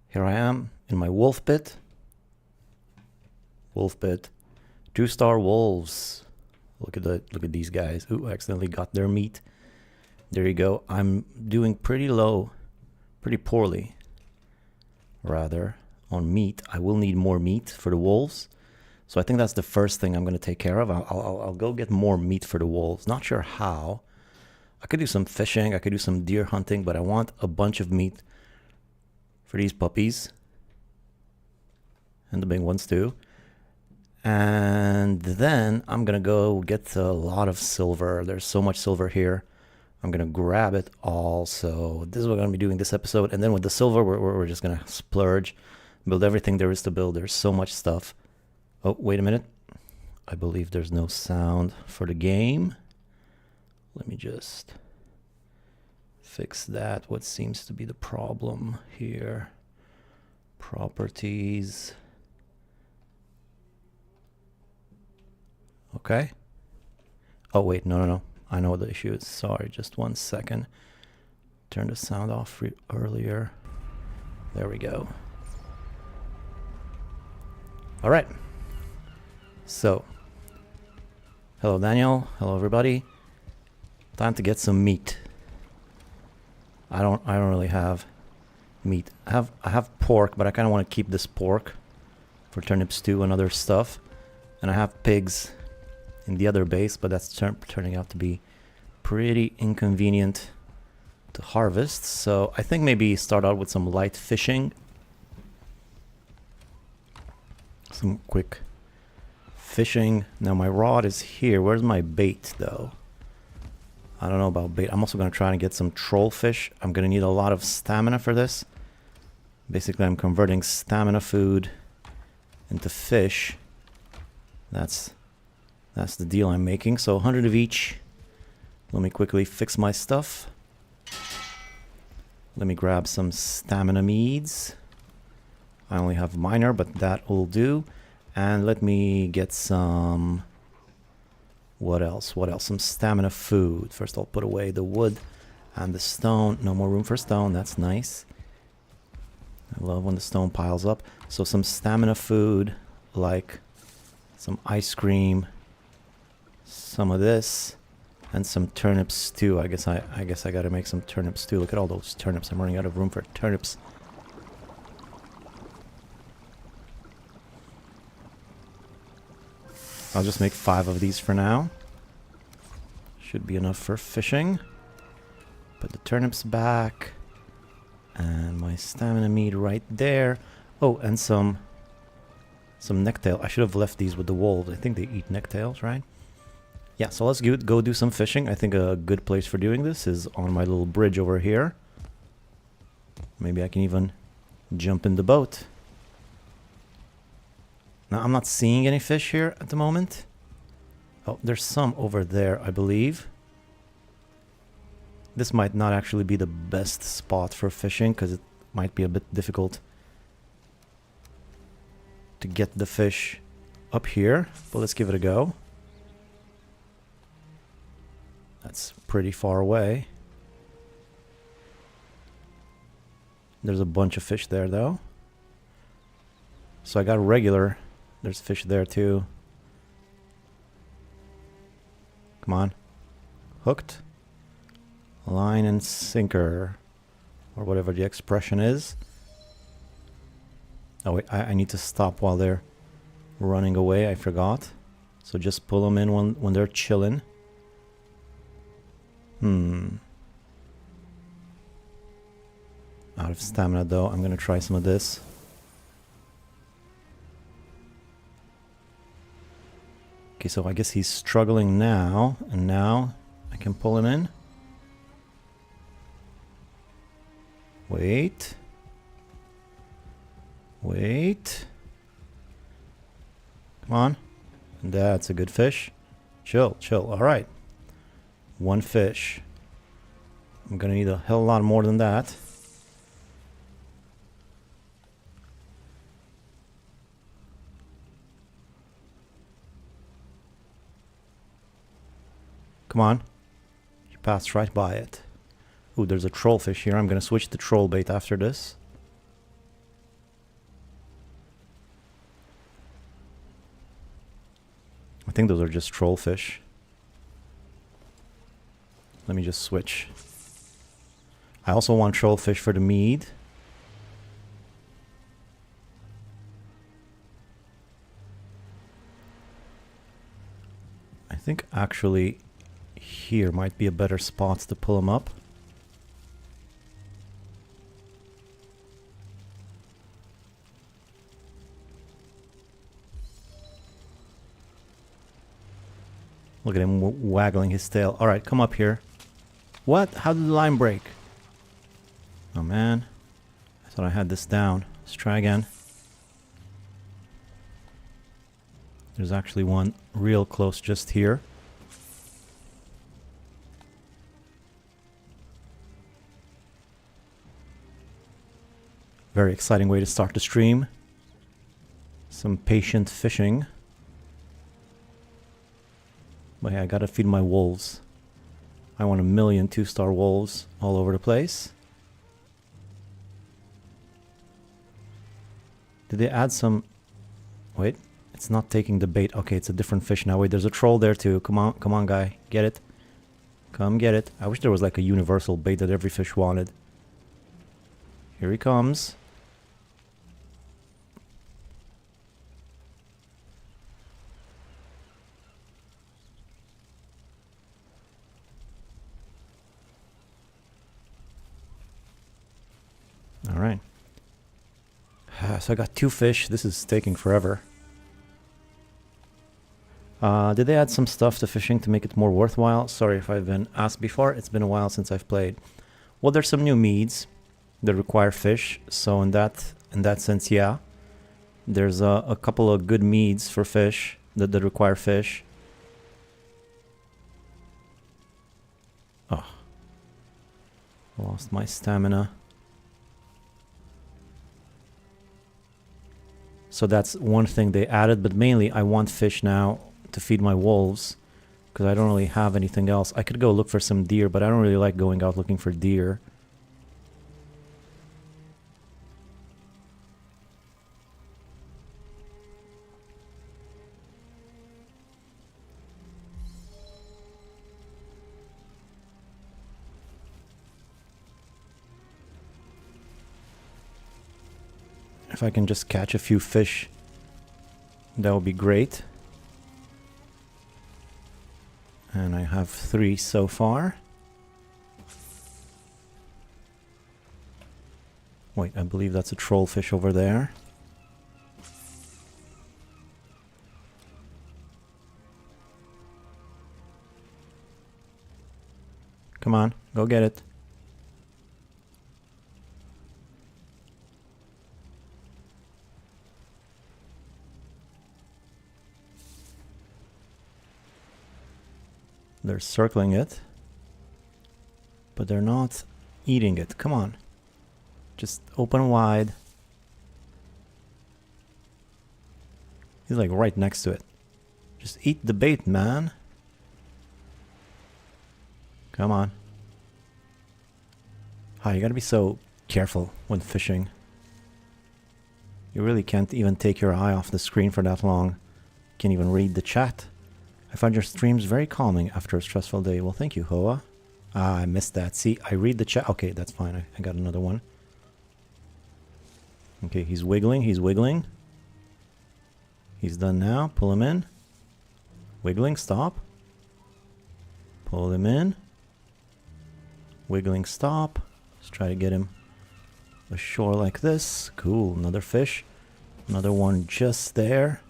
Here I am in my wolf pit. Wolf pit. 2-star wolves. Look at these guys. Ooh, I accidentally got their meat. There you go. I'm doing pretty low, pretty poorly, rather, on meat. I will need more meat for the wolves. So I think that's the first thing I'm going to take care of. I'll go get more meat for the wolves. Not sure how. I could do some fishing. I could do some deer hunting, but I want a bunch of meat for these puppies. And the big ones too. And then I'm going to go get a lot of silver. There's so much silver here. I'm going to grab it all. So this is what I'm going to be doing this episode. And then with the silver, we're just going to splurge. Build everything there is to build. There's so much stuff. Oh, wait a minute. I believe there's no sound for the game. Let me just fix that. What seems to be the problem here? Properties. Okay. Oh, wait. No. I know what the issue is. Sorry, just 1 second. Turn the sound off earlier. There we go. All right. So, hello Daniel, hello everybody. Time to get some meat. I don't really have meat. I have pork, but I kind of want to keep this pork for turnip stew and other stuff. And I have pigs in the other base, but that's turning out to be pretty inconvenient to harvest. So I think maybe start out with some light fishing. Some quick fishing. Now my rod is here. Where's my bait though? I don't know about bait. I'm also going to try and get some troll fish. I'm going to need a lot of stamina for this. Basically, I'm converting stamina food into fish. That's the deal I'm making. So 100 of each. Let me quickly fix my stuff. Let me grab some stamina meads. I only have minor, but that will do. And let me get some... What else? Some stamina food. First I'll put away the wood and the stone. No more room for stone. That's nice. I love when the stone piles up. So some stamina food, like some ice cream, some of this, and some turnip stew. I guess I gotta make some turnip stew. Look at all those turnips. I'm running out of room for turnips. I'll just make 5 of these for now. Should be enough for fishing. Put the turnips back. And my stamina meat right there. Oh, and some necktail. I should have left these with the wolves. I think they eat necktails, right? Yeah, so let's go do some fishing. I think a good place for doing this is on my little bridge over here. Maybe I can even jump in the boat. Now, I'm not seeing any fish here at the moment. Oh, there's some over there, I believe. This might not actually be the best spot for fishing, because it might be a bit difficult to get the fish up here. But let's give it a go. That's pretty far away. There's a bunch of fish there, though. So I got regular... There's fish there too. Come on. Hooked. Line and sinker. Or whatever the expression is. Oh wait, I need to stop while they're running away. I forgot. So just pull them in when they're chilling. Out of stamina though. I'm gonna try some of this. Okay, so I guess he's struggling now, and now I can pull him in. Wait. Come on. That's a good fish. Chill. All right. 1 fish. I'm gonna need a hell lot more than that. Come on. You passed right by it. Ooh, there's a trollfish here. I'm gonna switch to troll bait after this. think those are just trollfish. Let me just switch. I also want trollfish for the mead. I think actually here might be a better spot to pull them up. Look at him waggling his tail. Alright, come up here. What? How did the line break? Oh man. I thought I had this down. Let's try again. There's actually one real close just here. Very exciting way to start the stream. Some patient fishing. But yeah, I gotta feed my wolves. I want 1,000,000 2-star wolves all over the place. Did they add some... Wait, it's not taking the bait. Okay, it's a different fish now. Wait, there's a troll there too. Come on, guy. Get it. Come get it. I wish there was like a universal bait that every fish wanted. Here he comes. Alright. So I got 2 fish. This is taking forever. Did they add some stuff to fishing to make it more worthwhile? Sorry if I've been asked before. It's been a while since I've played. Well, there's some new meads that require fish. So in that sense, yeah. There's a couple of good meads for fish that require fish. Oh. Lost my stamina. So that's one thing they added, but mainly I want fish now to feed my wolves because I don't really have anything else. I could go look for some deer, but I don't really like going out looking for deer. If I can just catch a few fish, that would be great. And I have 3 so far. Wait, I believe that's a trollfish over there. Come on, go get it. They're circling it, but they're not eating it. Come on. Just open wide. He's like right next to it. Just eat the bait, man. Come on. Ah, you gotta be so careful when fishing. You really can't even take your eye off the screen for that long. Can't even read the chat. I find your streams very calming after a stressful day. Well, thank you, Hoa. Ah, I missed that. See, I read the chat. Okay, that's fine. I got another one. Okay, he's wiggling. He's wiggling. He's done now. Pull him in. Wiggling. Stop. Pull him in. Wiggling. Stop. Let's try to get him ashore like this. Cool. Another fish. Another one just there.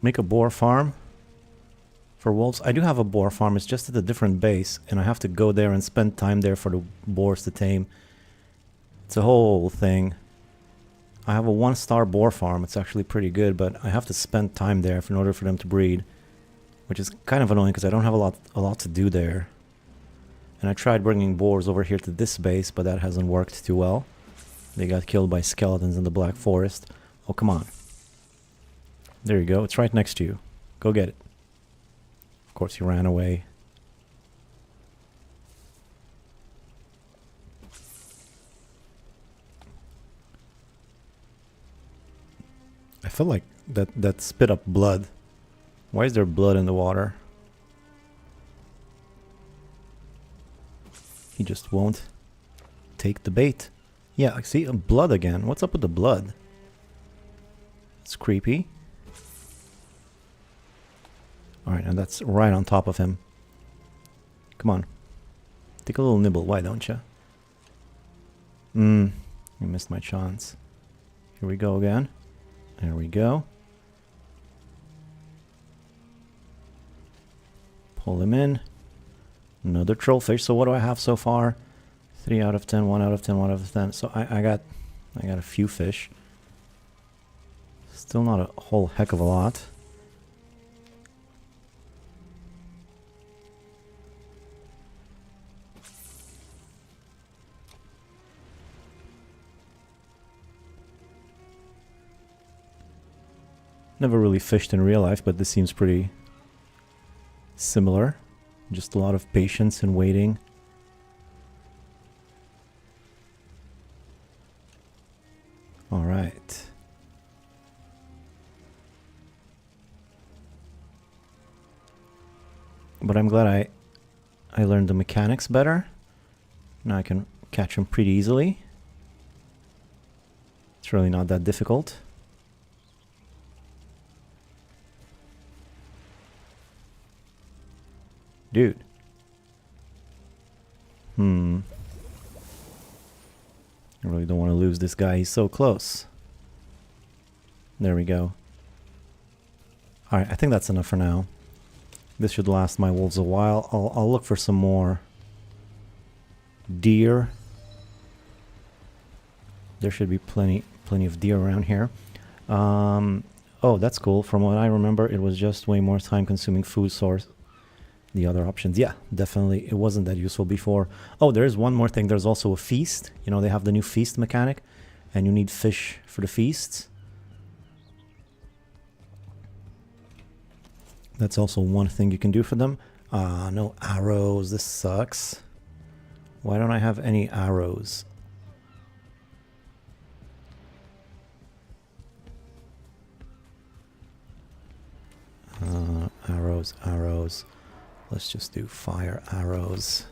Make a boar farm for wolves. I do have a boar farm. It's just at a different base, and I have to go there and spend time there for the boars to tame. It's a whole thing. I have a 1-star boar farm. It's actually pretty good, but I have to spend time there in order for them to breed, which is kind of annoying because I don't have a lot to do there. And I tried bringing boars over here to this base, but that hasn't worked too well. They got killed by skeletons in the Black Forest. Oh, come on. There you go. It's right next to you. Go get it. Of course, he ran away. feel like that spit up blood. Why is there blood in the water? He just won't take the bait. Yeah, I see blood again. What's up with the blood? It's creepy. Alright, and that's right on top of him. Come on. Take a little nibble, why don't you? You missed my chance. Here we go again. There we go. Pull him in. Another trollfish. So what do I have so far? 3 out of 10, 1 out of 10, 1 out of 10. So I got a few fish. Still not a whole heck of a lot. Never really fished in real life, but this seems pretty similar. Just a lot of patience and waiting. All right. But I'm glad I learned the mechanics better. Now I can catch them pretty easily. It's really not that difficult. Dude. I really don't want to lose this guy. He's so close. There we go. Alright, I think that's enough for now. This should last my wolves a while. I'll look for some more deer. There should be plenty of deer around here. Oh, that's cool. From what I remember, it was just way more time-consuming food source. The other options, yeah, definitely. It wasn't that useful before. Oh, there is one more thing. There's also a feast. You know, they have the new feast mechanic, and you need fish for the feasts. That's also one thing you can do for them. No arrows. This sucks. Why don't I have any arrows? Arrows. Let's just do fire arrows.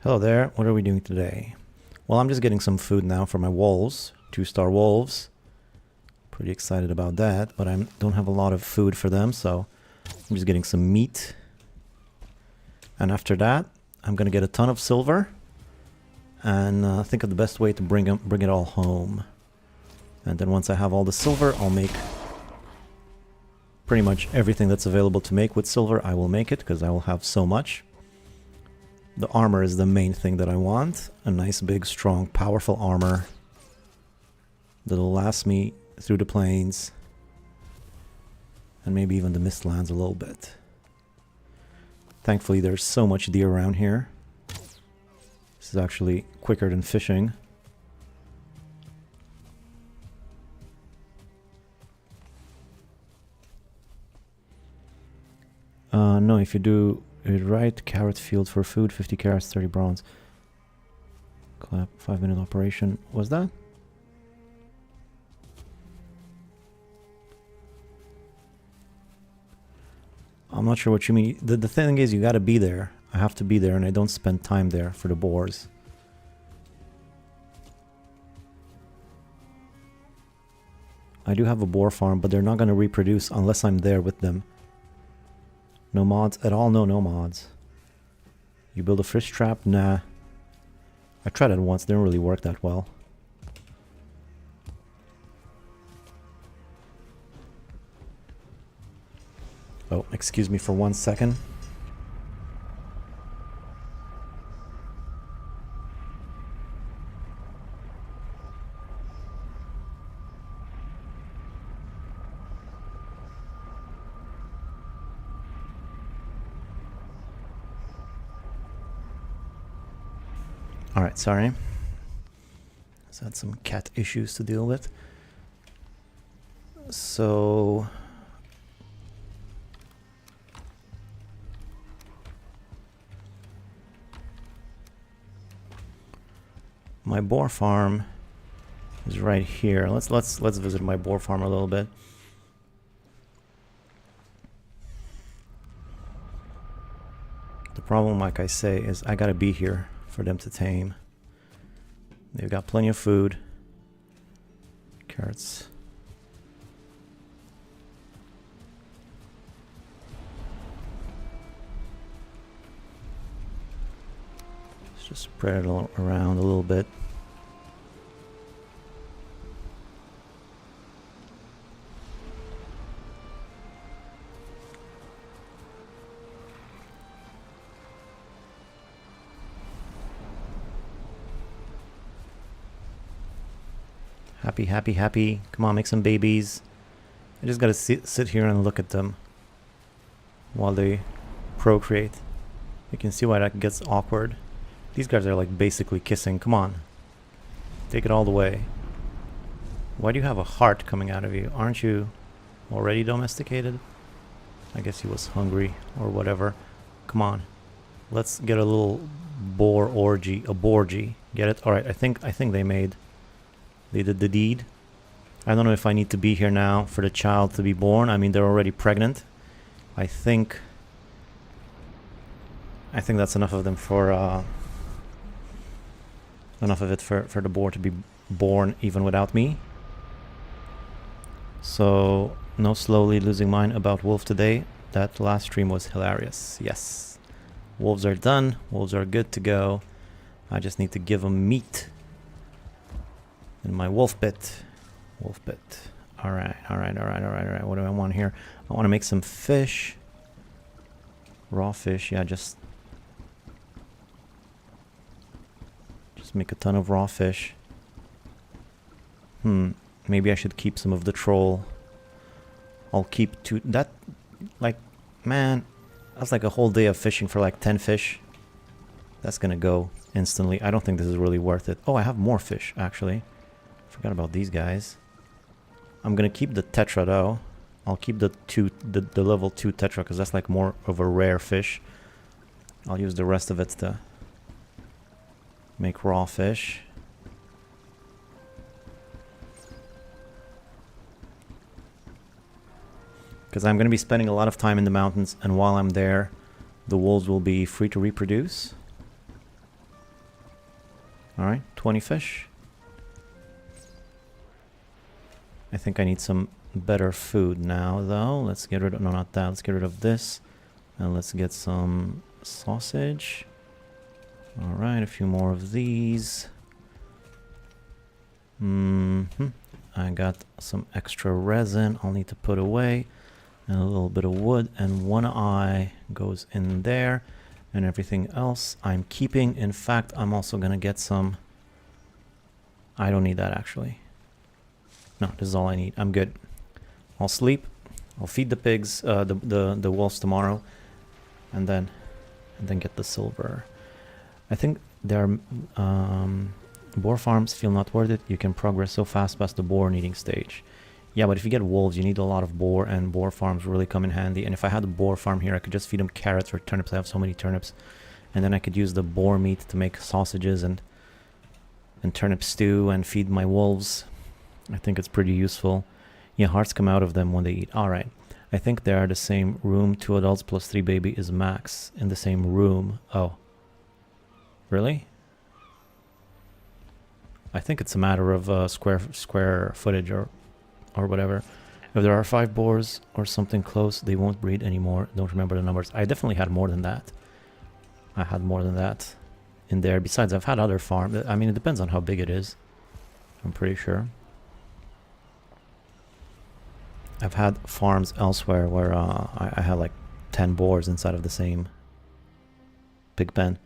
Hello there. What are we doing today? Well, I'm just getting some food now for my wolves. 2-star wolves. Pretty excited about that, but I don't have a lot of food for them, so I'm just getting some meat. And after that, I'm gonna get a ton of silver and think of the best way to bring it all home. And then once I have all the silver, I'll make pretty much everything that's available to make with silver. I will make it because I will have so much. The armor is the main thing that I want. A nice, big, strong, powerful armor that'll last me through the plains and maybe even the Mistlands a little bit. Thankfully, there's so much deer around here. This is actually quicker than fishing. No, if you do it right, carrot field for food, 50 carrots, 30 bronze. Clap, 5-minute operation. Was that? I'm not sure what you mean. The thing is, you gotta be there. I have to be there, and I don't spend time there for the boars. I do have a boar farm, but they're not gonna reproduce unless I'm there with them. No mods at all? No, no mods. You build a fish trap? Nah. I tried it once, didn't really work that well. Oh, excuse me for 1 second. Alright, sorry. Just had some cat issues to deal with. So... my boar farm is right here. Let's visit my boar farm a little bit. The problem, like I say, is I gotta be here for them to tame. They've got plenty of food. Carrots. Let's just spread it around a little bit. Happy, happy, happy. Come on, make some babies. I just gotta sit here and look at them while they procreate. You can see why that gets awkward. These guys are like basically kissing. Come on. Take it all the way. Why do you have a heart coming out of you? Aren't you already domesticated? I guess he was hungry or whatever. Come on. Let's get a little boar orgy. A boargy. Get it? Alright, I think they did the deed. I don't know if I need to be here now for the child to be born. I mean, they're already pregnant. I think that's enough of them for enough of it for the boar to be born even without me. So no slowly losing mind about wolf today. That last stream was hilarious. Yes, wolves are done. Wolves are good to go. I just need to give them meat in my wolf pit. Wolf pit. All right. What do I want here? I want to make some fish. Raw fish. Yeah, just make a ton of raw fish. Maybe I should keep some of the troll. I'll keep two. That, like, man, that's like a whole day of fishing for like 10 fish. That's gonna go instantly. I don't think this is really worth it. Oh, I have more fish, actually. Forgot about these guys. I'm gonna keep the tetra though. I'll keep the level 2 tetra because that's like more of a rare fish. I'll use the rest of it to make raw fish. Because I'm gonna be spending a lot of time in the mountains, and while I'm there, the wolves will be free to reproduce. Alright, 20 fish. I think I need some better food now, though. Let's get rid of... No, not that. Let's get rid of this. And let's get some sausage. Alright, a few more of these. I got some extra resin I'll need to put away. And a little bit of wood. And one eye goes in there. And everything else I'm keeping. In fact, I'm also going to get some... I don't need that, actually. No, this is all I need. I'm good. I'll sleep. I'll feed the pigs, the wolves tomorrow, and then get the silver. I think their boar farms feel not worth it. You can progress so fast past the boar needing stage. Yeah, but if you get wolves, you need a lot of boar, and boar farms really come in handy. And if I had a boar farm here, I could just feed them carrots or turnips. I have so many turnips, and then I could use the boar meat to make sausages and turnip stew and feed my wolves. I think it's pretty useful. Yeah, hearts come out of them when they eat. Alright. I think they are the same room. 2 adults plus 3 baby is max in the same room. Oh. Really? I think it's a matter of square footage or whatever. If there are 5 boars or something close, they won't breed anymore. Don't remember the numbers. I definitely had more than that. I had more than that in there. Besides, I've had other farms. I mean, it depends on how big it is. I'm pretty sure. I've had farms elsewhere where I had like 10 boars inside of the same pig pen.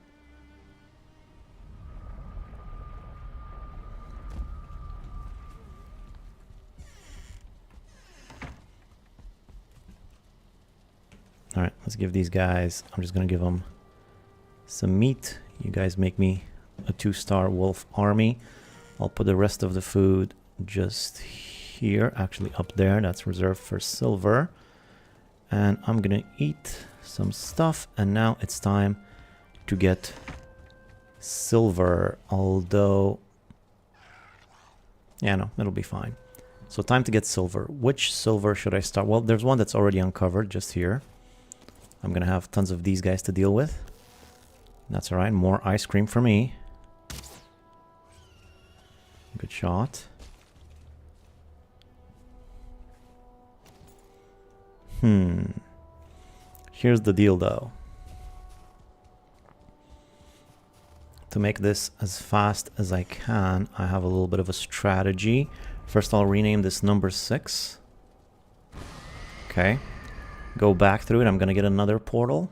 Alright, let's give these guys... I'm just gonna give them some meat. You guys make me a 2-star wolf army. I'll put the rest of the food just here, actually up there. That's reserved for silver. And I'm gonna eat some stuff, and now it's time to get silver. Although Yeah, no, it'll be fine. So time to get silver. Which silver should I start? Well, there's one that's already uncovered just here. I'm gonna have tons of these guys to deal with. That's alright, more ice cream for me. Good shot. Here's the deal though. To make this as fast as I can, I have a little bit of a strategy. First, I'll rename this number 6. Okay. Go back through it. I'm going to get another portal.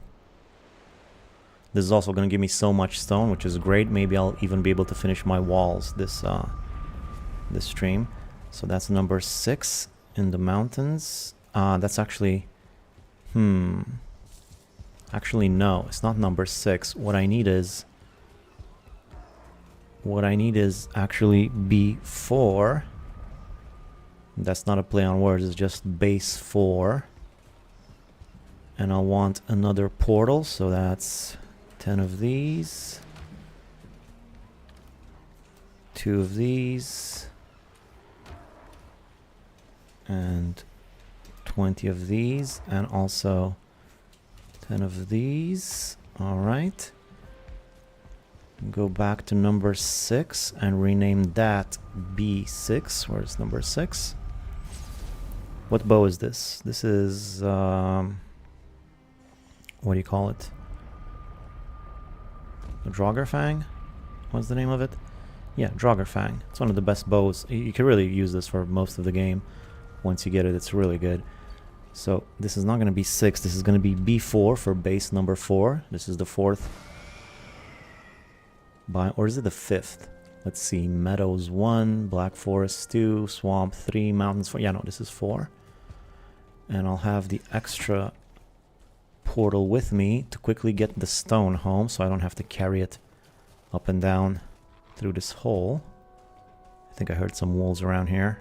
This is also going to give me so much stone, which is great. Maybe I'll even be able to finish my walls this stream. So that's number 6 in the mountains. That's actually... Actually, no. It's not number 6. What I need is actually B4. That's not a play on words. It's just base 4. And I'll want another portal. So that's 10 of these. 2 of these. And 20 of these. And also 10 of these. All right. Go back to number 6 and rename that B6. Where's number 6? What bow is this? This is, what do you call it? The Draugr What's the name of it? Yeah, Draugr. It's one of the best bows. You can really use this for most of the game. Once you get it, it's really good. So this is not going to be 6. This is going to be B4 for base number 4. This is the 4th. Or is it the 5th? Let's see. Meadows 1, Black Forest 2, Swamp 3, Mountains 4. Yeah, no, this is 4. And I'll have the extra portal with me to quickly get the stone home so I don't have to carry it up and down through this hole. I think I heard some wolves around here.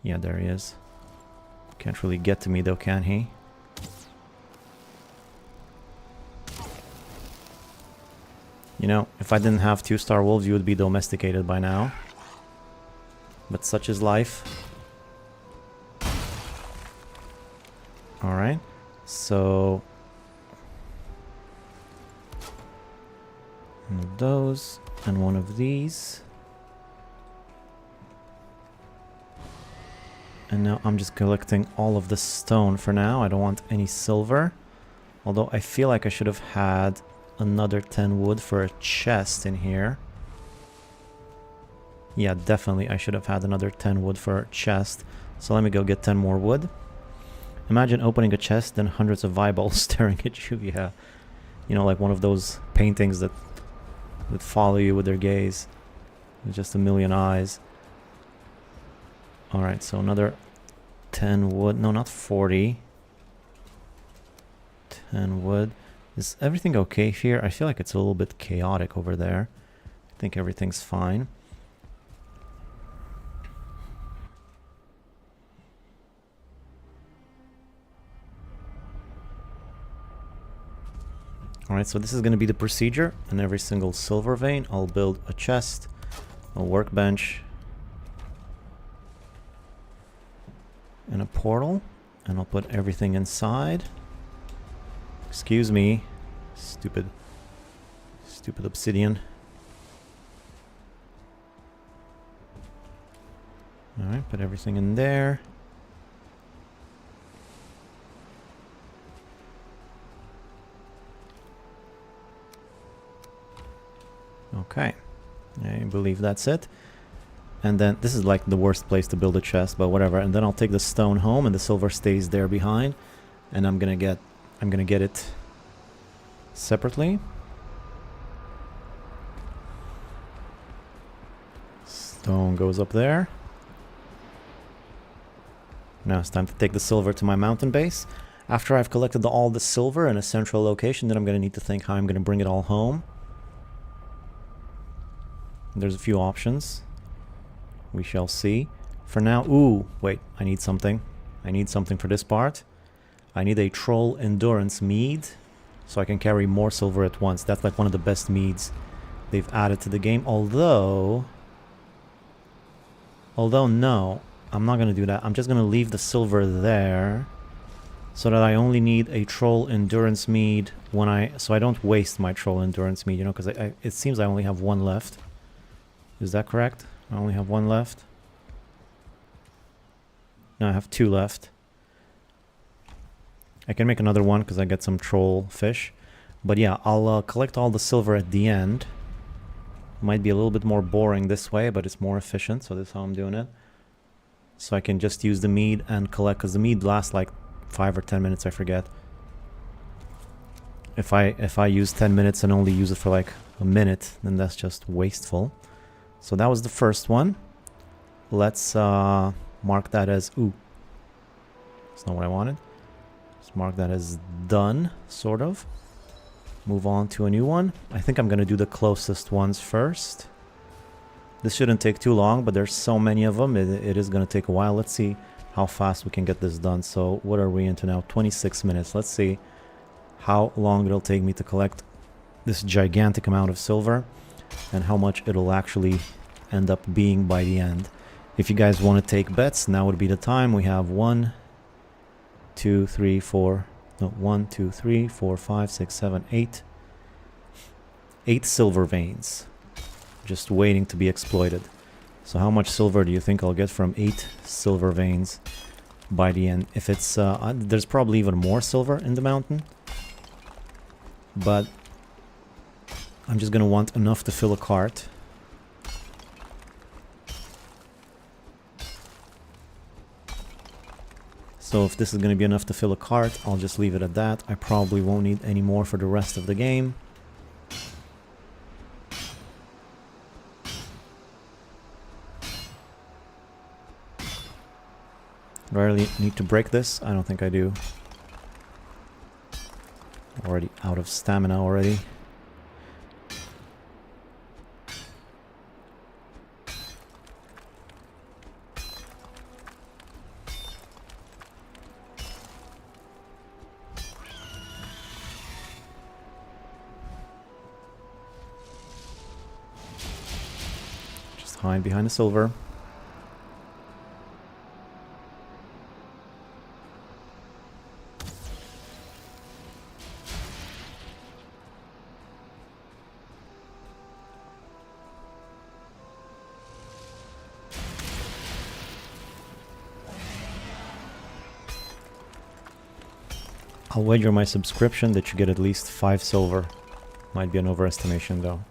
Yeah, there he is. Can't really get to me though, can he? You know, if I didn't have 2-star wolves, you would be domesticated by now. But such is life. Alright, so... one of those, and one of these. And now I'm just collecting all of the stone for now. I don't want any silver. Although I feel like I should have had another 10 wood for a chest in here. Yeah, definitely I should have had another 10 wood for a chest. So let me go get 10 more wood. Imagine opening a chest and hundreds of eyeballs staring at you. Yeah, you know, like one of those paintings that follow you with their gaze. With just a million eyes. Alright, so another 10 wood. No, not 40. 10 wood. Is everything okay here? I feel like it's a little bit chaotic over there. I think everything's fine. Alright, so this is going to be the procedure. In every single silver vein, I'll build a chest, a workbench, and a portal. And I'll put everything inside. Excuse me, stupid obsidian. Alright, put everything in there. Okay, I believe that's it. And then this is like the worst place to build a chest, but whatever. And then I'll take the stone home, and the silver stays there behind. And I'm gonna get it separately. Stone goes up there. Now it's time to take the silver to my mountain base. After I've collected all the silver in a central location, then I'm gonna need to think how I'm gonna bring it all home. There's a few options. We shall see. For now, ooh, wait, I need something. I need something for this part. I need a troll endurance mead, so I can carry more silver at once. That's like one of the best meads they've added to the game. Although no, I'm not gonna do that. I'm just gonna leave the silver there, so that I only need a troll endurance mead so I don't waste my troll endurance mead, you know, because it seems I only have one left. Is that correct? I only have one left. No, I have two left. I can make another one because I get some troll fish. But yeah, I'll collect all the silver at the end. Might be a little bit more boring this way, but it's more efficient, so this is how I'm doing it. So I can just use the mead and collect, because the mead lasts like 5 or 10 minutes, I forget. If I use 10 minutes and only use it for like a minute, then that's just wasteful. So that was the first one. Let's mark that as... Ooh. That's not what I wanted. Let's mark that as done, sort of. Move on to a new one. I think I'm going to do the closest ones first. This shouldn't take too long, but there's so many of them. It is going to take a while. Let's see how fast we can get this done. So what are we into now? 26 minutes. Let's see how long it'll take me to collect this gigantic amount of silver and how much it'll actually end up being by the end. If you guys want to take bets, now would be the time. We have 1, 2, 3, 4... No, 1, 2, 3, 4, 5, 6, 7, 8. 8 silver veins. Just waiting to be exploited. So how much silver do you think I'll get from 8 silver veins by the end? If it's... there's probably even more silver in the mountain. But I'm just going to want enough to fill a cart. So if this is going to be enough to fill a cart, I'll just leave it at that. I probably won't need any more for the rest of the game. Do I really need to break this? I don't think I do. Already out of stamina already. Hide behind the silver. I'll wager my subscription that you get at least 5 silver. Might be an overestimation though.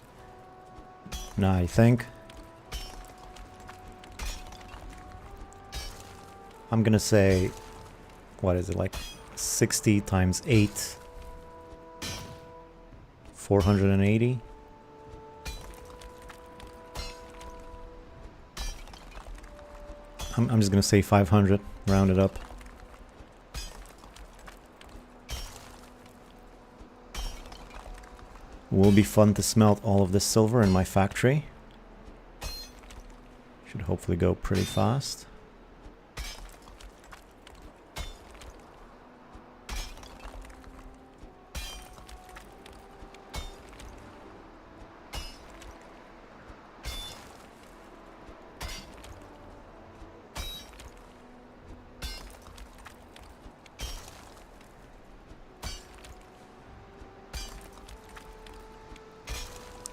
Nah, I think. I'm gonna say, what is it, like 60 times 8, 480. I'm just gonna say 500, round it up. Will be fun to smelt all of this silver in my factory. Should hopefully go pretty fast.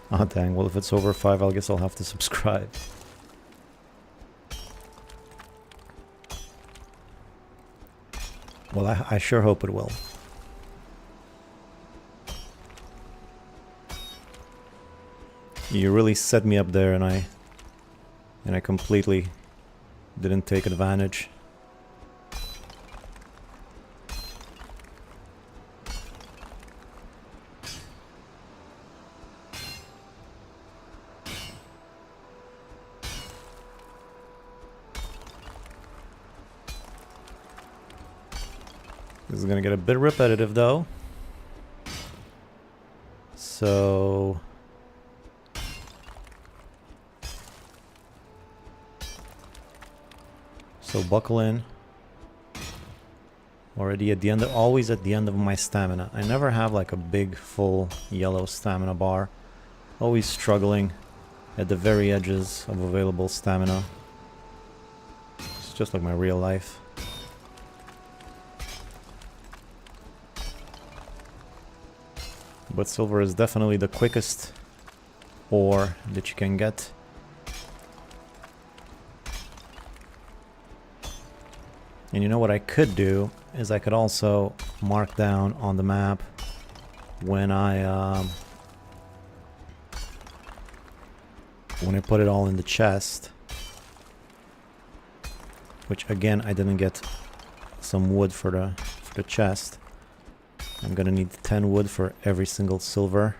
Ah, dang. Well, if it's over 5, I guess I'll have to subscribe. Well, I sure hope it will. You really set me up there, and I completely didn't take advantage. This is gonna get a bit repetitive though. So buckle in. Already at the end, always at the end of my stamina. I never have like a big full yellow stamina bar. Always struggling at the very edges of available stamina. It's just like my real life. But silver is definitely the quickest ore that you can get. And you know what I could do is I could also mark down on the map when I put it all in the chest, which again I didn't get some wood for the chest. I'm gonna need 10 wood for every single silver.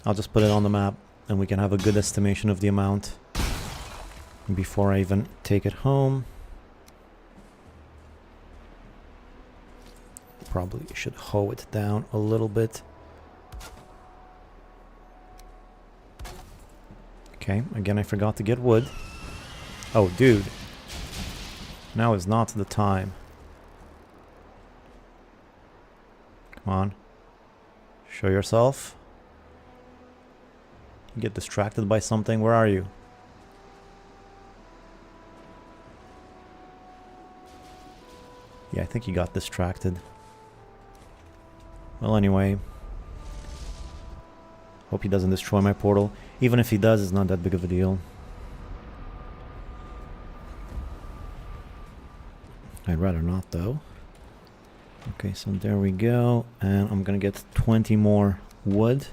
I'll just put it on the map and we can have a good estimation of the amount before I even take it home. Probably should hoe it down a little bit. Okay, again I forgot to get wood. Oh dude, now is not the time. Come on, show yourself. You get distracted by something, where are you? Yeah, I think he got distracted. Well, anyway. Hope he doesn't destroy my portal. Even if he does, it's not that big of a deal. I'd rather not, though. Okay, so there we go. And I'm gonna get 20 more wood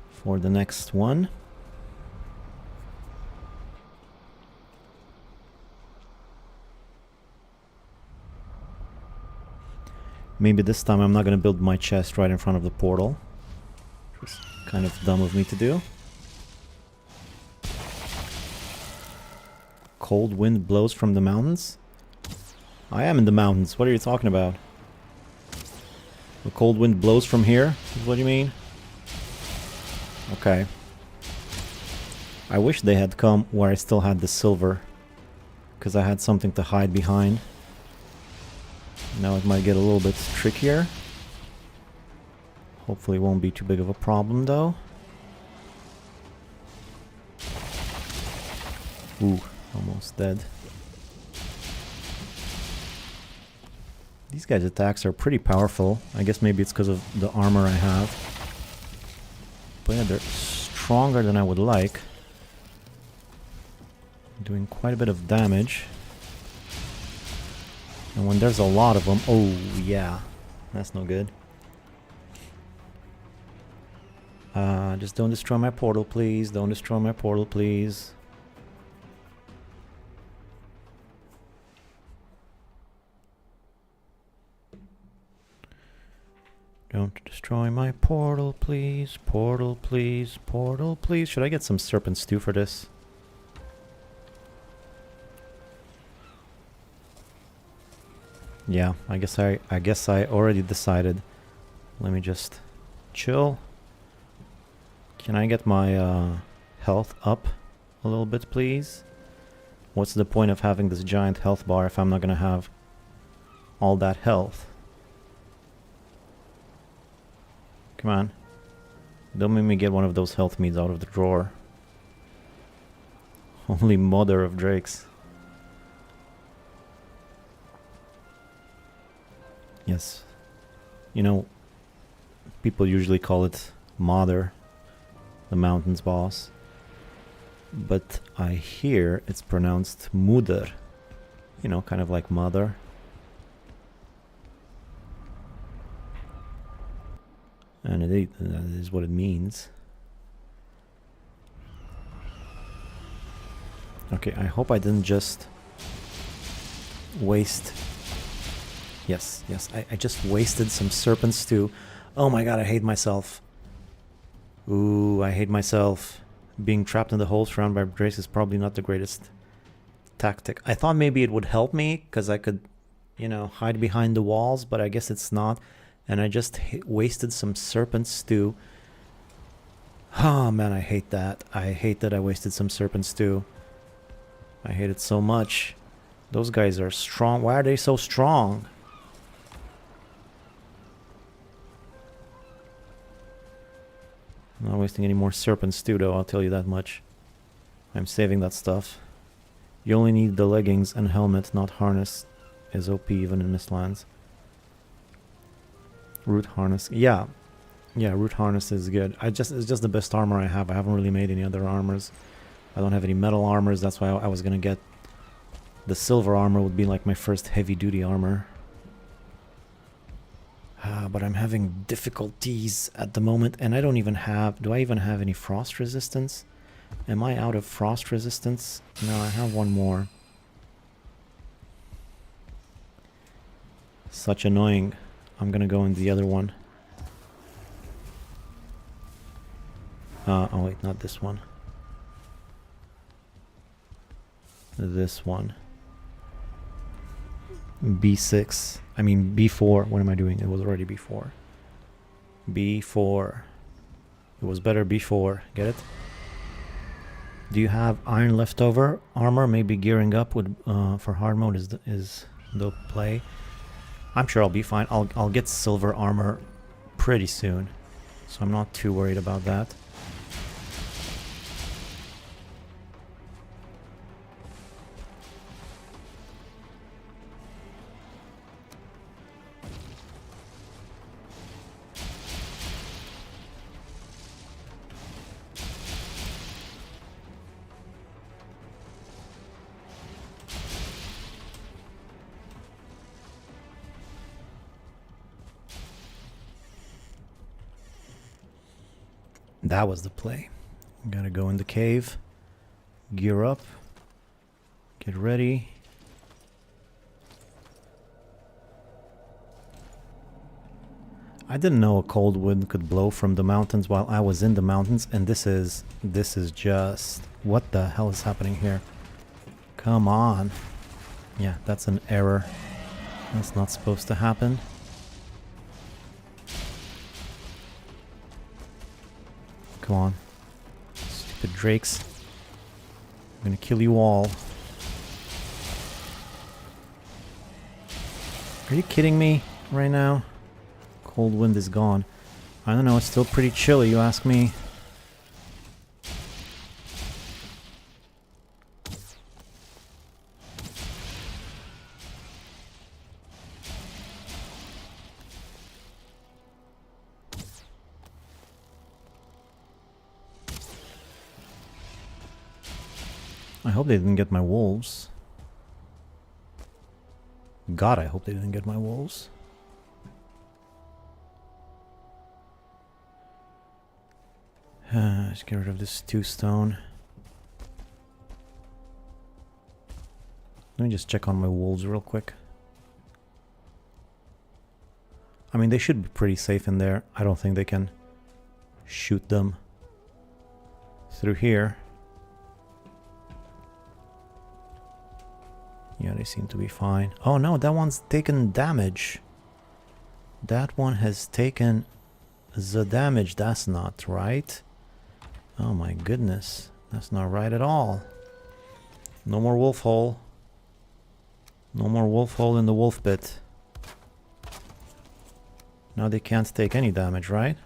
for the next one. Maybe this time I'm not gonna build my chest right in front of the portal. Which was kind of dumb of me to do. Cold wind blows from the mountains? I am in the mountains, what are you talking about? The cold wind blows from here, is what you mean? Okay. I wish they had come where I still had the silver, because I had something to hide behind. Now it might get a little bit trickier. Hopefully it won't be too big of a problem though. Ooh, almost dead. These guys' attacks are pretty powerful. I guess maybe it's because of the armor I have. But yeah, they're stronger than I would like. Doing quite a bit of damage. And when there's a lot of them, oh yeah, that's no good. Just don't destroy my portal, please. Don't destroy my portal, please. Don't destroy my portal, please. Portal, please. Portal, please. Should I get some serpent stew for this? Yeah, I guess I already decided. Let me just chill. Can I get my health up a little bit, please? What's the point of having this giant health bar if I'm not gonna have all that health? Come on. Don't make me get one of those health meads out of the drawer. Holy mother of drakes. Yes. You know, people usually call it Mother, the mountain's boss. But I hear it's pronounced Muder. You know, kind of like mother. And that is what it means. Okay, I hope I didn't just waste... Yes, I just wasted some serpent stew. Oh my god, I hate myself. Ooh, I hate myself. Being trapped in the hole surrounded by drakes is probably not the greatest tactic. I thought maybe it would help me, because I could, you know, hide behind the walls, but I guess it's not. And I just wasted some serpent stew. Oh man, I hate that. I hate that I wasted some serpent stew. I hate it so much. Those guys are strong. Why are they so strong? I'm not wasting any more serpent stew though, I'll tell you that much. I'm saving that stuff. You only need the leggings and helmet, not harness. Is OP even in Mistlands. Root harness. Yeah. Yeah, root harness is good. It's just the best armor I have. I haven't really made any other armors. I don't have any metal armors. That's why I was gonna get the silver armor. Would be like my first heavy duty armor. But I'm having difficulties at the moment, and I don't even have... Do I even have any frost resistance? Am I out of frost resistance? No, I have one more. Such annoying. I'm gonna go in the other one. Oh wait, not this one. This one. B6. I mean B4. What am I doing? It was already B4. B4. It was better B4. Get it? Do you have iron leftover armor? Maybe gearing up with for hard mode is the play. I'm sure I'll be fine. I'll get silver armor pretty soon, so I'm not too worried about that. That was the play. Gotta go in the cave, gear up, get ready. I didn't know a cold wind could blow from the mountains while I was in the mountains, and this is just... What the hell is happening here? Come on. Yeah, that's an error. That's not supposed to happen. Come on. Stupid drakes. I'm gonna kill you all. Are you kidding me right now? Cold wind is gone. I don't know, it's still pretty chilly, you ask me. I hope they didn't get my wolves. God, I hope they didn't get my wolves. Let's get rid of this 2-stone. Let me just check on my wolves real quick. I mean, they should be pretty safe in there. I don't think they can shoot them through here. Yeah, they seem to be fine. Oh no, that one's taken damage. That one has taken the damage. That's not right. Oh my goodness. That's not right at all. No more wolf hole. No more wolf hole in the wolf pit. Now they can't take any damage, right?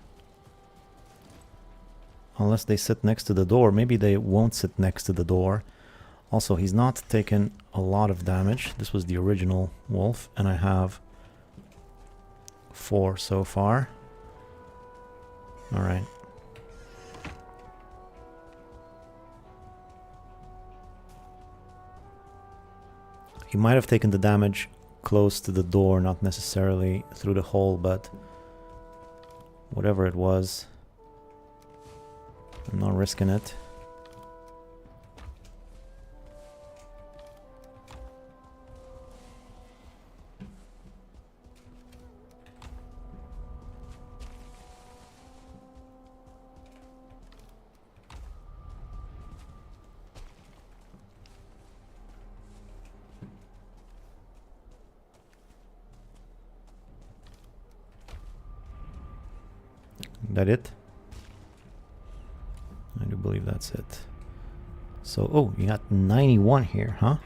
Unless they sit next to the door. Maybe they won't sit next to the door. Also, he's not taken a lot of damage. This was the original wolf, and I have 4 so far. Alright. He might have taken the damage close to the door, not necessarily through the hole, but whatever it was, I'm not risking it. That it? I do believe that's it. So, oh, you got 91 here, huh?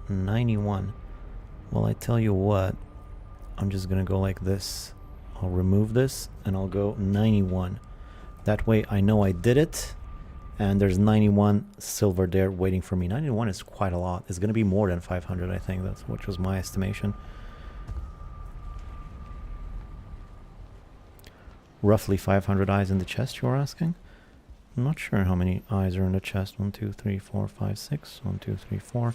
91. Well, I tell you what, I'm just gonna go like this. I'll remove this and I'll go 91. That way I know I did it, and there's 91 silver there waiting for me. 91 is quite a lot. It's gonna be more than 500, I think, which was my estimation. Roughly 500 eyes in the chest, you're asking? I'm not sure how many eyes are in the chest. 1, 2, 3, 4, 5, 6. 1, 2, 3, 4.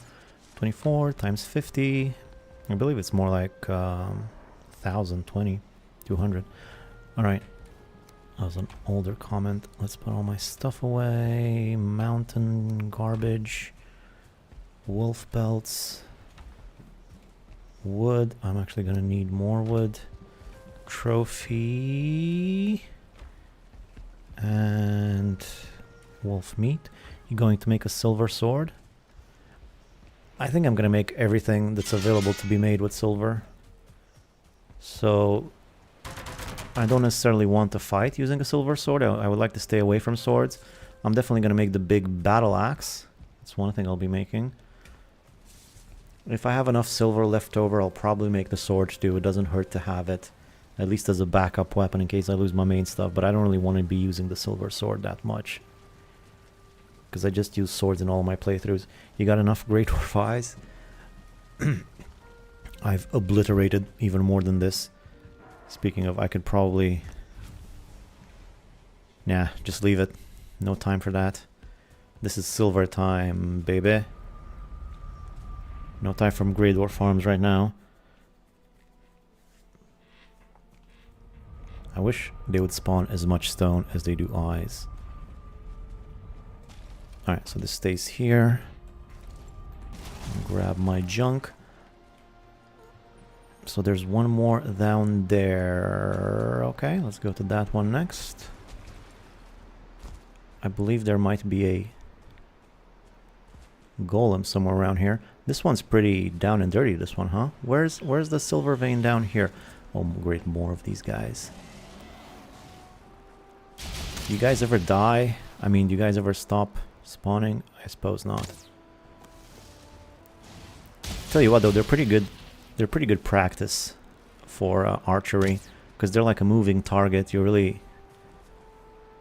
24 times 50. I believe it's more like 1,000, 20, 200. Alright. That was an older comment. Let's put all my stuff away. Mountain garbage. Wolf belts. Wood. I'm actually going to need more wood. Trophy. And wolf meat. You're going to make a silver sword? I think I'm going to make everything that's available to be made with silver. So I don't necessarily want to fight using a silver sword. I would like to stay away from swords. I'm definitely going to make the big battle axe. That's one thing I'll be making. If I have enough silver left over, I'll probably make the sword too. It doesn't hurt to have it, at least as a backup weapon in case I lose my main stuff. But I don't really want to be using the silver sword that much, because I just use swords in all my playthroughs. You got enough Great Dwarf eyes? I've obliterated even more than this. Speaking of, I could probably... Nah, just leave it. No time for that. This is silver time, baby. No time from Grey Dwarf farms right now. I wish they would spawn as much stone as they do eyes. Alright, so this stays here. Grab my junk. So there's one more down there. Okay, let's go to that one next. I believe there might be a golem somewhere around here. This one's pretty down and dirty, this one, huh? Where's the silver vein down here? Oh, great, more of these guys. Do you guys ever die? I mean, do you guys ever stop spawning? I suppose not. Tell you what though, they're pretty good. They're pretty good practice for archery, because they're like a moving target. You really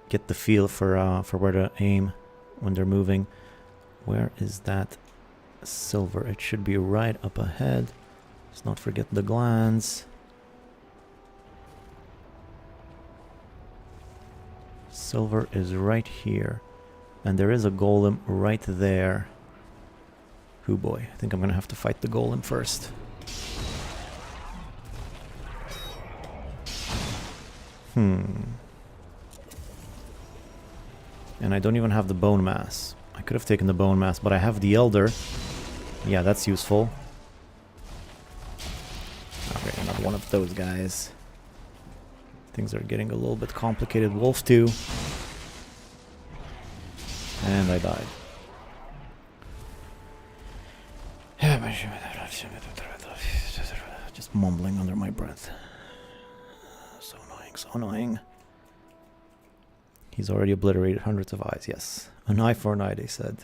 get the feel for where to aim when they're moving. Where is that silver? It should be right up ahead. Let's not forget the glands. Silver is right here, and there is a golem right there. Hoo boy, I think I'm gonna have to fight the golem first. And I don't even have the bone mass. I could have taken the bone mass, but I have the elder. Yeah, that's useful. Okay, another one of those guys. Things are getting a little bit complicated. Wolf 2. And I died. Just mumbling under my breath. So annoying, so annoying. He's already obliterated hundreds of eyes, yes. An eye for an eye, they said.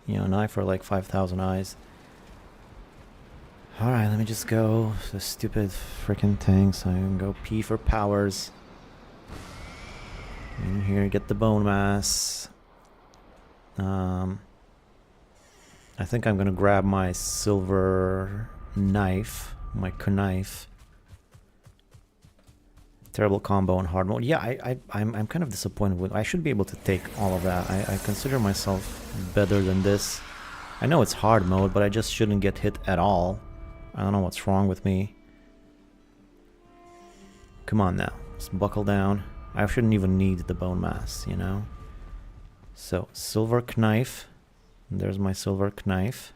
You know, an eye for like 5,000 eyes. Alright, let me just go. The stupid freaking thing, so I can go P for powers. In here, get the bone mass. I think I'm gonna grab my silver knife, my knife. Terrible combo in hard mode. Yeah, I'm kind of disappointed with... I should be able to take all of that. I consider myself better than this. I know it's hard mode, but I just shouldn't get hit at all. I don't know what's wrong with me. Come on now. Let's buckle down. I shouldn't even need the bone mass, you know? So, silver knife. There's my silver knife.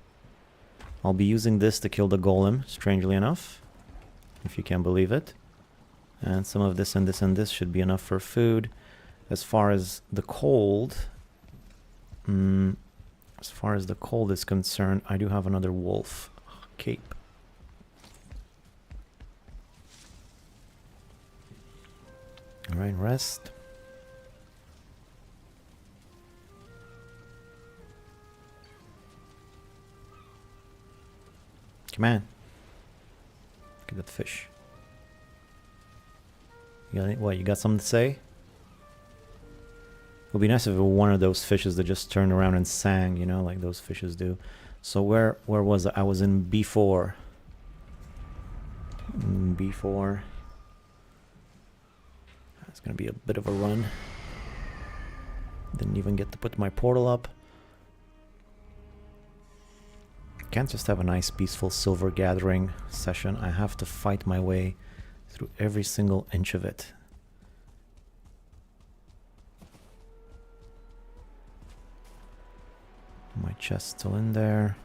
I'll be using this to kill the golem, strangely enough. If you can believe it. And some of this and this and this should be enough for food. As far as the cold... as far as the cold is concerned, I do have another wolf cape. Alright, rest. Come on. Look at that fish. What, you got something to say? It would be nice if it were one of those fishes that just turned around and sang, you know, like those fishes do. So where was I? I was in B4. B4. It's gonna be a bit of a run. Didn't even get to put my portal up. Can't just have a nice peaceful silver gathering session. I have to fight my way through every single inch of it. My chest's still in there.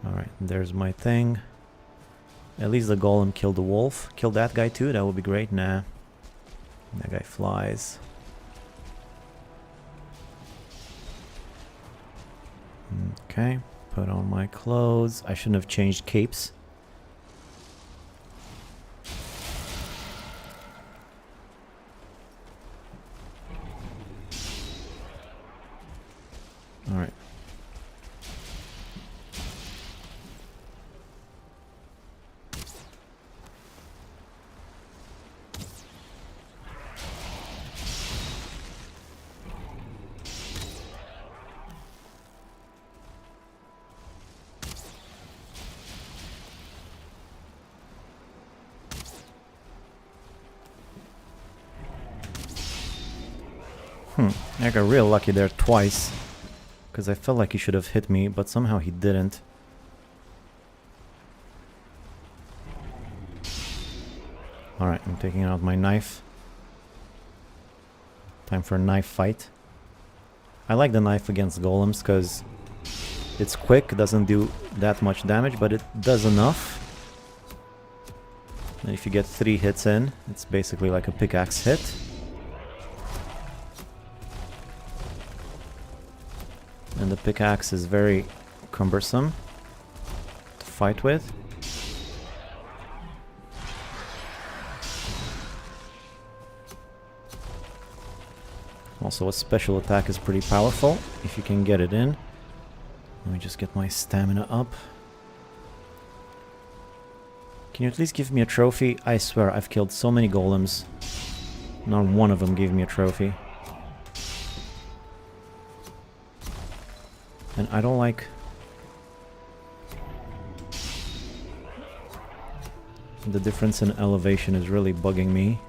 Alright, there's my thing. At least the golem killed the wolf. Kill that guy too, that would be great. Nah. That guy flies. Okay, put on my clothes. I shouldn't have changed capes. Alright. I got real lucky there twice, because I felt like he should have hit me, but somehow he didn't. Alright, I'm taking out my knife. Time for a knife fight. I like the knife against golems because it's quick, doesn't do that much damage, but it does enough. And if you get 3 hits in, it's basically like a pickaxe hit. And the pickaxe is very cumbersome to fight with. Also, a special attack is pretty powerful if you can get it in. Let me just get my stamina up. Can you at least give me a trophy? I swear, I've killed so many golems. Not one of them gave me a trophy. And I don't like... the difference in elevation is really bugging me.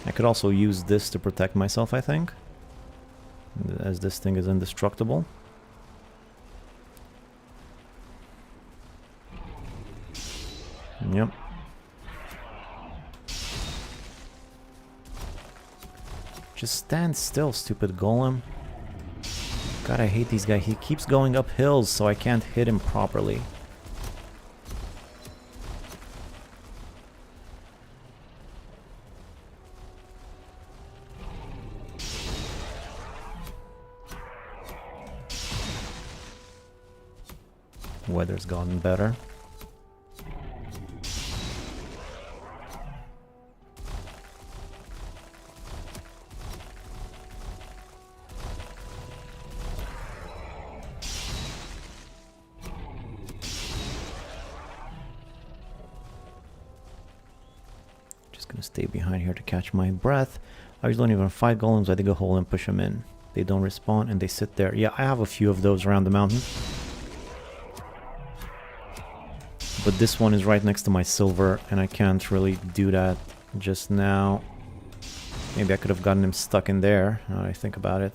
I could also use this to protect myself, I think. As this thing is indestructible. Yep. Just stand still, stupid golem. God, I hate these guys. He keeps going up hills, so I can't hit him properly. Weather's gotten better. Gonna stay behind here to catch my breath. I usually don't even fight golems. I dig a hole and push them in. They don't respawn and they sit there. Yeah, I have a few of those around the mountain. But this one is right next to my silver and I can't really do that just now. Maybe I could have gotten him stuck in there, now that I think about it.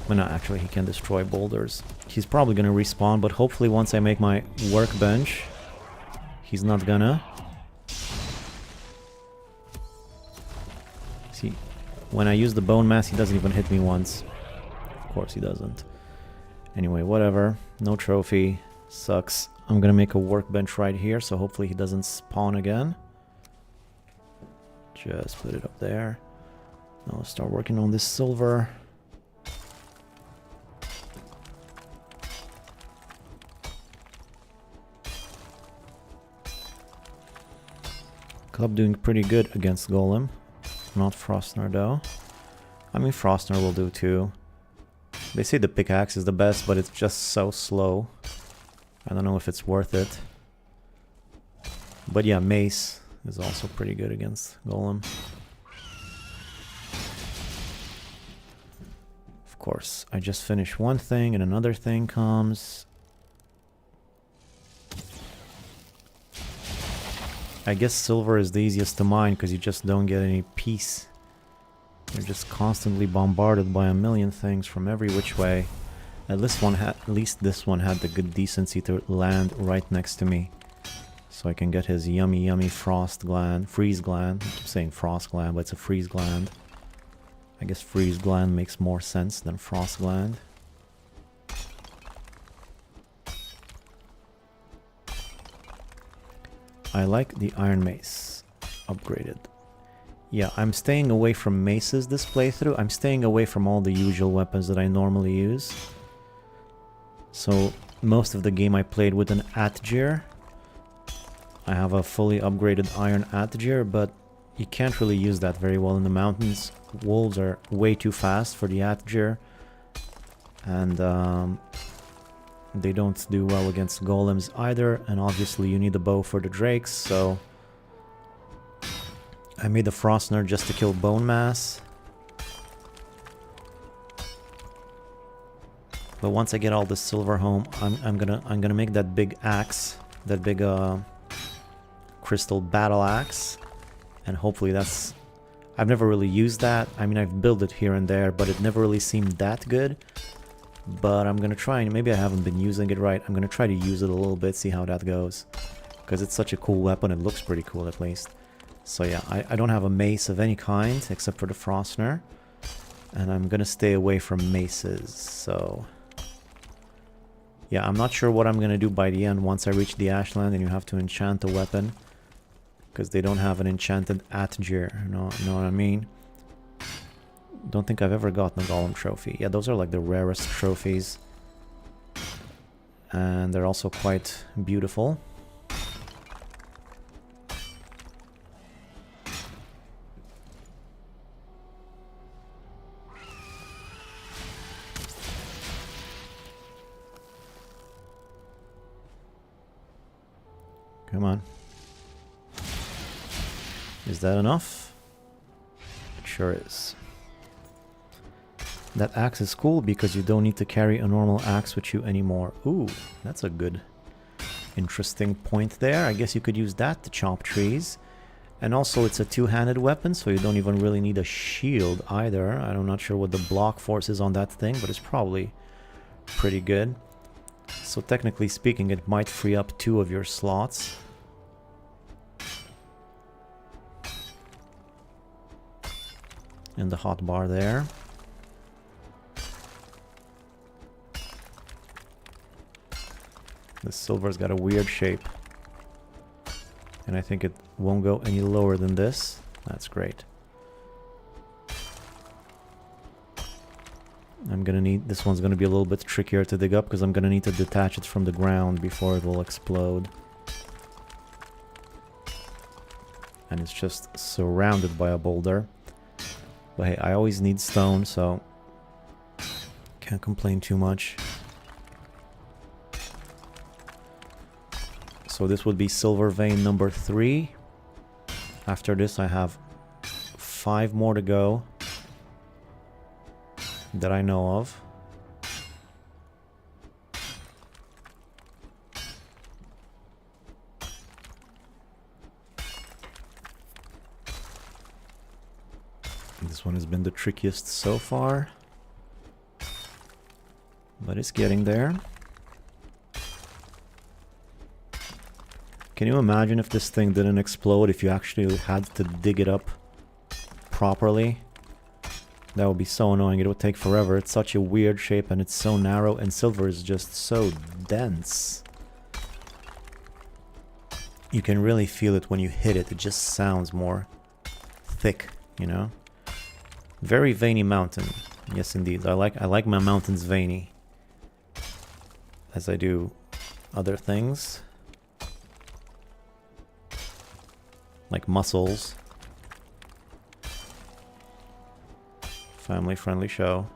But no, actually he can destroy boulders. He's probably gonna respawn, but hopefully once I make my workbench, he's not gonna. See, when I use the bone mass, he doesn't even hit me once. Of course he doesn't. Anyway, whatever. No trophy. Sucks. I'm gonna make a workbench right here, so hopefully he doesn't spawn again. Just put it up there. Now let's start working on this silver. Club doing pretty good against Golem. Not Frostner though. I mean, Frostner will do too. They say the pickaxe is the best, but it's just so slow. I don't know if it's worth it. But yeah, Mace is also pretty good against Golem. Of course, I just finished one thing and another thing comes. I guess silver is the easiest to mine because you just don't get any peace. You're just constantly bombarded by a million things from every which way. At least this one had the good decency to land right next to me. So I can get his yummy yummy freeze gland. I keep saying frost gland, but it's a freeze gland. I guess freeze gland makes more sense than frost gland. I like the iron mace upgraded. Yeah, I'm staying away from maces this playthrough. I'm staying away from all the usual weapons that I normally use. So most of the game I played with an Atgear. I have a fully upgraded iron Atgear, but you can't really use that very well in the mountains. Wolves are way too fast for the Atgear. And they don't do well against golems either, and obviously you need a bow for the drakes, so I made the Frostner just to kill bone mass. But once I get all the silver home, I'm gonna make that big axe, that big crystal battle axe, and hopefully that's. I've never really used that. I mean, I've built it here and there, but it never really seemed that good. But I'm gonna try, and maybe I haven't been using it right. I'm gonna try to use it a little bit, see how that goes. Because it's such a cool weapon, it looks pretty cool at least. So yeah, I don't have a mace of any kind, except for the Frostner. And I'm gonna stay away from maces, so... Yeah, I'm not sure what I'm gonna do by the end once I reach the Ashland and you have to enchant a weapon. Because they don't have an enchanted Atgear, know what I mean? Don't think I've ever gotten a Golem trophy. Yeah, those are like the rarest trophies. And they're also quite beautiful. Come on. Is that enough? It sure is. That axe is cool because you don't need to carry a normal axe with you anymore. Ooh, that's a good, interesting point there. I guess you could use that to chop trees. And also it's a two-handed weapon, so you don't even really need a shield either. I'm not sure what the block force is on that thing, but it's probably pretty good. So technically speaking, it might free up 2 of your slots. In the hotbar there. The silver's got a weird shape. And I think it won't go any lower than this. That's great. I'm gonna need... This one's gonna be a little bit trickier to dig up because I'm gonna need to detach it from the ground before it will explode. And it's just surrounded by a boulder. But hey, I always need stone, so... Can't complain too much. So this would be silver vein number 3. After this I have 5 more to go that I know of. This one has been the trickiest so far, but it's getting there. Can you imagine if this thing didn't explode, if you actually had to dig it up properly? That would be so annoying. It would take forever. It's such a weird shape and it's so narrow, and silver is just so dense. You can really feel it when you hit it. It just sounds more thick, you know? Very veiny mountain. Yes, indeed. I like my mountains veiny, as I do other things. like mussels. Family-friendly show.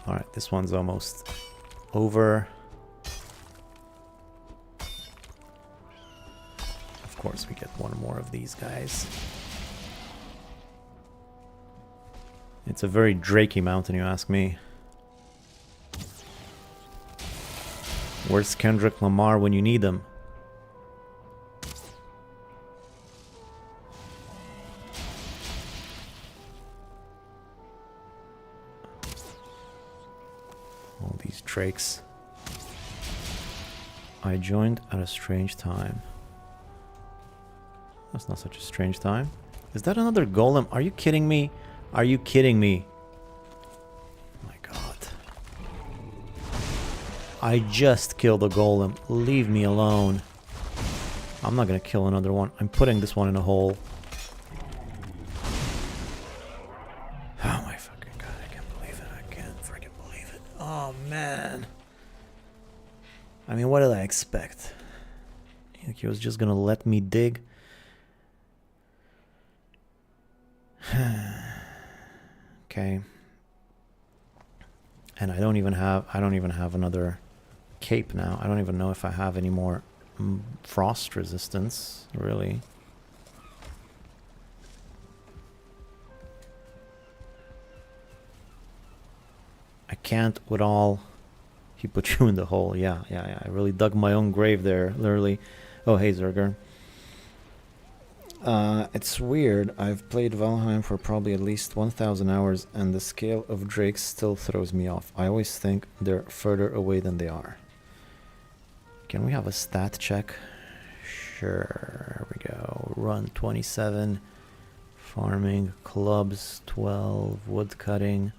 Alright, this one's almost over. Of course, we get one more of these guys. It's a very Drakey mountain, you ask me. Where's Kendrick Lamar when you need him? All these drakes. I joined at a strange time. That's not such a strange time. Is that another golem? Are you kidding me? Are you kidding me? Oh my god. I just killed a golem. Leave me alone. I'm not gonna kill another one. I'm putting this one in a hole. Oh my fucking god, I can't believe it. I can't freaking believe it. Oh man. I mean, what did I expect? He was just gonna let me dig. Okay. And I don't even have another cape now. I don't even know if I have any more frost resistance, really. I can't with all. He put you in the hole. Yeah. I really dug my own grave there, literally. Oh, hey, Zerger. It's weird. I've played Valheim for probably at least 1,000 hours, and the scale of drakes still throws me off. I always think they're further away than they are. Can we have a stat check? Sure. Here we go. Run 27. Farming. Clubs 12. Woodcutting.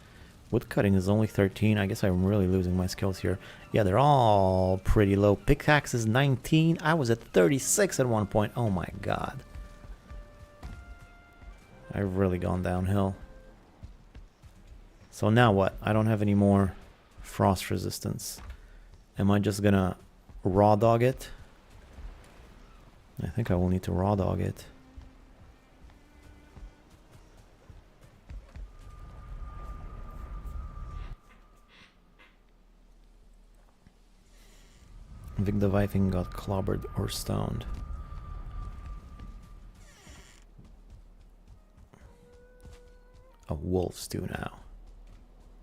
Woodcutting is only 13. I guess I'm really losing my skills here. Yeah, they're all pretty low. Pickaxe is 19. I was at 36 at one point. Oh my god. I've really gone downhill. So now what? I don't have any more frost resistance. Am I just gonna raw dog it? I think I will need to raw dog it. Vic the Viking got clobbered or stoned. A wolf stew now.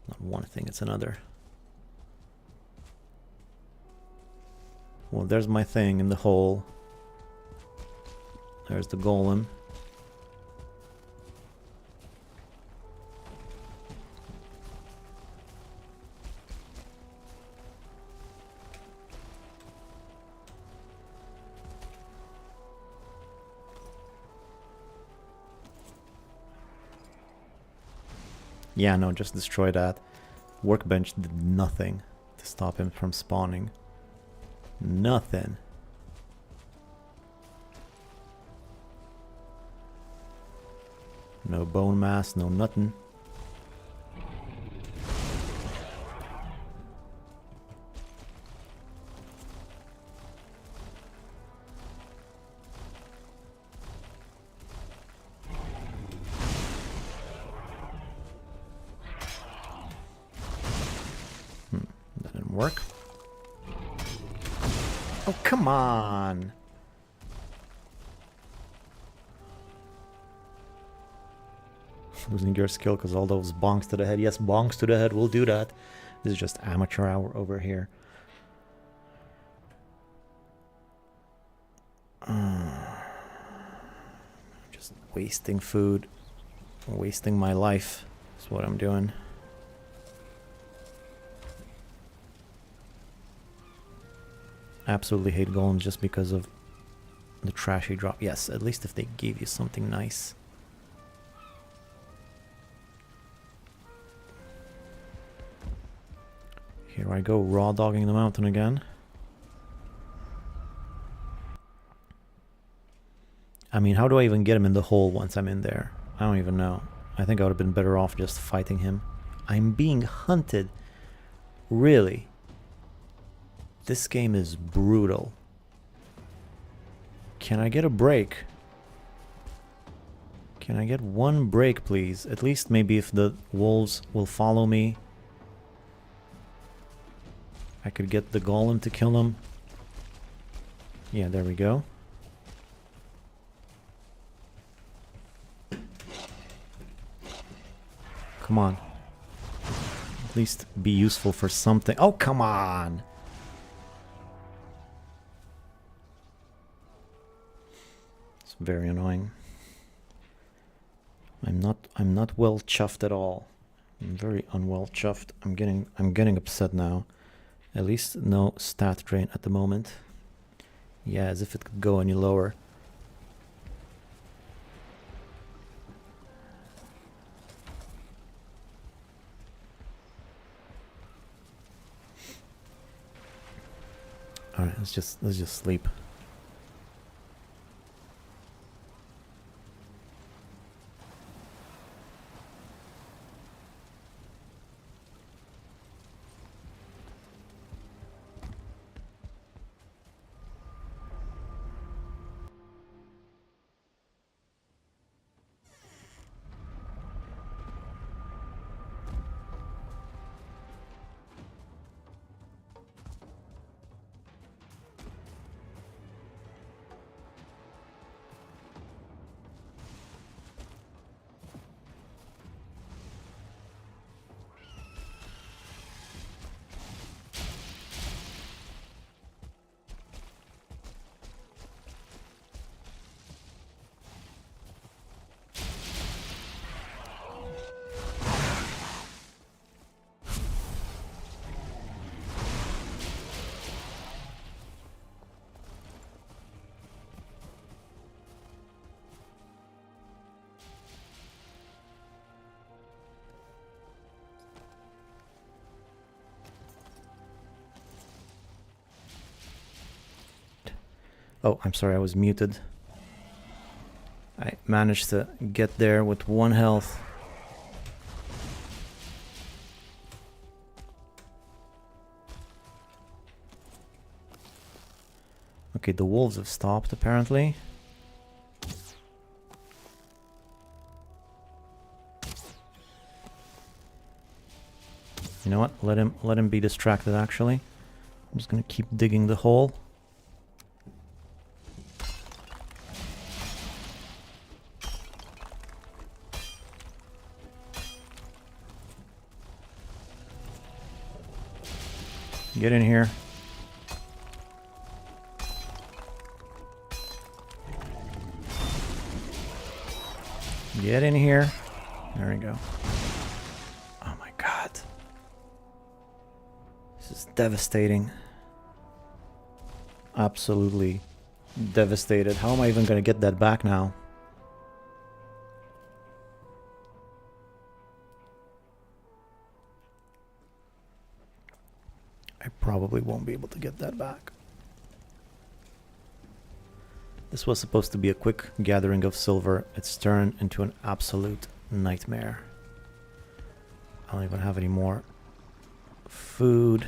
Not one thing, it's another. Well, there's my thing in the hole. There's the golem. Yeah, no, just destroy that. Workbench did nothing to stop him from spawning. Nothing. No bone mass, no nothing. That didn't work. Oh, come on! Losing your skill because all those bonks to the head. Yes, bonks to the head will do that. This is just amateur hour over here. Just wasting food. Wasting my life is what I'm doing. Absolutely hate golems just because of the trashy drop. Yes, at least if they gave you something nice. Here I go, raw dogging the mountain again. I mean, how do I even get him in the hole once I'm in there? I don't even know. I think I would have been better off just fighting him. I'm being hunted. Really? This game is brutal. Can I get a break? Can I get one break, please? At least maybe if the wolves will follow me, I could get the golem to kill them. Yeah, there we go. Come on. At least be useful for something. Oh, come on! It's very annoying. I'm not well chuffed at all. I'm very unwell chuffed. I'm getting upset now. At least no stat drain at the moment. Yeah, as if it could go any lower. All right, let's just sleep. Oh, I'm sorry, I was muted. I managed to get there with 1 health. Okay, the wolves have stopped apparently. You know what? Let him be distracted actually. I'm just gonna keep digging the hole. Get in here. Get in here. There we go. Oh my god. This is devastating. Absolutely devastated. How am I even gonna get that back now? I probably won't be able to get that back. This was supposed to be a quick gathering of silver. It's turned into an absolute nightmare. I don't even have any more food.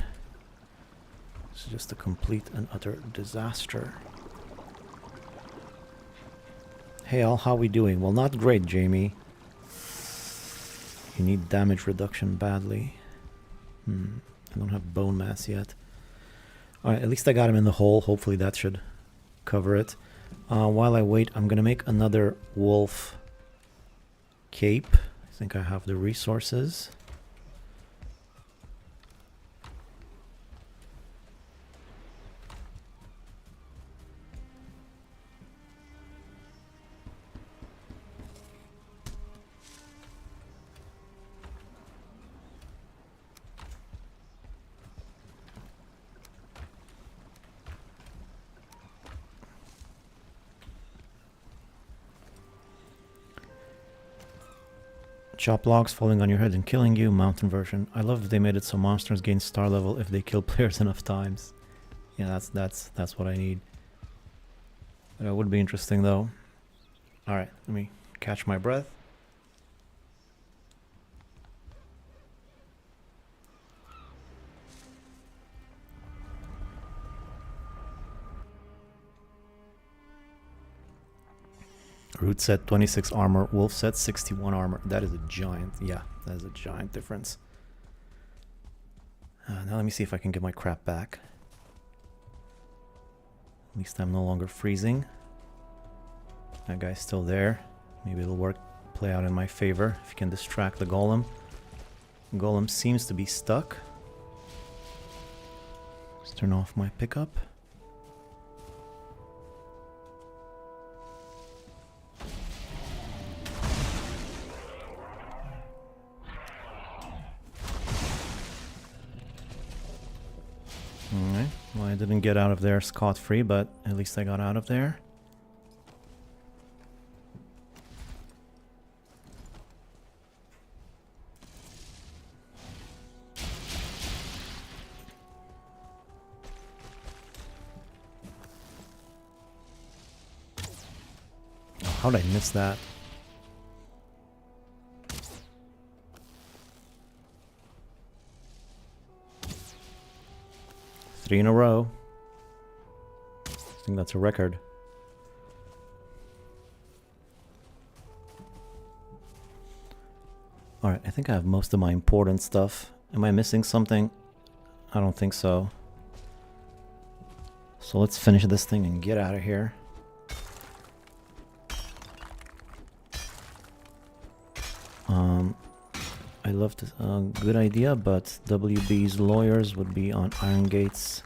It's just a complete and utter disaster. Hey Al, how we doing? Well, not great, Jamie. You need damage reduction badly. I don't have bone mass yet. Alright, at least I got him in the hole. Hopefully that should cover it. While I wait, I'm gonna make another wolf cape. I think I have the resources. Chop logs falling on your head and killing you, mountain version. I love they made it so monsters gain star level if they kill players enough times. Yeah, that's what I need. That would be interesting though. Alright, let me catch my breath. Root said 26 armor, Wolf said 61 armor. That is a giant, yeah, that is a giant difference. Now let me see if I can get my crap back. At least I'm no longer freezing. That guy's still there. Maybe it'll play out in my favor if you can distract the golem. Golem seems to be stuck. Let's turn off my pickup. Alright, well I didn't get out of there scot-free, but at least I got out of there. How did I miss that? Three in a row. I think that's a record. Alright, I think I have most of my important stuff. Am I missing something? I don't think so. So let's finish this thing and get out of here. I love this good idea, but WB's lawyers would be on Iron Gates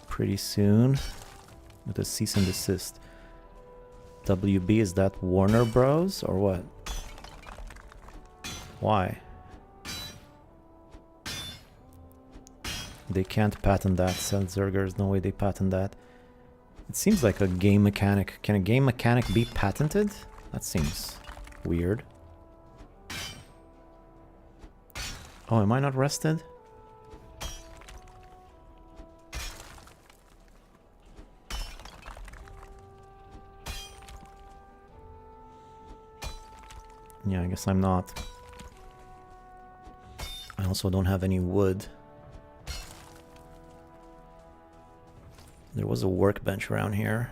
pretty soon with a cease and desist. WB, is that Warner Bros or what? Why? They can't patent that, said Zerger. There's no way they patent that. It seems like a game mechanic. Can a game mechanic be patented? That seems weird. Oh, am I not rested? Yeah, I guess I'm not. I also don't have any wood. There was a workbench around here.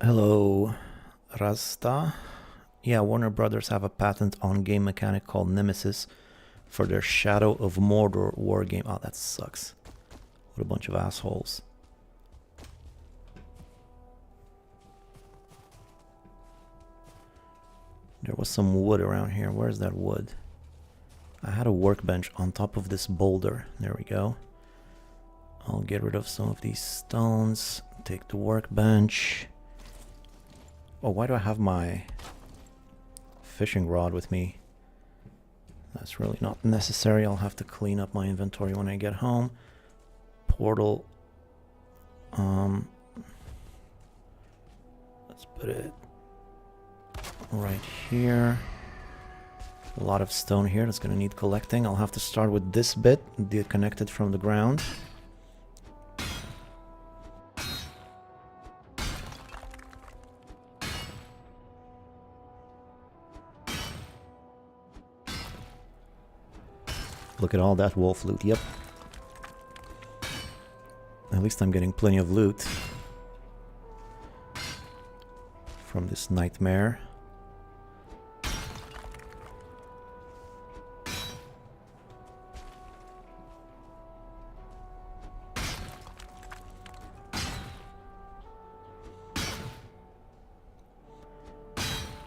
Hello, Rasta. Yeah, Warner Brothers have a patent on game mechanic called Nemesis for their Shadow of Mordor war game. Oh, that sucks. What a bunch of assholes. There was some wood around here. Where's that wood? I had a workbench on top of this boulder. There we go. I'll get rid of some of these stones. Take the workbench. Oh, why do I have my fishing rod with me? That's really not necessary. I'll have to clean up my inventory when I get home. Portal. Let's put it right here. A lot of stone here that's gonna need collecting. I'll have to start with this bit, disconnected from the ground. Look at all that wolf loot, yep. At least I'm getting plenty of loot from this nightmare.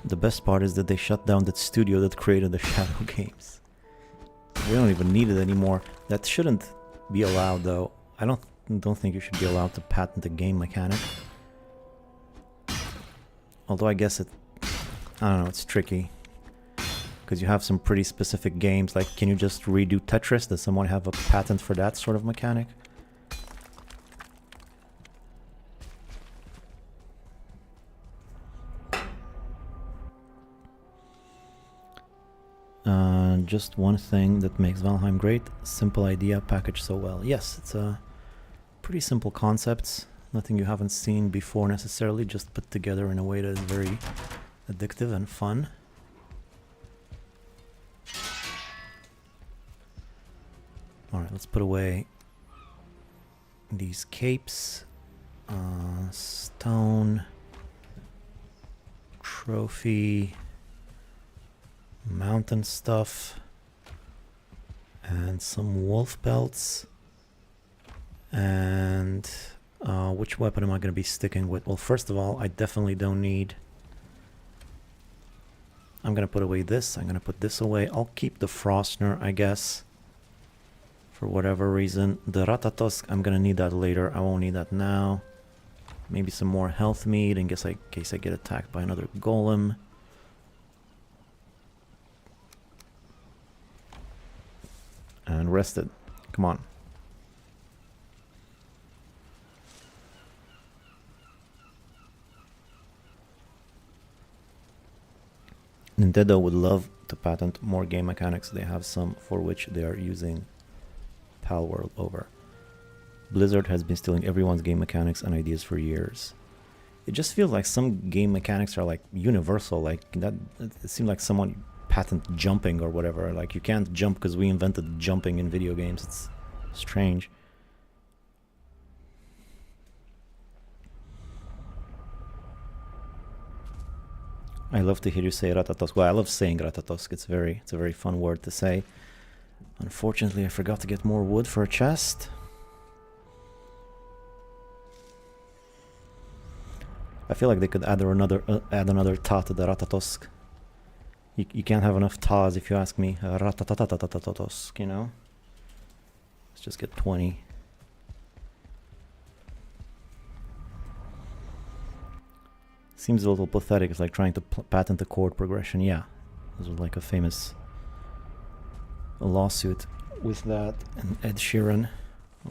The best part is that they shut down that studio that created the Shadow games. We don't even need it anymore. That shouldn't be allowed, though. I don't think you should be allowed to patent a game mechanic. Although I guess it, I don't know, it's tricky. Because you have some pretty specific games, like can you just redo Tetris? Does someone have a patent for that sort of mechanic? just one thing that makes Valheim great. Simple idea packaged so well. Yes, it's a pretty simple concepts. Nothing you haven't seen before necessarily, just put together in a way that is very addictive and fun. Alright, let's put away these capes. Stone. Trophy. Mountain stuff. And some wolf pelts. And which weapon am I going to be sticking with? Well, first of all, I definitely don't need... I'm going to put away this. I'm going to put this away. I'll keep the Frostner, I guess. For whatever reason. The Ratatosk, I'm going to need that later. I won't need that now. Maybe some more health meat in case I get attacked by another golem. And rested. Come on. Nintendo would love to patent more game mechanics. They have some for which they are using Palworld over. Blizzard has been stealing everyone's game mechanics and ideas for years. It just feels like some game mechanics are like universal. Like that, it seemed like someone patented jumping or whatever. Like you can't jump because we invented jumping in video games. It's strange. I love to hear you say Ratatosk. Well, I love saying Ratatosk. It's a very fun word to say. Unfortunately, I forgot to get more wood for a chest. I feel like they could add another ta to the Ratatosk. You can't have enough tas if you ask me. Ratatatatosk, you know? Let's just get 20. Seems a little pathetic. It's like trying to patent the chord progression. Yeah, this was like a famous lawsuit with that and Ed Sheeran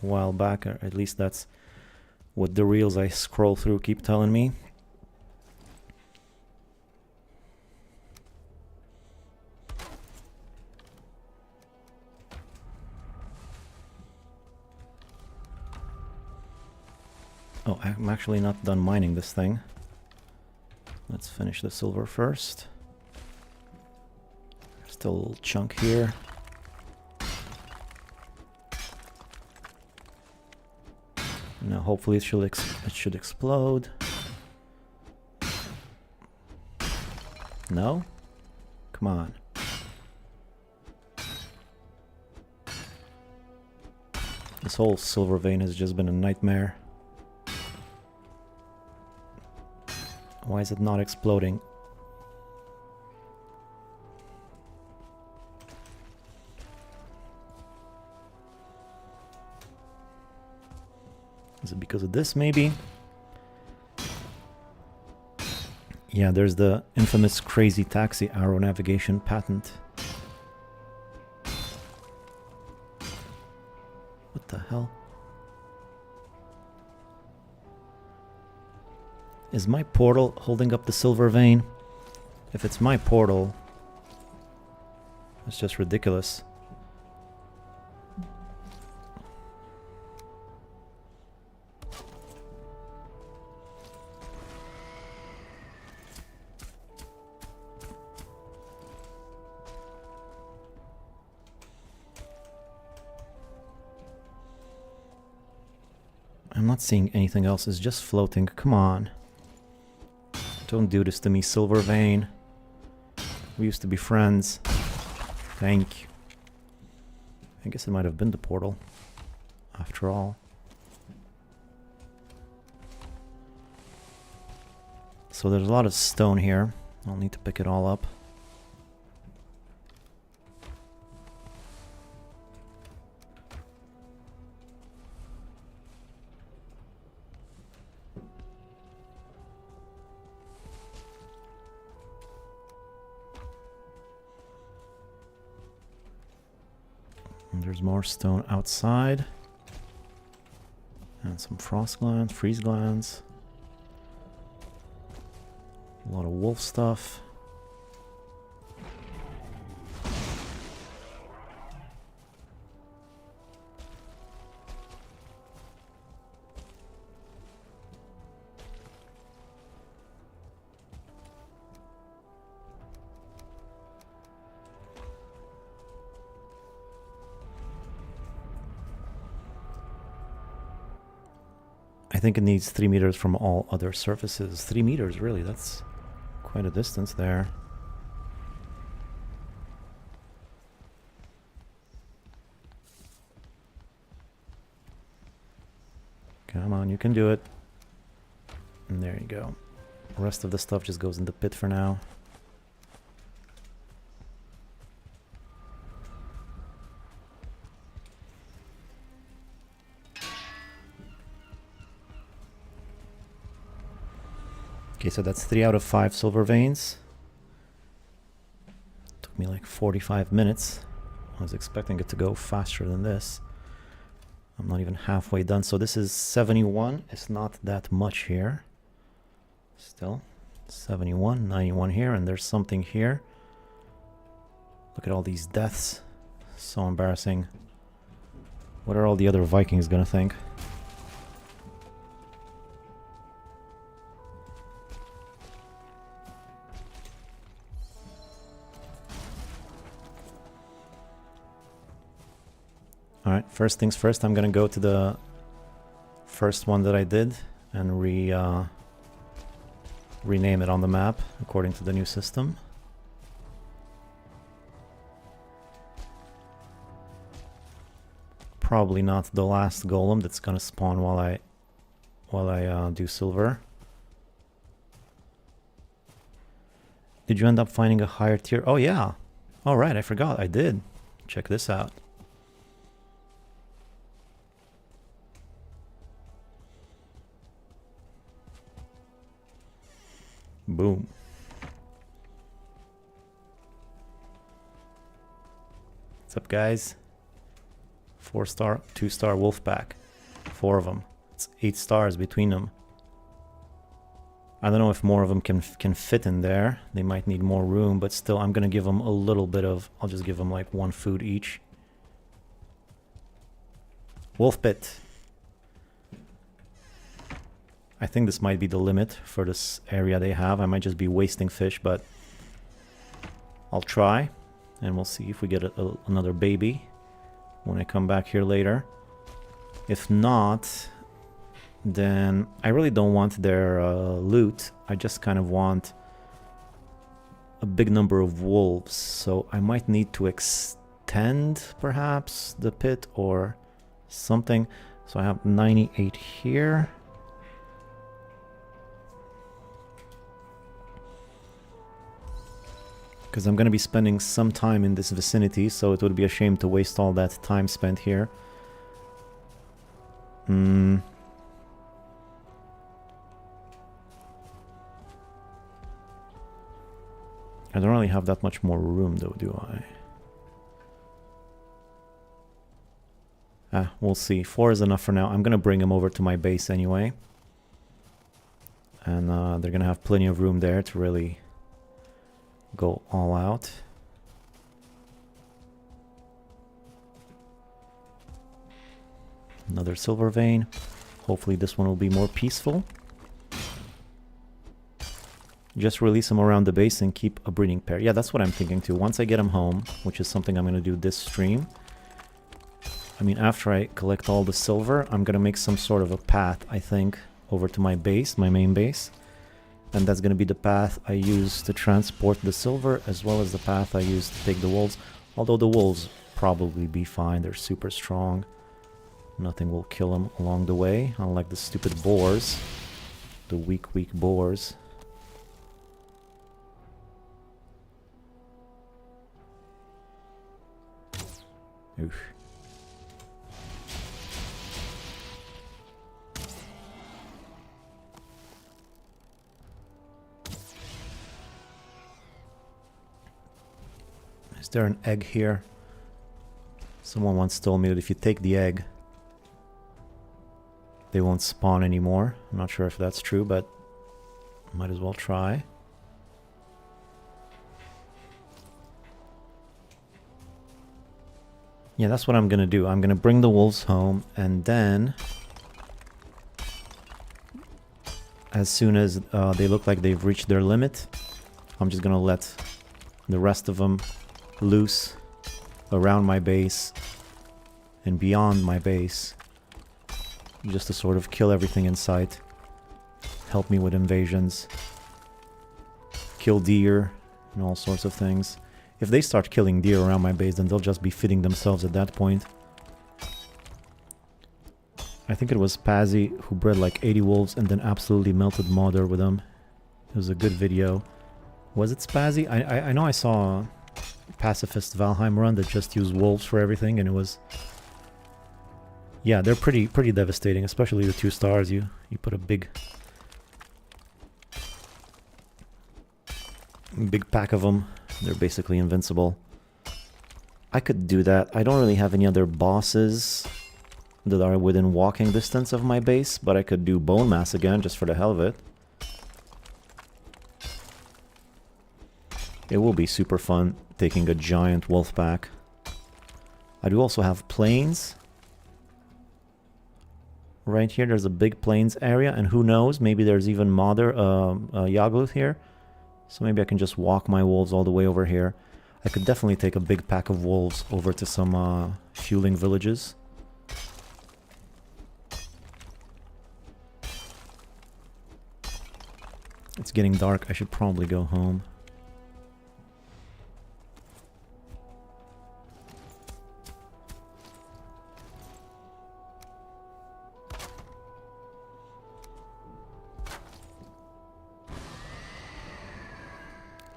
a while back, or at least that's what the reels I scroll through keep telling me. Oh, I'm actually not done mining this thing. Let's finish the silver first. Still a little chunk here. Now hopefully it should explode. No? Come on. This whole silver vein has just been a nightmare. Why is it not exploding? Is it because of this, maybe? Yeah, there's the infamous crazy taxi arrow navigation patent. What the hell? Is my portal holding up the silver vein? If it's my portal, it's just ridiculous. I'm not seeing anything else. It's just floating. Come on. Don't do this to me, silver vein. We used to be friends. Thank you. I guess it might have been the portal, after all. So there's a lot of stone here. I'll need to pick it all up. And there's more stone outside. And some frost glands, freeze glands. A lot of wolf stuff. think it needs 3 meters from all other surfaces. 3 meters, really? That's quite a distance there. Come on, you can do it. And there you go. The rest of the stuff just goes in the pit for now. Okay, so that's 3 out of 5 silver veins. Took me like 45 minutes. I was expecting it to go faster than this. I'm not even halfway done. So this is 71. It's not that much here. Still, 71, 91 here, and there's something here. Look at all these deaths. So embarrassing. What are all the other Vikings gonna think? Alright, first things first, I'm gonna go to the first one that I did and rename it on the map according to the new system. Probably not the last golem that's gonna spawn while I do silver. Did you end up finding a higher tier? Oh yeah. Alright, I forgot. I did. Check this out. Boom. What's up, guys? 4-star, 2-star wolf pack. 4 of them. It's 8 stars between them. I don't know if more of them can fit in there. They might need more room, but still, I'm gonna give them a little bit of... I'll just give them like 1 food each. Wolf pit. I think this might be the limit for this area they have. I might just be wasting fish, but I'll try. And we'll see if we get another baby when I come back here later. If not, then I really don't want their loot. I just kind of want a big number of wolves. So I might need to extend, perhaps, the pit or something. So I have 98 here. Because I'm going to be spending some time in this vicinity, so it would be a shame to waste all that time spent here. I don't really have that much more room though, do I? We'll see. 4 is enough for now. I'm going to bring them over to my base anyway. And they're going to have plenty of room there to really... go all out. Another silver vein. Hopefully this one will be more peaceful. Just release them around the base and keep a breeding pair. Yeah, that's what I'm thinking too. Once I get them home, which is something I'm going to do this stream. I mean, after I collect all the silver, I'm going to make some sort of a path, I think, over to my base, my main base. And that's going to be the path I use to transport the silver, as well as the path I use to take the wolves. Although the wolves probably be fine, they're super strong. Nothing will kill them along the way, unlike the stupid boars. The weak boars. Oof. Is there an egg here? Someone once told me that if you take the egg, they won't spawn anymore. I'm not sure if that's true, but might as well try. Yeah, that's what I'm gonna do. I'm gonna bring the wolves home, and then as soon as they look like they've reached their limit, I'm just gonna let the rest of them loose around my base and beyond my base, just to sort of kill everything in sight. Help me with invasions. Kill deer and all sorts of things. If they start killing deer around my base, then they'll just be feeding themselves at that point. I think it was Pazzy who bred like 80 wolves and then absolutely melted Mother with them. It was a good video. Was it Spazzy? I know I saw a pacifist Valheim run that just used wolves for everything, and it was... Yeah, they're pretty devastating, especially the 2 stars. You put a big pack of them. They're basically invincible. I could do that. I don't really have any other bosses that are within walking distance of my base, but I could do bone mass again just for the hell of it. It will be super fun taking a giant wolf pack. I do also have plains. Right here there's a big plains area, and who knows, maybe there's even Mother Yagluth here. So maybe I can just walk my wolves all the way over here. I could definitely take a big pack of wolves over to some fueling villages. It's getting dark. I should probably go home.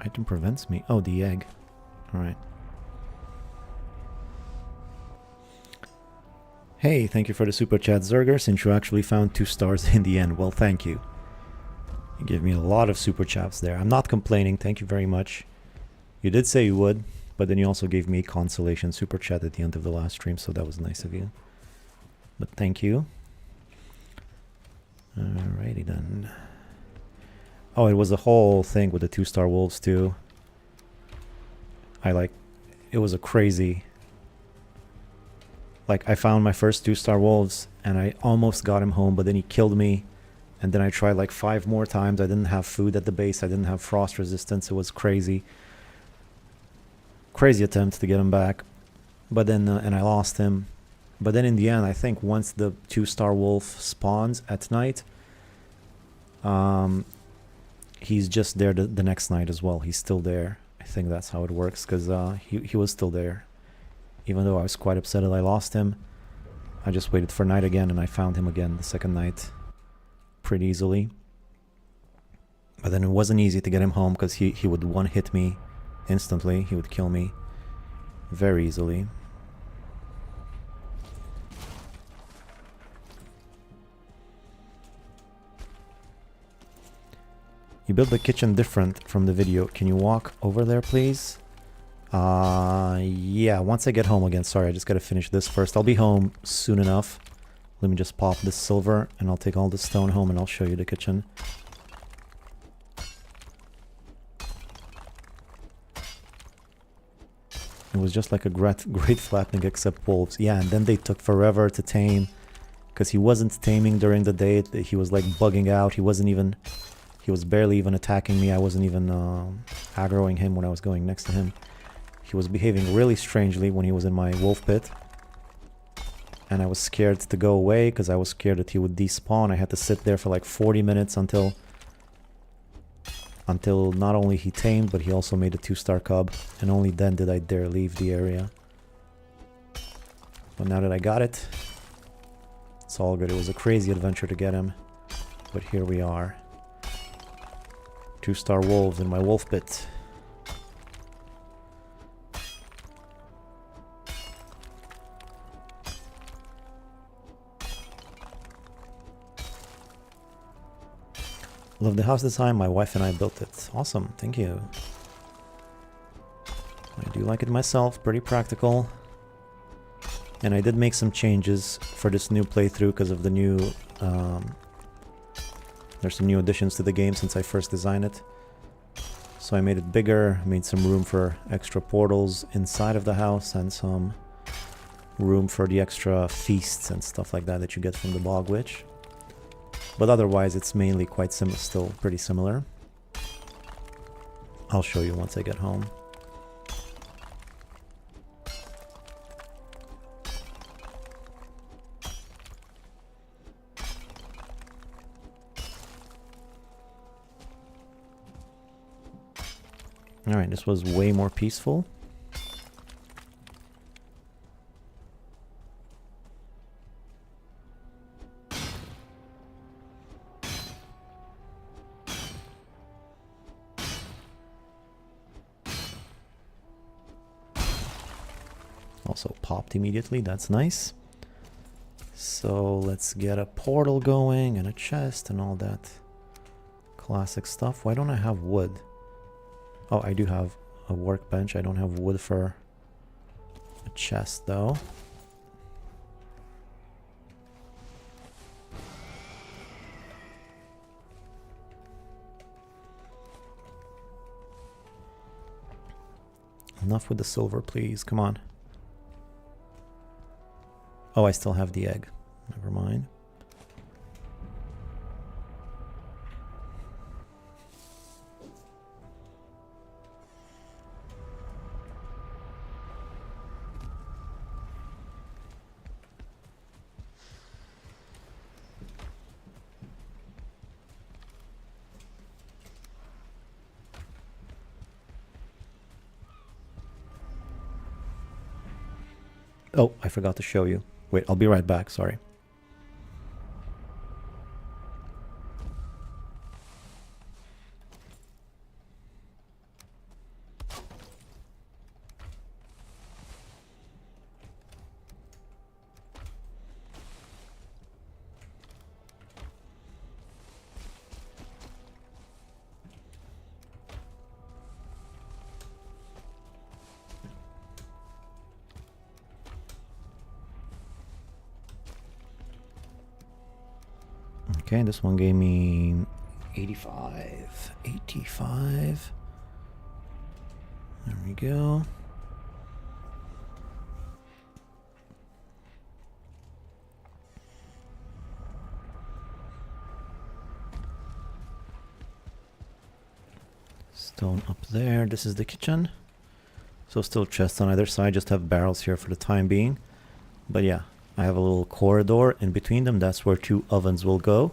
Item prevents me. Oh, the egg. Alright. Hey, thank you for the super chat, Zerger, since you actually found 2 stars in the end. Well, thank you. You gave me a lot of super chats there. I'm not complaining. Thank you very much. You did say you would, but then you also gave me consolation super chat at the end of the last stream, so that was nice of you. But thank you. Alrighty then. Oh, it was a whole thing with the 2-star wolves too. It was a crazy... Like, I found my first 2-star wolves, and I almost got him home, but then he killed me. And then I tried like 5 more times. I didn't have food at the base. I didn't have frost resistance. It was crazy. Crazy attempt to get him back. But then, and I lost him. But then in the end, I think once the 2-star wolf spawns at night, he's just there the next night as well. He's still there. I think that's how it works, because he was still there. Even though I was quite upset that I lost him, I just waited for night again, and I found him again the second night pretty easily. But then it wasn't easy to get him home, because he would one-hit me instantly. He would kill me very easily. You built the kitchen different from the video. Can you walk over there, please? Yeah, once I get home again. Sorry, I just gotta finish this first. I'll be home soon enough. Let me just pop this silver, and I'll take all the stone home, and I'll show you the kitchen. It was just like a great flattening, except wolves. Yeah, and then they took forever to tame, because he wasn't taming during the day. He was like bugging out. He was barely even attacking me. I wasn't even aggroing him when I was going next to him. He was behaving really strangely when he was in my wolf pit. And I was scared to go away because I was scared that he would despawn. I had to sit there for like 40 minutes until not only he tamed, but he also made a 2-star cub. And only then did I dare leave the area. But now that I got it, it's all good. It was a crazy adventure to get him. But here we are. 2-star wolves in my wolf pit. Love the house design. My wife and I built it. Awesome. Thank you. I do like it myself. Pretty practical. And I did make some changes for this new playthrough because of the new... there's some new additions to the game since I first designed it. So I made it bigger, made some room for extra portals inside of the house, and some room for the extra feasts and stuff like that you get from the Bog Witch. But otherwise it's mainly quite still pretty similar. I'll show you once I get home. Alright, this was way more peaceful. Also popped immediately, that's nice. So let's get a portal going and a chest and all that classic stuff. Why don't I have wood? Oh, I do have a workbench. I don't have wood for a chest though. Enough with the silver, please. Come on. Oh, I still have the egg. Never mind. Oh, I forgot to show you. Wait, I'll be right back, sorry. Okay, this one gave me 85. 85. There we go. Stone up there. This is the kitchen. So still chests on either side, just have barrels here for the time being. But yeah, I have a little corridor in between them. That's where 2 ovens will go.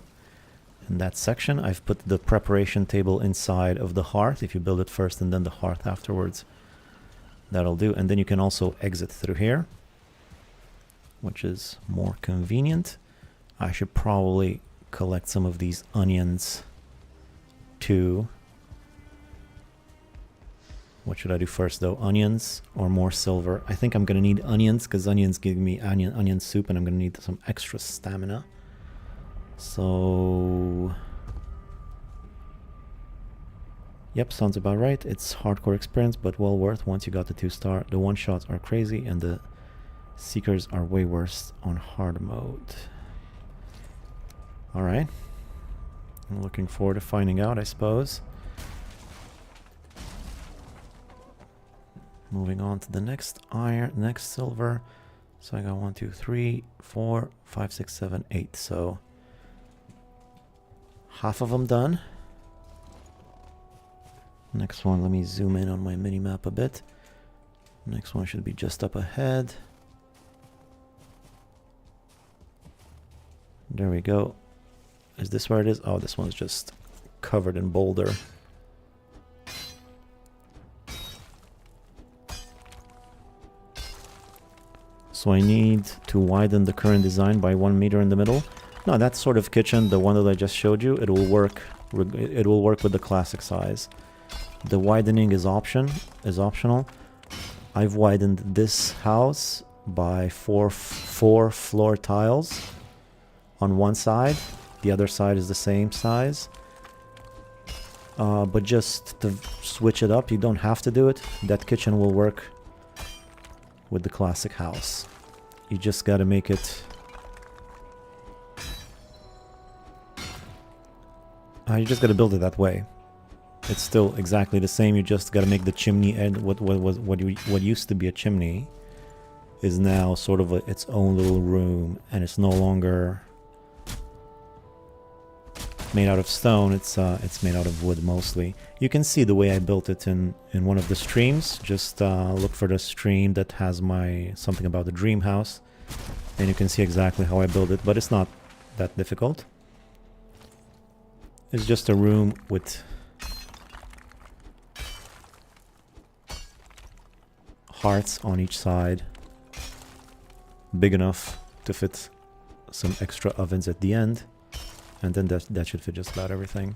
In that section, I've put the preparation table inside of the hearth. If you build it first and then the hearth afterwards, that'll do. And then you can also exit through here, which is more convenient. I should probably collect some of these onions too. What should I do first though? Onions or more silver? I think I'm gonna need onions because onions give me onion soup and I'm gonna need some extra stamina. So yep, sounds about right. It's hardcore experience, but well worth once you got the 2-star. The one-shots are crazy and the seekers are way worse on hard mode. Alright. I'm looking forward to finding out, I suppose. Moving on to the next iron, next silver. So I got 1, 2, 3, 4, 5, 6, 7, 8. So half of them done. Next one, let me zoom in on my mini map a bit. Next one should be just up ahead. There we go. Is this where it is? Oh, this one's just covered in boulder. So I need to widen the current design by 1 meter in the middle. No, that sort of kitchen, the one that I just showed you, it will work. It will work with the classic size. The widening is optional. I've widened this house by four floor tiles on one side. The other side is the same size. But just to switch it up, you don't have to do it. That kitchen will work with the classic house. You just gotta make it... you just gotta build it that way. It's still exactly the same. You just gotta make the chimney end. What used to be a chimney is now sort of its own little room, and it's no longer made out of stone. It's made out of wood mostly. You can see the way I built it in one of the streams. Just look for the stream that has my something about the dream house, and you can see exactly how I built it. But it's not that difficult. It's just a room with hearts on each side. Big enough to fit some extra ovens at the end. And then that should fit just about everything.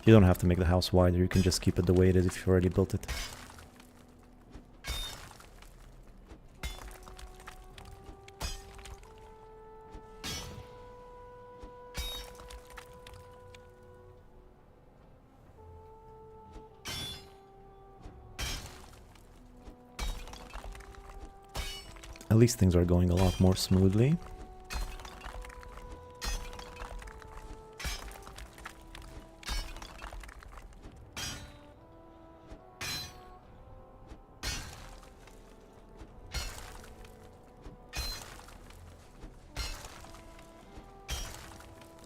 You don't have to make the house wider, you can just keep it the way it is if you've already built it. At least things are going a lot more smoothly.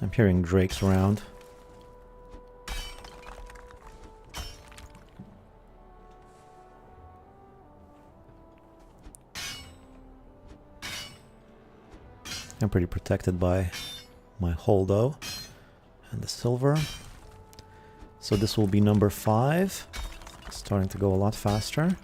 I'm hearing drakes around. I'm pretty protected by my holdo and the silver. So this will be number 5. Starting to go a lot faster.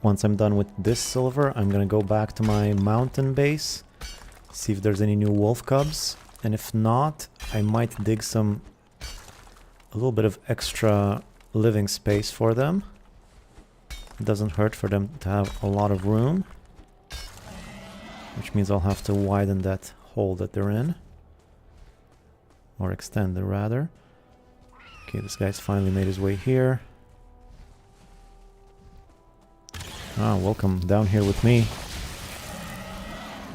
Once I'm done with this silver, I'm gonna go back to my mountain base, see if there's any new wolf cubs, and if not, I might dig a little bit of extra living space for them. It doesn't hurt for them to have a lot of room, which means I'll have to widen that hole that they're in, or extend it rather. Okay, this guy's finally made his way here. Ah, welcome down here with me.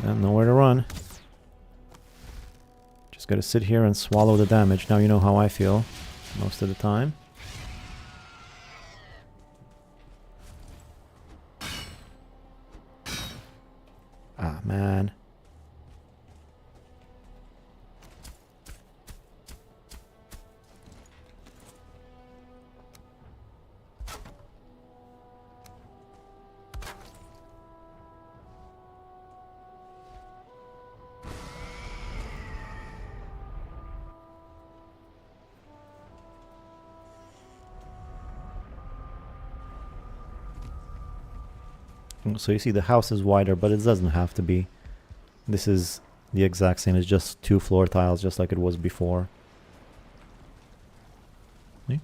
And nowhere to run. Just gotta sit here and swallow the damage. Now you know how I feel most of the time. Ah, man. So you see the house is wider, but it doesn't have to be. This is the exact same. It's just 2 floor tiles, just like it was before. See?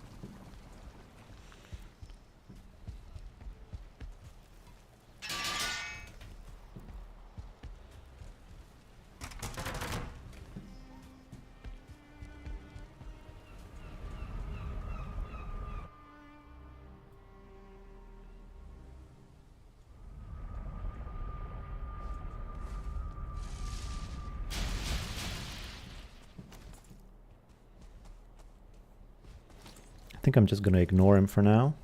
I think I'm just gonna ignore him for now.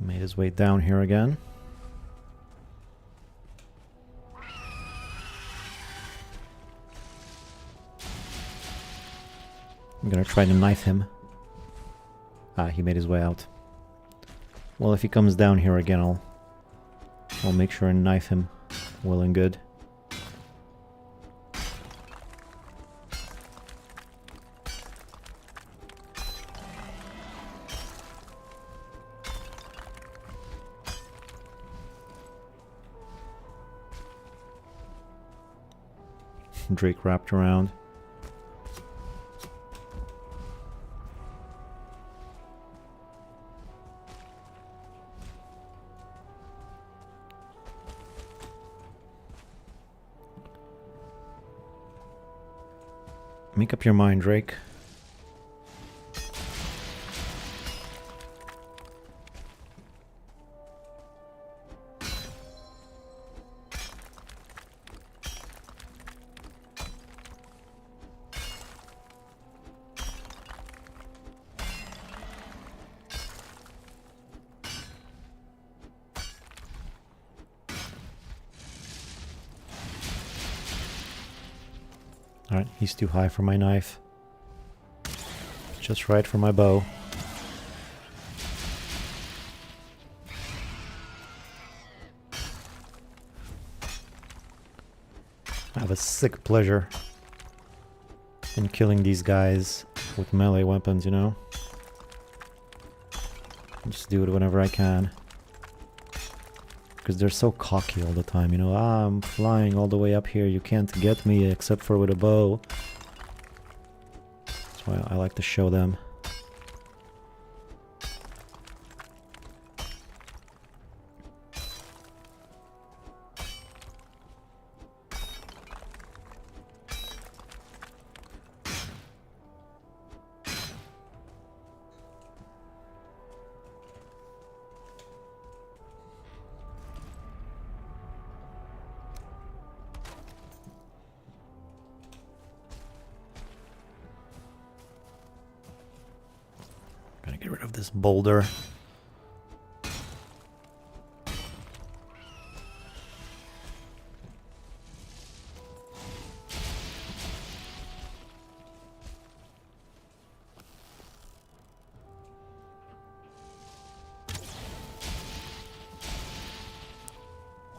Made his way down here again. I'm gonna try to knife him. Ah, he made his way out. Well, if he comes down here again, I'll make sure and knife him well and good. Drake wrapped around. Make up your mind, Drake. Alright, he's too high for my knife. Just right for my bow. I have a sick pleasure in killing these guys with melee weapons, you know? Just do it whenever I can. Because they're so cocky all the time, you know? Ah, I'm flying all the way up here, you can't get me except for with a bow. That's why I like to show them. Gotta get rid of this boulder.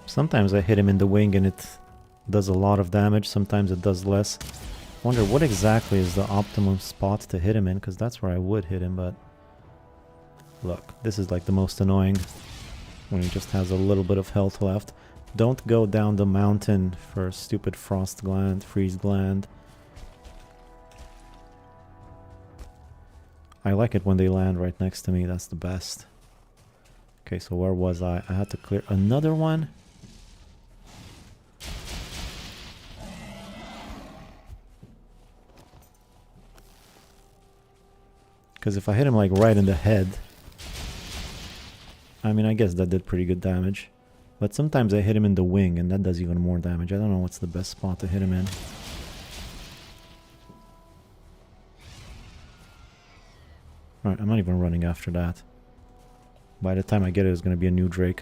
Sometimes I hit him in the wing and it does a lot of damage, sometimes it does less. Wonder what exactly is the optimum spot to hit him in, because that's where I would hit him, but... Look, this is like the most annoying, when he just has a little bit of health left. Don't go down the mountain for a stupid frost gland, freeze gland. I like it when they land right next to me, that's the best. Okay, so where was I? I had to clear another one. Because if I hit him like right in the head, I mean, I guess that did pretty good damage. But sometimes I hit him in the wing and that does even more damage. I don't know what's the best spot to hit him in. Alright, I'm not even running after that. By the time I get it, it's going to be a new Drake.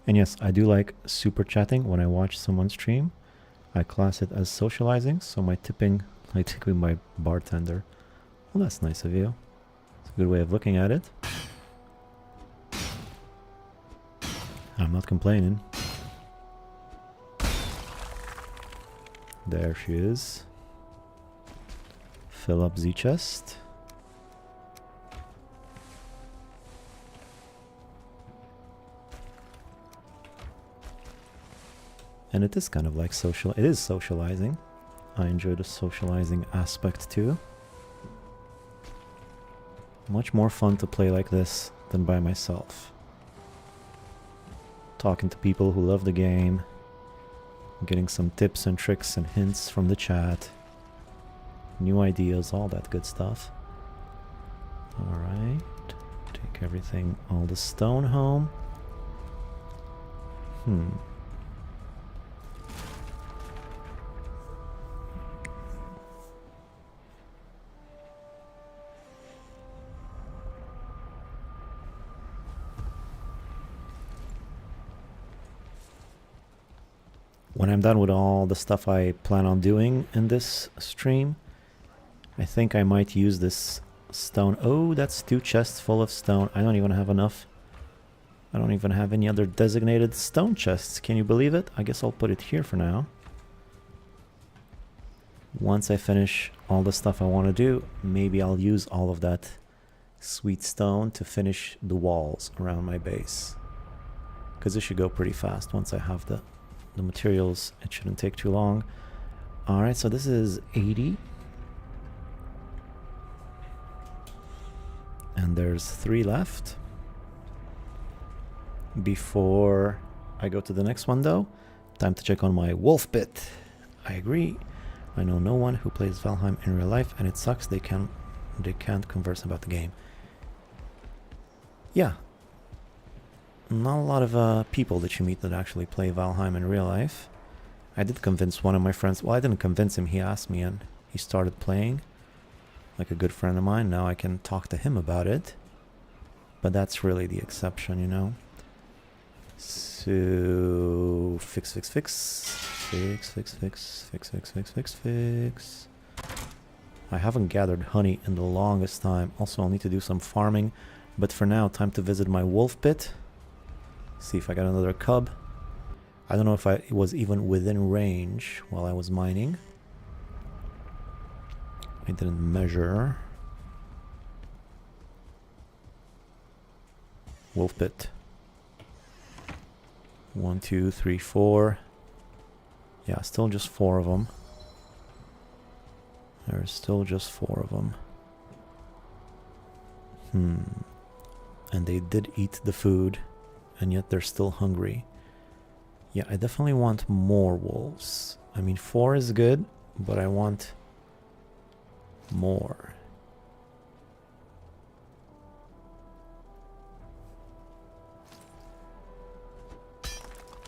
And yes, I do like super chatting when I watch someone stream. I class it as socializing, so my tipping, I tip with my bartender. Well, that's nice of you. It's a good way of looking at it. I'm not complaining. There she is. Fill up the chest. And it is kind of like social. It is socializing. I enjoy the socializing aspect too. Much more fun to play like this than by myself. Talking to people who love the game. Getting some tips and tricks and hints from the chat. New ideas, all that good stuff. Alright. Take everything, all the stone home. When I'm done with all the stuff I plan on doing in this stream, I think I might use this stone. Oh, that's 2 chests full of stone. I don't even have enough. I don't even have any other designated stone chests. Can you believe it? I guess I'll put it here for now. Once I finish all the stuff I want to do, maybe I'll use all of that sweet stone to finish the walls around my base. Because it should go pretty fast once I have the materials. It shouldn't take too long. Alright, so this is 80. And there's 3 left. Before I go to the next one though, time to check on my wolf pit. I agree. I know no one who plays Valheim in real life, and it sucks they can't converse about the game. Yeah. Not a lot of people that you meet that actually play Valheim in real life. I did convince one of my friends. Well, I didn't convince him. He asked me and he started playing. Like a good friend of mine. Now I can talk to him about it. But that's really the exception, you know. So fix. I haven't gathered honey in the longest time. Also, I'll need to do some farming. But for now, time to visit my wolf pit. See if I got another cub. I don't know if it was even within range while I was mining. I didn't measure. Wolf pit. 1, 2, 3, 4. Yeah, still just 4 of them. There's still just 4 of them. And they did eat the food, and yet they're still hungry. Yeah, I definitely want more wolves. I mean, 4 is good, but I want more.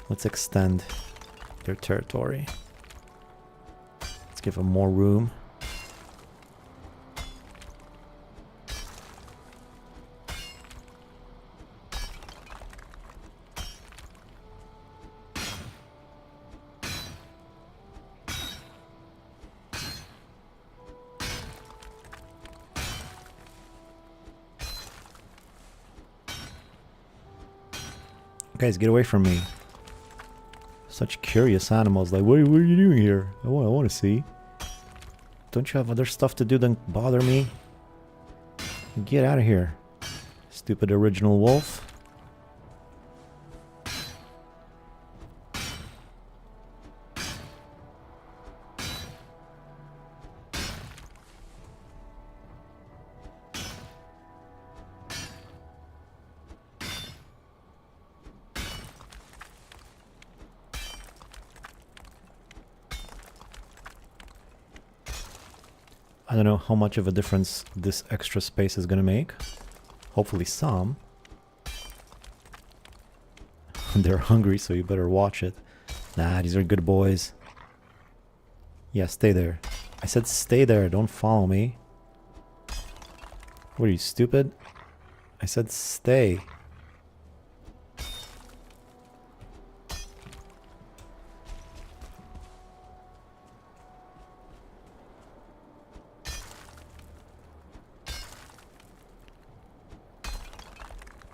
Let's extend their territory. Let's give them more room. Guys, get away from me. Such curious animals. Like, what are you doing here? I want to see. Don't you have other stuff to do than bother me? Get out of here. Stupid original wolf. I don't know how much of a difference this extra space is gonna make. Hopefully some. They're hungry, so you better watch it. Nah, these are good boys. Yeah, stay there. I said stay there, don't follow me. What are you, stupid? I said stay.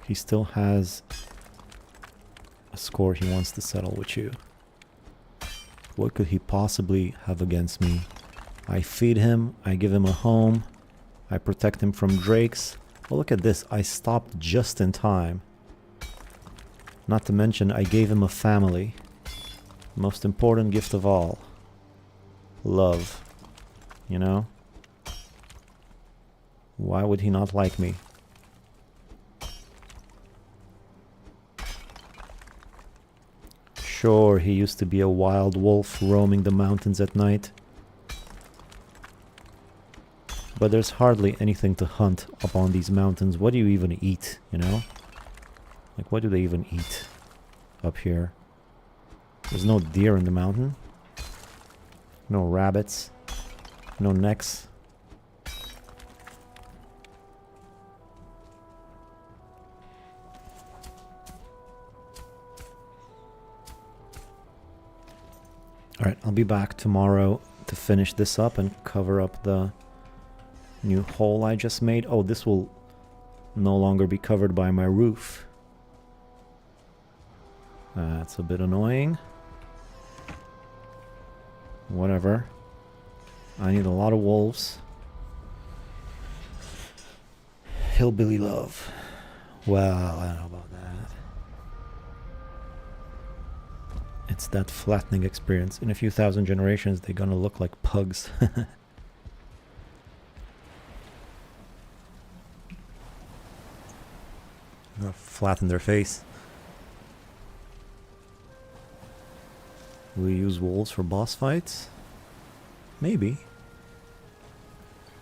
He still has a score he wants to settle with you. What could he possibly have against me? I feed him, I give him a home, I protect him from drakes. Well, look at this, I stopped just in time. Not to mention, I gave him a family. Most important gift of all. Love. You know? Why would he not like me? Sure, he used to be a wild wolf roaming the mountains at night. But there's hardly anything to hunt up on these mountains. What do you even eat, you know? Like, what do they even eat up here? There's no deer in the mountain. No rabbits. No necks. Alright, I'll be back tomorrow to finish this up and cover up the new hole I just made. Oh, this will no longer be covered by my roof. That's a bit annoying. Whatever. I need a lot of wolves. Hillbilly love. Well, I don't know about that. It's that flattening experience. In a few thousand generations, they're gonna look like pugs. Flatten their face. Will we use wolves for boss fights? Maybe.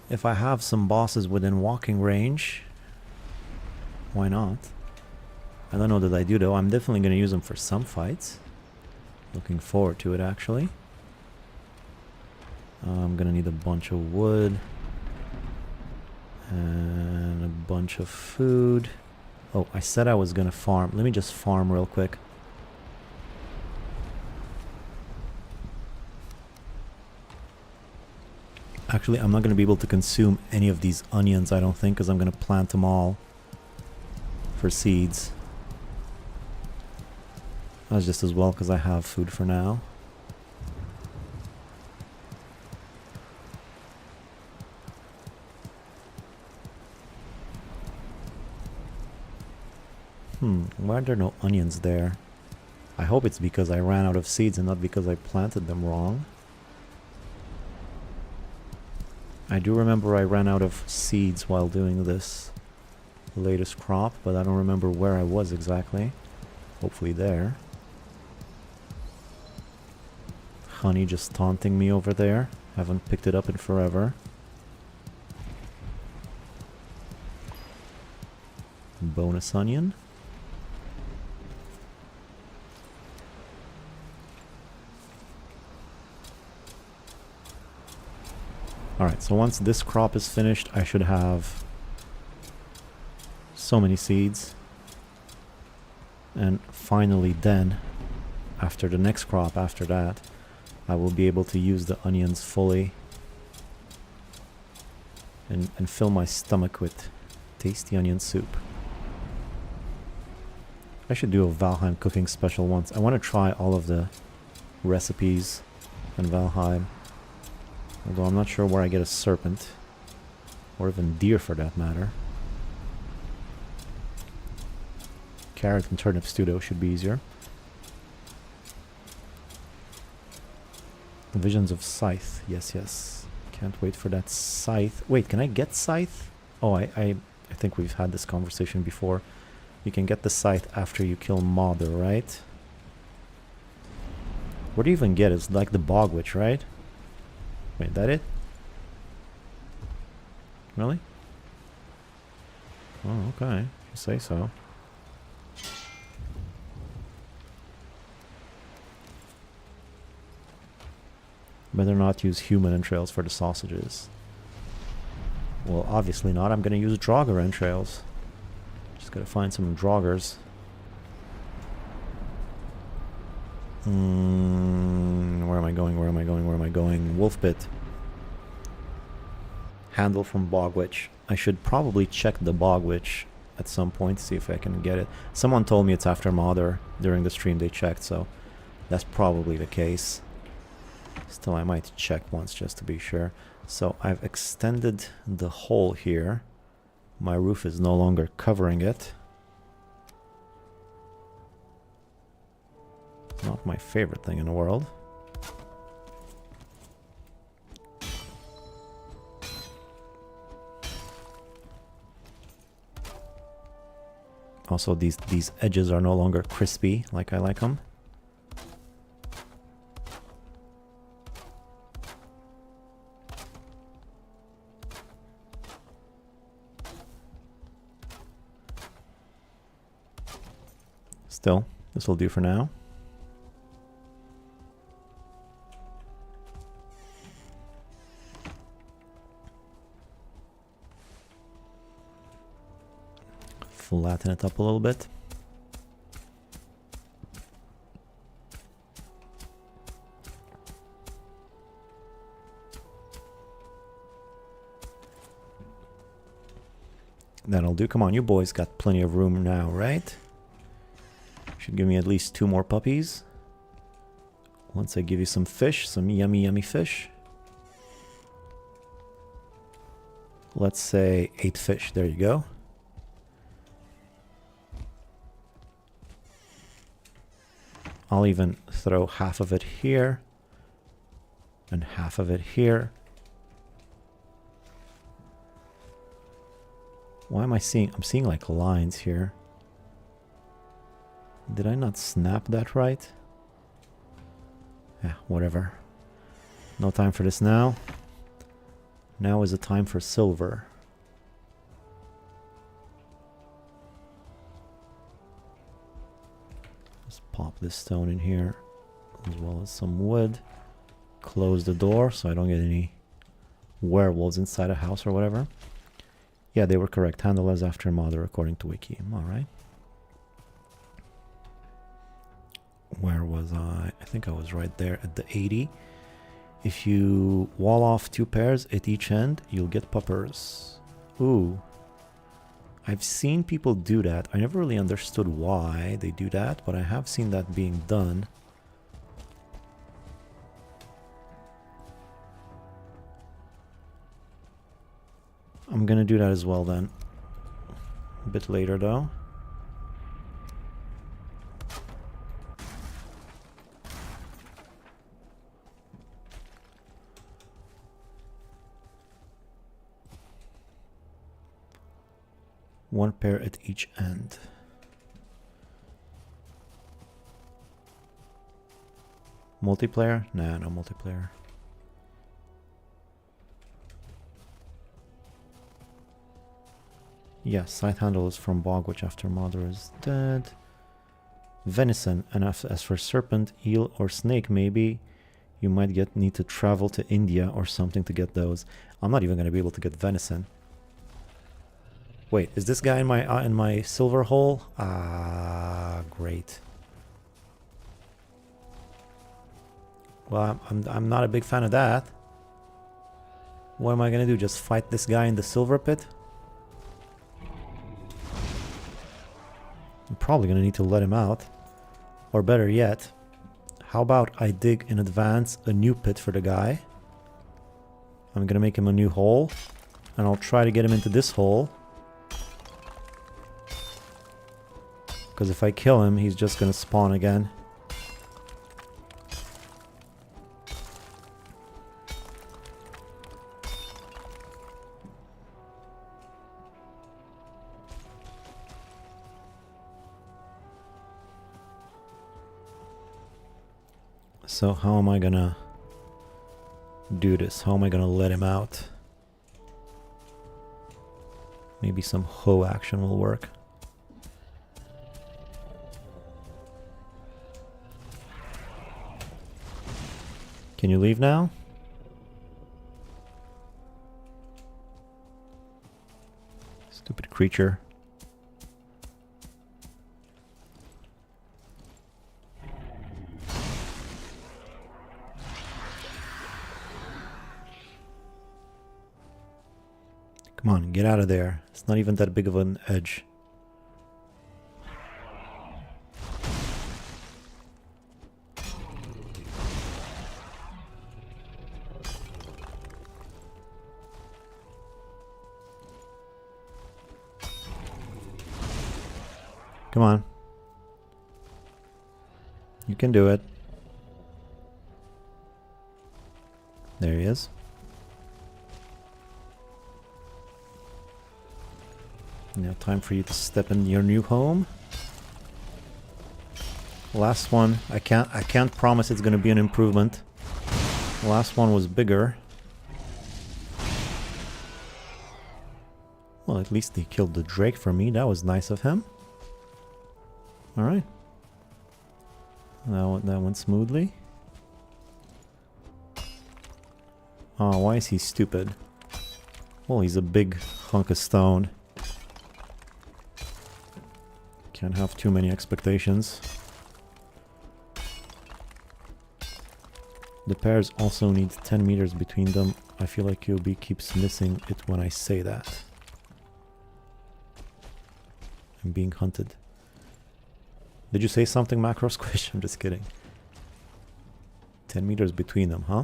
If I have some bosses within walking range, why not? I don't know that I do though. I'm definitely going to use them for some fights. Looking forward to it actually. I'm going to need a bunch of wood. And a bunch of food. Oh, I said I was going to farm. Let me just farm real quick. Actually, I'm not going to be able to consume any of these onions, I don't think, because I'm going to plant them all for seeds. That's just as well because I have food for now. Why are there no onions there? I hope it's because I ran out of seeds and not because I planted them wrong. I do remember I ran out of seeds while doing this latest crop, but I don't remember where I was exactly. Hopefully there. Honey just taunting me over there. Haven't picked it up in forever. Bonus onion. Alright, so once this crop is finished, I should have so many seeds. And finally then, after the next crop after that, I will be able to use the onions fully and fill my stomach with tasty onion soup. I should do a Valheim cooking special once. I want to try all of the recipes in Valheim. Although I'm not sure where I get a serpent. Or even deer for that matter. Carrot and turnip stew though should be easier. Visions of Scythe. Yes, yes. Can't wait for that Scythe. Wait, can I get Scythe? Oh, I think we've had this conversation before. You can get the Scythe after you kill Mother, right? Where do you even get it? It's like the Bog Witch, right? Wait, that it? Really? Oh, okay. You say so. Better not use human entrails for the sausages. Well, obviously not. I'm gonna use Draugr entrails. Just gotta find some Draugrs. Where am I going? Where am I going? Where am I going? Wolf Pit. Handle from Bog Witch. I should probably check the Bog Witch at some point to see if I can get it. Someone told me it's after Mother during the stream they checked, so that's probably the case. Still, I might check once just to be sure. So I've extended the hole here. My roof is no longer covering it. Not my favorite thing in the world. Also, these edges are no longer crispy like I like them. Still, this will do for now. Flatten it up a little bit. That'll do. Come on, you boys got plenty of room now, right? Should give me at least 2 more puppies. Once I give you some fish, some yummy, yummy fish. Let's say 8 fish. There you go. I'll even throw half of it here and half of it here. Why am I seeing? I'm seeing like lines here. Did I not snap that right? Yeah, whatever. No time for this now. Now is the time for silver. Let's pop this stone in here, as well as some wood. Close the door so I don't get any werewolves inside a house or whatever. Yeah, they were correct. Handle as after mother according to wiki. Alright. Where was I? I think I was right there at the 80. If you wall off 2 pairs at each end, you'll get puppers. Ooh. I've seen people do that. I never really understood why they do that, but I have seen that being done. I'm gonna do that as well then. A bit later though. One pair at each end. Multiplayer? Nah, no multiplayer. Yes, side handle is from bog, which after mother is dead. Venison, and as for serpent, eel, or snake, maybe you might need to travel to India or something to get those. I'm not even going to be able to get venison. Wait, is this guy in my silver hole? Ah, great. Well, I'm not a big fan of that. What am I going to do? Just fight this guy in the silver pit? I'm probably going to need to let him out. Or better yet, how about I dig in advance a new pit for the guy. I'm going to make him a new hole. And I'll try to get him into this hole. Because if I kill him, he's just going to spawn again. So how am I gonna do this? How am I gonna let him out? Maybe some hoe action will work. Can you leave now? Stupid creature. Come on, get out of there. It's not even that big of an edge. Come on. You can do it. There he is. Now time for you to step in your new home. Last one, I can't promise it's gonna be an improvement. The last one was bigger. Well, at least he killed the Drake for me. That was nice of him. Alright. That went smoothly. Oh, why is he stupid? Well, he's a big hunk of stone. Can't have too many expectations. The pairs also need 10 meters between them. I feel like QB keeps missing it when I say that. I'm being hunted. Did you say something, Macro Squish? I'm just kidding. 10 meters between them, huh?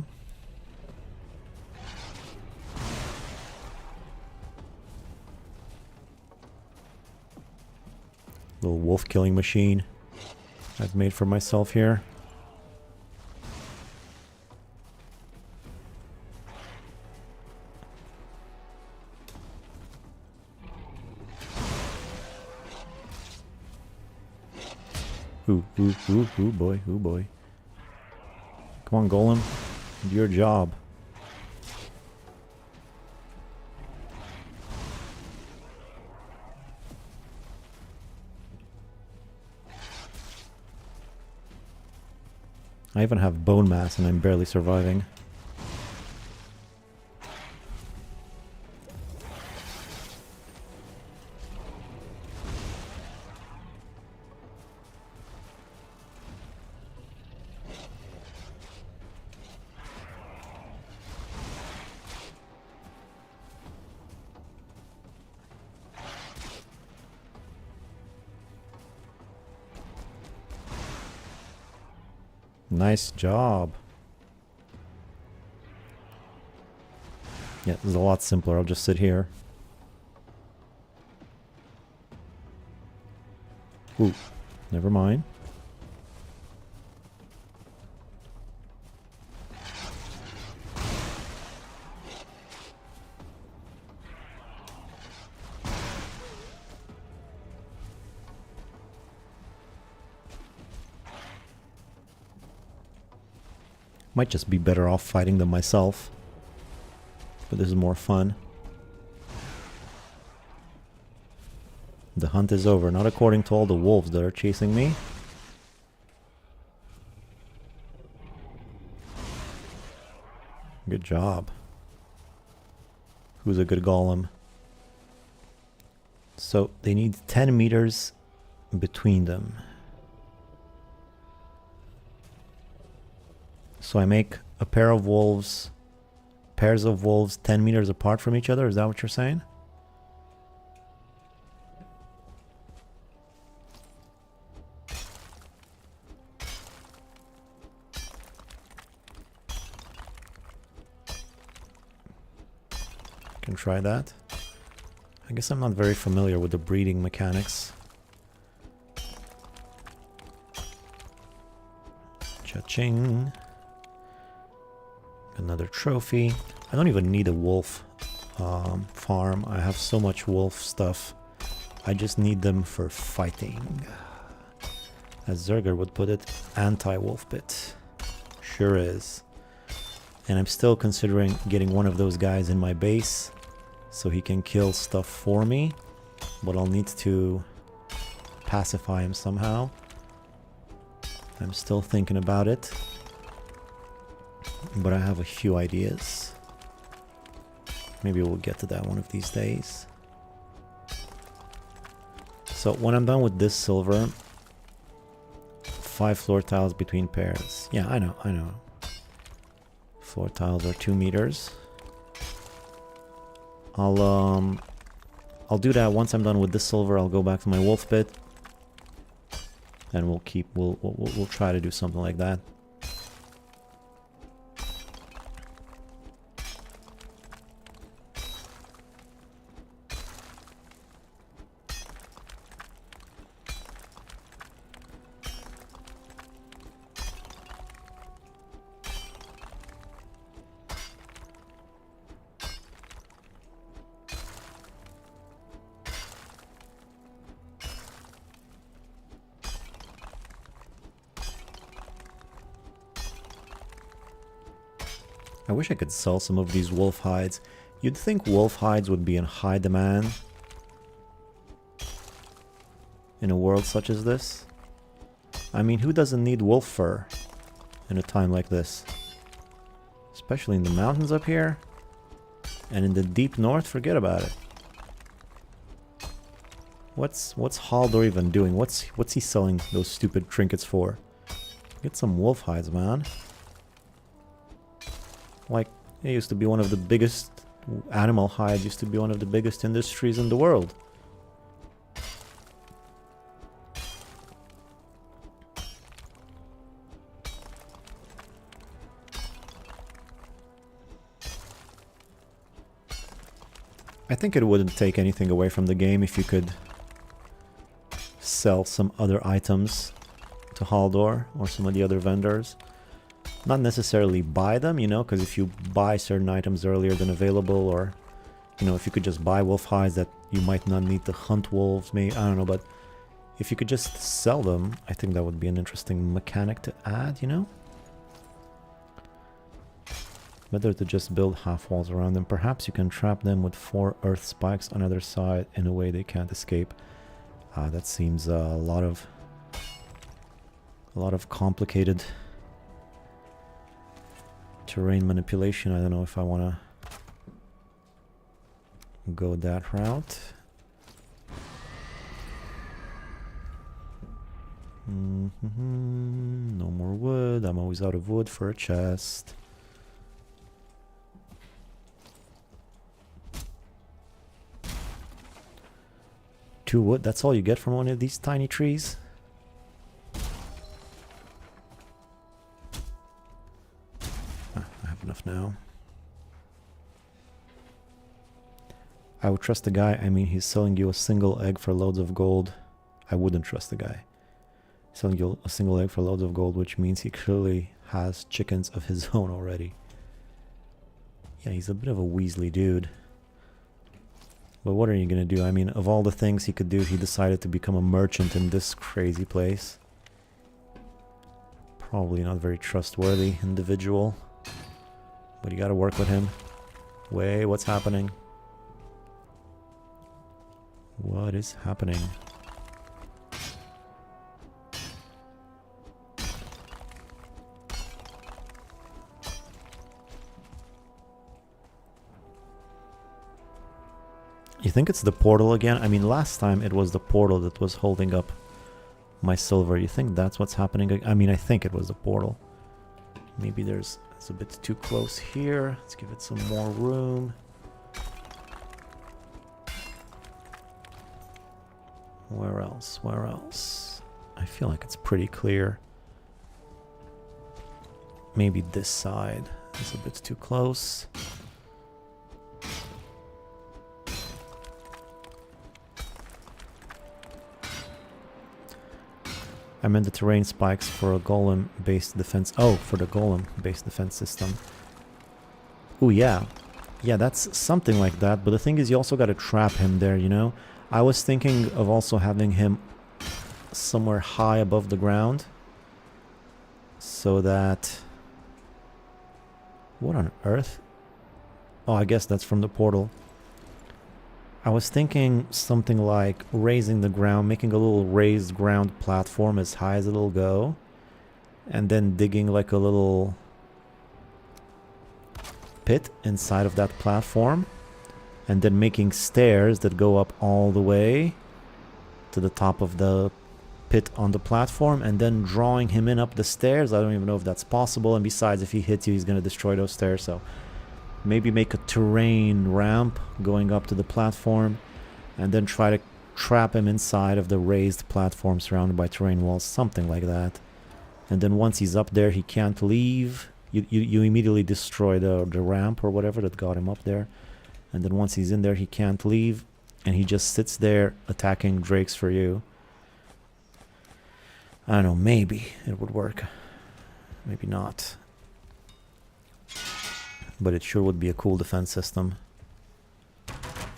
Little wolf killing machine I've made for myself here. Ooh boy. Come on, Golem. Do your job. I even have bone mass and I'm barely surviving. Nice job. Yeah, this is a lot simpler. I'll just sit here. Ooh, never mind. Might just be better off fighting them myself. But this is more fun. The hunt is over, not according to all the wolves that are chasing me. Good job. Who's a good golem? So they need 10 meters between them. So I make a pair of wolves, pairs of wolves 10 meters apart from each other. Is that what you're saying? Can try that. I guess I'm not very familiar with the breeding mechanics. Cha-ching. Another trophy. I don't even need a wolf farm. I have so much wolf stuff. I just need them for fighting. As Zerger would put it, anti-wolf pit. Sure is. And I'm still considering getting one of those guys in my base so he can kill stuff for me. But I'll need to pacify him somehow. I'm still thinking about it. But I have a few ideas. Maybe we'll get to that one of these days. So when I'm done with this silver, 5 floor tiles between pairs. Yeah, I know. Floor tiles are 2 meters. I'll do that once I'm done with this silver. I'll go back to my wolf pit, and we'll try to do something like that. I wish I could sell some of these wolf hides. You'd think wolf hides would be in high demand in a world such as this. I mean, who doesn't need wolf fur in a time like this? Especially in the mountains up here. And in the deep north, forget about it. What's Haldor even doing? What's he selling those stupid trinkets for? Get some wolf hides, man. Like, it used to be one of the biggest, animal hide used to be one of the biggest industries in the world. I think it wouldn't take anything away from the game if you could sell some other items to Haldor or some of the other vendors. Not necessarily buy them, you know, because if you buy certain items earlier than available, or, you know, if you could just buy wolf hides that you might not need to hunt wolves, maybe, I don't know, but if you could just sell them, I think that would be an interesting mechanic to add, you know? Better to just build half walls around them. Perhaps you can trap them with 4 earth spikes on either side in a way they can't escape. That seems a lot of complicated terrain manipulation. I don't know if I want to go that route. No more wood. I'm always out of wood for a chest. Two wood, that's all you get from one of these tiny trees? I have enough now. I would trust the guy. I mean, he's selling you a single egg for loads of gold. I wouldn't trust the guy. Selling you a single egg for loads of gold, which means he clearly has chickens of his own already. Yeah, he's a bit of a Weasley dude. But what are you gonna do? I mean, of all the things he could do, he decided to become a merchant in this crazy place. Probably not very trustworthy individual. But you gotta work with him. Wait, what's happening? What is happening? You think it's the portal again? I mean, last time it was the portal that was holding up my silver. You think that's what's happening? I mean, I think it was the portal. Maybe it's a bit too close here. Let's give it some more room. Where else? Where else? I feel like it's pretty clear. Maybe this side is a bit too close. I meant the terrain spikes for a golem-based defense. Oh, for the golem-based defense system. Oh, yeah. Yeah, that's something like that. But the thing is, you also got to trap him there, you know? I was thinking of also having him somewhere high above the ground. So that... What on earth? Oh, I guess that's from the portal. I was thinking something like raising the ground, making a little raised ground platform as high as it'll go, and then digging like a little pit inside of that platform, and then making stairs that go up all the way to the top of the pit on the platform, and then drawing him in up the stairs. I don't even know if that's possible, and besides, if he hits you, he's going to destroy those stairs, so... Maybe make a terrain ramp going up to the platform and then try to trap him inside of the raised platform surrounded by terrain walls, something like that. And then once he's up there, he can't leave. You immediately destroy the ramp or whatever that got him up there. And then once he's in there, he can't leave. And he just sits there attacking drakes for you. I don't know, maybe it would work. Maybe not. But it sure would be a cool defense system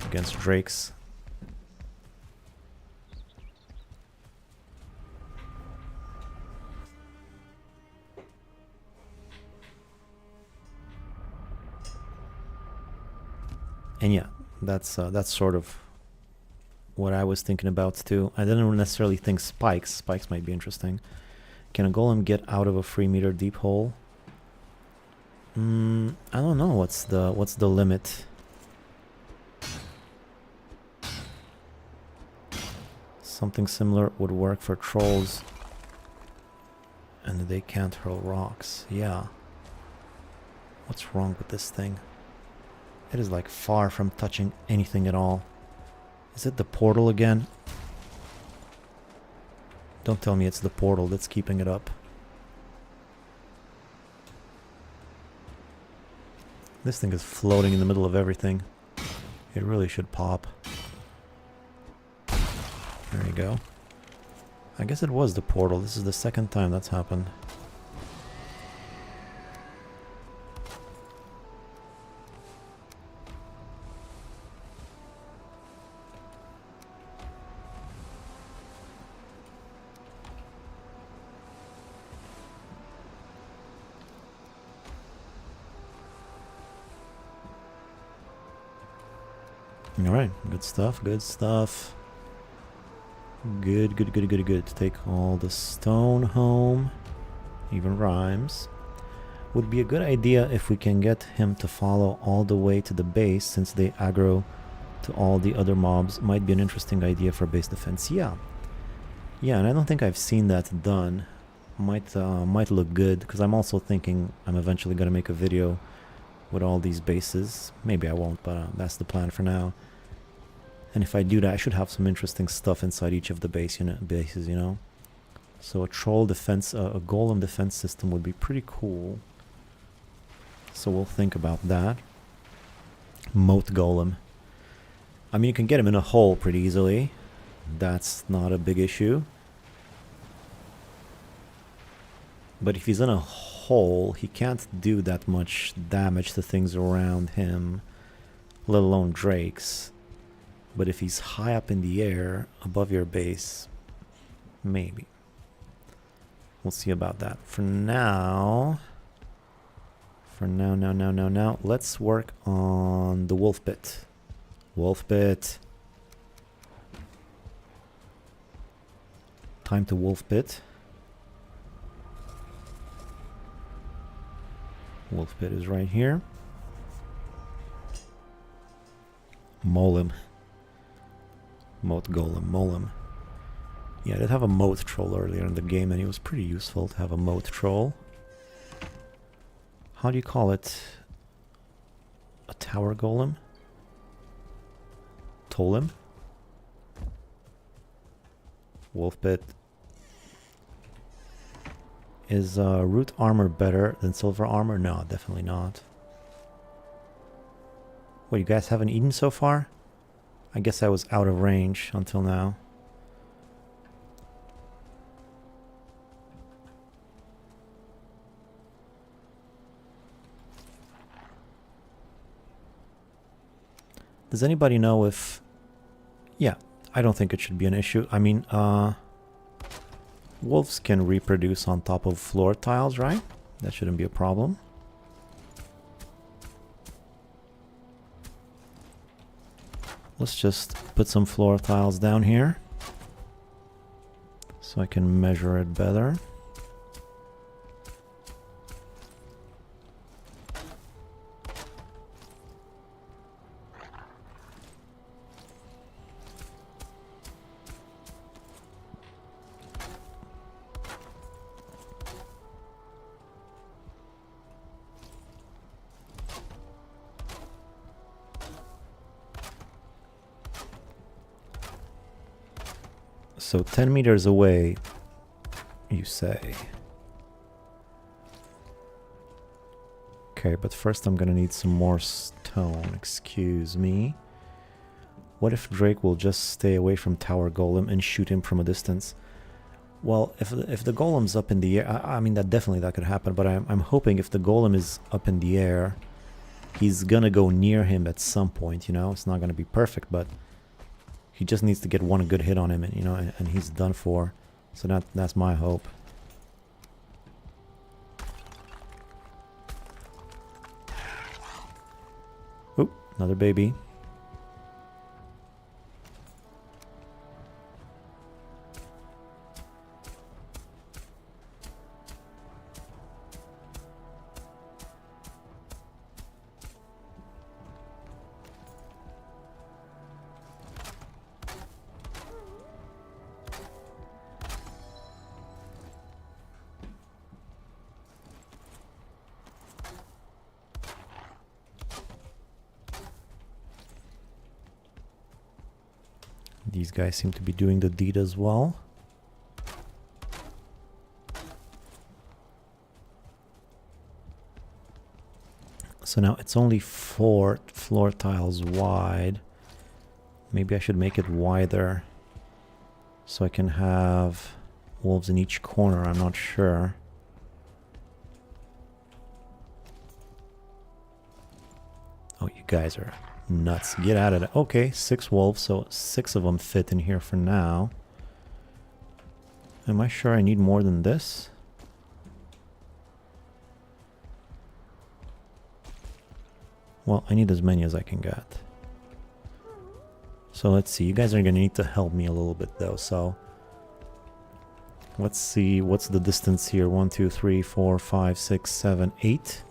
against drakes. And yeah, that's sort of what I was thinking about too. I didn't necessarily think spikes. Spikes might be interesting. Can a golem get out of a 3-meter deep hole? I don't know what's the limit. Something similar would work for trolls. And they can't hurl rocks. Yeah. What's wrong with this thing? It is like far from touching anything at all. Is it the portal again? Don't tell me it's the portal that's keeping it up. This thing is floating in the middle of everything. It really should pop. There you go. I guess it was the portal. This is the second time that's happened. Alright, good stuff, good stuff. Good, good, good, good, good. Take all the stone home. Even rhymes. Would be a good idea if we can get him to follow all the way to the base, since they aggro to all the other mobs. Might be an interesting idea for base defense. Yeah. Yeah, and I don't think I've seen that done. Might look good, because I'm also thinking I'm eventually going to make a video with all these bases. Maybe I won't, but that's the plan for now. And if I do that, I should have some interesting stuff inside each of the bases, you know. So a troll defense, a golem defense system would be pretty cool. So we'll think about that. Moat golem. I mean, you can get him in a hole pretty easily. That's not a big issue. But if he's in a hole, he can't do that much damage to things around him, let alone drakes. But if he's high up in the air, above your base, maybe. We'll see about that. For now, let's work on the wolf pit. Wolf pit. Time to wolf pit. Wolf pit is right here. Mole him. Moat golem, mole him. Yeah, I did have a moat troll earlier in the game, and it was pretty useful to have a moat troll. How do you call it? A tower golem? Tolem? Wolf pit. Is root armor better than silver armor? No, definitely not. What, you guys haven't eaten so far? I guess I was out of range until now. Does anybody know if... Yeah, I don't think it should be an issue. I mean, wolves can reproduce on top of floor tiles, right? That shouldn't be a problem. Let's just put some floor tiles down here so I can measure it better. So 10 meters away, you say. Okay, but first I'm gonna need some more stone, excuse me. What if Drake will just stay away from Tower Golem and shoot him from a distance? Well, if the Golem's up in the air, I mean, that could happen, but I'm hoping if the Golem is up in the air, he's gonna go near him at some point, you know? It's not gonna be perfect, but he just needs to get one good hit on him, and you know, and he's done for. So that's my hope. Oop, another baby. These guys seem to be doing the deed as well. So now it's only 4 floor tiles wide. Maybe I should make it wider so I can have wolves in each corner. I'm not sure. Oh, you guys are nuts. Get out of it. Okay, 6 wolves, so 6 of them fit in here for now. Am I sure I need more than this? Well, I need as many as I can get. So let's see, you guys are gonna need to help me a little bit though, so let's see what's the distance here. 1, 2, 3, 4, 5, 6, 7, 8.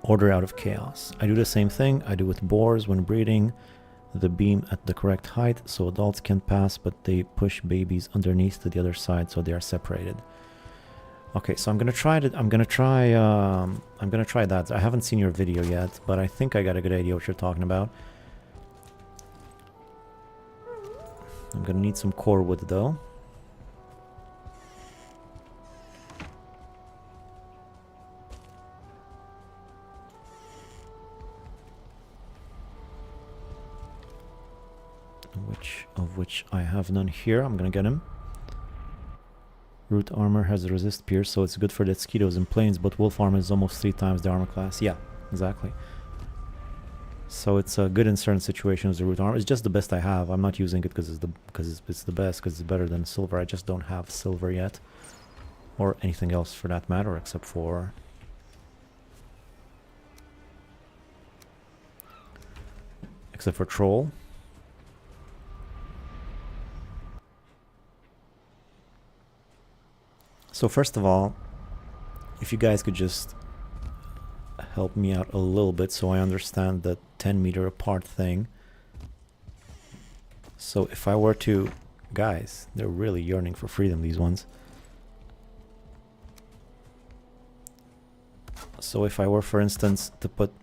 Order out of chaos. I do the same thing I do with boars when breeding. The beam at the correct height so adults can pass, but they push babies underneath to the other side so they are separated. Okay, so I'm gonna try that. I haven't seen your video yet, but I think I got a good idea what you're talking about. I'm gonna need some core wood though. Which I have none here. I'm gonna get him. Root armor has a resist pierce, so it's good for the mosquitoes in plains, but wolf armor is almost 3 times the armor class. Yeah, exactly. So it's good in certain situations. The root armor is just the best I have. I'm not using it because it's the best, because it's better than silver. I just don't have silver yet, or anything else for that matter, except for troll. So first of all, if you guys could just help me out a little bit so I understand the 10-meter apart thing. So if I were to... Guys, they're really yearning for freedom, these ones. So if I were, for instance, to put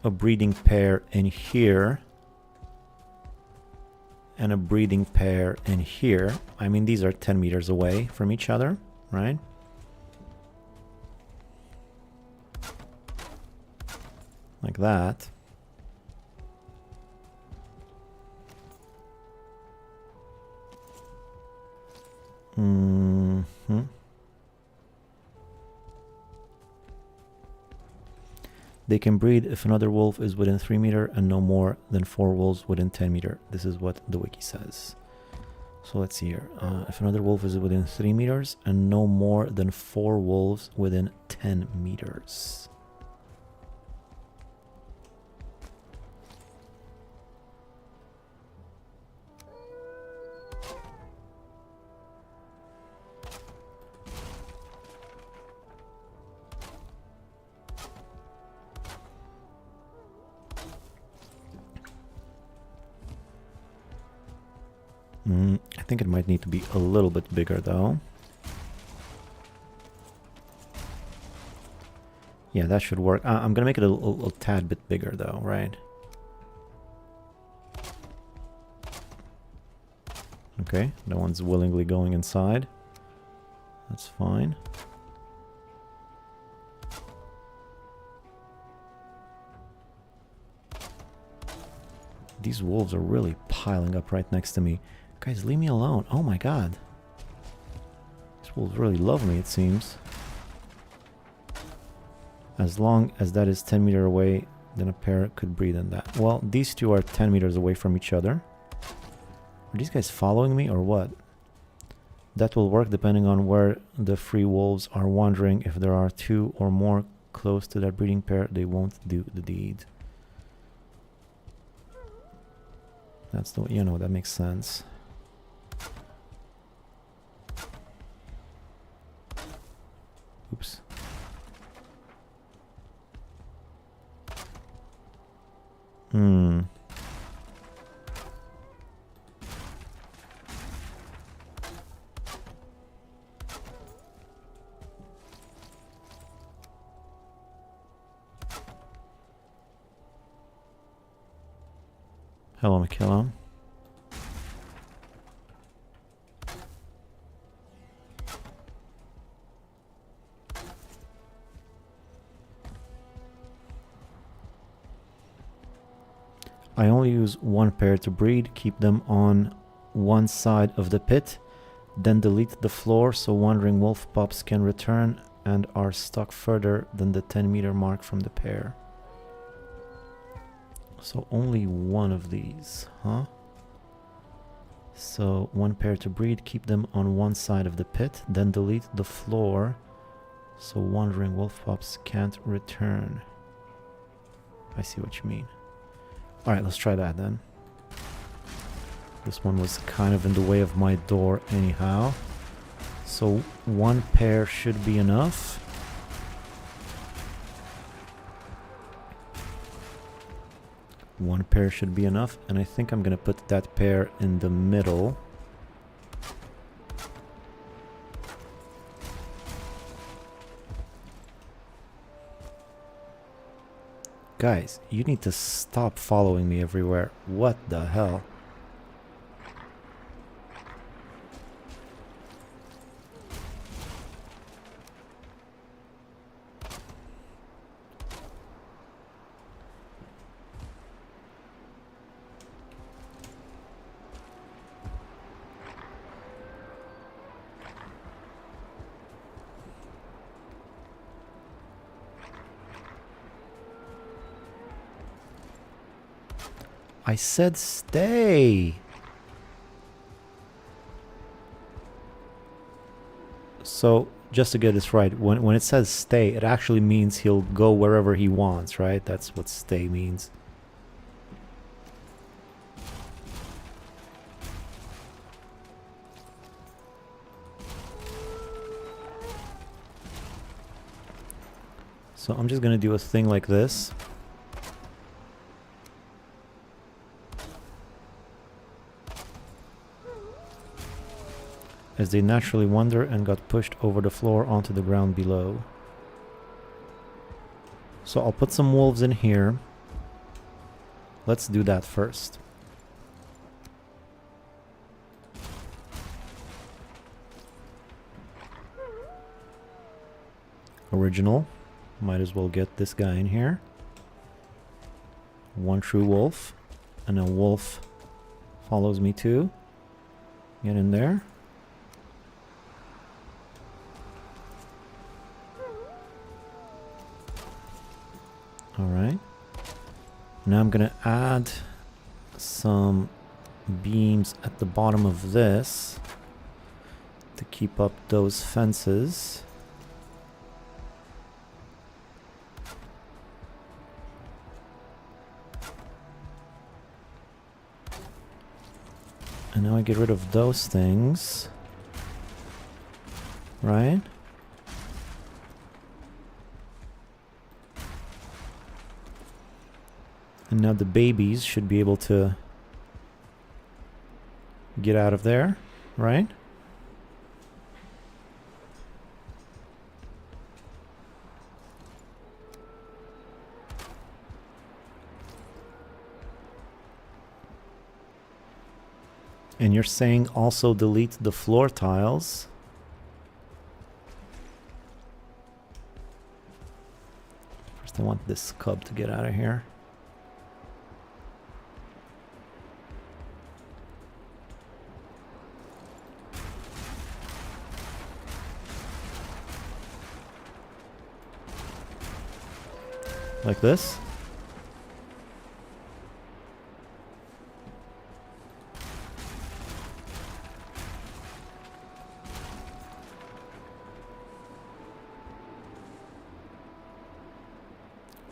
a breeding pair in here and a breeding pair in here, I mean, these are 10 meters away from each other, right? Like that. They can breed if another wolf is within 3 meter and no more than 4 wolves within 10 meter. This is what the wiki says. So let's see here. If another wolf is within 3 meters and no more than 4 wolves within 10 meters. I think it might need to be a little bit bigger though. Yeah, that should work. I'm gonna make it a tad bit bigger though, right? Okay, no one's willingly going inside. That's fine. These wolves are really piling up right next to me. Guys, leave me alone. Oh my god. These wolves really love me, it seems. As long as that is 10 meters away, then a pair could breed in that. Well, these two are 10 meters away from each other. Are these guys following me or what? That will work depending on where the free wolves are wandering. If there are 2 or more close to that breeding pair, they won't do the deed. That's the, you know, that makes sense. Oops. Hello, Mikhailo. I only use 1 pair to breed, keep them on one side of the pit, then delete the floor so wandering wolf pups can return and are stuck further than the 10-meter mark from the pair. So only 1 of these, huh? So 1 pair to breed, keep them on one side of the pit, then delete the floor So wandering wolf pups can't return. I see what you mean. Alright, let's try that then. This one was kind of in the way of my door anyhow. So one pair should be enough. One pair should be enough, and I think I'm gonna put that pair in the middle. Guys, you need to stop following me everywhere. What the hell? I said stay! So, just to get this right, when it says stay, it actually means he'll go wherever he wants, right? That's what stay means. So I'm just gonna do a thing like this. As they naturally wander and got pushed over the floor onto the ground below. So I'll put some wolves in here. Let's do that first. Original. Might as well get this guy in here. One true wolf. And a wolf follows me too. Get in there. Alright. Now I'm gonna add some beams at the bottom of this to keep up those fences. And now I get rid of those things. Right? And now the babies should be able to get out of there, right? And you're saying also delete the floor tiles. First I want this cub to get out of here. Like this.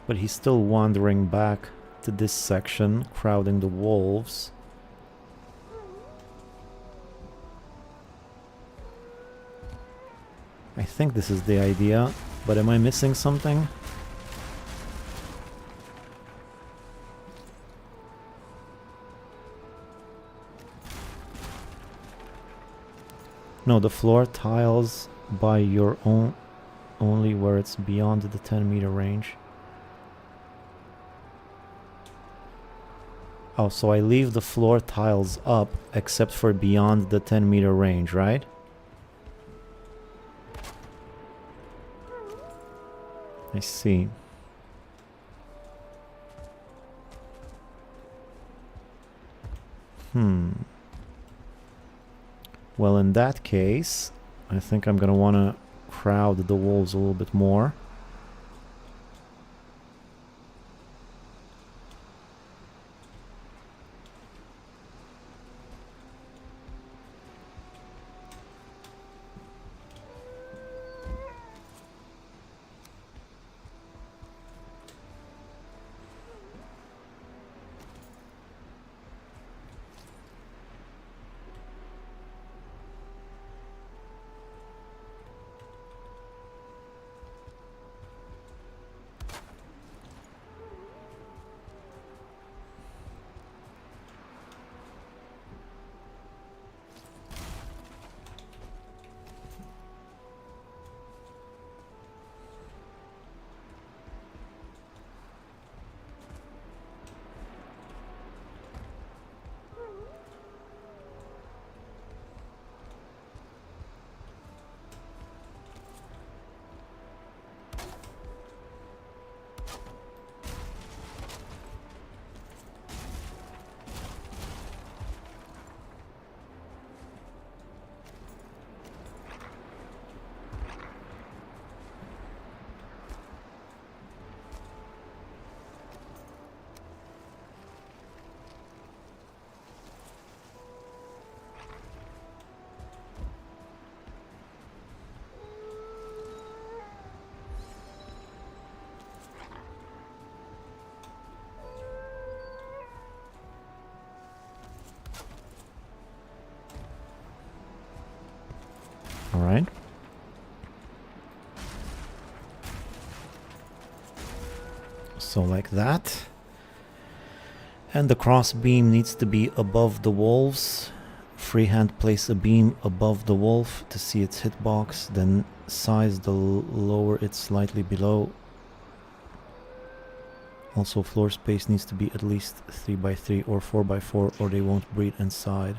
But he's still wandering back to this section, crowding the wolves. I think this is the idea, but am I missing something? No, the floor tiles by your own only where it's beyond the 10-meter range. Oh, so I leave the floor tiles up except for beyond the 10-meter range, right? I see. Well, in that case, I think I'm gonna wanna crowd the wolves a little bit more. Alright. So like that. And the cross beam needs to be above the wolves. Freehand place a beam above the wolf to see its hitbox, then size the lower it slightly below. Also floor space needs to be at least 3x3 or 4x4 or they won't breed inside.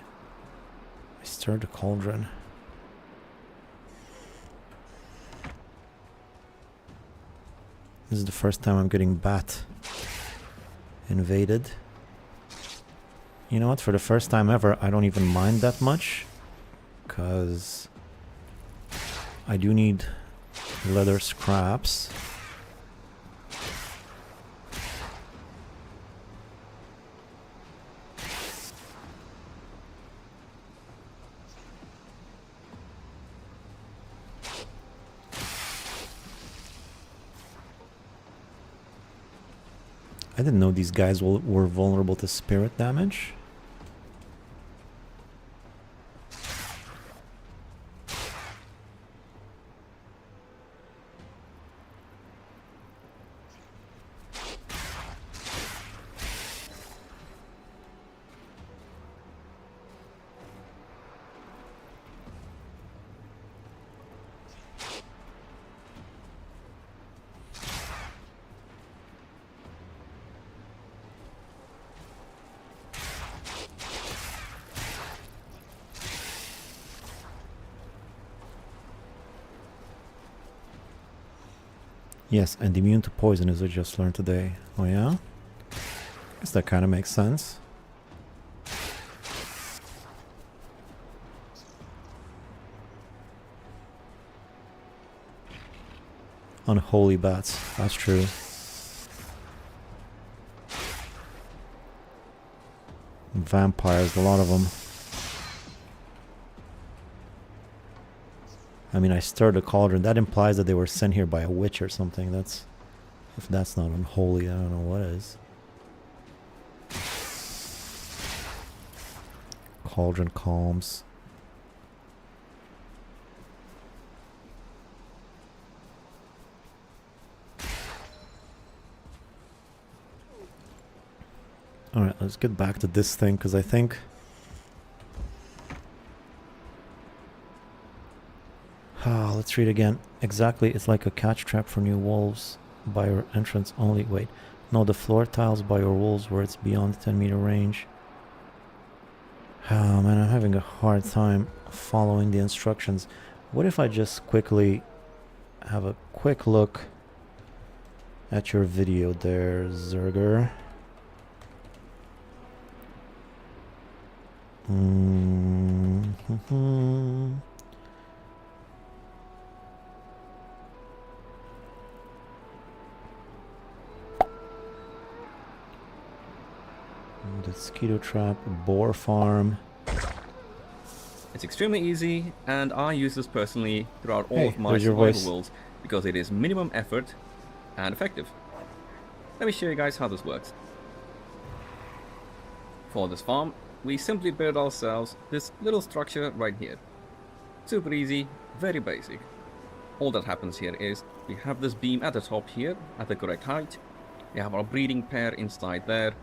I stirred the cauldron. This is the first time I'm getting bat invaded. You know what, for the first time ever, I don't even mind that much, because I do need leather scraps. I didn't know these guys were vulnerable to spirit damage. Yes, and immune to poison, as I just learned today. Oh yeah? Guess that kind of makes sense. Unholy bats, that's true. Vampires, a lot of them. I mean, I stirred a cauldron. That implies that they were sent here by a witch or something. That's... if that's not unholy, I don't know what is. Cauldron calms. Alright, let's get back to this thing, because I think... let's read again. Exactly, it's like a catch trap for new wolves. By your entrance only. Wait. No, the floor tiles by your wolves where it's beyond 10-meter range. Oh man, I'm having a hard time following the instructions. What if I just quickly have a quick look at your video there, Zerger? The mosquito trap, boar farm. It's extremely easy, and I use this personally throughout all of my survival worlds because it is minimum effort and effective. Let me show you guys how this works. For this farm, we simply build ourselves this little structure right here. Super easy, very basic. All that happens here is we have this beam at the top here at the correct height. We have our breeding pair inside there.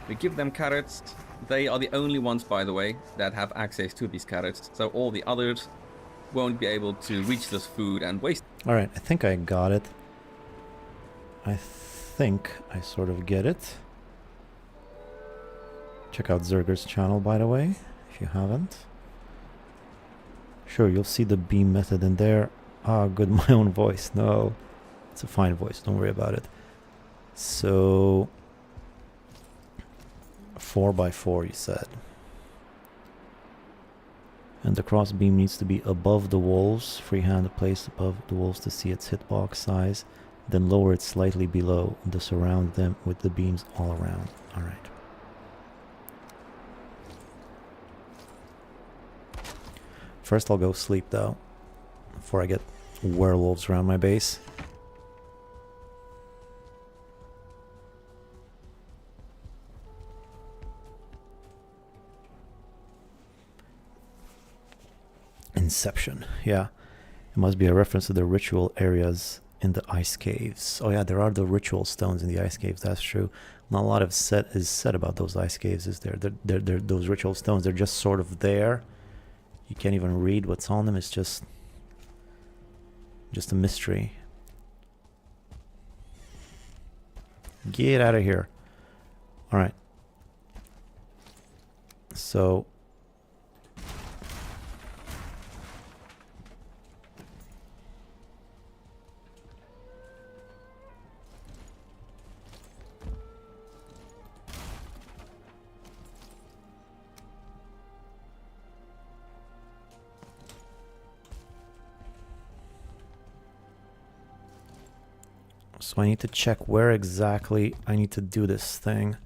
We give them carrots. They are the only ones, by the way, that have access to these carrots. So all the others won't be able to reach this food and waste. Alright, I think I got it. I think I sort of get it. Check out Zerger's channel, by the way, if you haven't. Sure, you'll see the beam method in there. Ah, good, my own voice. No, it's a fine voice, don't worry about it. So... 4x4 you said. And the cross beam needs to be above the wolves. Freehand placed above the wolves to see its hitbox size. Then lower it slightly below to surround them with the beams all around. Alright. First I'll go sleep though, before I get werewolves around my base. Inception, yeah. It must be a reference to the ritual areas in the ice caves. Oh yeah, there are the ritual stones in the ice caves, that's true. Not a lot of is said about those ice caves, is there? Those ritual stones, they're just sort of there. You can't even read what's on them, it's just a mystery. Get out of here. Alright. So... So I need to check where exactly I need to do this thing.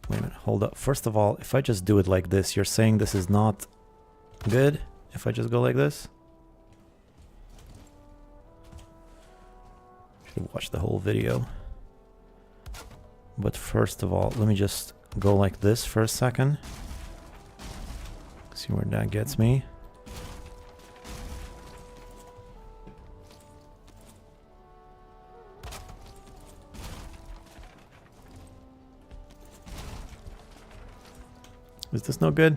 Wait a minute, hold up. First of all, if I just do it like this, you're saying this is not good? If I just go like this? Should have watched the whole video. But first of all, let me just go like this for a second. See where that gets me. Is this no good?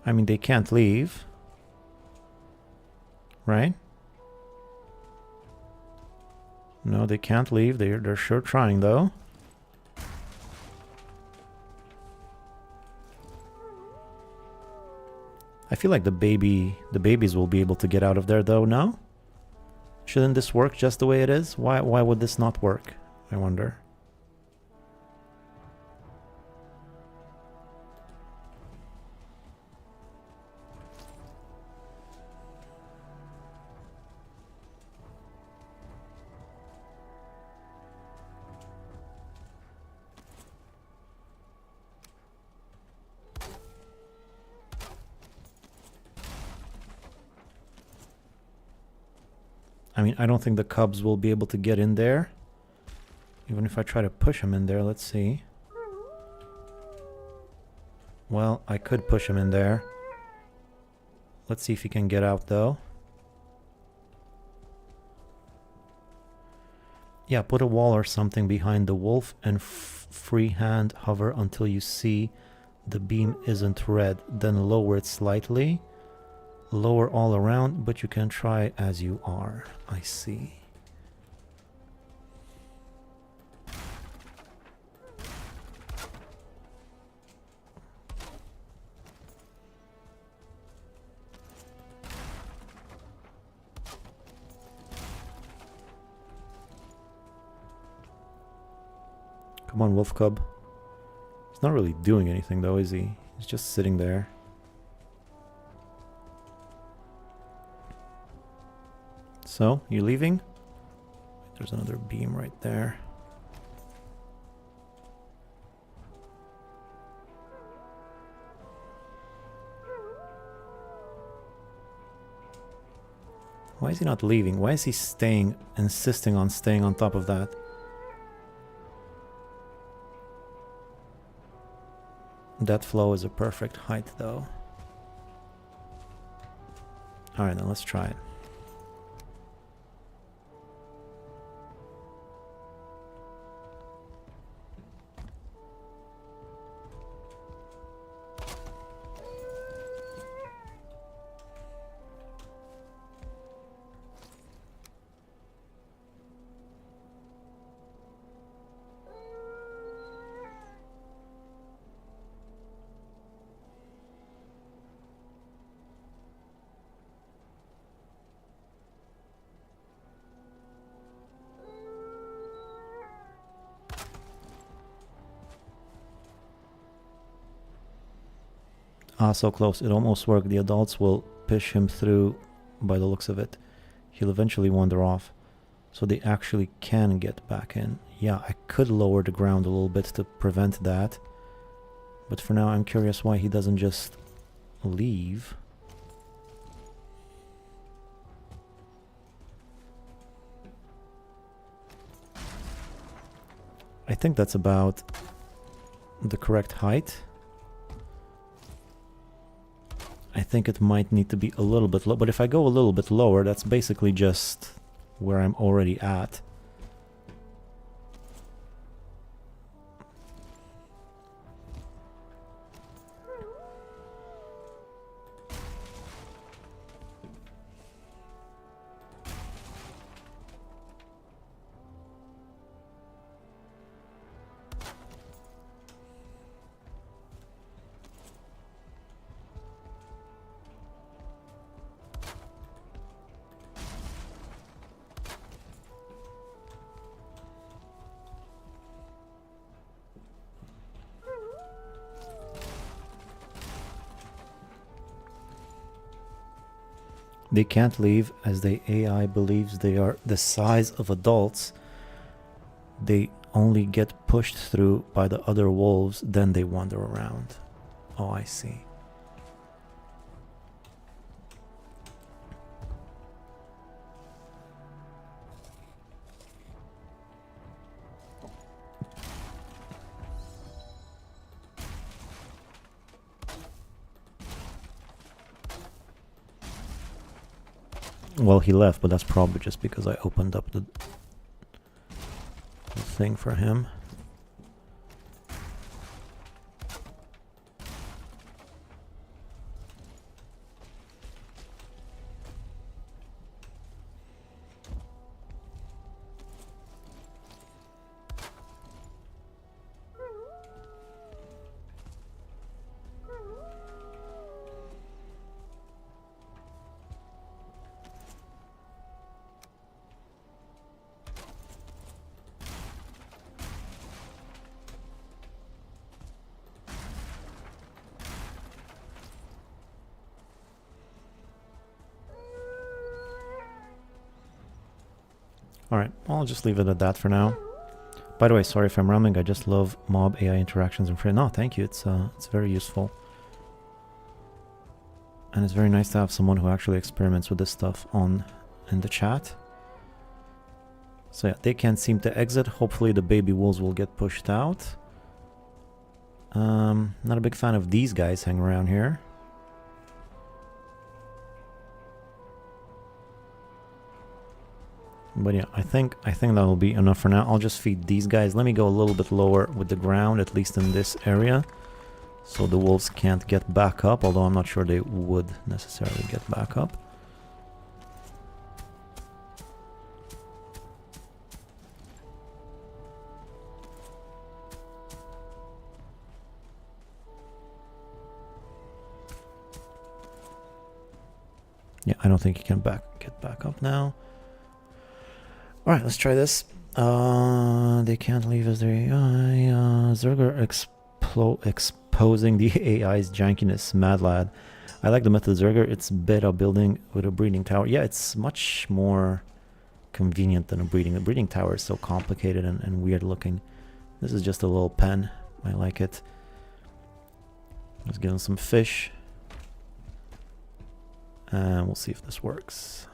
I mean, they can't leave. Right? No, they can't leave. They're sure trying though. I feel like the babies will be able to get out of there though, no? Shouldn't this work just the way it is? Why would this not work? I wonder. I mean, I don't think the cubs will be able to get in there. Even if I try to push him in there, let's see. Well, I could push him in there. Let's see if he can get out though. Yeah, put a wall or something behind the wolf and freehand hover until you see the beam isn't red. Then lower it slightly. Lower all around, but you can try as you are. I see. Come on, wolf cub. He's not really doing anything though, is he? He's just sitting there. So, you leaving? There's another beam right there. Why is he not leaving? Why is he staying, insisting on staying on top of that? That flow is a perfect height though. Alright, then let's try it. Ah, so close. It almost worked. The adults will push him through by the looks of it. He'll eventually wander off. So they actually can get back in. Yeah, I could lower the ground a little bit to prevent that. But for now, I'm curious why he doesn't just leave. I think that's about the correct height. I think it might need to be a little bit low, but if I go a little bit lower, that's basically just where I'm already at. They can't leave as the AI believes they are the size of adults. They only get pushed through by the other wolves, then they wander around. Oh, I see. Well, he left, but that's probably just because I opened up the thing for him. Alright, I'll just leave it at that for now. By the way, sorry if I'm rambling, I just love mob AI interactions and free. No, thank you, it's very useful. And it's very nice to have someone who actually experiments with this stuff in the chat. So yeah, they can't seem to exit. Hopefully the baby wolves will get pushed out. Not a big fan of these guys hanging around here. But yeah, I think that will be enough for now. I'll just feed these guys. Let me go a little bit lower with the ground, at least in this area, so the wolves can't get back up, although I'm not sure they would necessarily get back up. Yeah, I don't think you can get back up now. Alright, let's try this. They can't leave as their AI. Zerger exposing the AI's jankiness. Mad lad. I like the method Zerger. It's better building with a breeding tower. Yeah, it's much more convenient than a breeding. A breeding tower is so complicated and weird looking. This is just a little pen. I like it. Let's give them some fish. And we'll see if this works.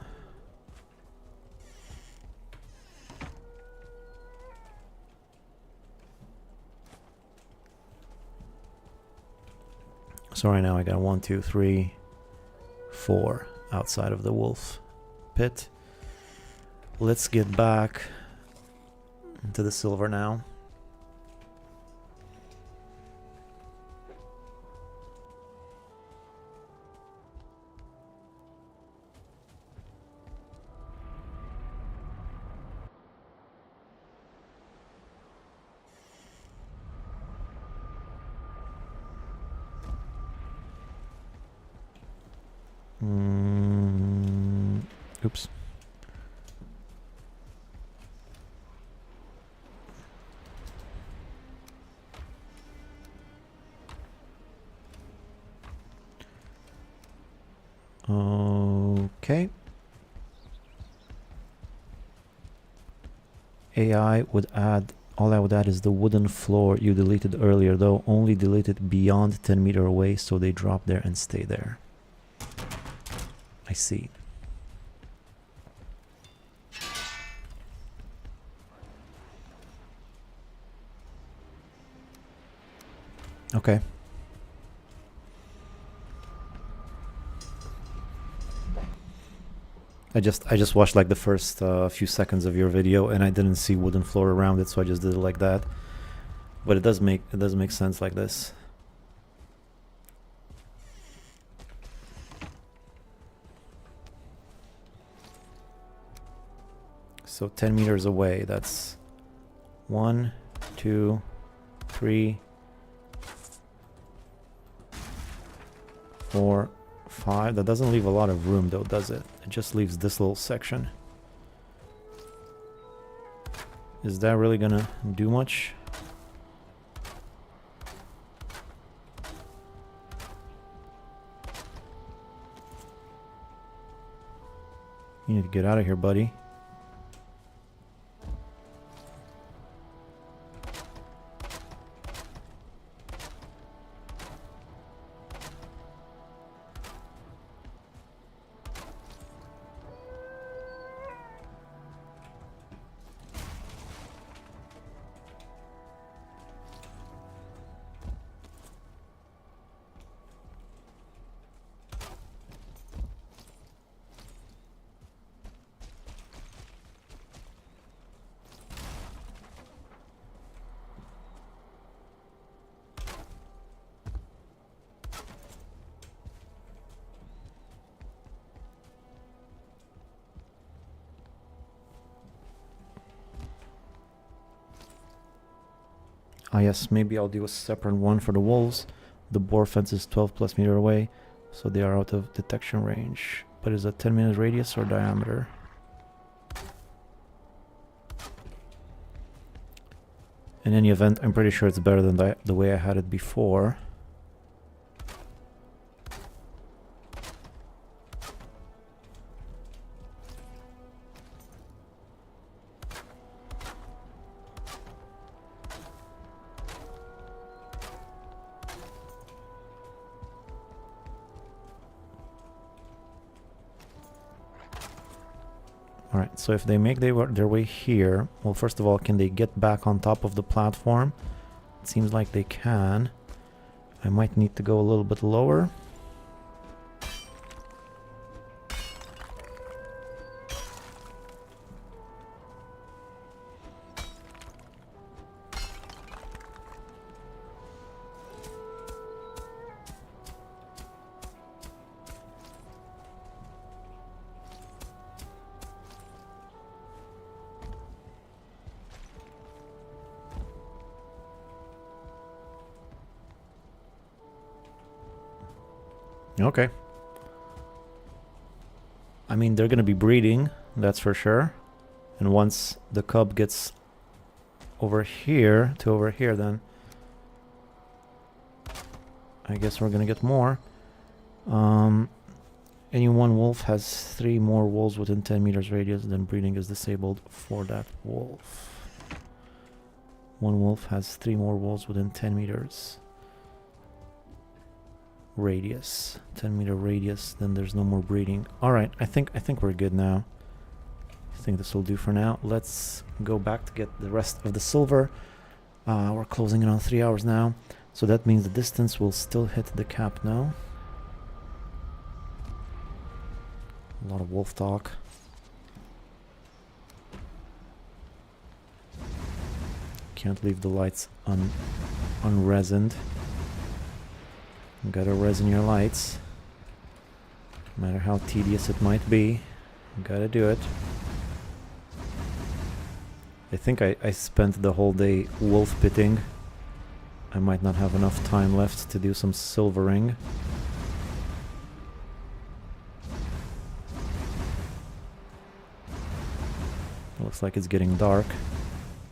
So right now I got 1, 2, 3, 4 outside of the wolf pit. Let's get back into the silver now. Oops. Okay. AI would add, all I would add is the wooden floor you deleted earlier, though only deleted beyond 10 meters away, so they drop there and stay there. I see. Okay. I just watched like the first few seconds of your video, and I didn't see wooden floor around it, so I just did it like that. But it does make sense like this. So 10 meters away, that's 1, 2, 3, 4, 5. That doesn't leave a lot of room though, does it? It just leaves this little section. Is that really gonna do much? You need to get out of here, buddy. Ah yes, maybe I'll do a separate one for the wolves. The boar fence is 12 plus meter away, so they are out of detection range. But is it 10 minute radius or diameter? In any event, I'm pretty sure it's better than the way I had it before. Alright, so if they make their way here, well, first of all, can they get back on top of the platform? It seems like they can. I might need to go a little bit lower. Okay. I mean, they're gonna be breeding, that's for sure. And once the cub gets over here to over here, then I guess we're gonna get more. Any one wolf has 3 more wolves within 10 meters radius, then breeding is disabled for that wolf. One wolf has 3 more wolves within 10 meters radius. 10 meter radius, then there's no more breeding. Alright, I think we're good now. I think this will do for now. Let's go back to get the rest of the silver. We're closing in on 3 hours now, so that means the distance will still hit the cap now. A lot of wolf talk. Can't leave the lights unresined. Gotta resin your lights. No matter how tedious it might be, gotta do it. I think I spent the whole day wolf pitting. I might not have enough time left to do some silvering. Looks like it's getting dark.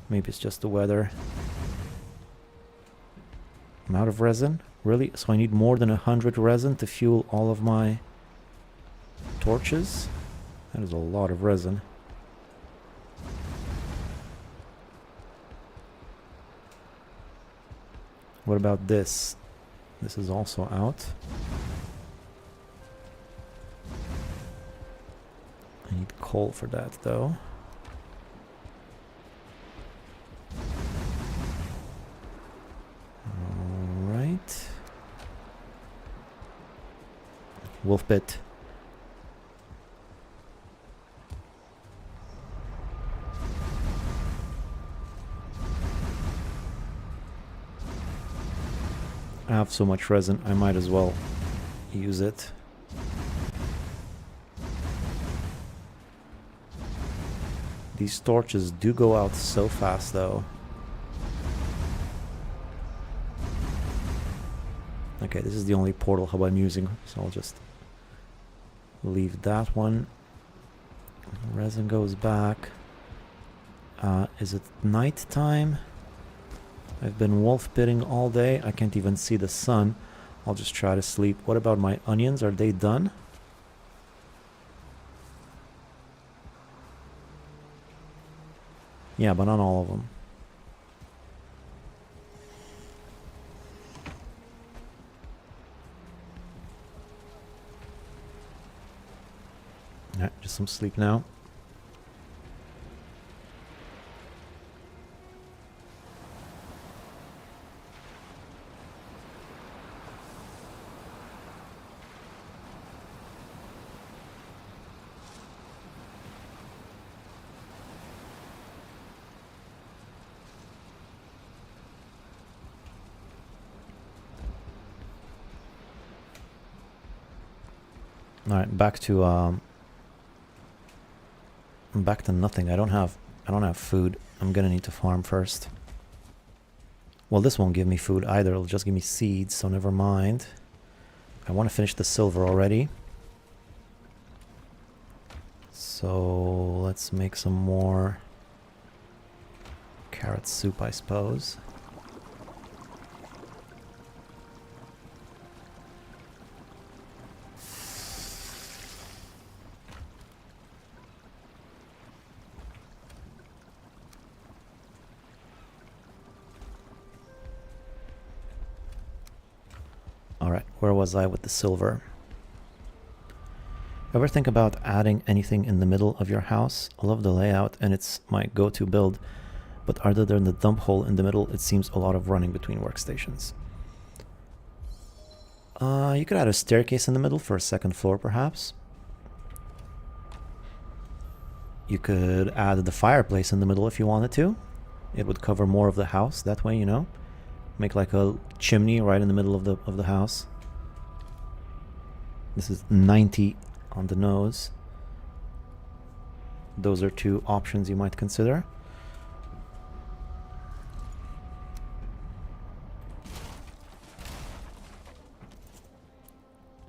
Maybe it's just the weather. I'm out of resin? Really? So I need more than 100 resin to fuel all of my torches? That is a lot of resin. What about this? This is also out. I need coal for that though. Alright. Wolf pit. I have so much resin, I might as well use it. These torches do go out so fast though. Okay, this is the only portal hub I'm using, so I'll just leave that one. Resin goes back. Is it night time? I've been wolf pitting all day. I can't even see the sun. I'll just try to sleep. What about my onions? Are they done? Yeah, but not all of them. Alright, just some sleep now. Alright, back to nothing. I don't have food. I'm gonna need to farm first. Well, this won't give me food either. It'll just give me seeds, so never mind. I want to finish the silver already. So let's make some more carrot soup, I suppose. Alright, where was I with the silver? Ever think about adding anything in the middle of your house? I love the layout and it's my go-to build, but other than the dump hole in the middle, it seems a lot of running between workstations. You could add a staircase in the middle for a second floor, perhaps. You could add the fireplace in the middle if you wanted to. It would cover more of the house that way, you know. Make like a chimney right in the middle of the house. This is 90 on the nose. Those are two options you might consider.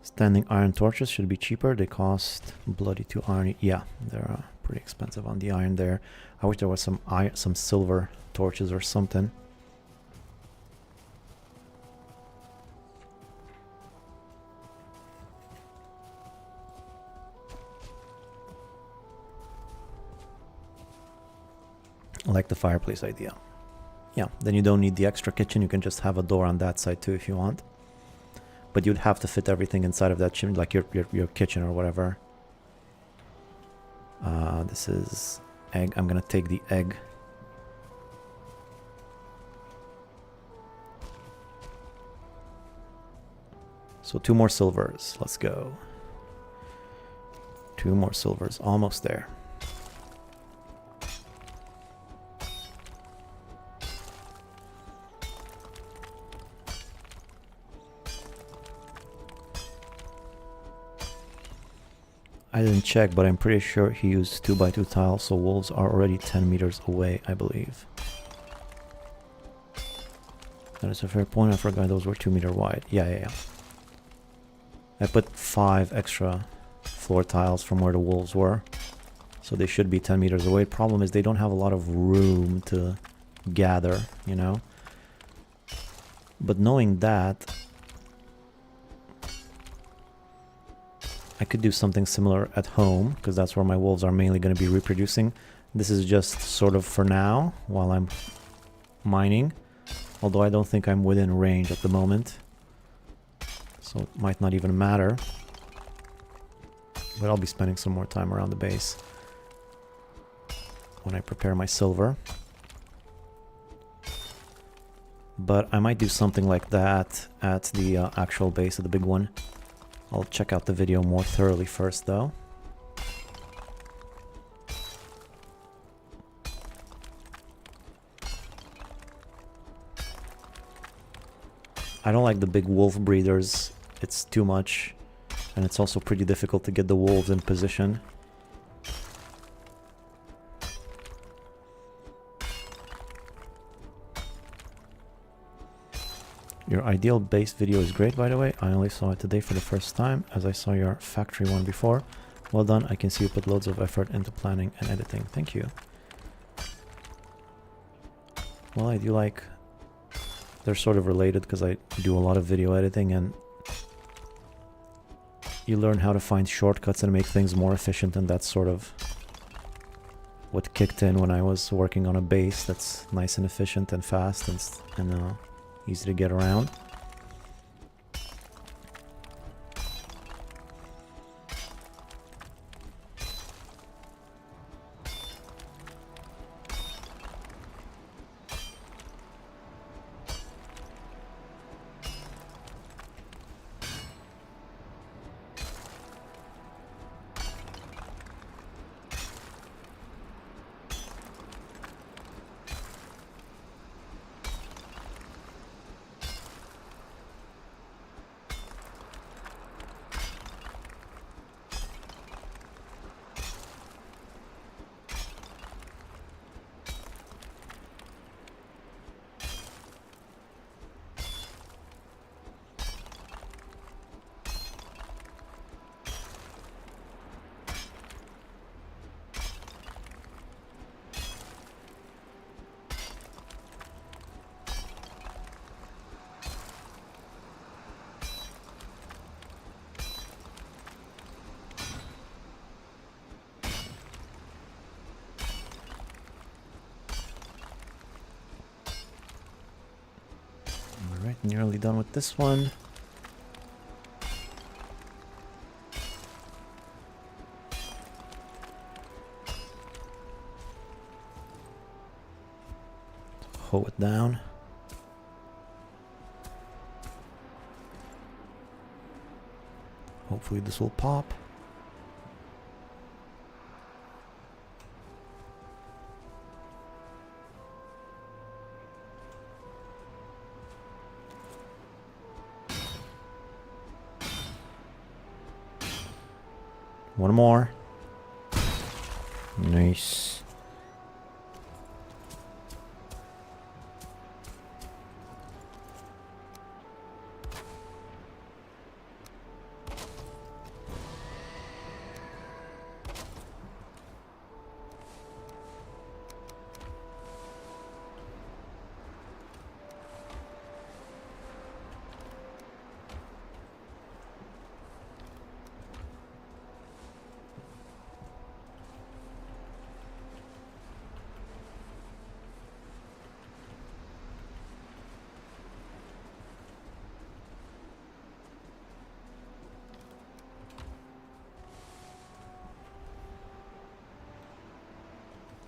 Standing iron torches should be cheaper. They cost bloody 2 iron. Yeah, they're pretty expensive on the iron there. I wish there was some silver torches or something. I like the fireplace idea. Yeah, then you don't need the extra kitchen. You can just have a door on that side too if you want. But you'd have to fit everything inside of that chimney, like your kitchen or whatever. This is egg. I'm gonna take the egg. So 2 more silvers. Let's go. 2 more silvers. Almost there. I didn't check, but I'm pretty sure he used 2x2 tiles, so wolves are already 10 meters away, I believe. That is a fair point. I forgot those were 2 meter wide. Yeah. I put 5 extra floor tiles from where the wolves were, so they should be 10 meters away. Problem is they don't have a lot of room to gather, you know. But knowing that, I could do something similar at home, because that's where my wolves are mainly going to be reproducing. This is just sort of for now, while I'm mining. Although I don't think I'm within range at the moment. So it might not even matter. But I'll be spending some more time around the base when I prepare my silver. But I might do something like that at the actual base of the big one. I'll check out the video more thoroughly first, though. I don't like the big wolf breeders. It's too much. And it's also pretty difficult to get the wolves in position. Your ideal base video is great, by the way. I only saw it today for the first time, as I saw your factory one before. Well done. I can see you put loads of effort into planning and editing. Thank you. Well, I do like... They're sort of related because I do a lot of video editing, and you learn how to find shortcuts and make things more efficient, and that's sort of what kicked in when I was working on a base that's nice and efficient and fast and easy to get around. Alright, nearly done with this one. Hoe it down. Hopefully this will pop. One more. Nice.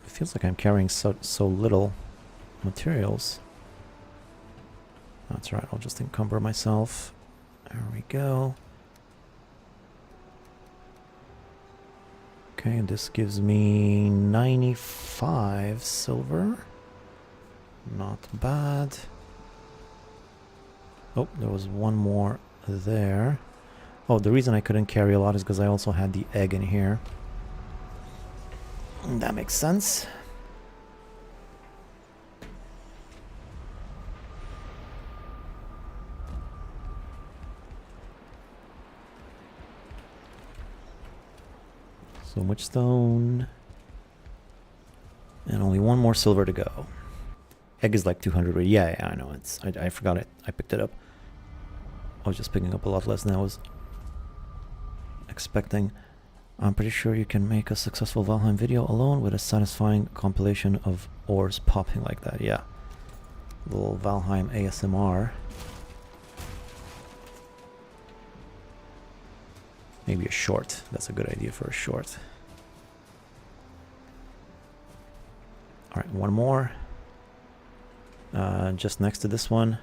Feels like I'm carrying so little materials. That's right, I'll just encumber myself. There we go. Okay, and this gives me 95 silver. Not bad. Oh, there was one more there. Oh, the reason I couldn't carry a lot is because I also had the egg in here. That makes sense. So much stone. And only one more silver to go. Egg is like 200. Yeah, I know. I forgot it. I picked it up. I was just picking up a lot less than I was expecting. I'm pretty sure you can make a successful Valheim video alone with a satisfying compilation of ores popping like that. Yeah. Little Valheim ASMR. Maybe a short. That's a good idea for a short. Alright, one more. Just next to this one.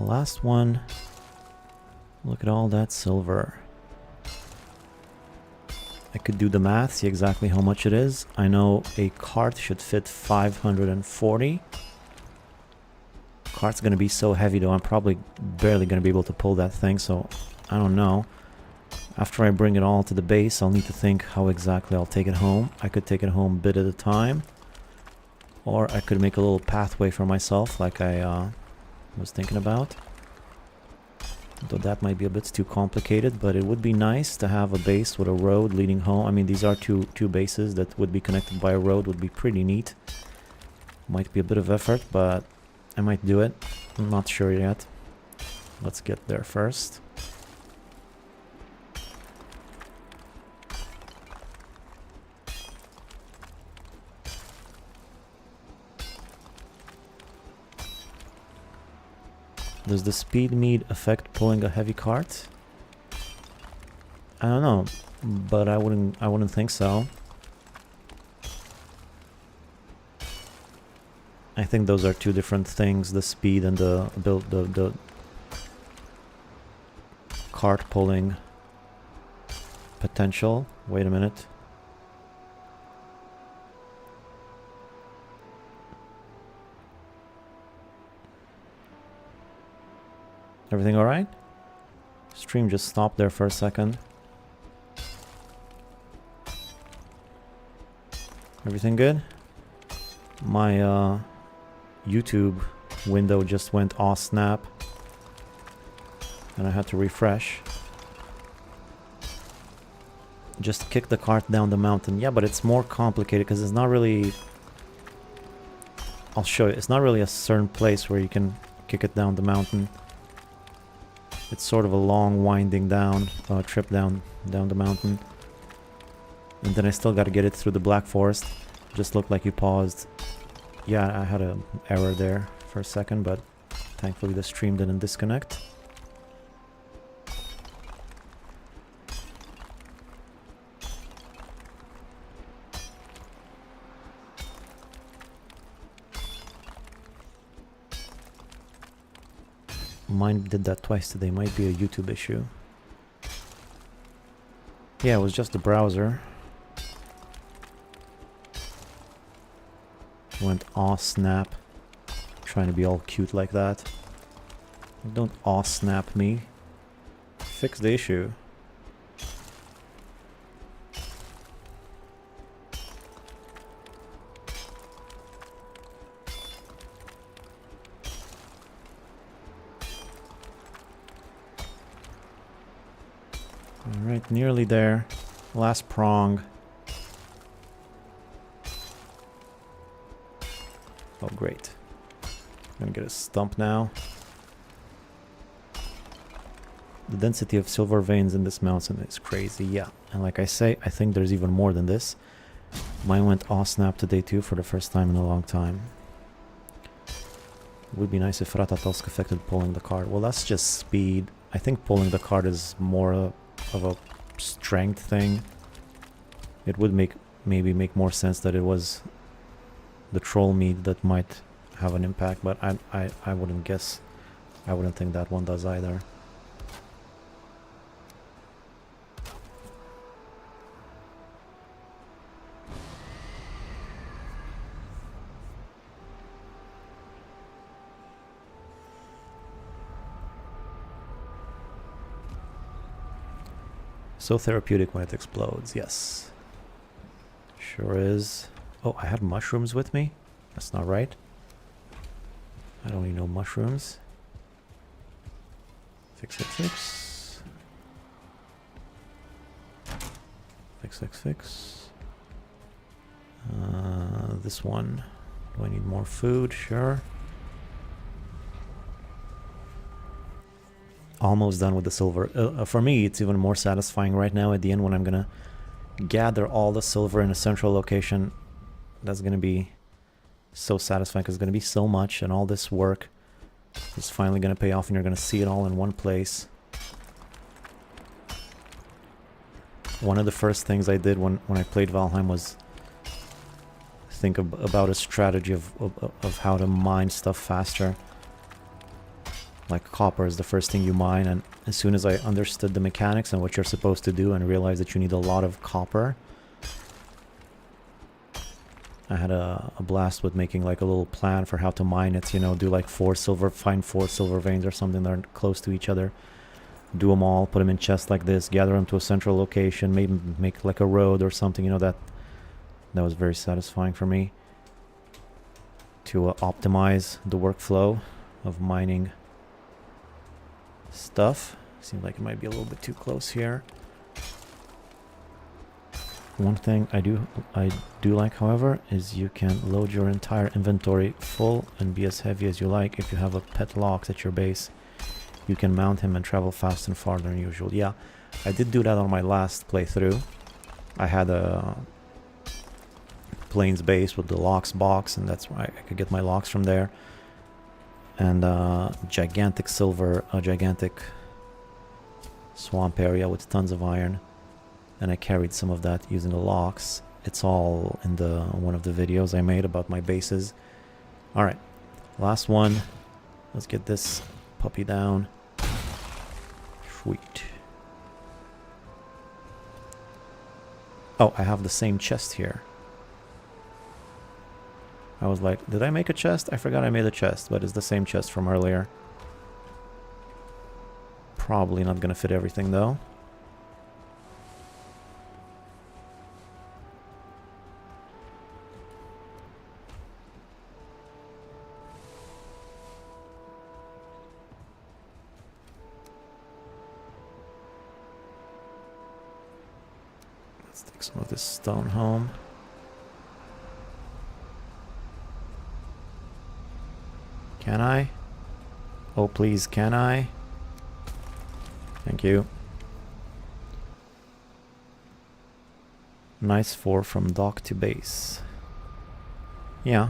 last one. Look at all that silver. I could do the math, see exactly how much it is. I know a cart should fit 540. Cart's gonna be so heavy though, I'm probably barely gonna be able to pull that thing, so I don't know. After I bring it all to the base, I'll need to think how exactly I'll take it home. I could take it home a bit at a time, or I could make a little pathway for myself like I was thinking about. Though that might be a bit too complicated, but it would be nice to have a base with a road leading home. I mean, these are two bases that would be connected by a road, would be pretty neat. Might be a bit of effort, but I might do it. I'm not sure yet. Let's get there first. Does the speed mead affect pulling a heavy cart? I don't know, but I wouldn't think so. I think those are two different things, the speed and the cart pulling potential. Wait a minute. Everything alright? Stream just stopped there for a second. Everything good? My YouTube window just went off snap and I had to refresh. Just kick the cart down the mountain. Yeah, but it's more complicated because it's not really... I'll show you. It's not really a certain place where you can kick it down the mountain. It's sort of a long winding down, trip down the mountain. And then I still got to get it through the Black Forest. Just looked like you paused. Yeah, I had an error there for a second, but thankfully the stream didn't disconnect. Mine did that twice today. Might be a YouTube issue. Yeah, it was just the browser. Went aw snap. Trying to be all cute like that. Don't aw snap me. Fix the issue. Alright, nearly there. Last prong. Oh, great. I'm gonna get a stump now. The density of silver veins in this mountain is crazy, yeah. And like I say, I think there's even more than this. Mine went off snap today too for the first time in a long time. Would be nice if Ratatosk affected pulling the cart. Well, that's just speed. I think pulling the cart is more of a strength thing. It would maybe make more sense that it was the troll meat that might have an impact, but I wouldn't guess. I wouldn't think that one does either. So therapeutic when it explodes, yes. Sure is. Oh, I had mushrooms with me? That's not right. I don't need no mushrooms. Fix, fix, fix. Fix, fix, fix. This one. Do I need more food? Sure. Almost done with the silver. For me, it's even more satisfying right now at the end when I'm gonna gather all the silver in a central location. That's gonna be so satisfying because it's gonna be so much, and all this work is finally gonna pay off and you're gonna see it all in one place. One of the first things I did when I played Valheim was think about a strategy of how to mine stuff faster. Like copper is the first thing you mine, and as soon as I understood the mechanics and what you're supposed to do and realized that you need a lot of copper, I had a blast with making like a little plan for how to mine it, you know, do like find 4 silver veins or something that are close to each other. Do them all, put them in chests like this, gather them to a central location, maybe make like a road or something, you know, that was very satisfying for me. To optimize the workflow of mining stuff. Seems like it might be a little bit too close here. One thing I do like, however, is you can load your entire inventory full and be as heavy as you like. If you have a pet lox at your base, you can mount him and travel fast and farther than usual. Yeah, I did do that on my last playthrough. I had a plains base with the lox box, and that's why I could get my lox from there. And gigantic gigantic swamp area with tons of iron. And I carried some of that using the lox. It's all in one of the videos I made about my bases. Alright, last one. Let's get this puppy down. Sweet. Oh, I have the same chest here. I was like, did I make a chest? I forgot I made a chest, but it's the same chest from earlier. Probably not gonna fit everything though. Let's take some of this stone home. Can I? Oh, please, can I? Thank you. Nice 4 from dock to base. Yeah.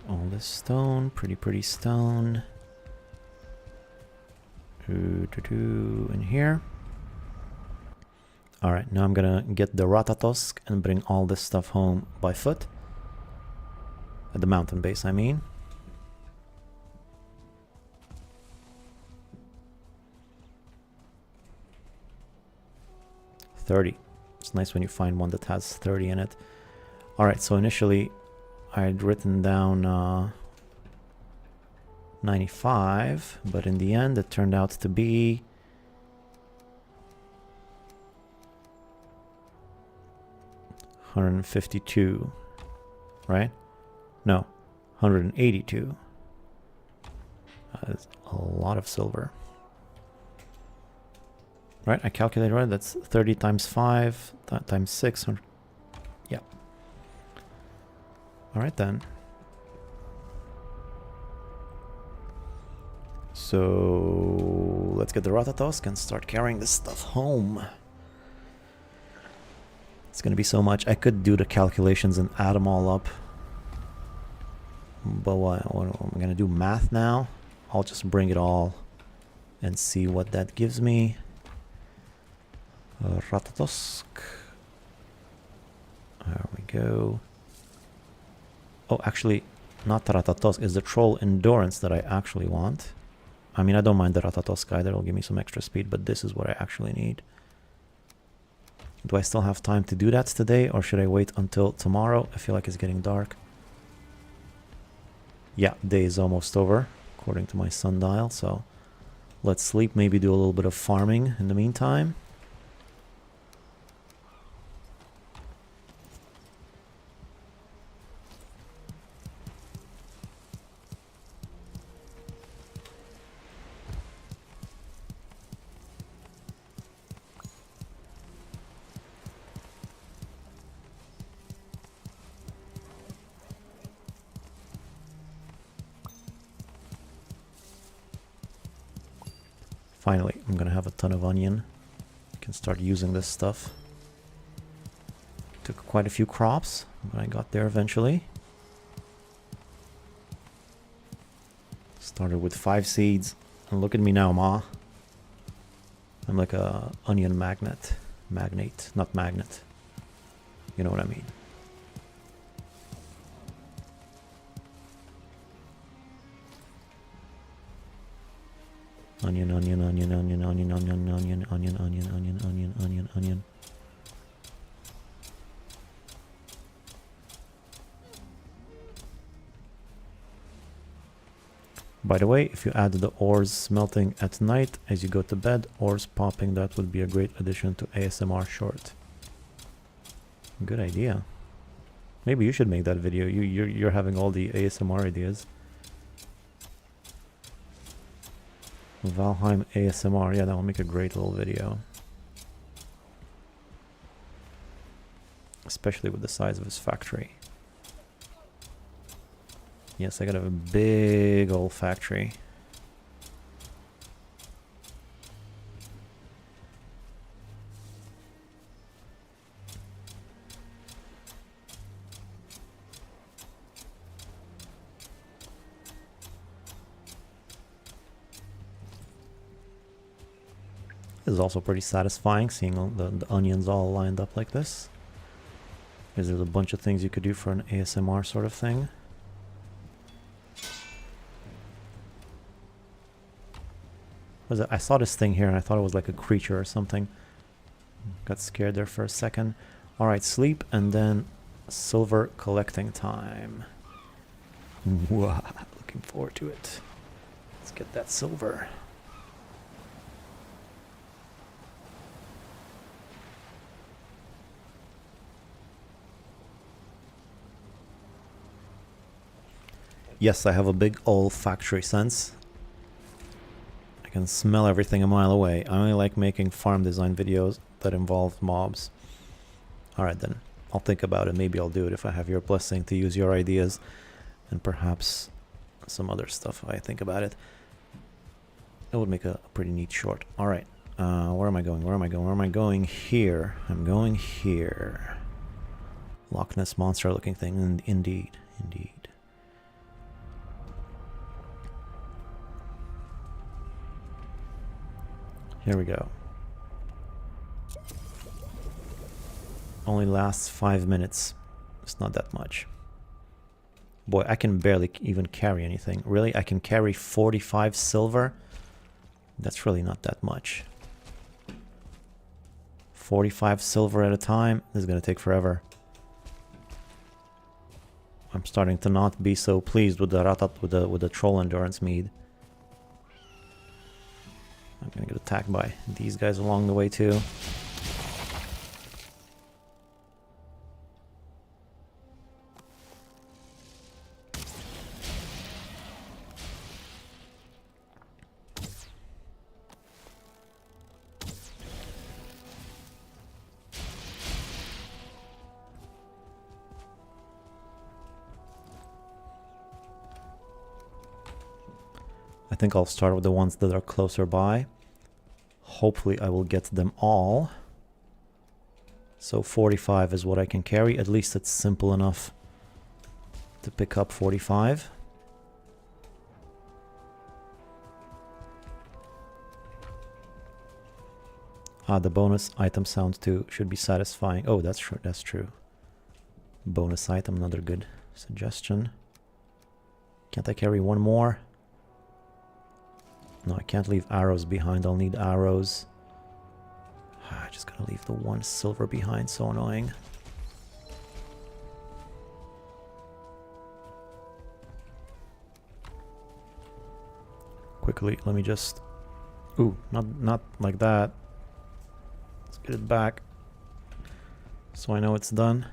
All this stone, pretty stone. In here. Alright, now I'm gonna get the Ratatosk and bring all this stuff home by foot. At the mountain base, I mean. $30. It's nice when you find one that has 30 in it. Alright, so initially I'd written down 95, but in the end it turned out to be 152, right? No, 182. That's a lot of silver. Right, I calculated right. That's 30 times 5 times 6. Yeah. All right then. So let's get the Ratatosk and start carrying this stuff home. It's gonna be so much. I could do the calculations and add them all up. But what am I gonna do? Math now? I'll just bring it all and see what that gives me. Ratatosk. There we go. Oh, actually, not Ratatosk. It's the Troll Endurance that I actually want. I mean, I don't mind the Ratatosk either. It'll give me some extra speed, but this is what I actually need. Do I still have time to do that today, or should I wait until tomorrow? I feel like it's getting dark. Yeah, day is almost over, according to my sundial, so let's sleep, maybe do a little bit of farming in the meantime. Finally, I'm gonna have a ton of onion. I can start using this stuff. Took quite a few crops, but I got there eventually. Started with 5 seeds, and look at me now, ma. I'm like a onion magnate, not magnet. You know what I mean. Onion, onion, onion, onion, onion, onion, onion, onion, onion, onion, onion, onion, onion. By the way, if you add the ores smelting at night as you go to bed, ores popping, that would be a great addition to ASMR short. Good idea. Maybe you should make that video. You're having all the ASMR ideas. Valheim ASMR. Yeah, that will make a great little video. Especially with the size of his factory. Yes, I gotta have a big old factory. This is also pretty satisfying, seeing all the onions all lined up like this. Because there's a bunch of things you could do for an ASMR sort of thing. I saw this thing here and I thought it was like a creature or something. Got scared there for a second. Alright, sleep and then silver collecting time. Wow, looking forward to it. Let's get that silver. Yes, I have a big olfactory sense. I can smell everything a mile away. I only like making farm design videos that involve mobs. Alright then, I'll think about it. Maybe I'll do it if I have your blessing to use your ideas. And perhaps some other stuff if I think about it. It would make a pretty neat short. Alright, where am I going? Where am I going? Where am I going? Here. I'm going here. Loch Ness monster looking thing. Indeed, indeed. Here we go. Only lasts 5 minutes. It's not that much. Boy, I can barely even carry anything. Really? I can carry 45 silver? That's really not that much. 45 silver at a time? This is gonna take forever. I'm starting to not be so pleased with the with the troll endurance mead. I'm gonna get attacked by these guys along the way too. I think I'll start with the ones that are closer by. Hopefully I will get them all. So 45 is what I can carry. At least it's simple enough to pick up 45. Ah, the bonus item sound too should be satisfying. Oh, that's true. That's true. Bonus item, another good suggestion. Can't I carry one more? No, I can't leave arrows behind. I'll need arrows. I just gotta leave the one silver behind. So annoying. Quickly, let me just... Ooh, not like that. Let's get it back. So I know it's done.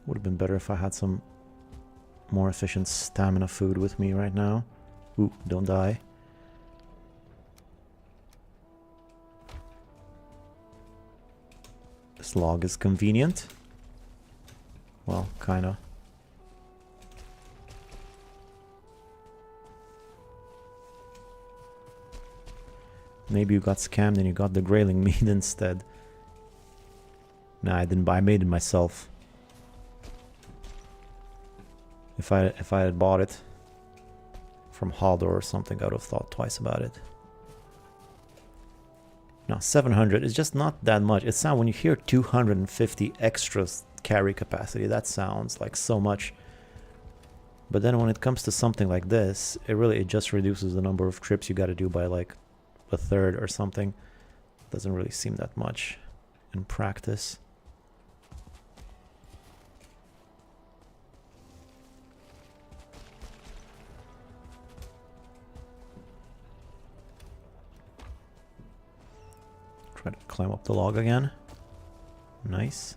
Would have been better if I had some more efficient stamina food with me right now. Ooh, don't die. This log is convenient. Well, kinda. Maybe you got scammed and you got the grayling meat instead. Nah, I didn't buy. I made it myself. If I had bought it from Haldor or something, I would have thought twice about it. Now 700 is just not that much. It sounds, when you hear 250 extra carry capacity, that sounds like so much. But then when it comes to something like this, it just reduces the number of trips you got to do by like a third or something. Doesn't really seem that much in practice. Try to climb up the log again. Nice.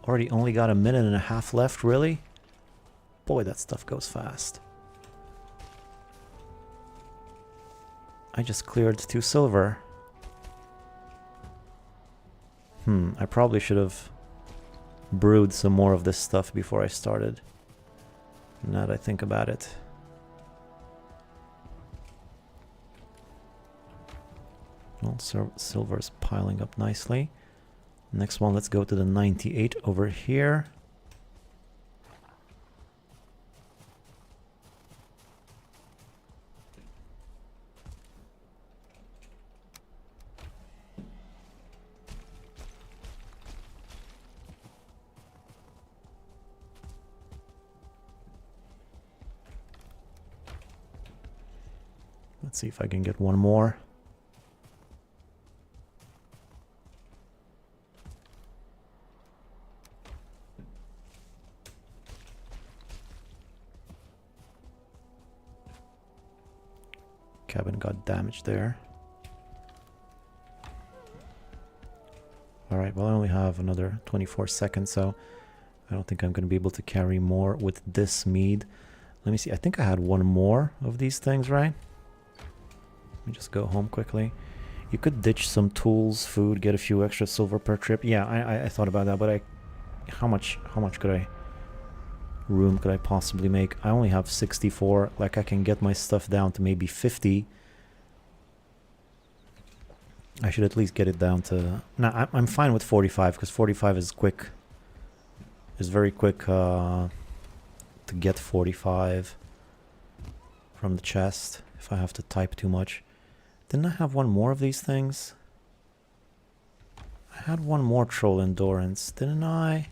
Already only got a minute and a half left, really? Boy, that stuff goes fast. I just cleared 2 silver. I probably should have brewed some more of this stuff before I started. Now that I think about it. Well, silver's piling up nicely. Next one, let's go to the 98 over here. Let's see if I can get one more. Cabin got damaged there. Alright, well I only have another 24 seconds, so I don't think I'm going to be able to carry more with this mead. Let me see, I think I had one more of these things, right? Let me just go home quickly. You could ditch some tools, food, get a few extra silver per trip. Yeah, I thought about that, but how much room could I possibly make? I only have 64. Like, I can get my stuff down to maybe 50. I should at least get it down to... Nah, I'm fine with 45, because 45 is quick. Is very quick to get 45 from the chest, if I have to type too much. Didn't I have one more of these things? I had one more troll endurance, didn't I?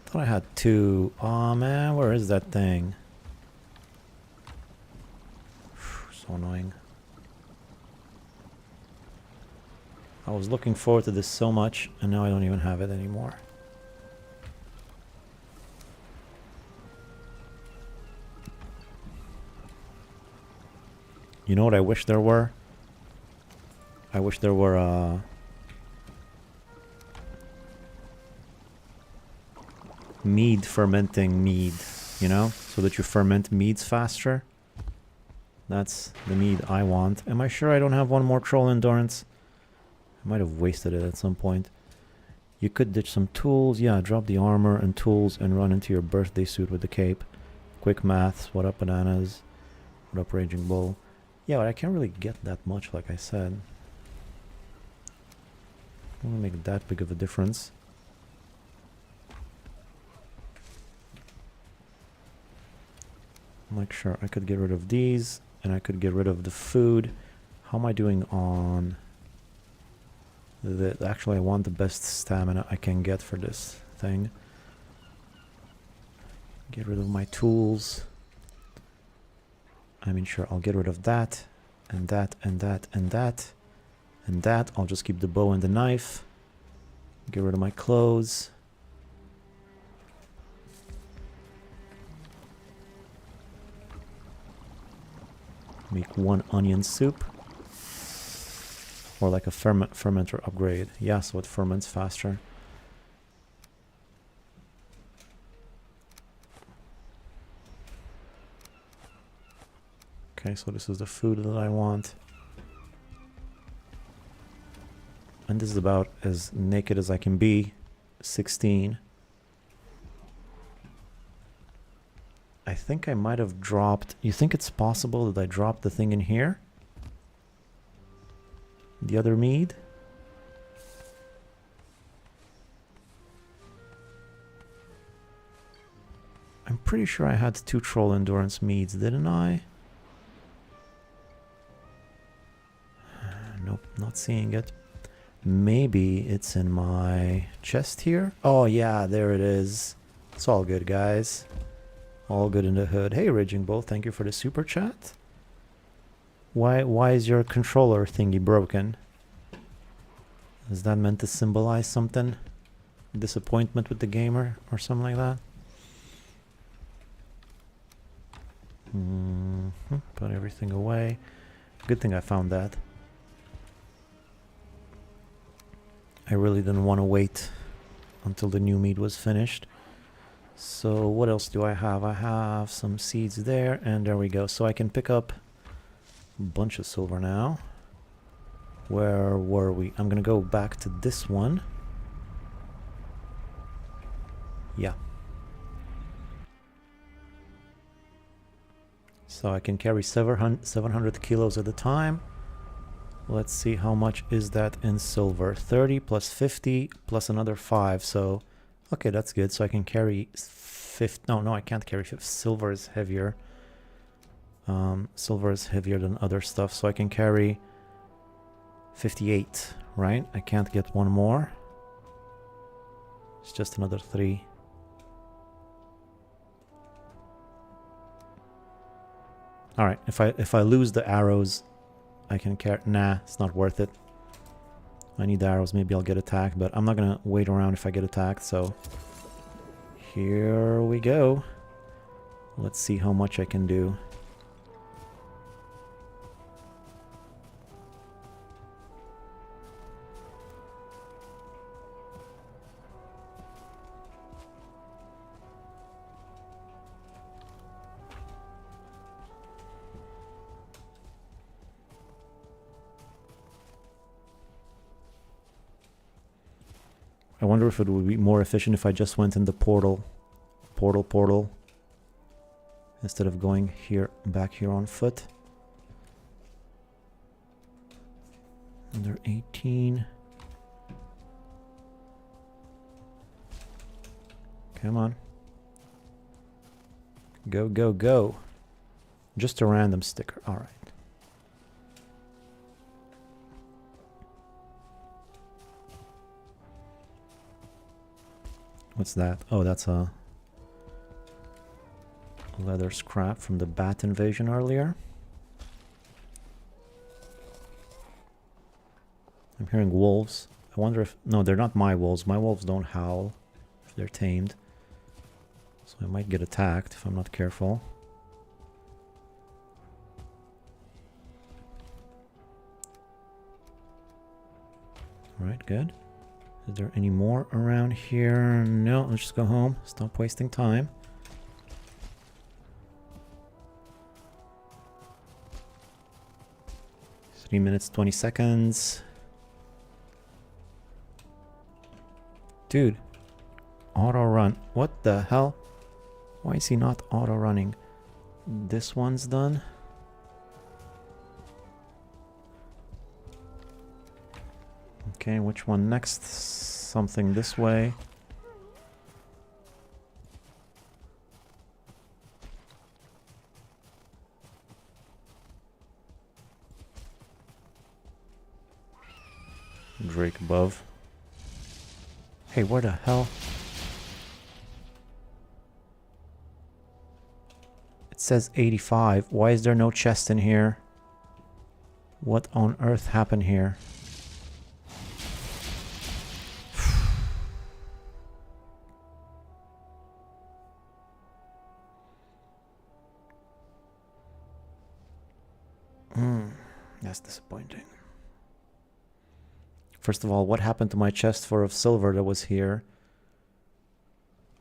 Thought I had 2. Aw, man, where is that thing? So annoying. I was looking forward to this so much, and now I don't even have it anymore. You know what I wish there were? I wish there were mead fermenting mead, you know, so that you ferment meads faster. That's the mead I want. Am I sure I don't have one more troll endurance? I might have wasted it at some point. You could ditch some tools. Yeah, drop the armor and tools and run into your birthday suit with the cape. Quick maths. What up, bananas? What up, raging bull? Yeah, but I can't really get that much, like I said. I don't make that big of a difference. I'm like, sure, I could get rid of these, and I could get rid of the food. How am I doing on... Actually, I want the best stamina I can get for this thing. Get rid of my tools. I mean, sure, I'll get rid of that, and that, and that, and that, and that. I'll just keep the bow and the knife. Get rid of my clothes. Make 1 onion soup. Or like a fermenter upgrade. Yeah, so it ferments faster. Okay, so this is the food that I want. And this is about as naked as I can be. 16. I think I might have dropped... You think it's possible that I dropped the thing in here? the other mead. I'm pretty sure I had 2 troll endurance meads, didn't I? Nope, not seeing it. Maybe it's in my chest here. Oh yeah, there it is. It's all good, guys. All good in the hood. Hey, Raging Bull, thank you for the super chat. Why is your controller thingy broken? Is that meant to symbolize something? Disappointment with the gamer or something like that? Put everything away. Good thing I found that. I really didn't want to wait until the new meat was finished. So what else do I have? I have some seeds there, and there we go. So I can pick up a bunch of silver now. Where were we? I'm gonna go back to this one. Yeah. So I can carry 700 kilos at a time. Let's see how much is that in silver. 30 plus 50 plus another 5. So, okay, that's good. So I can carry 50. No, I can't carry 50. Silver is heavier. Silver is heavier than other stuff. So I can carry 58, right? I can't get one more. It's just another 3. All right, if I lose the arrows, I can carry. Nah, it's not worth it. I need the arrows. Maybe I'll get attacked, but I'm not gonna wait around if I get attacked. So here we go. Let's see how much I can do. I wonder if it would be more efficient if I just went in the portal, instead of going here, back here on foot. Under 18. Come on. Go, go, go. Just a random sticker. All right. What's that? Oh, that's a leather scrap from the bat invasion earlier. I'm hearing wolves. I wonder if... No, they're not my wolves. My wolves don't howl if they're tamed. So I might get attacked if I'm not careful. Alright, good. Is there any more around here? No, let's just go home. Stop wasting time. Three minutes, 20 seconds. Dude. Auto run. What the hell? Why is he not auto running? This one's done. Okay, which one next? Something this way. Drake above. Hey, where the hell? It says 85. Why is there no chest in here? What on earth happened here? That's disappointing. First of all, what happened to my chest full of silver that was here?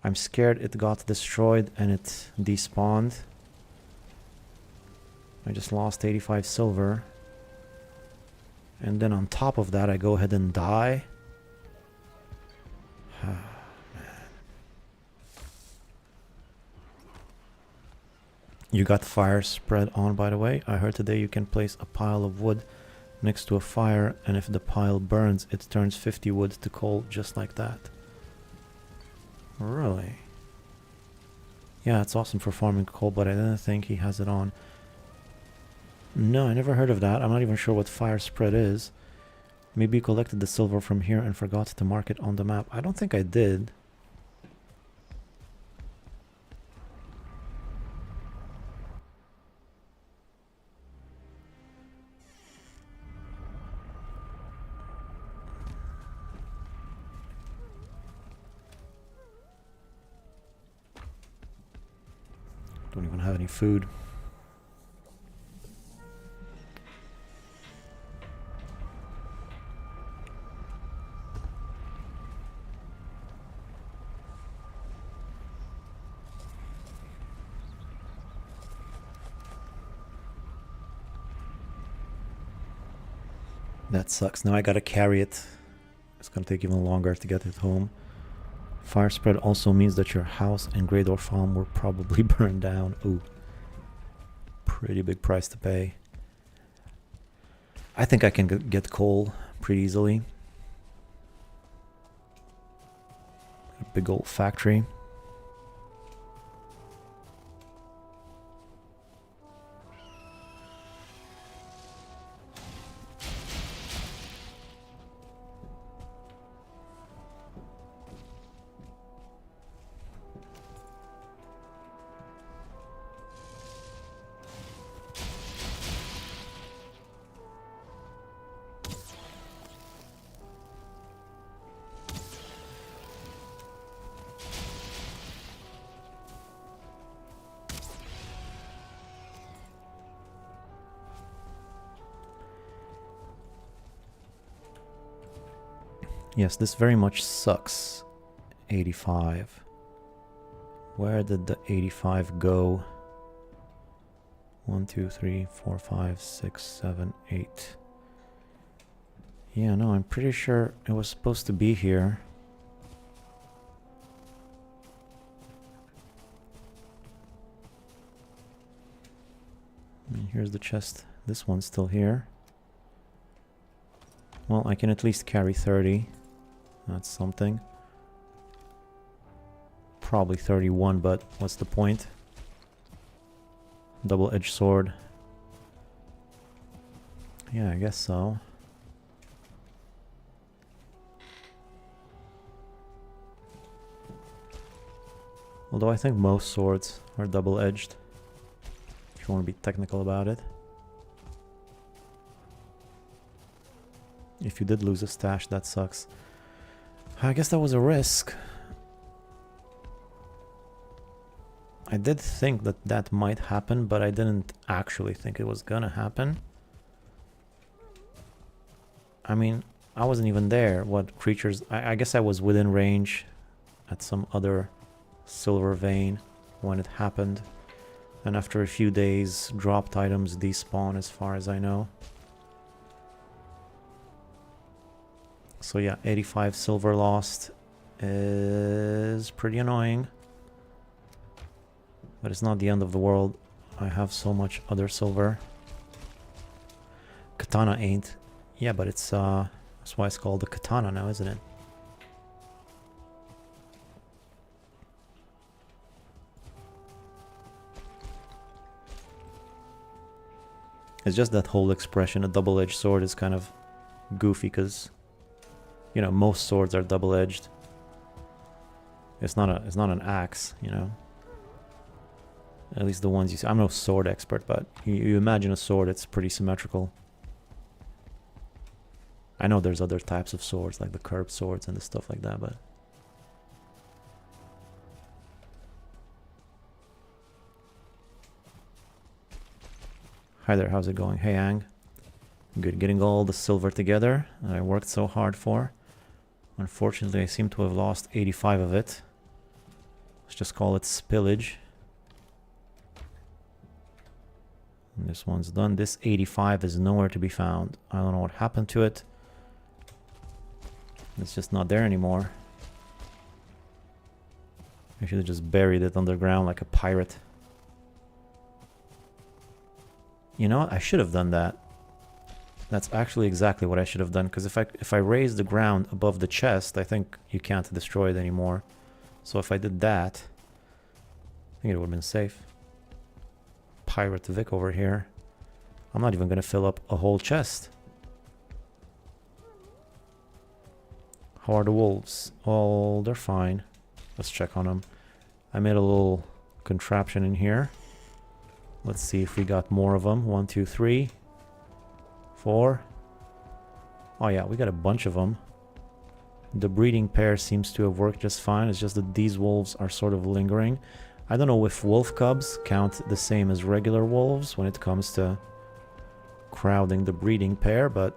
I'm scared it got destroyed and it despawned. I just lost 85 silver. And then on top of that, I go ahead and die. You got fire spread on, by the way. I heard today you can place a pile of wood next to a fire, and if the pile burns, it turns 50 wood to coal just like that. Really? Yeah, it's awesome for farming coal, but I didn't think he has it on. No, I never heard of that. I'm not even sure what fire spread is. Maybe you collected the silver from here and forgot to mark it on the map. I don't think I did. Don't even have any food. That sucks. Now I gotta carry it. It's gonna take even longer to get it home. Fire spread also means that your house and Greydor farm were probably burned down. Ooh. Pretty big price to pay. I think I can get coal pretty easily. A big old factory. Yes, this very much sucks. 85. Where did the 85 go? 1, 2, 3, 4, 5, 6, 7, 8. Yeah, no, I'm pretty sure it was supposed to be here. And here's the chest. This one's still here. Well, I can at least carry 30. That's something. Probably 31, but what's the point? Double-edged sword. Yeah, I guess so. Although I think most swords are double-edged, if you want to be technical about it. If you did lose a stash, that sucks. I guess that was a risk. I did think that that might happen, but I didn't actually think it was gonna happen. I mean, I wasn't even there. What creatures... I guess I was within range at some other silver vein when it happened. And after a few days, dropped items despawn as far as I know. So yeah, 85 silver lost is pretty annoying. But it's not the end of the world. I have so much other silver. Katana ain't. Yeah, but it's that's why it's called the katana now, isn't it? It's just that whole expression, a double-edged sword, is kind of goofy because, you know, most swords are double-edged. It's not an axe, you know. At least the ones you see. I'm no sword expert, but you imagine a sword, it's pretty symmetrical. I know there's other types of swords, like the curved swords and the stuff like that, but... Hi there, how's it going? Hey, Ang. Good, getting all the silver together that I worked so hard for. Unfortunately, I seem to have lost 85 of it. Let's just call it spillage. And this one's done. This 85 is nowhere to be found. I don't know what happened to it. It's just not there anymore. I should have just buried it underground like a pirate. You know what? I should have done that. That's actually exactly what I should have done, because if I raise the ground above the chest, I think you can't destroy it anymore. So if I did that, I think it would have been safe. Pirate Vic over here. I'm not even going to fill up a whole chest. How are the wolves? Oh, they're fine. Let's check on them. I made a little contraption in here. Let's see if we got more of them. 1, 2, 3, 4. Oh yeah, we got a bunch of them. The breeding pair seems to have worked just fine. It's just that these wolves are sort of lingering. I don't know if wolf cubs count the same as regular wolves when it comes to crowding the breeding pair, but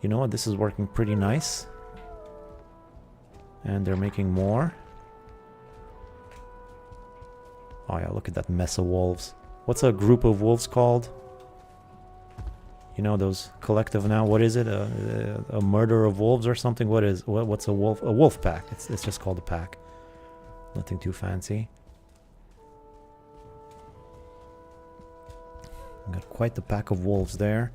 you know what? This is working pretty nice. And they're making more. Oh yeah, look at that mess of wolves. What's a group of wolves called? You know, those collective now. What is it? A murder of wolves or something? What's a wolf? A wolf pack. It's just called a pack. Nothing too fancy. Got quite the pack of wolves there.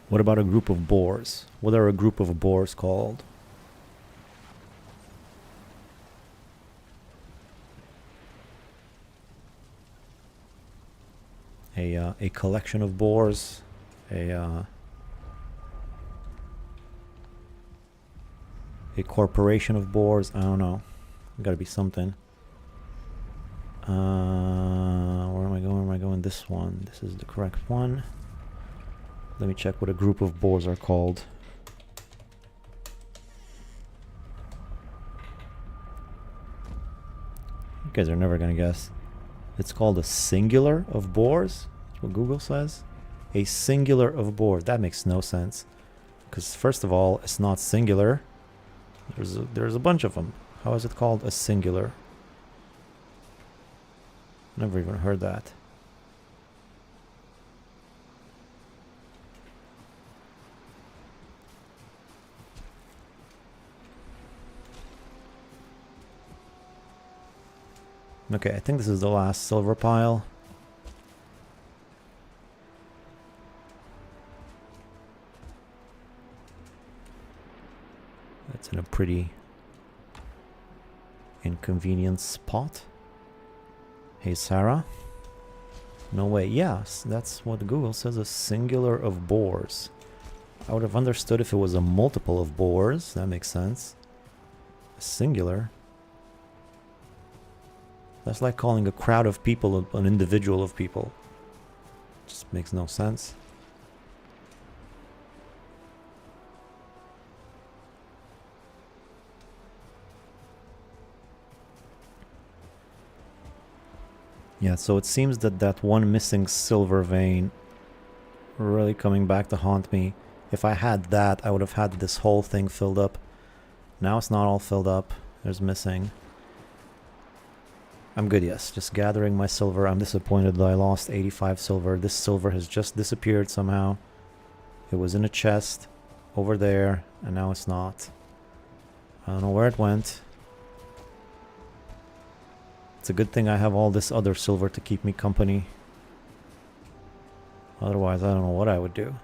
What about a group of boars? What are a group of boars called? A collection of boars, a corporation of boars. I don't know. Gotta be something. Where am I going? Where am I going? This one. This is the correct one. Let me check what a group of boars are called. You guys are never gonna guess. It's called a singular of boars. That's what Google says. A singular of boars. That makes no sense. Because first of all, it's not singular. There's a bunch of them. How is it called a singular? Never even heard that. Okay, I think this is the last silver pile. That's in a pretty inconvenient spot. Hey, Sarah. No way. Yes, that's what Google says, a singular of boars. I would have understood if it was a multiple of boars. That makes sense. A singular. That's like calling a crowd of people an individual of people. Just makes no sense. Yeah, so it seems that that one missing silver vein really coming back to haunt me. If I had that, I would have had this whole thing filled up. Now it's not all filled up. There's missing. I'm good, yes. Just gathering my silver. I'm disappointed that I lost 85 silver. This silver has just disappeared somehow. It was in a chest over there, and now it's not. I don't know where it went. It's a good thing I have all this other silver to keep me company. Otherwise, I don't know what I would do.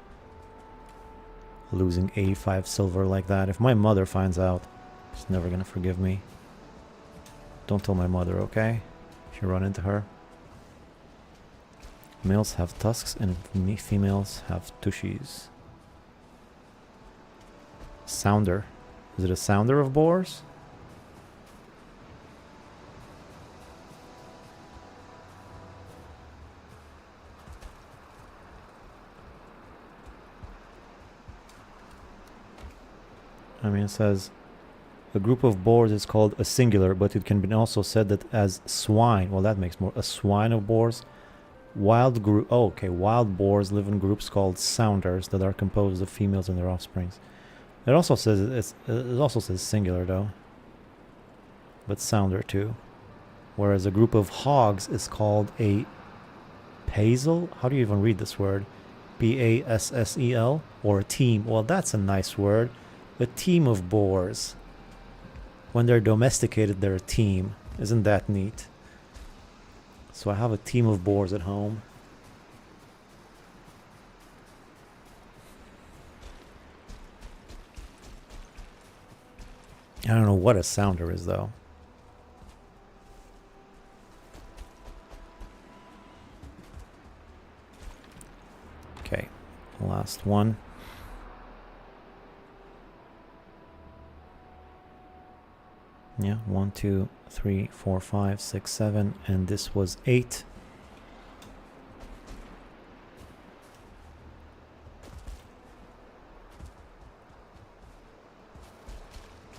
Losing 85 silver like that. If my mother finds out, she's never gonna forgive me. Don't tell my mother, okay? If you run into her. Males have tusks and females have tushies. Sounder. Is it a sounder of boars? I mean, it says a group of boars is called a singular, but it can be also said that as swine. Well, that makes more. A swine of boars. Wild group. Oh, okay. Wild boars live in groups called sounders that are composed of females and their offsprings. It also says it also says singular though, but sounder too. Whereas a group of hogs is called a pazel. How do you even read this word? Bassel, or a team. Well, that's a nice word. A team of boars. When they're domesticated, they're a team. Isn't that neat? So I have a team of boars at home. I don't know what a sounder is, though. Okay, last one. Yeah, 1, 2, 3, 4, 5, 6, 7, and this was 8.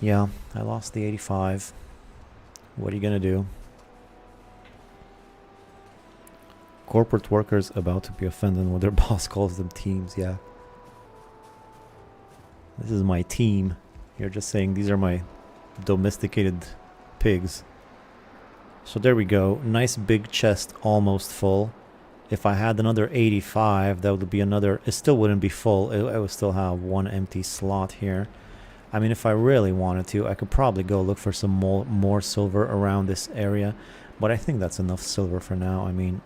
Yeah, I lost the 85. What are you gonna do? Corporate workers about to be offended when their boss calls them teams, yeah. This is my team. You're just saying these are my domesticated pigs. So there we go. Nice big chest, almost full. If I had another 85, that would be another... It still wouldn't be full. I would still have one empty slot here. I mean, if I really wanted to, I could probably go look for some more silver around this area. But I think that's enough silver for now. I mean,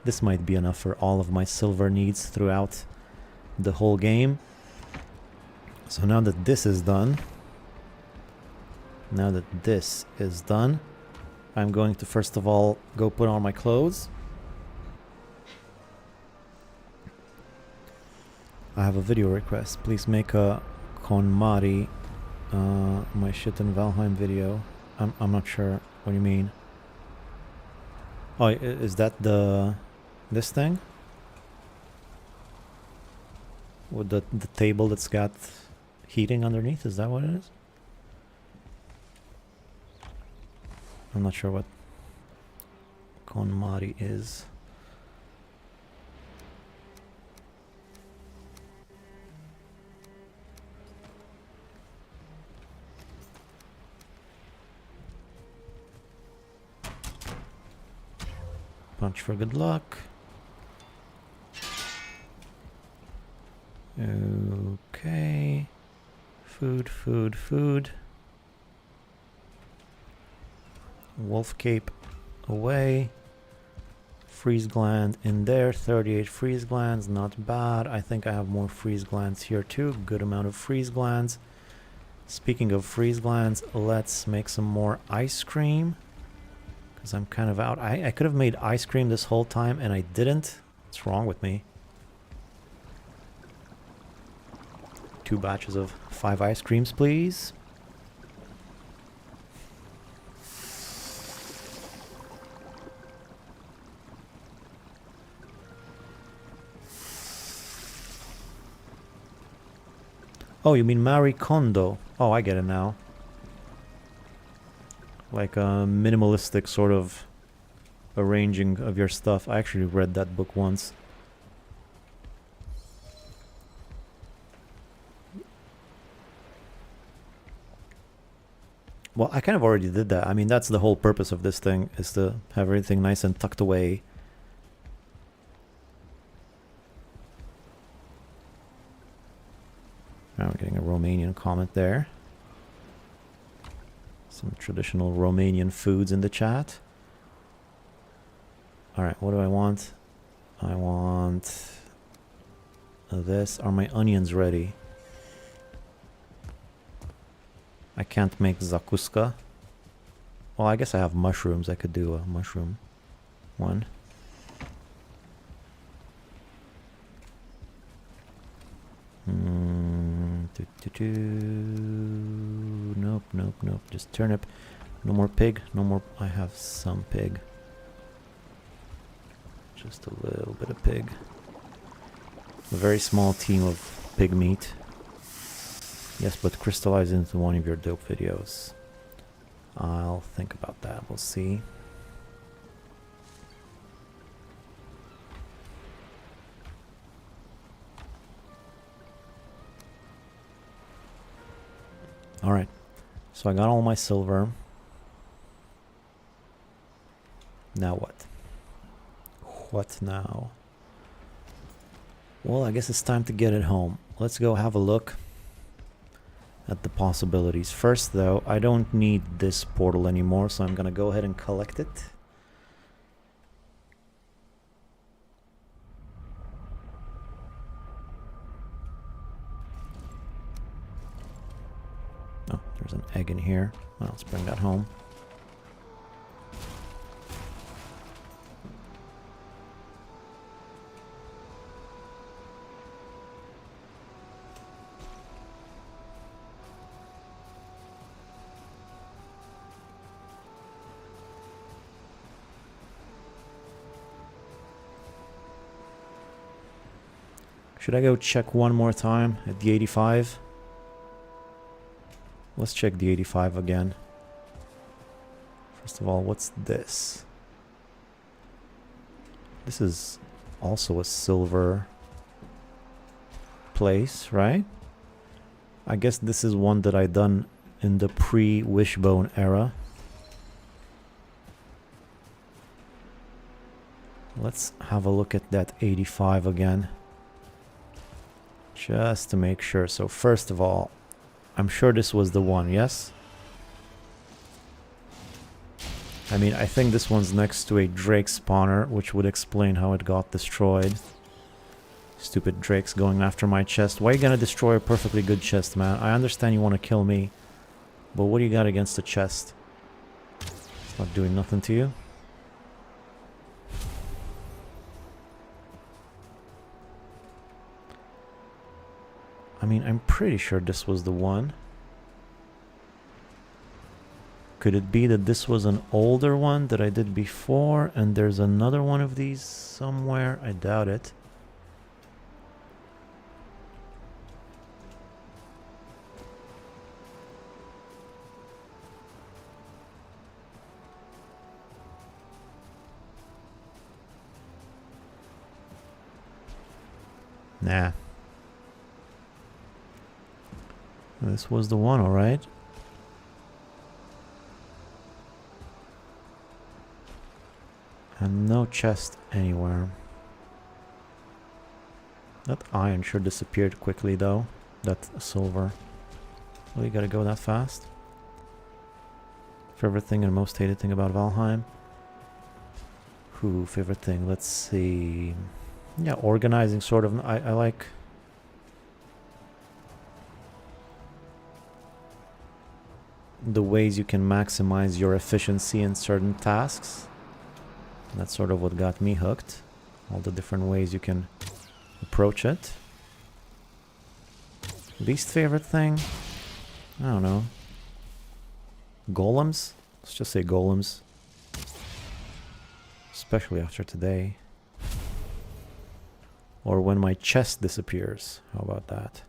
this might be enough for all of my silver needs throughout the whole game. So now that this is done... Now that this is done, I'm going to first of all go put on my clothes. I have a video request. Please make a KonMari my shit in Valheim video. I'm not sure what you mean. Oh, is that this thing? With the table that's got heating underneath? Is that what it is? I'm not sure what KonMari is. Punch for good luck. Okay. Food. Wolf cape away. Freeze gland in there. 38 freeze glands, not bad. I think I have more freeze glands here too. Good amount of freeze glands. Speaking of freeze glands, let's make some more ice cream. Because I'm kind of out. I could have made ice cream this whole time and I didn't. What's wrong with me? 2 batches of 5 ice creams, please. Oh, you mean Marie Kondo? Oh, I get it now. Like a minimalistic sort of arranging of your stuff. I actually read that book once. Well, I kind of already did that. I mean, that's the whole purpose of this thing, is to have everything nice and tucked away. Now we're getting a Romanian comment there. Some traditional Romanian foods in the chat. Alright, what do I want? I want this. Are my onions ready? I can't make zakuska. Well, I guess I have mushrooms. I could do a mushroom one. Nope. Just turnip. No more pig. No more. I have some pig. Just a little bit of pig. A very small team of pig meat. Yes, but crystallize into one of your dope videos. I'll think about that. We'll see. Alright, so I got all my silver. Now what? What now? Well, I guess it's time to get it home. Let's go have a look at the possibilities. First, though, I don't need this portal anymore, so I'm gonna go ahead and collect it. Oh, there's an egg in here. Well, let's bring that home. Should I go check one more time at the 85? Let's check the 85 again. First of all, what's this? This is also a silver place, right? I guess this is one that I done in the pre-Wishbone era. Let's have a look at that 85 again. Just to make sure. So first of all, I'm sure this was the one, yes? I mean, I think this one's next to a Drake spawner, which would explain how it got destroyed. Stupid Drakes going after my chest. Why are you gonna destroy a perfectly good chest, man? I understand you want to kill me, but what do you got against the chest? It's not doing nothing to you. I mean, I'm pretty sure this was the one. Could it be that this was an older one that I did before and there's another one of these somewhere? I doubt it. Nah. This was the one, alright. And no chest anywhere. That iron sure disappeared quickly though. That silver. Well, you gotta go that fast. Favorite thing and most hated thing about Valheim? Favorite thing, let's see. Yeah, organizing sort of. I like... the ways you can maximize your efficiency in certain tasks. That's sort of what got me hooked. All the different ways you can approach it. Least favorite thing? I don't know. Golems? Let's just say golems. Especially after today. Or when my chest disappears. How about that?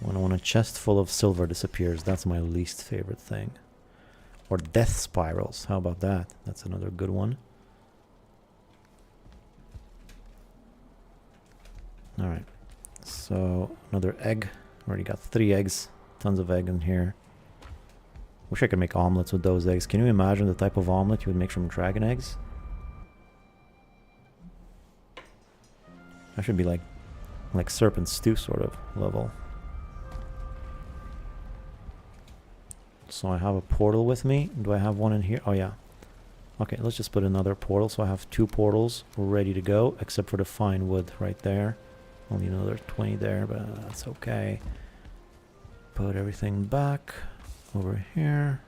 When a chest full of silver disappears, that's my least favorite thing. Or death spirals. How about that? That's another good one. Alright. So, another egg. Already got 3 eggs. Tons of egg in here. Wish I could make omelets with those eggs. Can you imagine the type of omelet you would make from dragon eggs? That should be like serpent stew sort of level. So I have a portal with me. Do I have one in here? Oh yeah. Okay, let's just put another portal. So I have 2 portals ready to go, except for the fine wood right there. Only another 20 there, but that's okay. Put everything back over here.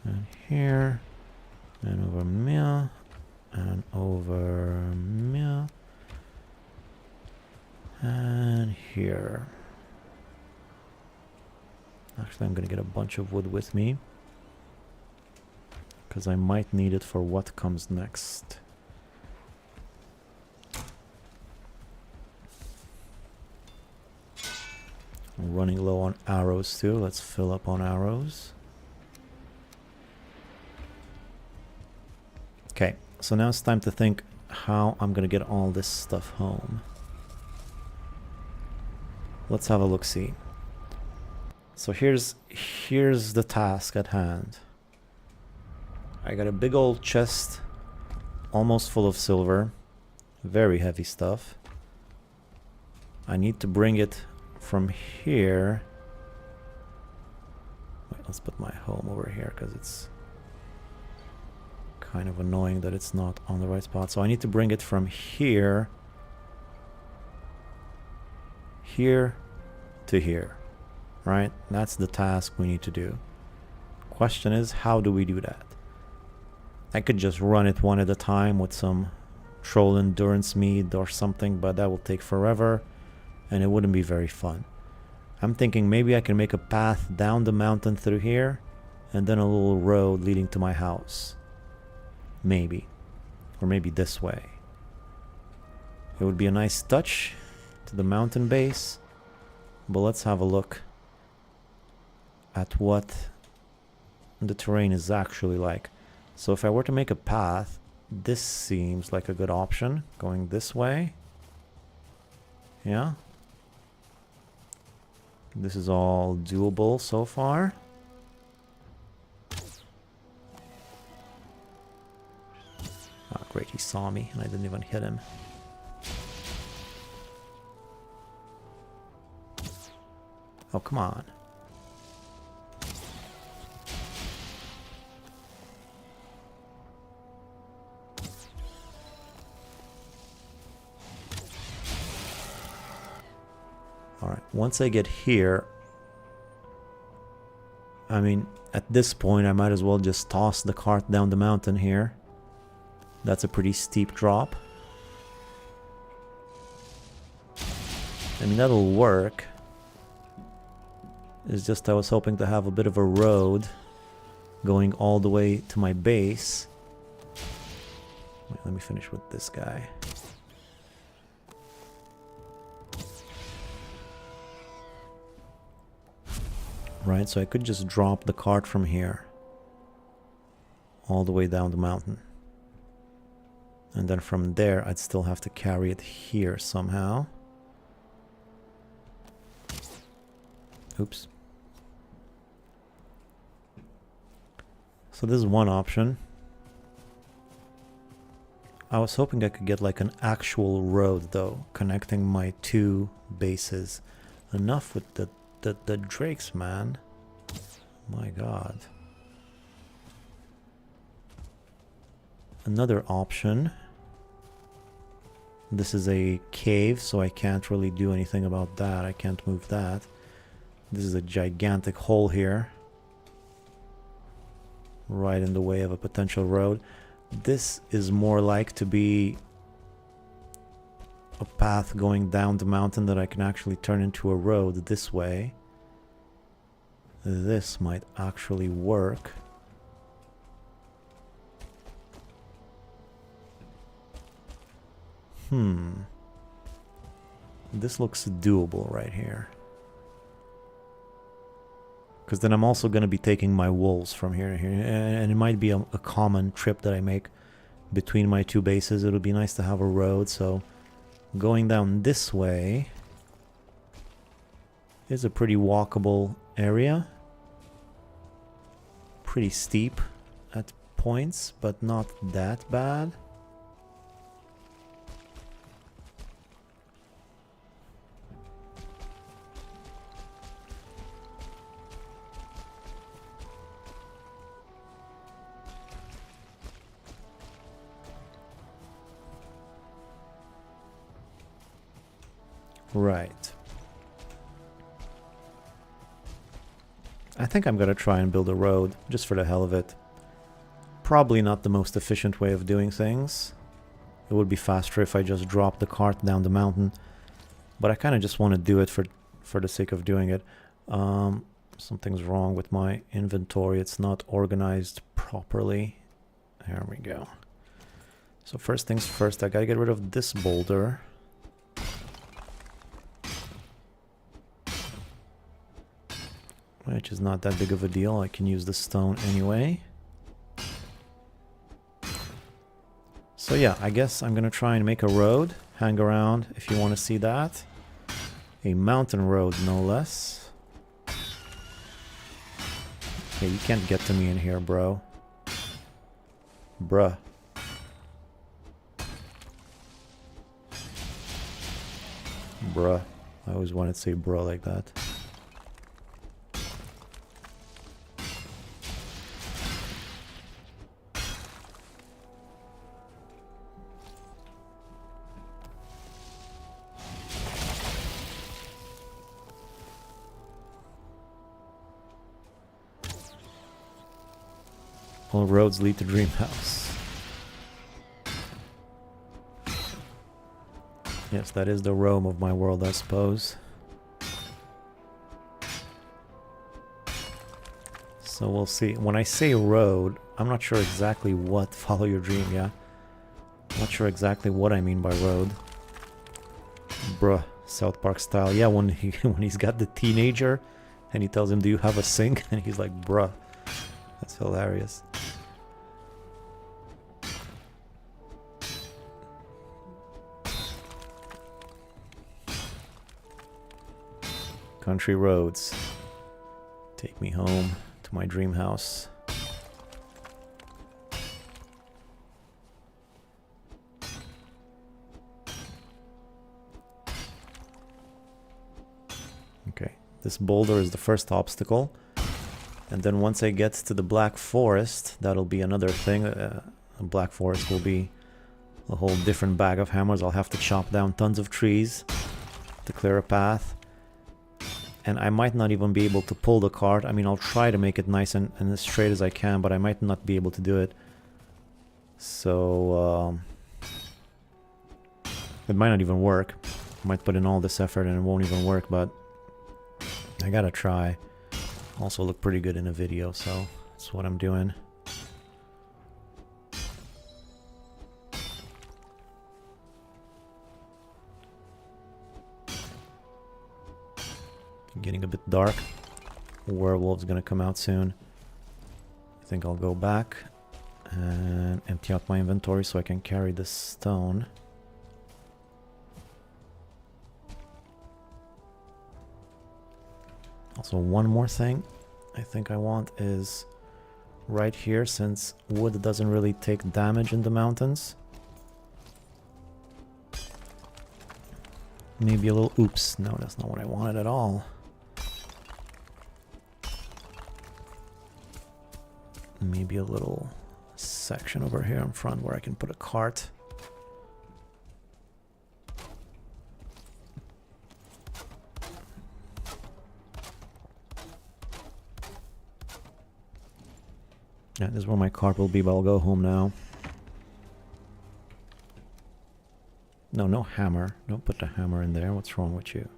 And here. And over here. And over here. And here. Actually, I'm gonna get a bunch of wood with me, because I might need it for what comes next. I'm running low on arrows too. Let's fill up on arrows. Okay, so now it's time to think how I'm gonna get all this stuff home. Let's have a look-see. So here's the task at hand. I got a big old chest, almost full of silver, Very heavy stuff. I need to bring it from here. Wait, let's put my home over here because it's kind of annoying that it's not on the right spot. So I need to bring it from here to here, right? That's the task we need to do. Question is, how do we do that? I could just run it one at a time with some troll endurance mead or something, but that will take forever and it wouldn't be very fun. I'm thinking maybe I can make a path down the mountain through here and then a little road leading to my house. Maybe. Or maybe this way. It would be a nice touch to the mountain base. But let's have a look at what the terrain is actually like. So if I were to make a path, this seems like a good option. Going this way. Yeah. This is all doable so far. Ah, great, he saw me and I didn't even hit him. Oh, come on. Alright, once I get here, I mean, at this point I might as well just toss the cart down the mountain here. That's a pretty steep drop. I mean, that'll work. It's just I was hoping to have a bit of a road going all the way to my base. Wait, let me finish with this guy. Right, so I could just drop the cart from here all the way down the mountain. And then from there, I'd still have to carry it here somehow. Oops. So this is one option. I was hoping I could get like an actual road though, connecting my two bases. Enough with the drakes, man. My god. Another option. This is a cave, so I can't really do anything about that. I can't move that. This is a gigantic hole here. Right in the way of a potential road. This is more like to be a path going down the mountain that I can actually turn into a road this way. This might actually work. This looks doable right here. Because then I'm also going to be taking my wolves from here to here. And it might be a common trip that I make between my two bases. It'll be nice to have a road. So going down this way is a pretty walkable area. Pretty steep at points, but not that bad. Right. I think I'm gonna try and build a road, just for the hell of it. Probably not the most efficient way of doing things. It would be faster if I just dropped the cart down the mountain. But I kind of just want to do it for the sake of doing it. Something's wrong with my inventory. It's not organized properly. There we go. So first things first, I gotta get rid of this boulder. Which is not that big of a deal. I can use the stone anyway. So yeah, I guess I'm gonna try and make a road. Hang around if you want to see that. A mountain road, no less. Okay, you can't get to me in here, bro. Bruh. Bruh. I always wanted to say bruh like that. All roads lead to Dream House. Yes, that is the Rome of my world, I suppose. So we'll see. When I say road, I'm not sure exactly what. Follow your dream, yeah? I'm not sure exactly what I mean by road. Bruh, South Park style. Yeah, when he's got the teenager and he tells him, do you have a sink? And he's like, bruh. That's hilarious. Country roads. Take me home to my dream house. Okay, this boulder is the first obstacle. And then once I get to the Black Forest, that'll be another thing. A Black Forest will be a whole different bag of hammers. I'll have to chop down tons of trees to clear a path. And I might not even be able to pull the cart. I mean, I'll try to make it nice and as straight as I can, but I might not be able to do it. So, it might not even work. I might put in all this effort and it won't even work, but I gotta try. Also look pretty good in a video, so that's what I'm doing. Getting a bit dark. Werewolf's gonna come out soon. I think I'll go back and empty out my inventory so I can carry this stone. Also, one more thing I think I want is right here, since wood doesn't really take damage in the mountains. Maybe a little... Oops, no, that's not what I wanted at all. Maybe a little section over here in front where I can put a cart. Yeah, this is where my cart will be, but I'll go home now. No, no hammer. Don't put the hammer in there. What's wrong with you?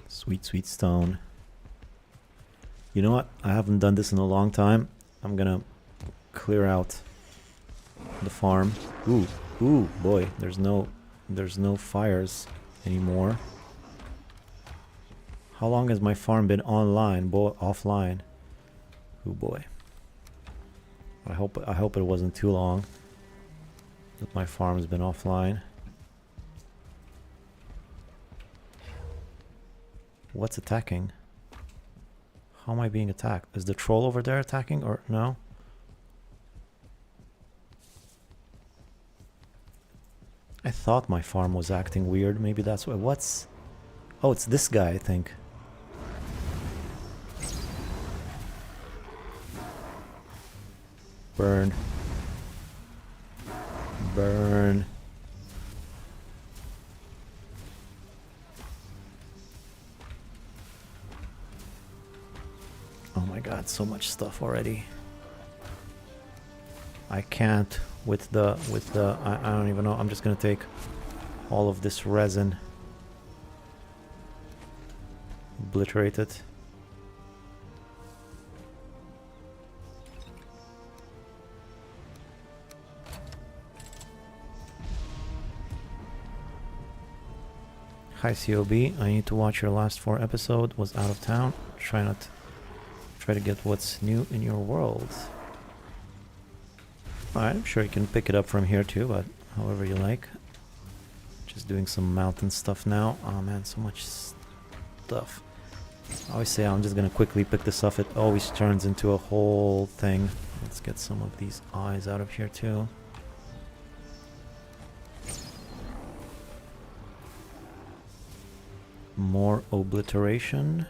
Sweet, sweet stone. You know what? I haven't done this in a long time. I'm gonna clear out the farm. Ooh, boy, there's no fires anymore. How long has my farm been online? Offline. Oh boy. I hope it wasn't too long that my farm's been offline. What's attacking? How am I being attacked? Is the troll over there attacking or no? I thought my farm was acting weird. Maybe that's why. What's... Oh, it's this guy, I think. Burn. Burn. Oh my god, so much stuff already. I can't with the I don't even know. I'm just gonna take all of this resin, obliterate it. Hi COB, I need to watch your last 4 episodes. Was out of town. Try to get what's new in your world. Alright, I'm sure you can pick it up from here too, but however you like. Just doing some mountain stuff now. Oh man, so much stuff. I always say I'm just gonna quickly pick this up. It always turns into a whole thing. Let's get some of these eyes out of here too. More obliteration.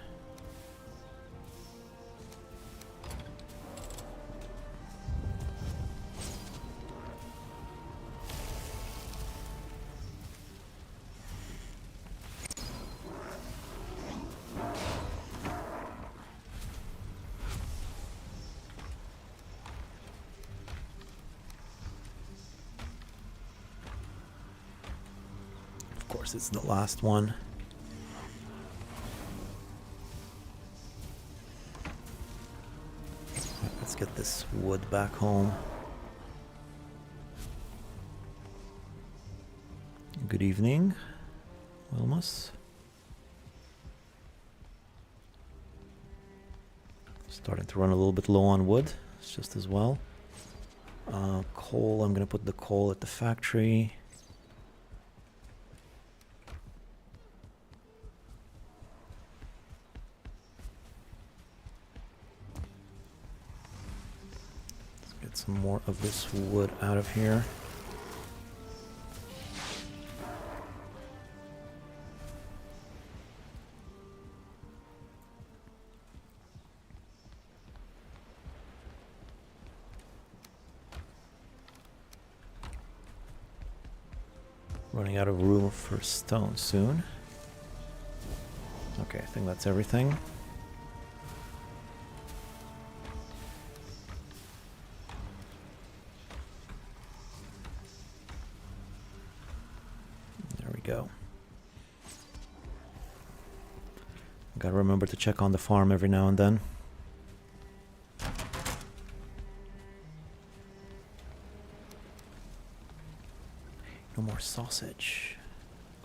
Of course, it's the last one. Let's get this wood back home. Good evening, Wilmus. Starting to run a little bit low on wood. It's just as well. Coal, I'm gonna put the coal at the factory. Some more of this wood out of here. Running out of room for stone soon. Okay, I think that's everything. Go. Gotta remember to check on the farm every now and then. No more sausage.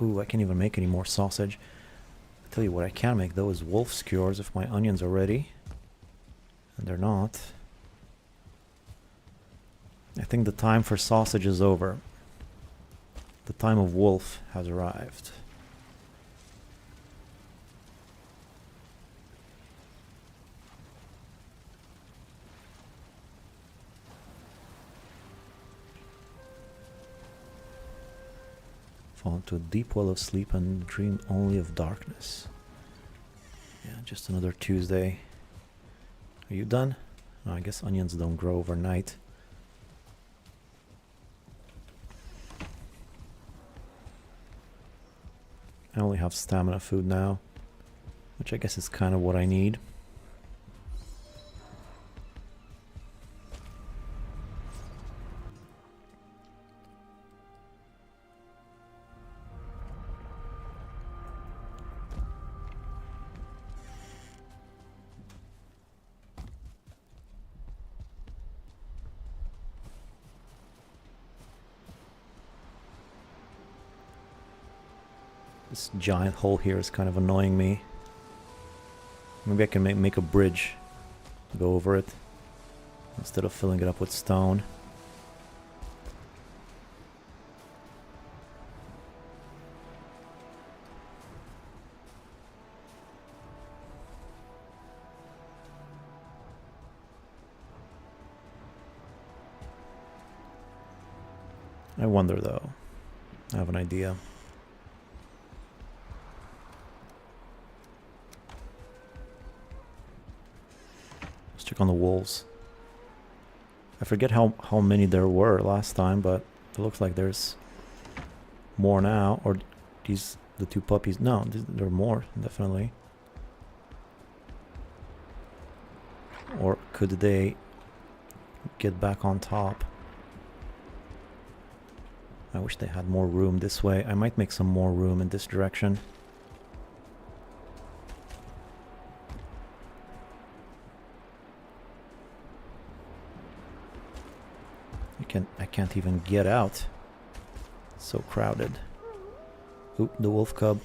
Ooh, I can't even make any more sausage. I'll tell you what I can make though is wolf skewers if my onions are ready. And they're not. I think the time for sausage is over. The time of wolf has arrived. Fall into a deep well of sleep and dream only of darkness. Yeah, just another Tuesday. Are you done? No, I guess onions don't grow overnight. I only have stamina food now, which I guess is kind of what I need. This giant hole here is kind of annoying me. Maybe I can make a bridge to go over it instead of filling it up with stone. I wonder though. I have an idea. Check on the wolves. I forget how many there were last time, but it looks like there's more now. Or these the two puppies? No, there are more definitely. Or could they get back on top? I wish they had more room this way. I might make some more room in this direction. I can't even get out. It's so crowded. Oop, the wolf cub.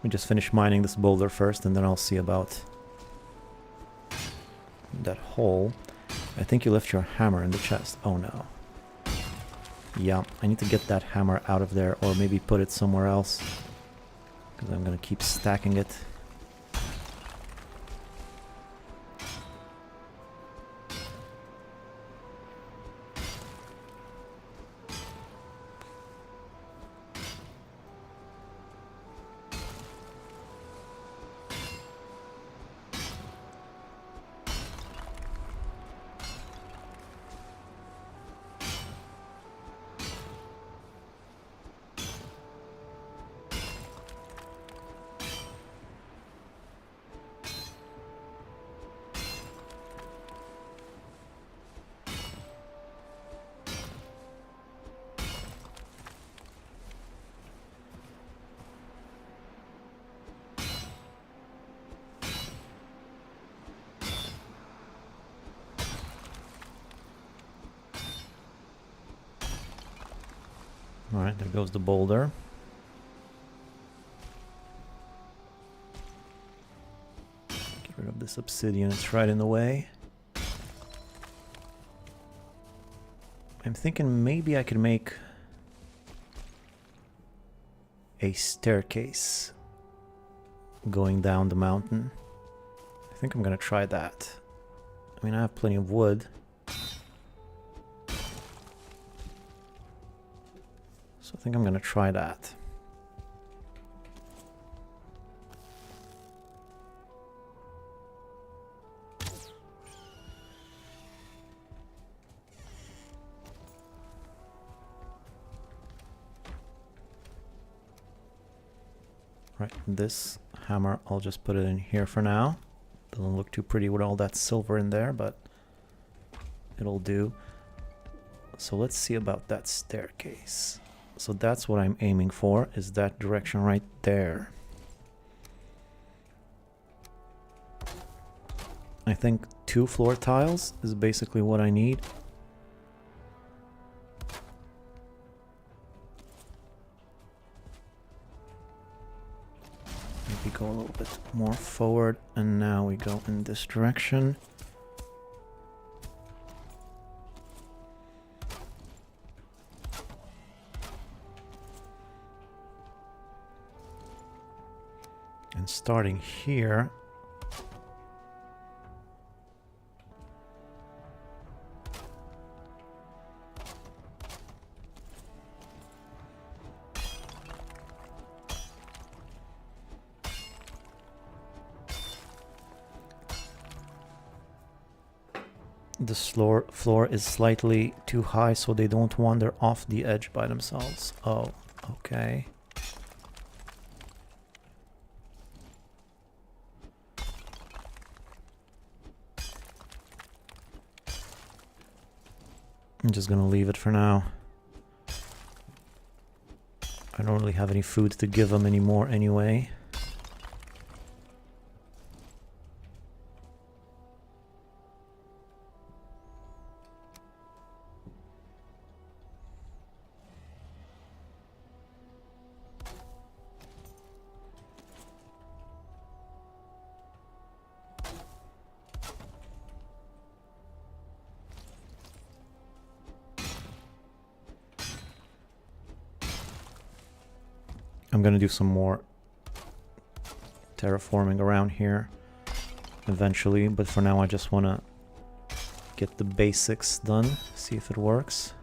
Let me just finish mining this boulder first, and then I'll see about that hole. I think you left your hammer in the chest. Oh no. Yeah, I need to get that hammer out of there, or maybe put it somewhere else, because I'm gonna keep stacking it. Alright, there goes the boulder. Get rid of this obsidian, it's right in the way. I'm thinking maybe I could make a staircase going down the mountain. I think I'm gonna try that. I mean, I have plenty of wood. So I think I'm gonna try that. Right, this hammer, I'll just put it in here for now. Doesn't look too pretty with all that silver in there, but it'll do. So let's see about that staircase. So that's what I'm aiming for, is that direction right there. I think 2 floor tiles is basically what I need. Maybe go a little bit more forward, and now we go in this direction. And starting here, the floor is slightly too high, so they don't wander off the edge by themselves. Oh, okay. I'm just gonna leave it for now. I don't really have any food to give them anymore anyway. I'm gonna do some more terraforming around here eventually, but for now I just wanna get the basics done, see if it works.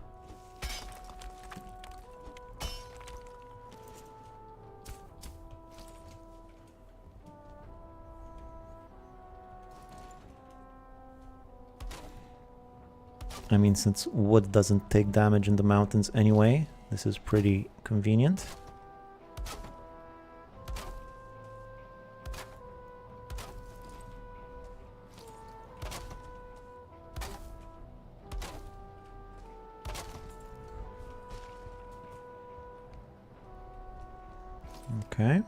I mean, since wood doesn't take damage in the mountains anyway, this is pretty convenient. Okay.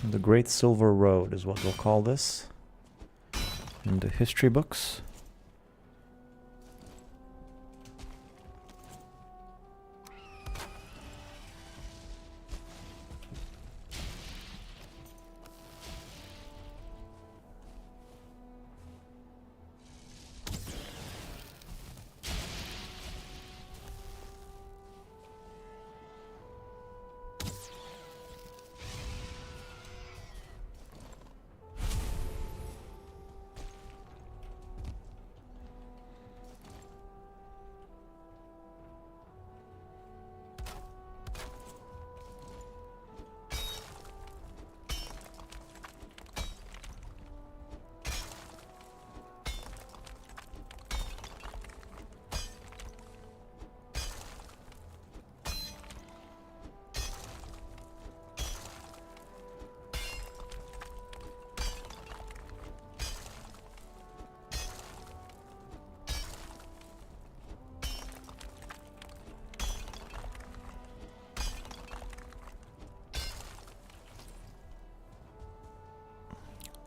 The Great Silver Road is what we'll call this in the history books.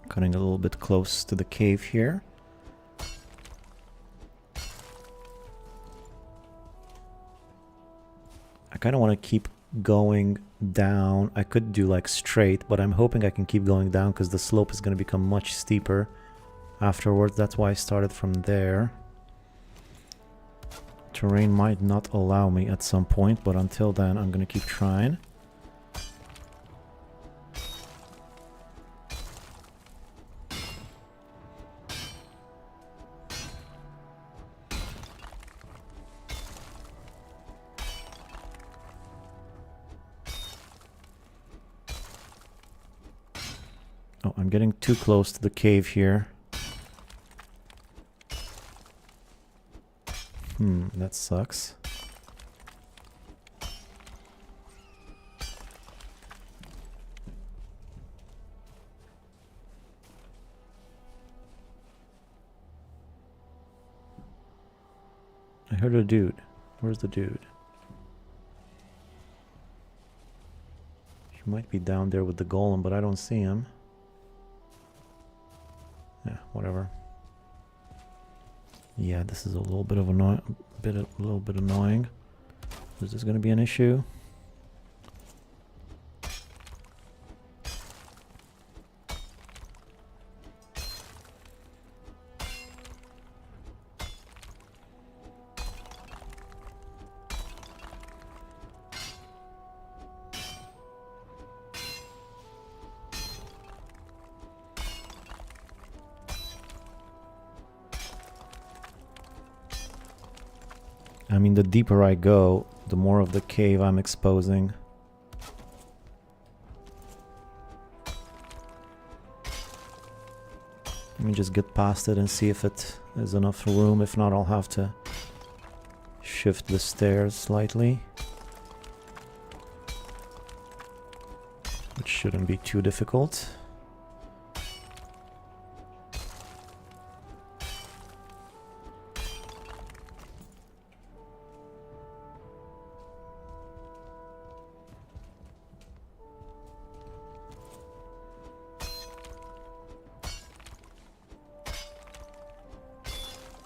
Cutting a little bit close to the cave here. I kind of want to keep going down. I could do like straight, but I'm hoping I can keep going down because the slope is going to become much steeper afterwards. That's why I started from there. Terrain might not allow me at some point, but until then I'm going to keep trying. Oh, I'm getting too close to the cave here. That sucks. I heard a dude. Where's the dude? He might be down there with the golem, but I don't see him. Yeah, whatever. Yeah, this is a little bit of a little bit annoying. Is this going to be an issue? I mean, the deeper I go, the more of the cave I'm exposing. Let me just get past it and see if it is enough room. If not, I'll have to shift the stairs slightly. Which shouldn't be too difficult.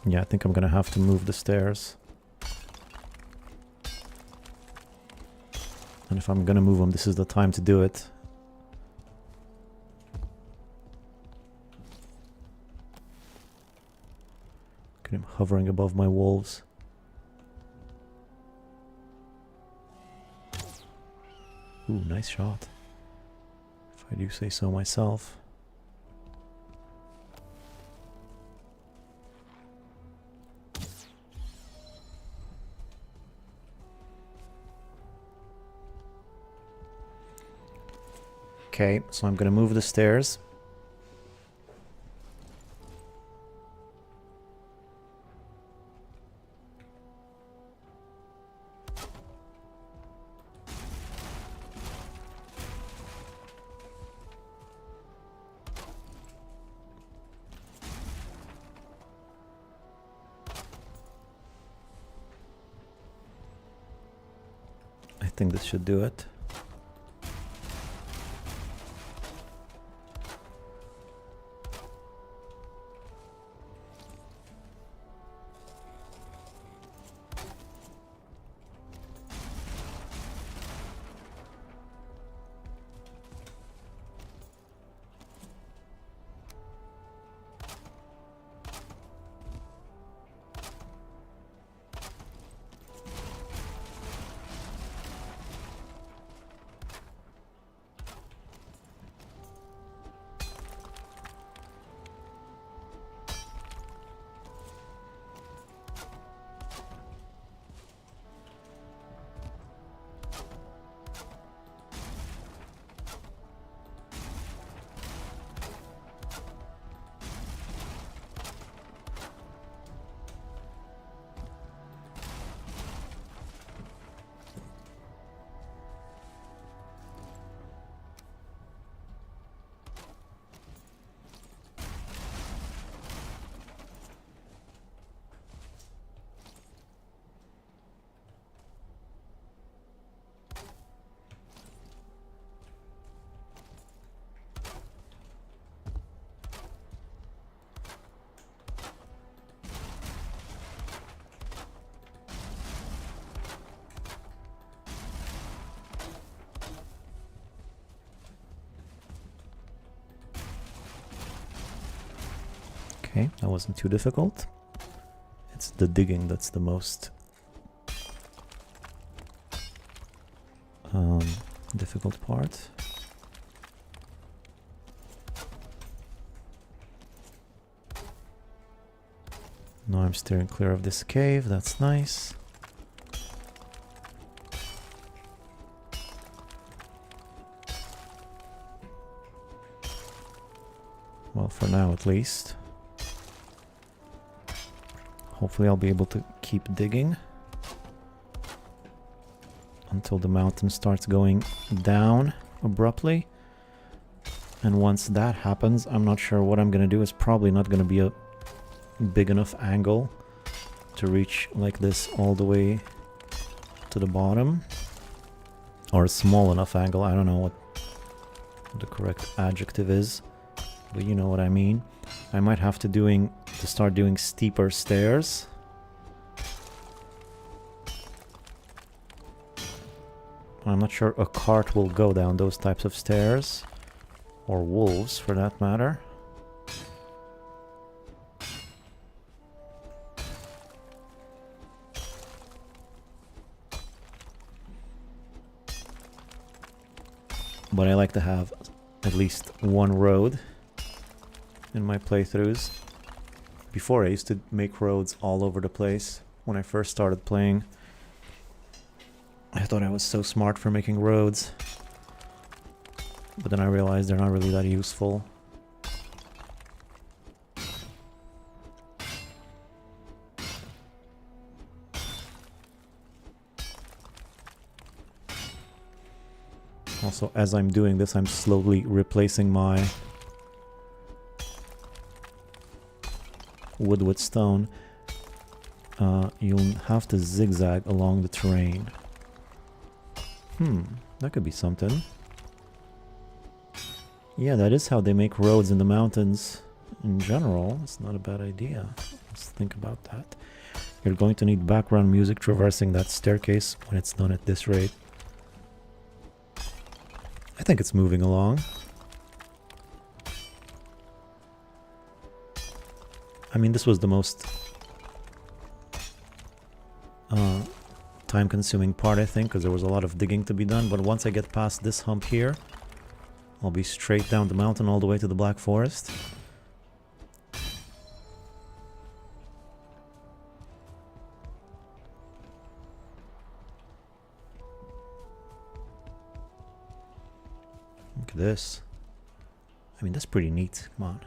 Yeah, I think I'm gonna have to move the stairs. And if I'm gonna move them, this is the time to do it. Look at him hovering above my wolves. Ooh, nice shot. If I do say so myself. Okay, so I'm gonna move the stairs. I think this should do it. Okay, that wasn't too difficult. It's the digging that's the most difficult part. Now I'm steering clear of this cave, that's nice. Well, for now at least. Hopefully I'll be able to keep digging until the mountain starts going down abruptly. And once that happens, I'm not sure what I'm gonna do. It's probably not gonna be a big enough angle to reach like this all the way to the bottom. Or a small enough angle, I don't know what the correct adjective is, but you know what I mean. I might have to start doing steeper stairs. I'm not sure a cart will go down those types of stairs, or wolves for that matter. But I like to have at least one road in my playthroughs. Before I used to make roads all over the place. When I first started playing, I thought I was so smart for making roads. But then I realized they're not really that useful. Also, as I'm doing this, I'm slowly replacing my wood with stone. You'll have to zigzag along the terrain. That could be something. Yeah, that is how they make roads in the mountains in general. It's not a bad idea. Let's think about that. You're going to need background music traversing that staircase when it's done at this rate. I think it's moving along. I mean, this was the most time-consuming part, I think, because there was a lot of digging to be done. But once I get past this hump here, I'll be straight down the mountain all the way to the Black Forest. Look at this. I mean, that's pretty neat. Come on.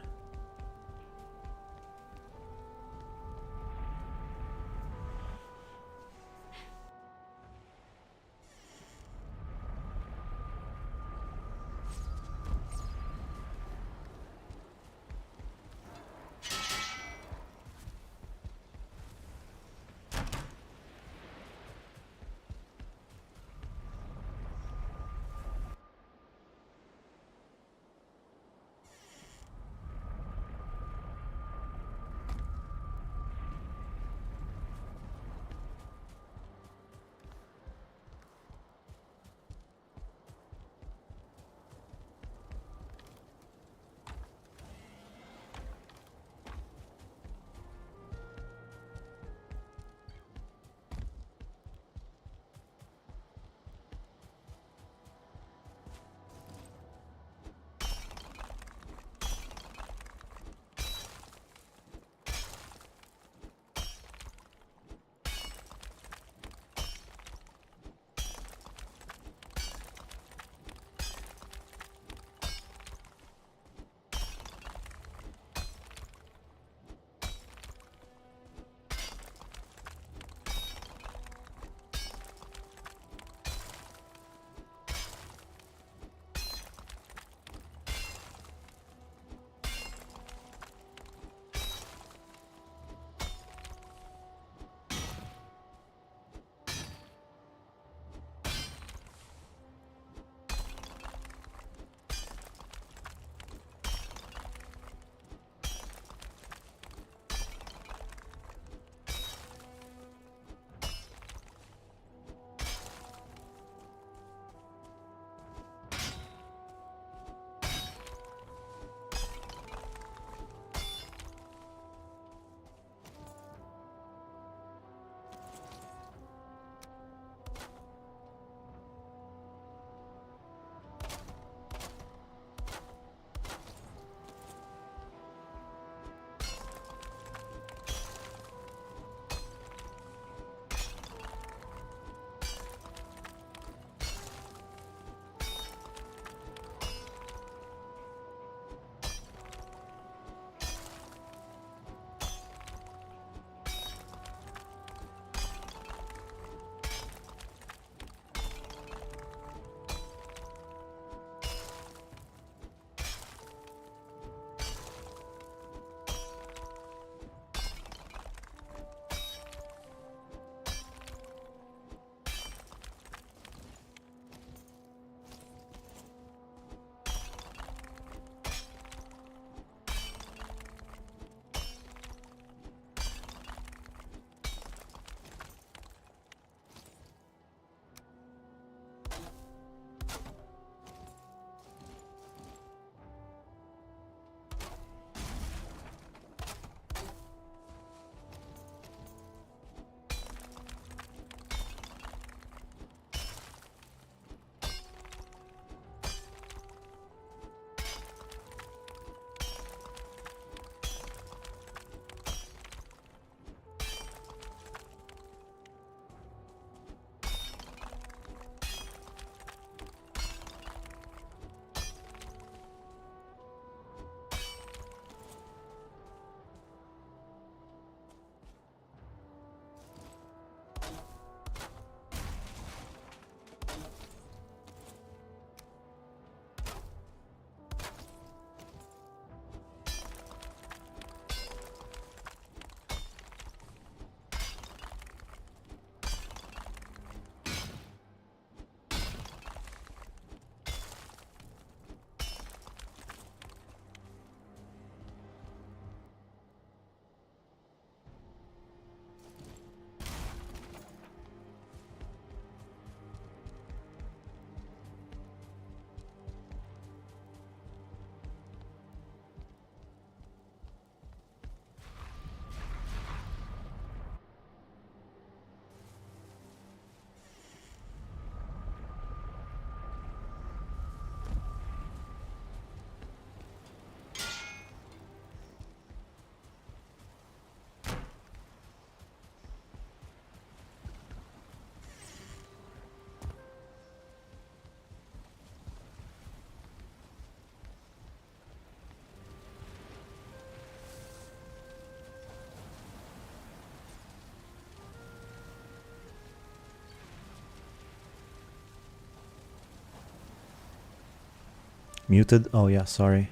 Muted? Oh yeah, sorry.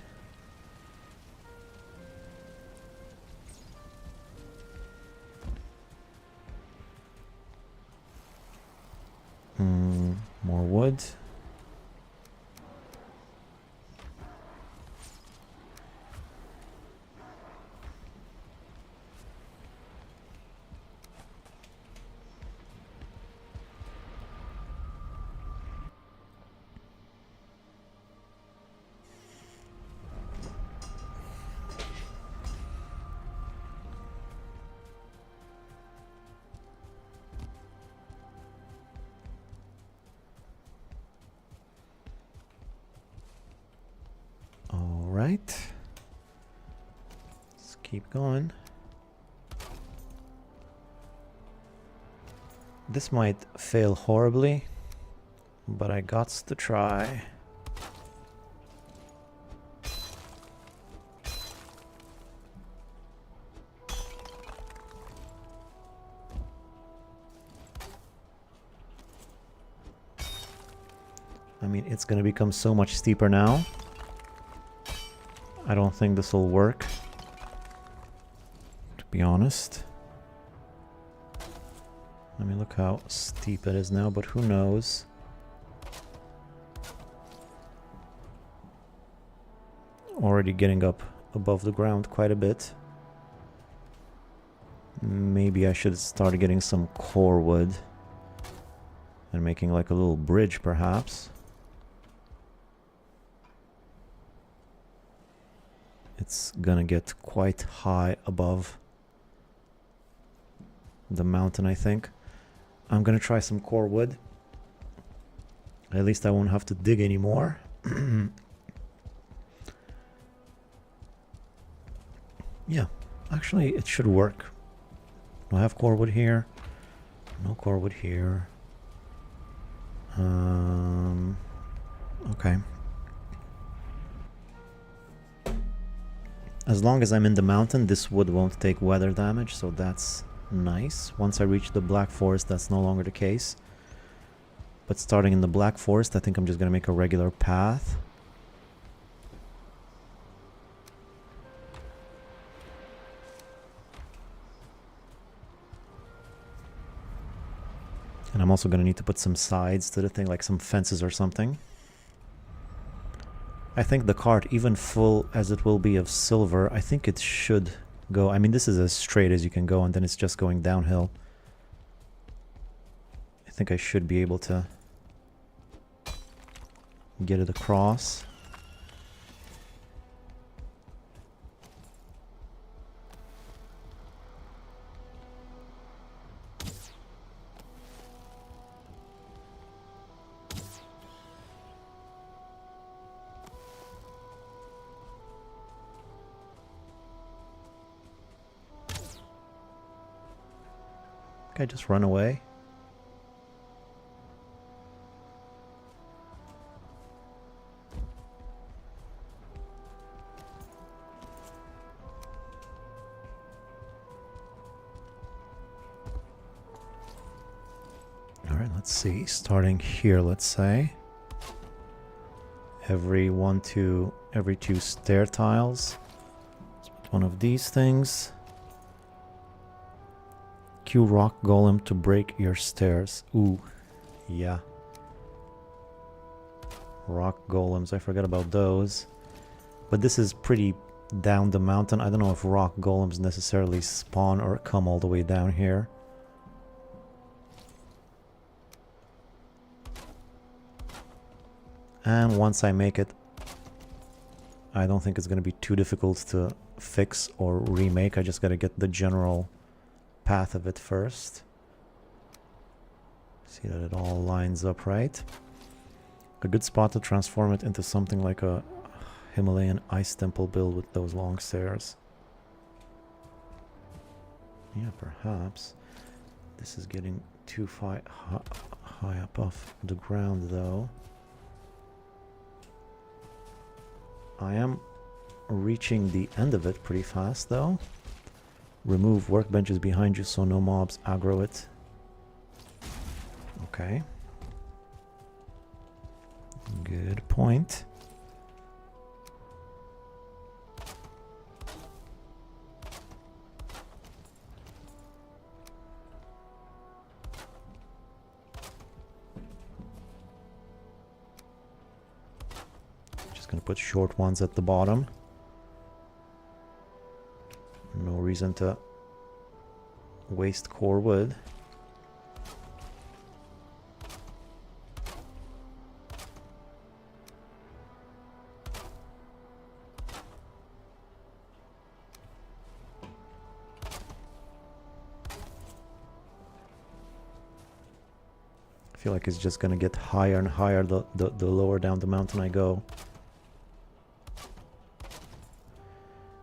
More wood. All right. Let's keep going. This might fail horribly, but I gots to try. I mean, it's gonna become so much steeper now. I don't think this will work, to be honest. I mean, look how steep it is now, but who knows? Already getting up above the ground quite a bit. Maybe I should start getting some core wood and making like a little bridge, perhaps. It's gonna get quite high above the mountain, I think. I'm gonna try some core wood. At least I won't have to dig anymore. Yeah, actually it should work. Do I have core wood here? No core wood here. Okay. As long as I'm in the mountain, this wood won't take weather damage, so that's nice. Once I reach the Black Forest, that's no longer the case. But starting in the Black Forest, I think I'm just gonna make a regular path. And I'm also gonna need to put some sides to the thing, like some fences or something. I think the cart, even full as it will be of silver, I think it should go. I mean, this is as straight as you can go, and then it's just going downhill. I think I should be able to get it across. I just run away. All right, let's see. Starting here, let's say. Every two stair tiles. Let's put one of these things. Q rock golem to break your stairs. Ooh, yeah. Rock golems, I forgot about those. But this is pretty down the mountain. I don't know if rock golems necessarily spawn or come all the way down here. And once I make it, I don't think it's going to be too difficult to fix or remake. I just got to get the general path of it first. See that it all lines up right. A good spot to transform it into something like a Himalayan ice temple build with those long stairs. Yeah, perhaps. This is getting too high up off the ground though. I am reaching the end of it pretty fast though. Remove workbenches behind you so no mobs aggro it. Okay. Good point. Just gonna put short ones at the bottom. No reason to waste core wood. I feel like it's just gonna get higher and higher the lower down the mountain I go.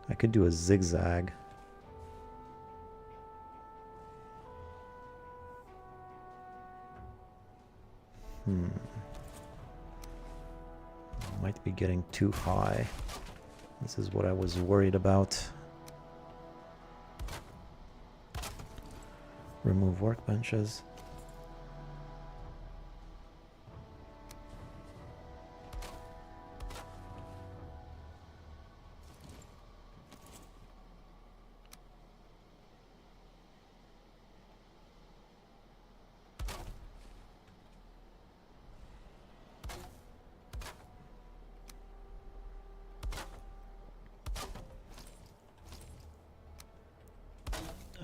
I could do a zigzag. Might be getting too high. This is what I was worried about. Remove workbenches.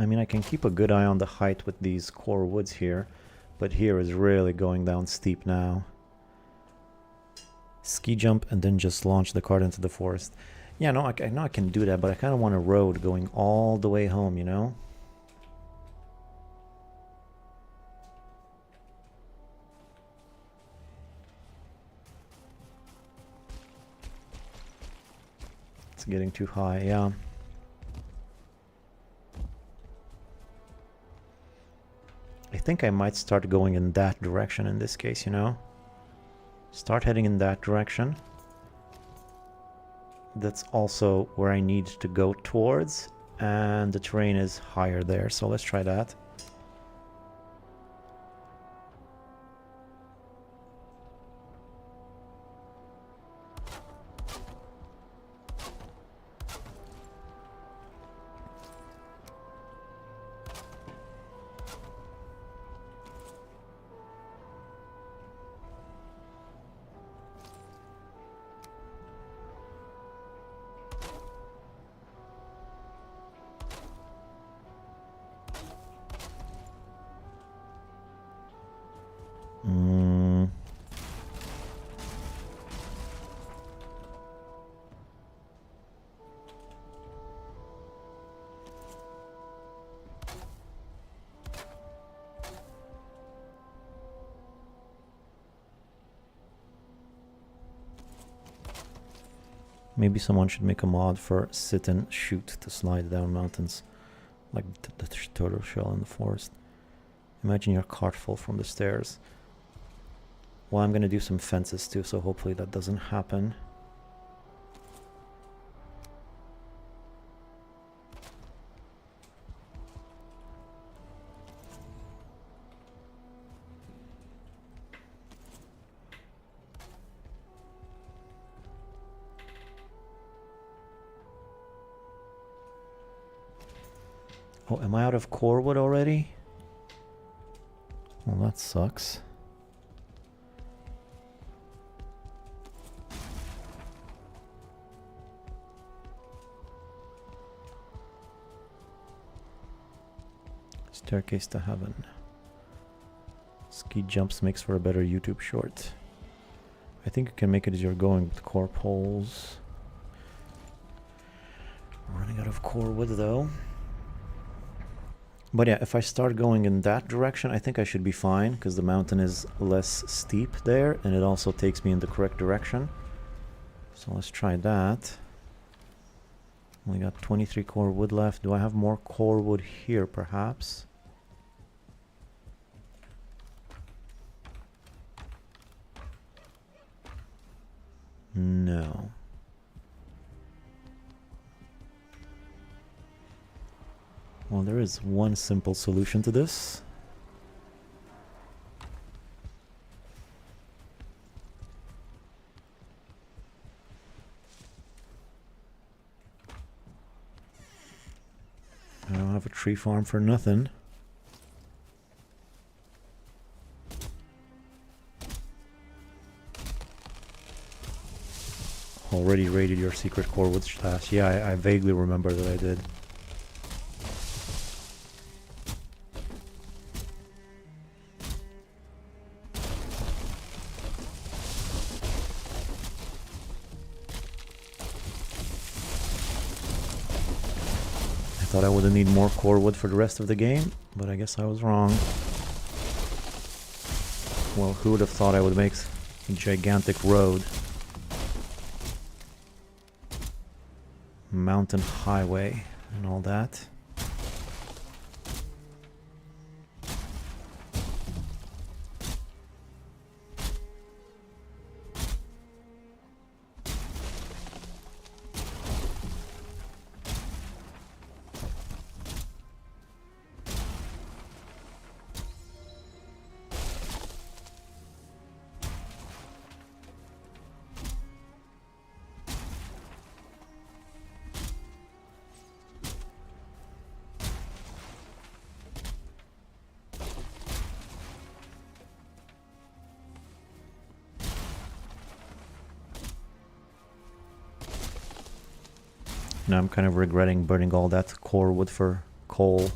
I mean, I can keep a good eye on the height with these core woods here, but here is really going down steep now. Ski jump and then just launch the cart into the forest. Yeah, no, I know I can do that, but I kind of want a road going all the way home, you know? It's getting too high, yeah. I think I might start going in that direction in this case, you know? Start heading in that direction. That's also where I need to go towards, and the terrain is higher there, so let's try that. Maybe someone should make a mod for sit and shoot to slide down mountains, like the turtle shell in the forest. Imagine your cart fall from the stairs. Well, I'm gonna do some fences too, so hopefully that doesn't happen. Oh, am I out of core wood already? Well, that sucks. Staircase to heaven. Ski jumps makes for a better YouTube short. I think you can make it as you're going with core poles. Running out of core wood though. But yeah, if I start going in that direction, I think I should be fine, because the mountain is less steep there, and it also takes me in the correct direction. So let's try that. Only got 23 core wood left. Do I have more core wood here, perhaps? No. Well, there is one simple solution to this. I don't have a tree farm for nothing. Already raided your secret core with slash. Yeah, I vaguely remember that I did. I thought I would need more core wood for the rest of the game, but I guess I was wrong. Well, who would have thought I would make a gigantic road? Mountain highway and all that. Now I'm kind of regretting burning all that core wood for coal.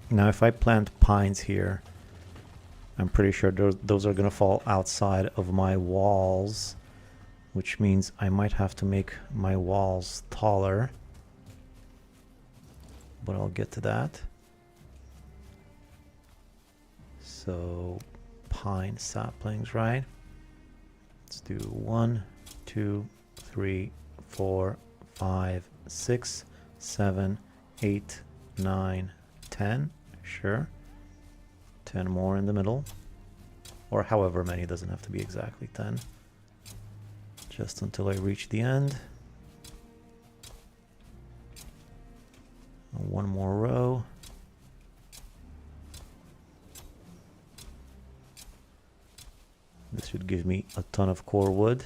Now if I plant pines here, I'm pretty sure those are gonna fall outside of my walls, which means I might have to make my walls taller, but I'll get to that. So pine saplings, right? Let's do 1, 2, 3, 4, 5, 6, 7, 8, 9, 10. Sure. 10 more in the middle. Or however many, doesn't have to be exactly 10. Just until I reach the end. One more row. This should give me a ton of core wood.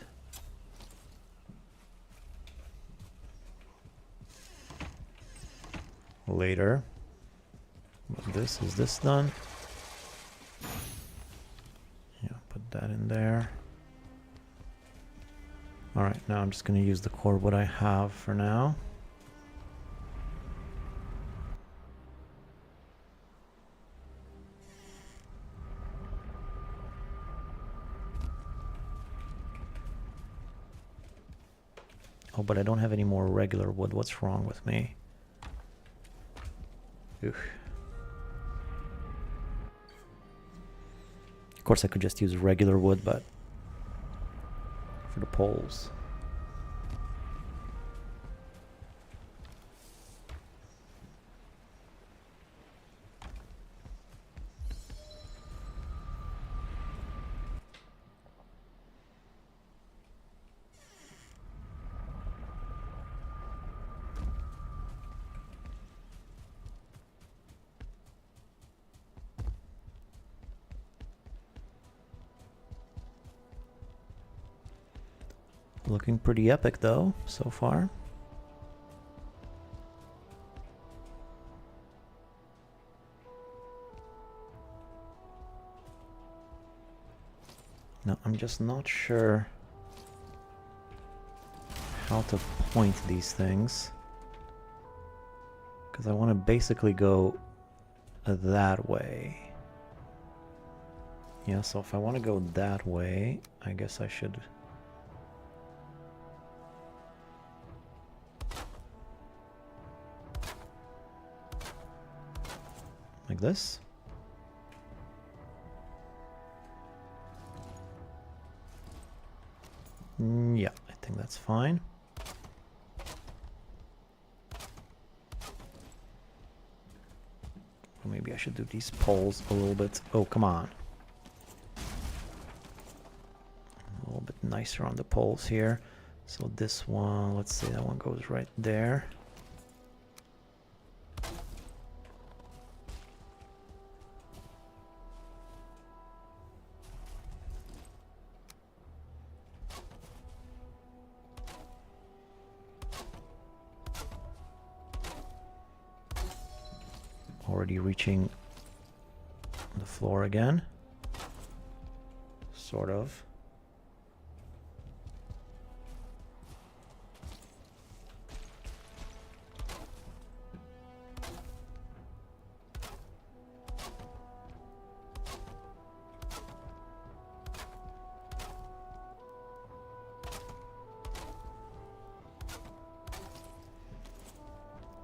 Later. Is this done? Yeah, put that in there. Alright, now I'm just going to use the core wood I have for now. Oh, but I don't have any more regular wood. What's wrong with me? Oof. Of course I could just use regular wood, but for the poles. Looking pretty epic though, so far. Now I'm just not sure how to point these things, because I want to basically go that way. Yeah, so if I want to go that way, I guess I should like this. Yeah, I think that's fine. Or maybe I should do these poles a little bit. Oh, come on. A little bit nicer on the poles here. So this one, let's say that one goes right there. Already reaching the floor again. Sort of.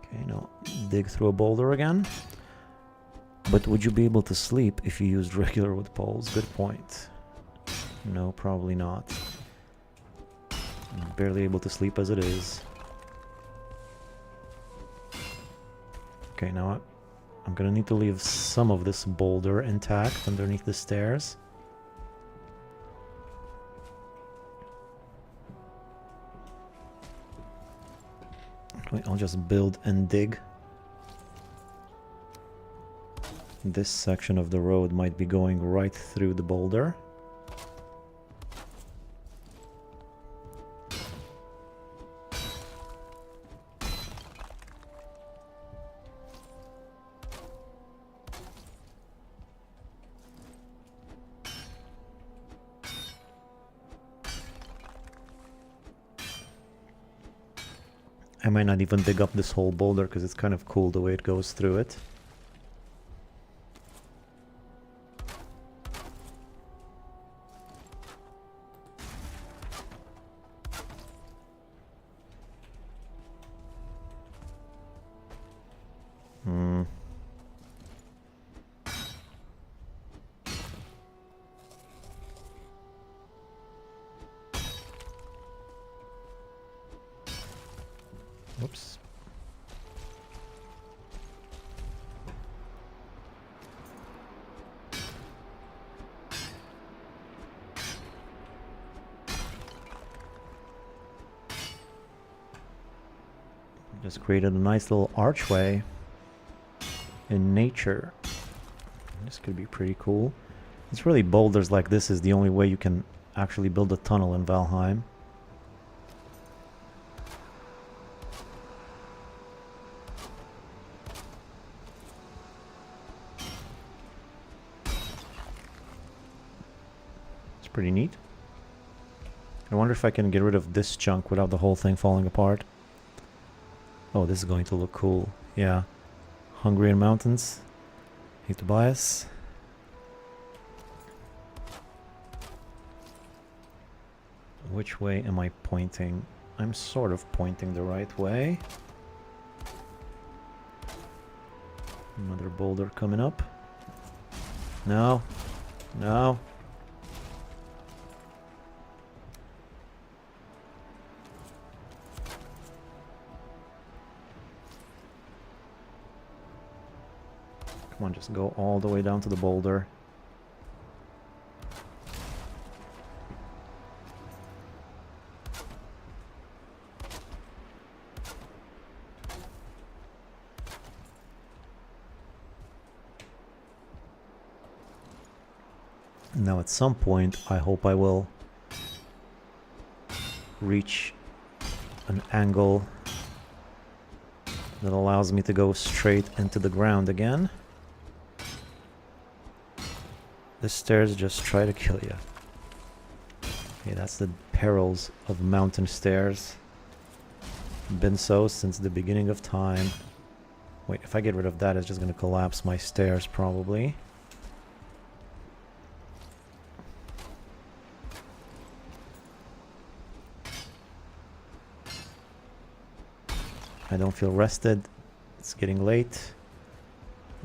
Okay, now dig through a boulder again. But would you be able to sleep if you used regular wood poles? Good point. No, probably not. I'm barely able to sleep as it is. Okay, now I'm gonna need to leave some of this boulder intact underneath the stairs. I'll just build and dig. This section of the road might be going right through the boulder. I might not even dig up this whole boulder because it's kind of cool the way it goes through it. Oops. Just created a nice little archway in nature. This could be pretty cool. It's really boulders like this is the only way you can actually build a tunnel in Valheim. It's pretty neat. I wonder if I can get rid of this chunk without the whole thing falling apart. Oh, this is going to look cool. Yeah. Hungarian mountains. Hey, Tobias. Which way am I pointing? I'm sort of pointing the right way. Another boulder coming up. No. No. Come on, just go all the way down to the boulder. Now at some point, I hope I will reach an angle that allows me to go straight into the ground again. The stairs just try to kill you. Okay, that's the perils of mountain stairs. Been so since the beginning of time. Wait, if I get rid of that, it's just going to collapse my stairs probably. I don't feel rested. It's getting late.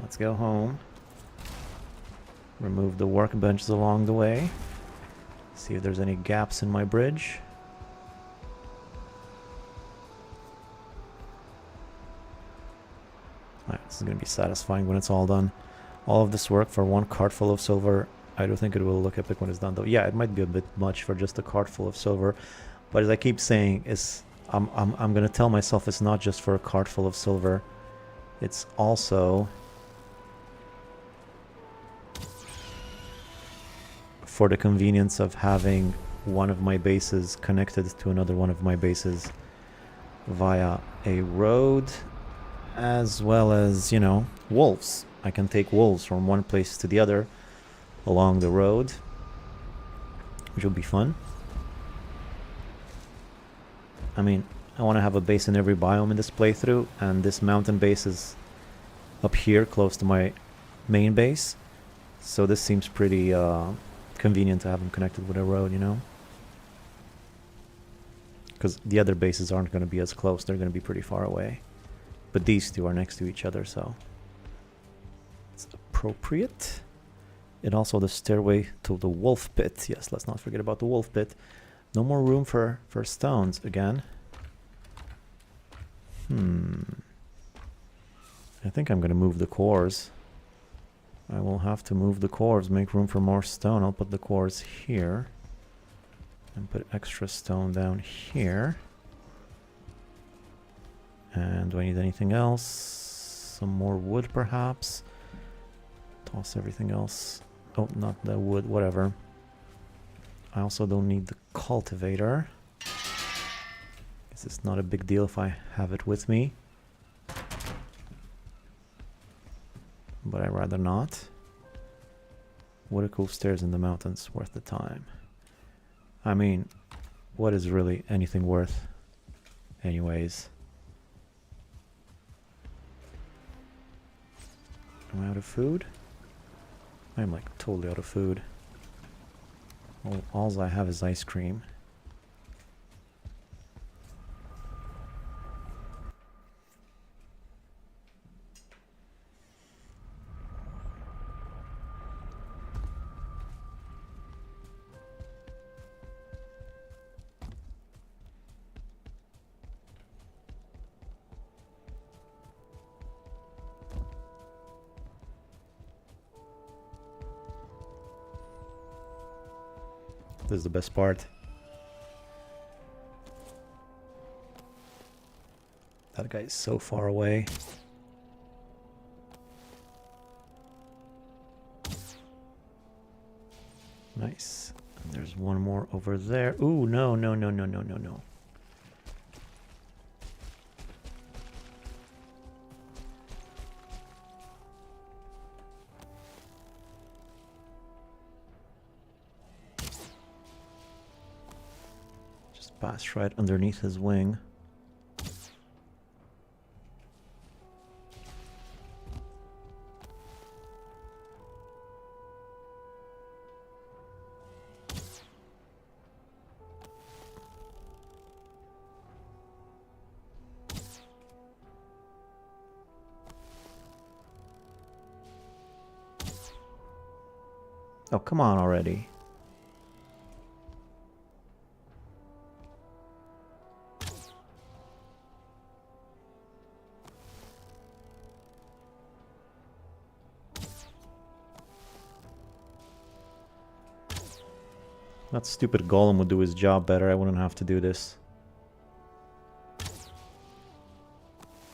Let's go home. Remove the workbenches along the way. See if there's any gaps in my bridge. Alright, this is going to be satisfying when it's all done. All of this work for one cart full of silver. I don't think it will look epic when it's done though. Yeah, it might be a bit much for just a cart full of silver. But as I keep saying, I'm going to tell myself it's not just for a cart full of silver. It's also for the convenience of having one of my bases connected to another one of my bases via a road, as well as, you know, wolves. I can take wolves from one place to the other along the road, which will be fun. I mean, I want to have a base in every biome in this playthrough, and this mountain base is up here close to my main base, so this seems pretty convenient to have them connected with a road, you know? Because the other bases aren't going to be as close, they're going to be pretty far away. But these two are next to each other, so it's appropriate. And also the stairway to the wolf pit. Yes, let's not forget about the wolf pit. No more room for stones again. I think I'm going to move the cores. I will have to move the cores, make room for more stone. I'll put the cores here. And put extra stone down here. And do I need anything else? Some more wood, perhaps? Toss everything else. Oh, not the wood, whatever. I also don't need the cultivator. This is not a big deal if I have it with me. But I'd rather not. What a cool stairs in the mountains, worth the time. I mean, what is really anything worth? Anyways. Am I out of food? I'm like totally out of food. All I have is ice cream. This is the best part. That guy is so far away. Nice. And there's one more over there. Ooh, no, no, no, no, no, no, no. Pass right underneath his wing. Oh, come on already. That stupid golem would do his job better. I wouldn't have to do this.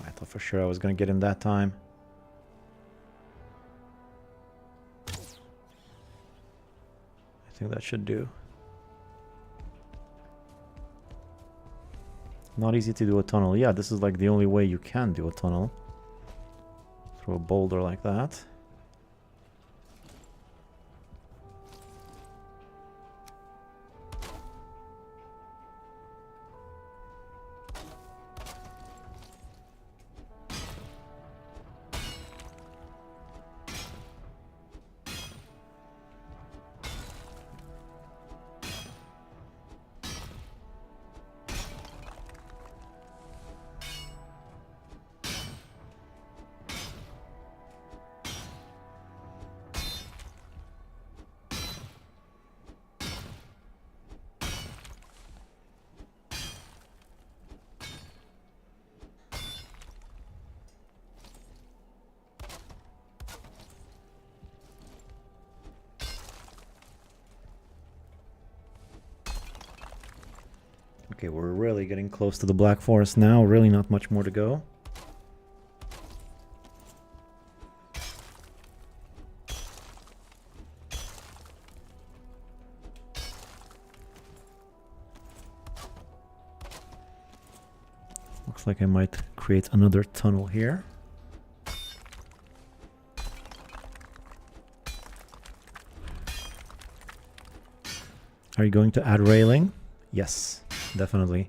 I thought for sure I was going to get him that time. I think that should do. Not easy to do a tunnel. Yeah, this is like the only way you can do a tunnel. Throw a boulder like that. Okay, we're really getting close to the Black Forest now. Really not much more to go. Looks like I might create another tunnel here. Are you going to add railing? Yes, definitely.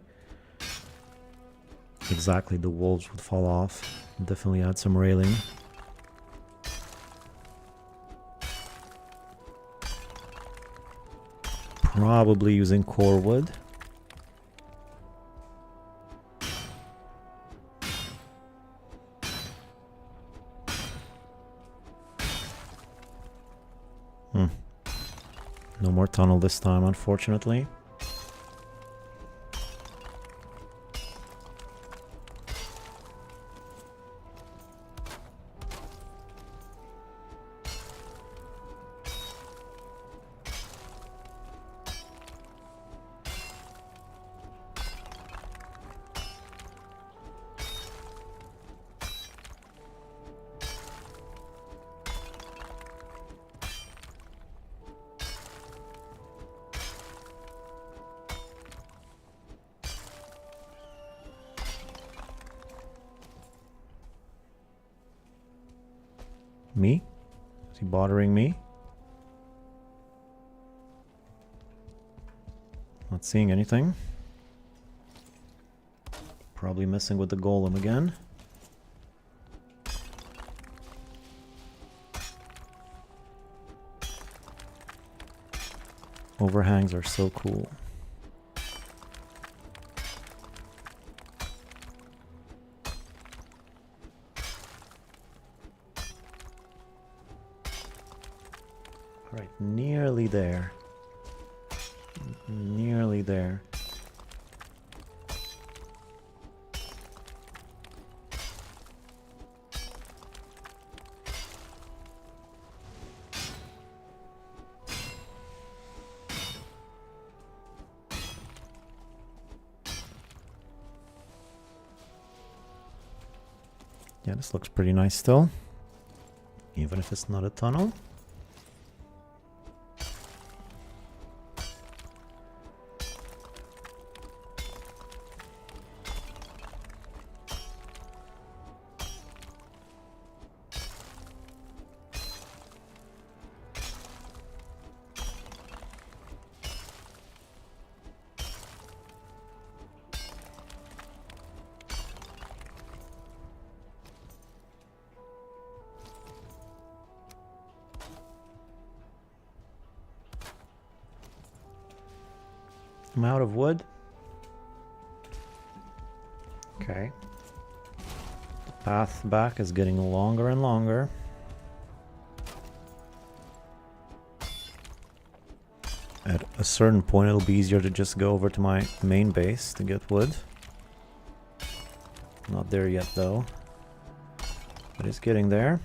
Exactly, the wolves would fall off. Definitely add some railing. Probably using core wood. No more tunnel this time, unfortunately. Me? Is he bothering me? Not seeing anything. Probably messing with the golem again. Overhangs are so cool. Alright, nearly there. Nearly there. Yeah, this looks pretty nice still. Even if it's not a tunnel. I'm out of wood. Okay. The path back is getting longer and longer. At a certain point it'll be easier to just go over to my main base to get wood. Not there yet though. But it's getting there.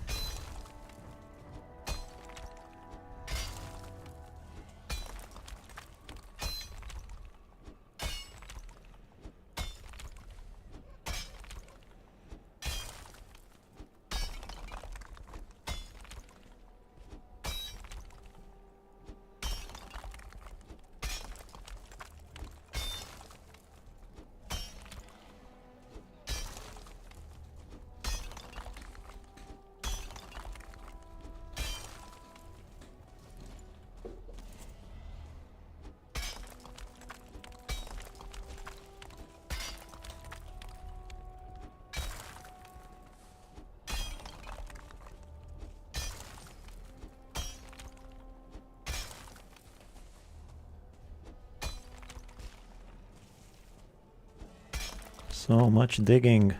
So much digging.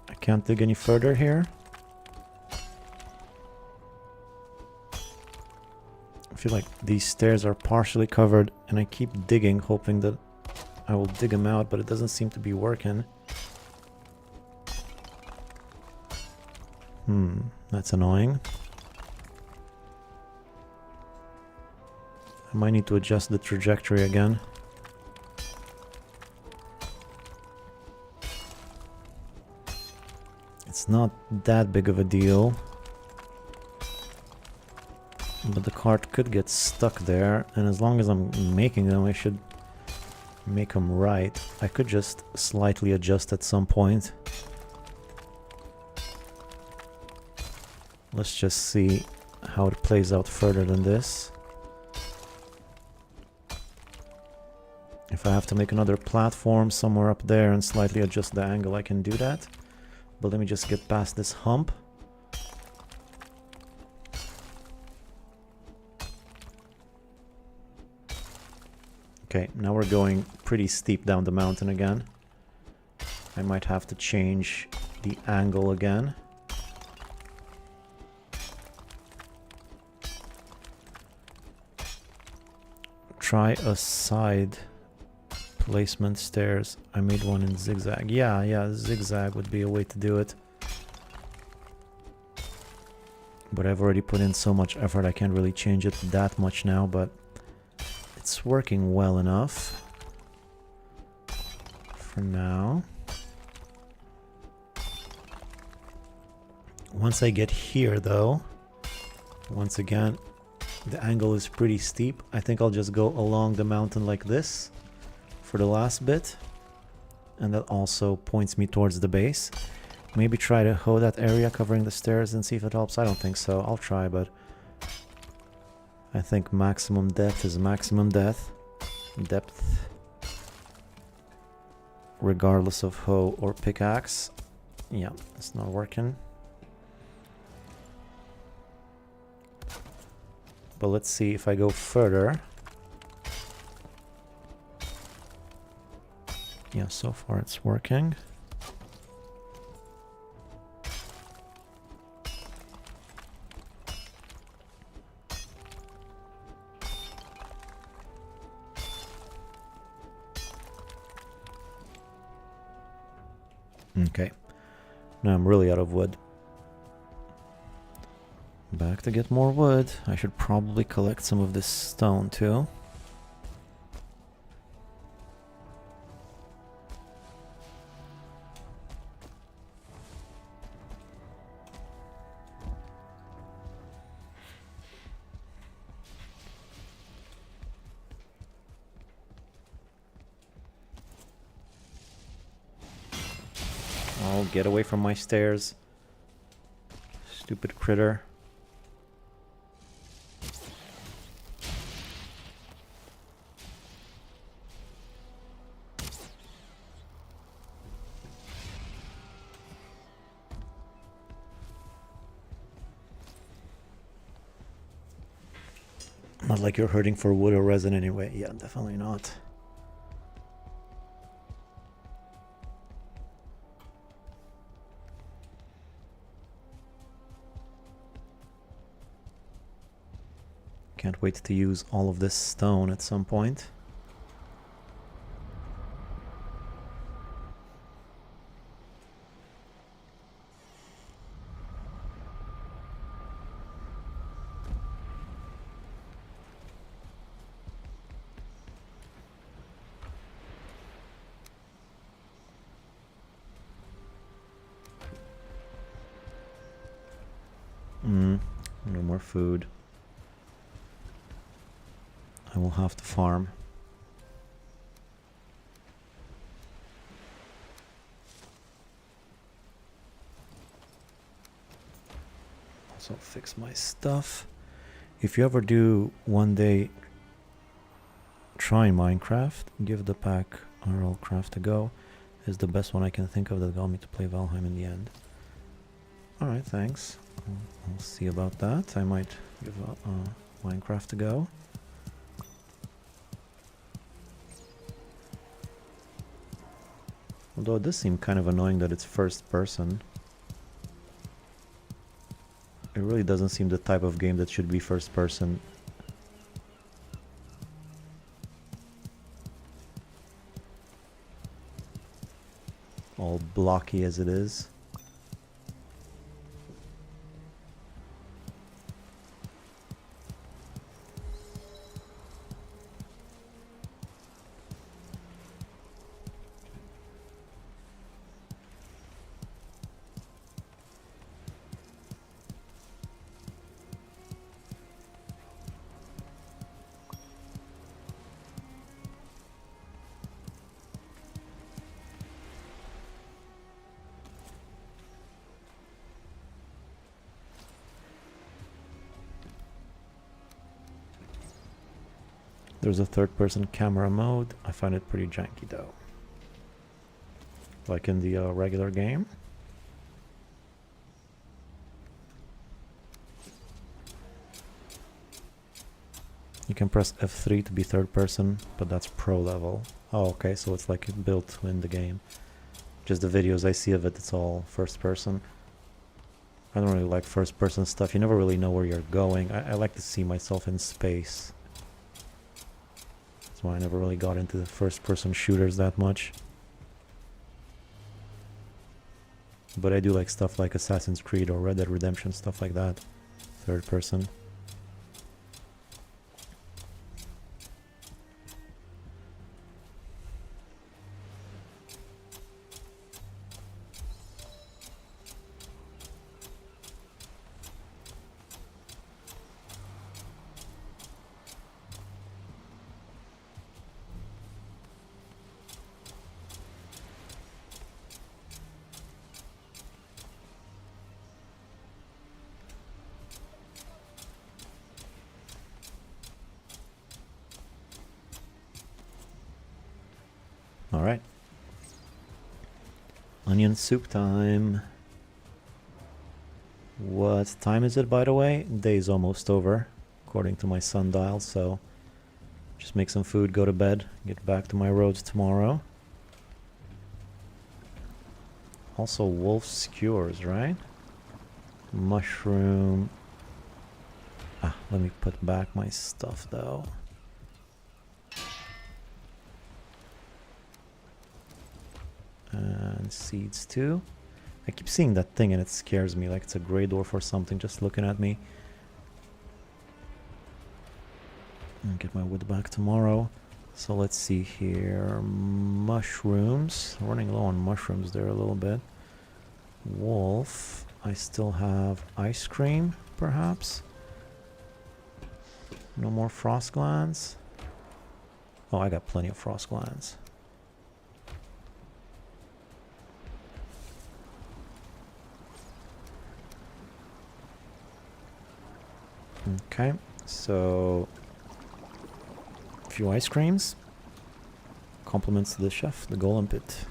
I can't dig any further here. I feel like these stairs are partially covered and I keep digging, hoping that I will dig them out, but it doesn't seem to be working. That's annoying. might need to adjust the trajectory again. It's not that big of a deal. But the cart could get stuck there, and as long as I'm making them, I should make them right. I could just slightly adjust at some point. Let's just see how it plays out further than this. If I have to make another platform somewhere up there and slightly adjust the angle, I can do that. But let me just get past this hump. Okay, now we're going pretty steep down the mountain again. I might have to change the angle again. Try a side placement stairs. I made one in zigzag. Yeah, zigzag would be a way to do it. But I've already put in so much effort, I can't really change it that much now, but it's working well enough for now. Once I get here though, once again, the angle is pretty steep. I think I'll just go along the mountain like this for the last bit. And that also points me towards the base. Maybe try to hoe that area covering the stairs and see if it helps. I don't think so. I'll try, but I think maximum depth is maximum depth. Regardless of hoe or pickaxe. Yeah, it's not working. But let's see if I go further. Yeah, so far it's working. Okay, now I'm really out of wood. Back to get more wood. I should probably collect some of this stone too. Oh, get away from my stairs. Stupid critter. Not like you're hurting for wood or resin anyway. Yeah, definitely not. Can't wait to use all of this stone at some point. No more food. I will have to farm. Also fix my stuff. If you ever do one day try Minecraft, give the pack RL Craft a go. It's the best one I can think of that got me to play Valheim in the end. Alright, thanks. I'll see about that. I might give Minecraft a go. Although it does seem kind of annoying that it's first person. It really doesn't seem the type of game that should be first person. All blocky as it is. there's a third-person camera mode. I find it pretty janky though. Like in the regular game. You can press F3 to be third person, but that's pro level. Oh, okay, so it's like built in the game. Just the videos I see of it, it's all first person. I don't really like first person stuff. You never really know where you're going. I like to see myself in space. That's why I never really got into the first person shooters that much. But I do like stuff like Assassin's Creed or Red Dead Redemption, stuff like that. Third person. Alright. Onion soup time. What time is it, by the way? Day's almost over, according to my sundial, so just make some food, go to bed, get back to my roads tomorrow. Also wolf skewers, right? Mushroom. Ah, let me put back my stuff though. And seeds too. I keep seeing that thing and it scares me, like it's a grey dwarf or something just looking at me. I'll get my wood back tomorrow. So let's see here. Mushrooms. Running low on mushrooms there a little bit. Wolf. I still have ice cream, perhaps. No more frost glands. Oh, I got plenty of frost glands. Okay, so a few ice creams. Compliments to the chef, the golem pit.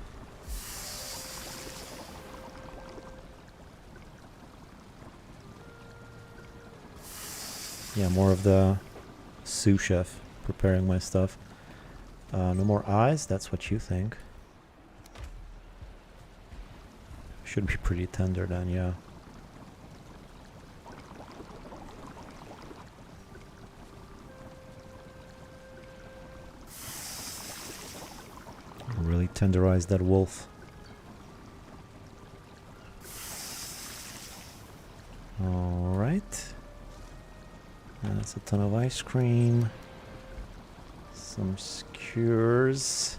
Yeah, more of the sous chef preparing my stuff. No more eyes, that's what you think. Should be pretty tender then, yeah. Really tenderize that wolf. Alright. That's a ton of ice cream. Some skewers.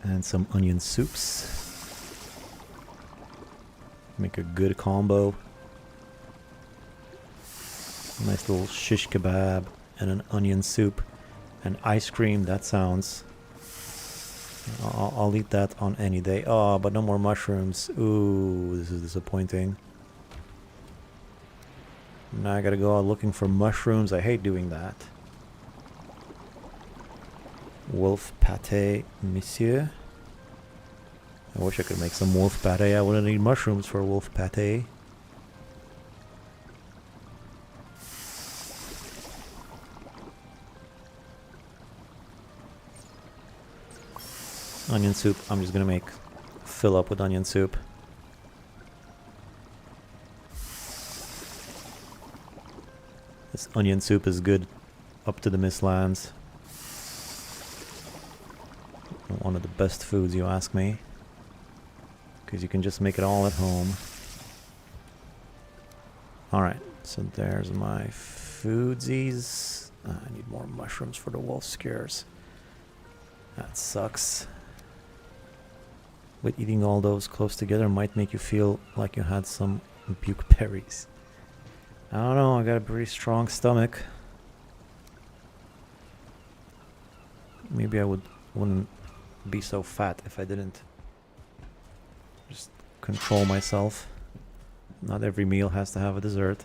And some onion soups. Make a good combo. Nice little shish kebab and an onion soup and ice cream. That sounds... I'll eat that on any day. Oh, but no more mushrooms. Ooh, this is disappointing. Now I gotta go out looking for mushrooms. I hate doing that. Wolf pate, monsieur. I wish I could make some wolf pate. I wouldn't need mushrooms for wolf pate. Onion soup. I'm just gonna fill up with onion soup. This onion soup is good up to the Mistlands. One of the best foods, you ask me. Because you can just make it all at home. Alright, so there's my foodsies. I need more mushrooms for the wolf skewers. That sucks. But eating all those close together might make you feel like you had some buke berries. I don't know, I got a pretty strong stomach. Maybe I wouldn't be so fat if I didn't control myself. Not every meal has to have a dessert.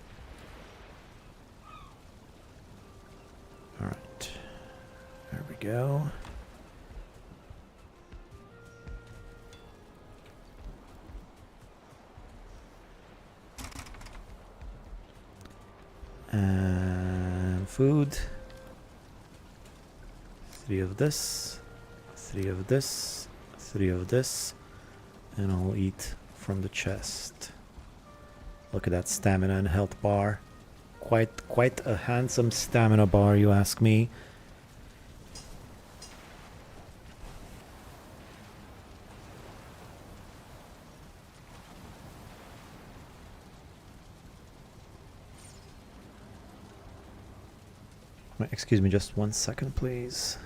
Alright. There we go. And food. 3 of this. 3 of this. 3 of this. And I'll eat from the chest. Look at that stamina and health bar. Quite a handsome stamina bar, you ask me. Excuse me just 1 second, please.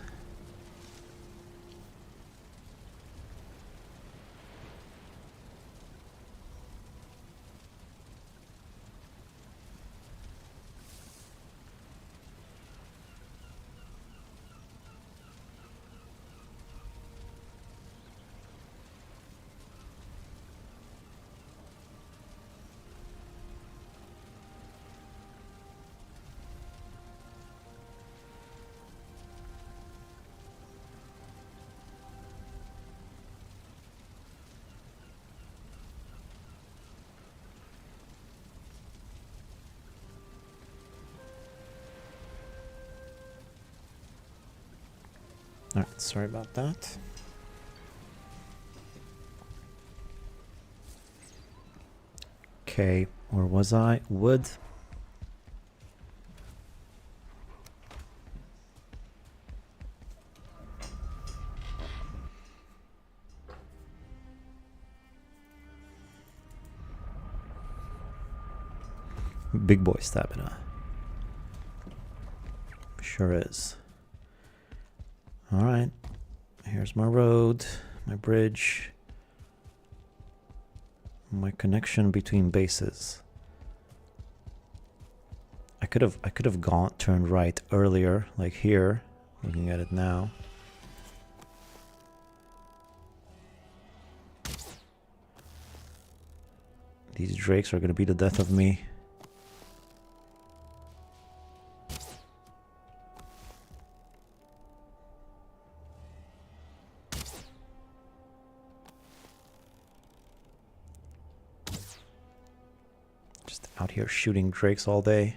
Alright, sorry about that. Okay, where was I? Wood. Big boy stamina. Sure is. Alright, here's my road, my bridge, my connection between bases. I could have turned right earlier, like here, looking at it now. These drakes are gonna be the death of me. Out here shooting drakes all day.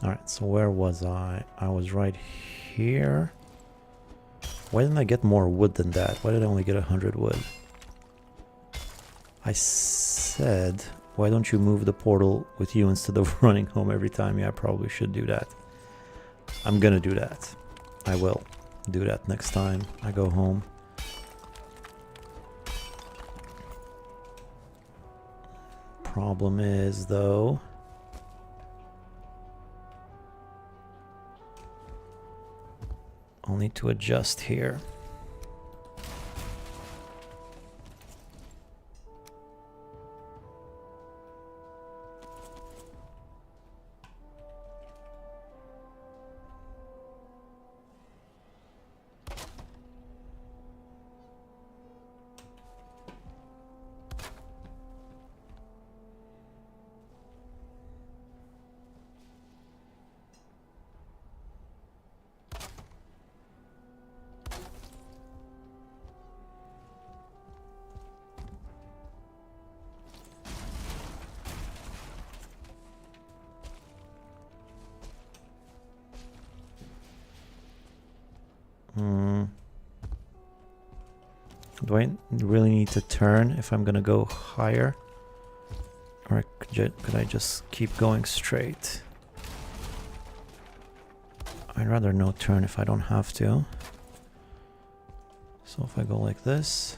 Alright, so where was I? I was right here. Why didn't I get more wood than that? Why did I only get 100 wood? I said, why don't you move the portal with you instead of running home every time? Yeah, I probably should do that. I'm gonna do that. I will do that next time I go home. Problem is, though, I'll need to adjust here. Do I really need to turn if I'm gonna go higher? Or could I just keep going straight? I'd rather no turn if I don't have to. So if I go like this...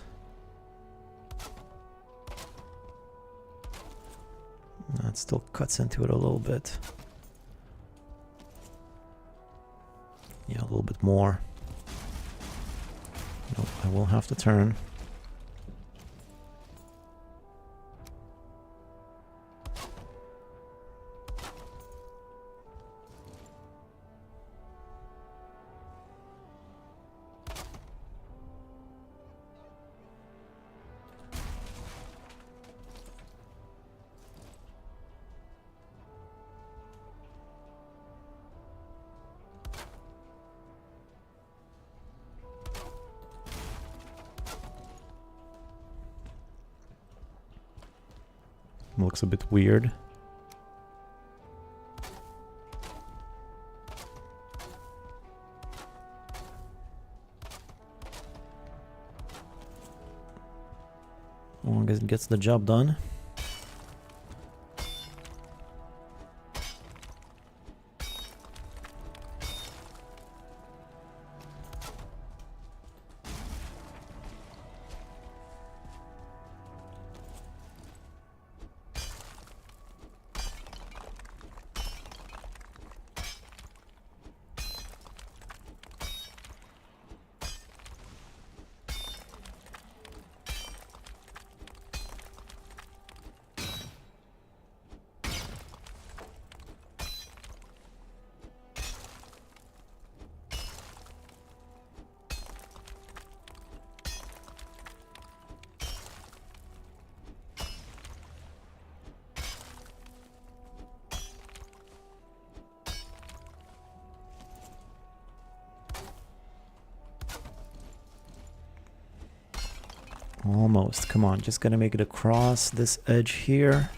That still cuts into it a little bit. Yeah, a little bit more. No, I will have to turn. Looks a bit weird. Well, I guess it gets the job done. Almost. Come on, just gonna make it across this edge here.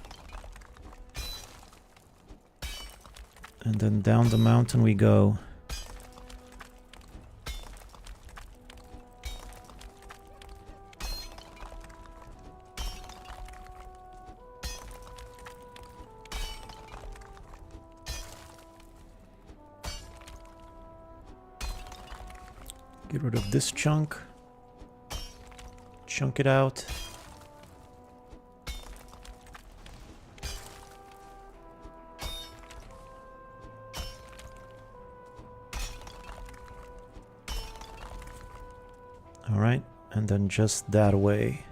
And then down the mountain we go. Get rid of this chunk. Chunk it out. All right, and then just that way.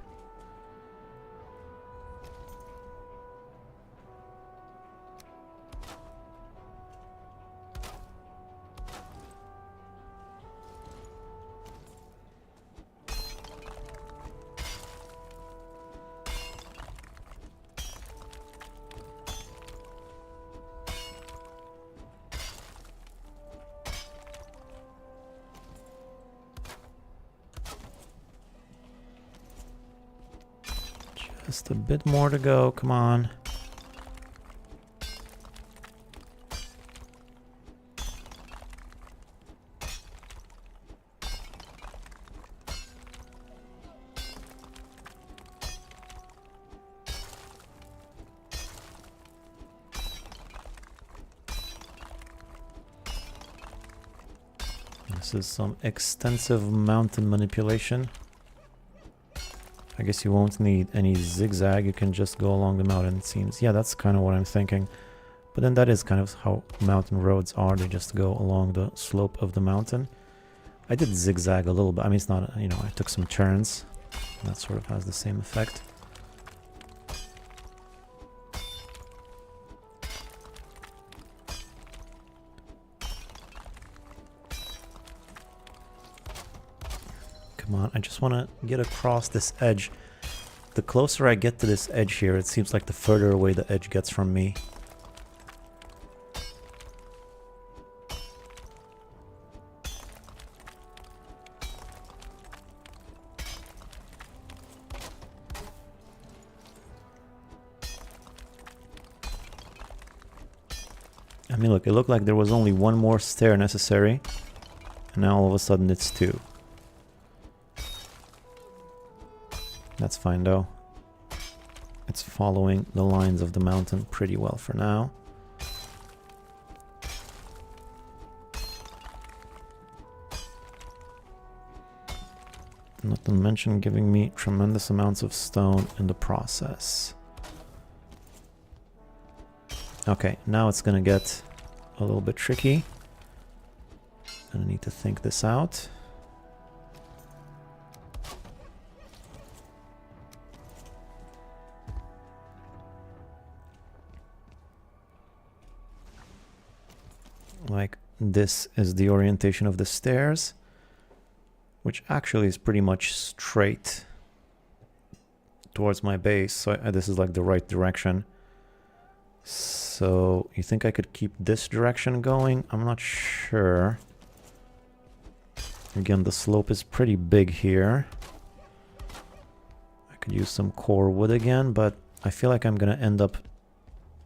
Just a bit more to go, come on. This is some extensive mountain manipulation. I guess you won't need any zigzag, you can just go along the mountain, it seems. Yeah, that's kind of what I'm thinking. But then that is kind of how mountain roads are, they just go along the slope of the mountain. I did zigzag a little bit, I mean it's not, you know, I took some turns. That sort of has the same effect. Come on, I just want to get across this edge. The closer I get to this edge here, it seems like the further away the edge gets from me. I mean, look, it looked like there was only one more stair necessary, and now all of a sudden it's two. That's fine though. It's following the lines of the mountain pretty well for now. Not to mention giving me tremendous amounts of stone in the process. Okay, now it's gonna get a little bit tricky. Gonna need to think this out. Like, this is the orientation of the stairs, which actually is pretty much straight towards my base, so this is like the right direction. So, you think I could keep this direction going? I'm not sure. Again, the slope is pretty big here. I could use some core wood again, but I feel like I'm gonna end up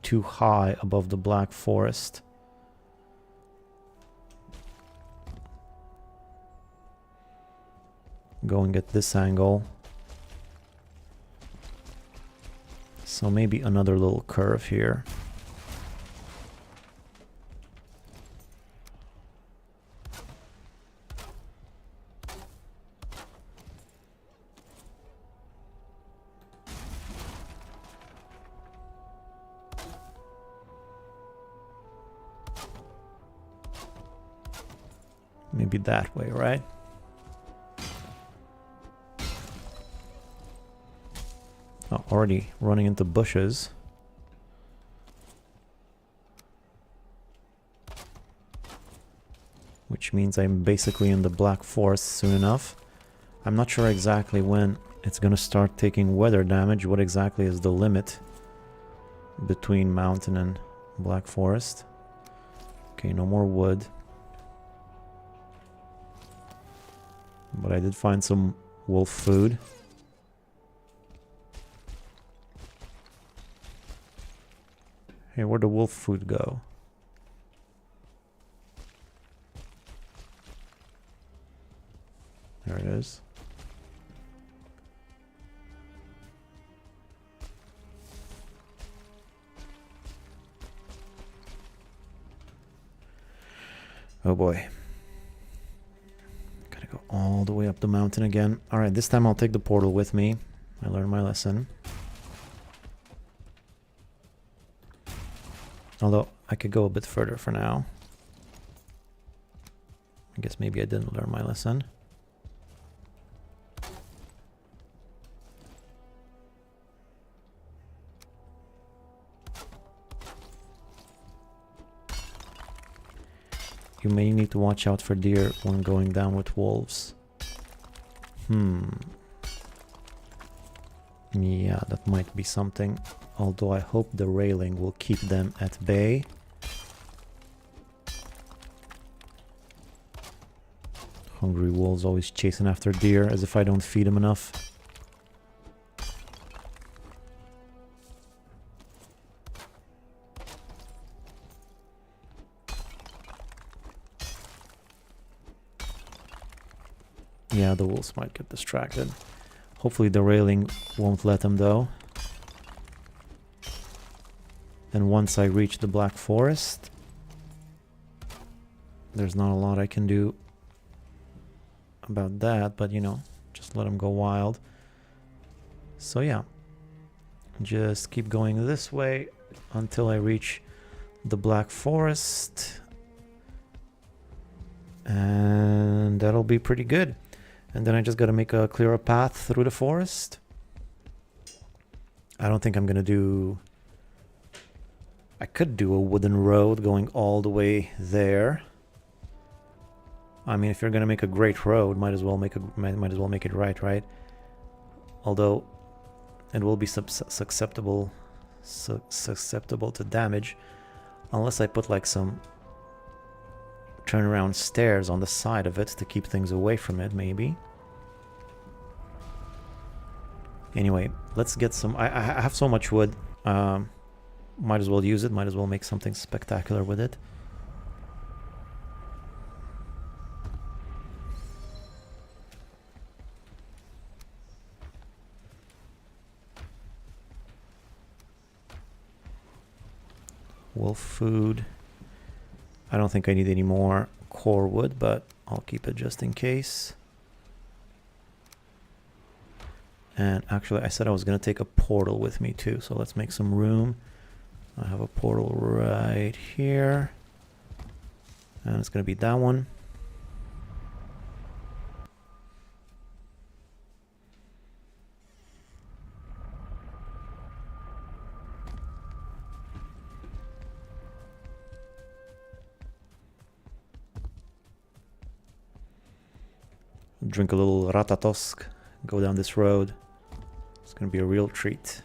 too high above the Black Forest. Going at this angle. So maybe another little curve here. Maybe that way, right? Oh, already running into bushes. Which means I'm basically in the Black Forest soon enough. I'm not sure exactly when it's gonna start taking weather damage. What exactly is the limit between mountain and Black Forest? Okay, no more wood. But I did find some wolf food. Hey, where'd the wolf food go? There it is. Oh boy. Gotta go all the way up the mountain again. Alright, this time I'll take the portal with me. I learned my lesson. Although, I could go a bit further for now. I guess maybe I didn't learn my lesson. You may need to watch out for deer when going down with wolves. Yeah, that might be something. Although I hope the railing will keep them at bay. Hungry wolves always chasing after deer as if I don't feed them enough. Yeah, the wolves might get distracted. Hopefully the railing won't let them though. And once I reach the Black Forest, there's not a lot I can do about that, but you know, just let them go wild. So yeah, just keep going this way until I reach the Black Forest. And that'll be pretty good. And then I just gotta make a clearer path through the forest. I don't think I'm gonna do... I could do a wooden road going all the way there. I mean, if you're gonna make a great road, might as well make it right? Although it will be susceptible to damage unless I put like some turnaround stairs on the side of it to keep things away from it, maybe. Anyway, let's get some... I have so much wood. Might as well use it. Might as well make something spectacular with it. Wolf food. I don't think I need any more core wood, but I'll keep it just in case. And actually, I said I was going to take a portal with me too, so let's make some room. I have a portal right here. And it's going to be that one. Drink a little ratatosk, go down this road. It's going to be a real treat.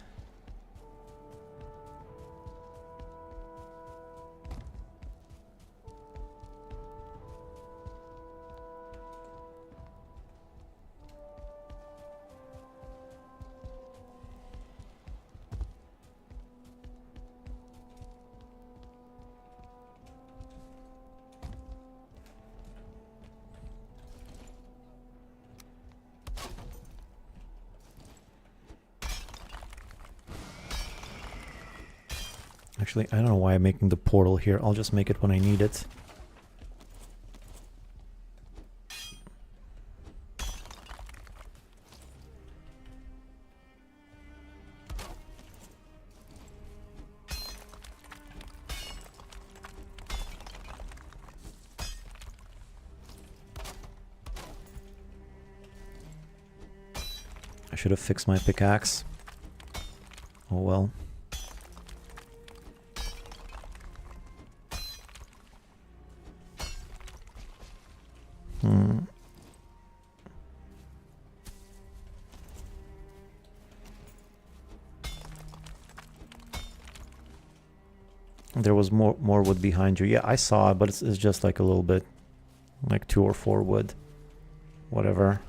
Actually, I don't know why I'm making the portal here. I'll just make it when I need it. I should have fixed my pickaxe. Oh well. There was more wood behind you. Yeah, I saw it, but it's just like a little bit, like 2 or 4 wood. Whatever.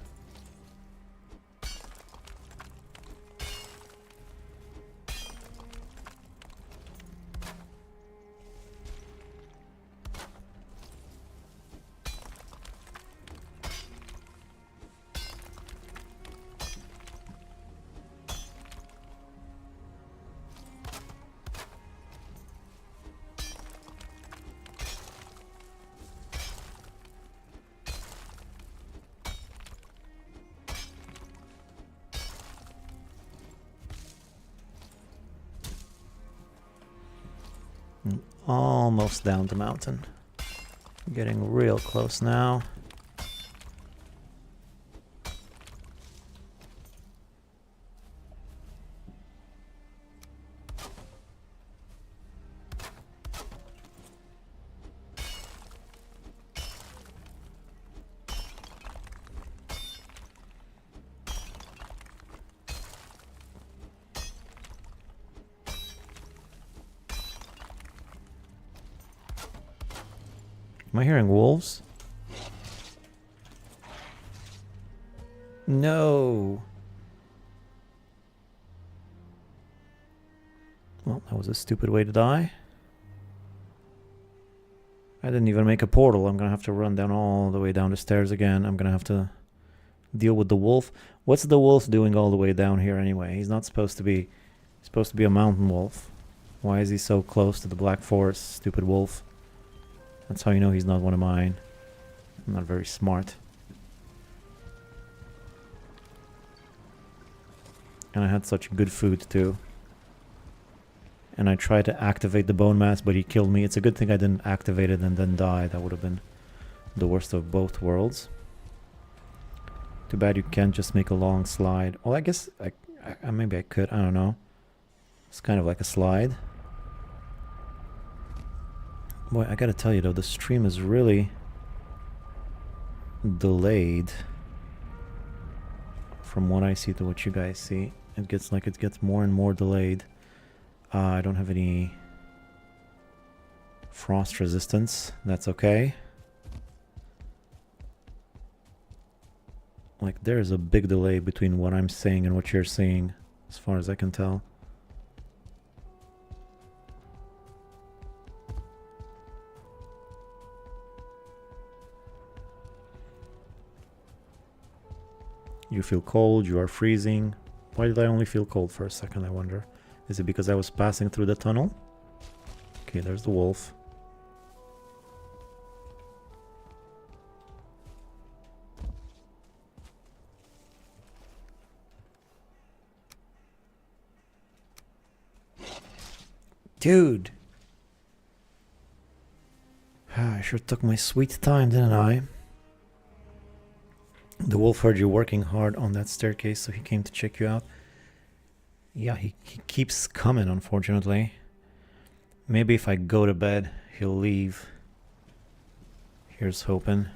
Almost down the mountain. Getting real close now. Am I hearing wolves? No. Well, that was a stupid way to die. I didn't even make a portal. I'm gonna have to run down all the way down the stairs again. I'm gonna have to deal with the wolf. What's the wolf doing all the way down here anyway? He's not supposed to be... He's supposed to be a mountain wolf. Why is he so close to the Black Forest, stupid wolf? That's how you know he's not one of mine. I'm not very smart. And I had such good food too. And I tried to activate the bone mass, but he killed me. It's a good thing I didn't activate it and then die. That would have been the worst of both worlds. Too bad you can't just make a long slide. Well, I guess maybe I could. I don't know. It's kind of like a slide. Boy, I gotta tell you though, the stream is really delayed from what I see to what you guys see. It gets more and more delayed. I don't have any frost resistance. That's okay. Like, there's a big delay between what I'm saying and what you're seeing, as far as I can tell. You feel cold, you are freezing. Why did I only feel cold for a second, I wonder? Is it because I was passing through the tunnel? Okay, there's the wolf. Dude! I sure took my sweet time, didn't I? The wolf heard you working hard on that staircase, so he came to check you out. Yeah, he keeps coming, unfortunately. Maybe if I go to bed, he'll leave. Here's hoping.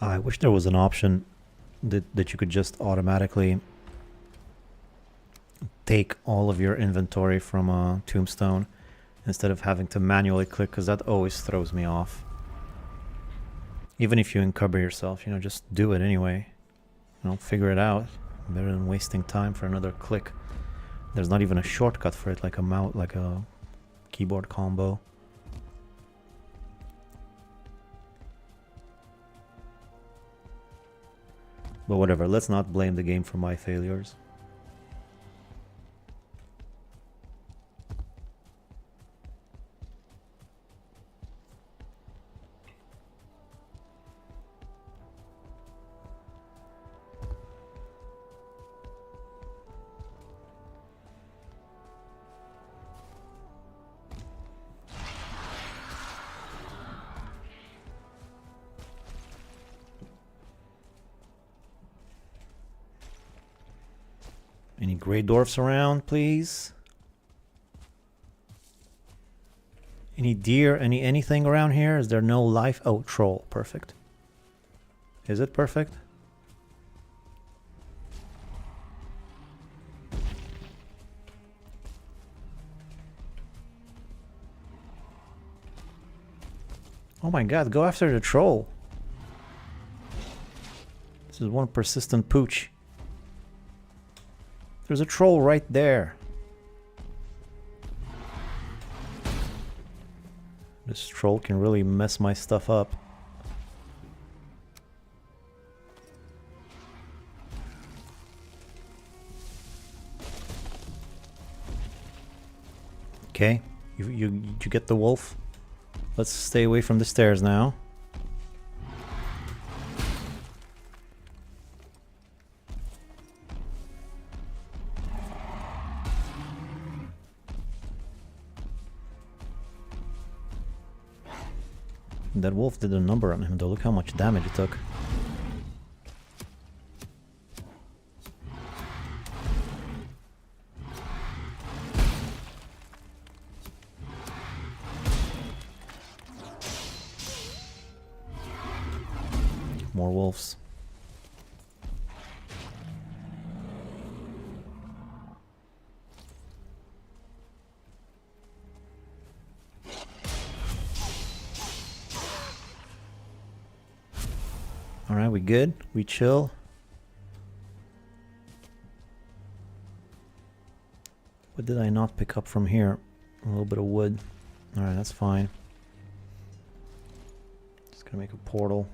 I wish there was an option that you could just automatically take all of your inventory from a tombstone instead of having to manually click, because that always throws me off. Even if you encumber yourself, you know, just do it anyway. You know, figure it out. Better than wasting time for another click. There's not even a shortcut for it, like a mouse, like a keyboard combo. But whatever, let's not blame the game for my failures. Any grey dwarfs around, please? Any deer, anything around here? Is there no life? Oh, troll. Perfect. Is it perfect? Oh my god, go after the troll. This is one persistent pooch. There's a troll right there. This troll can really mess my stuff up. Okay, you get the wolf. Let's stay away from the stairs now. That wolf did a number on him though, look how much damage it took. More wolves. Alright, we good? We chill? What did I not pick up from here? A little bit of wood. Alright, that's fine. Just gonna make a portal.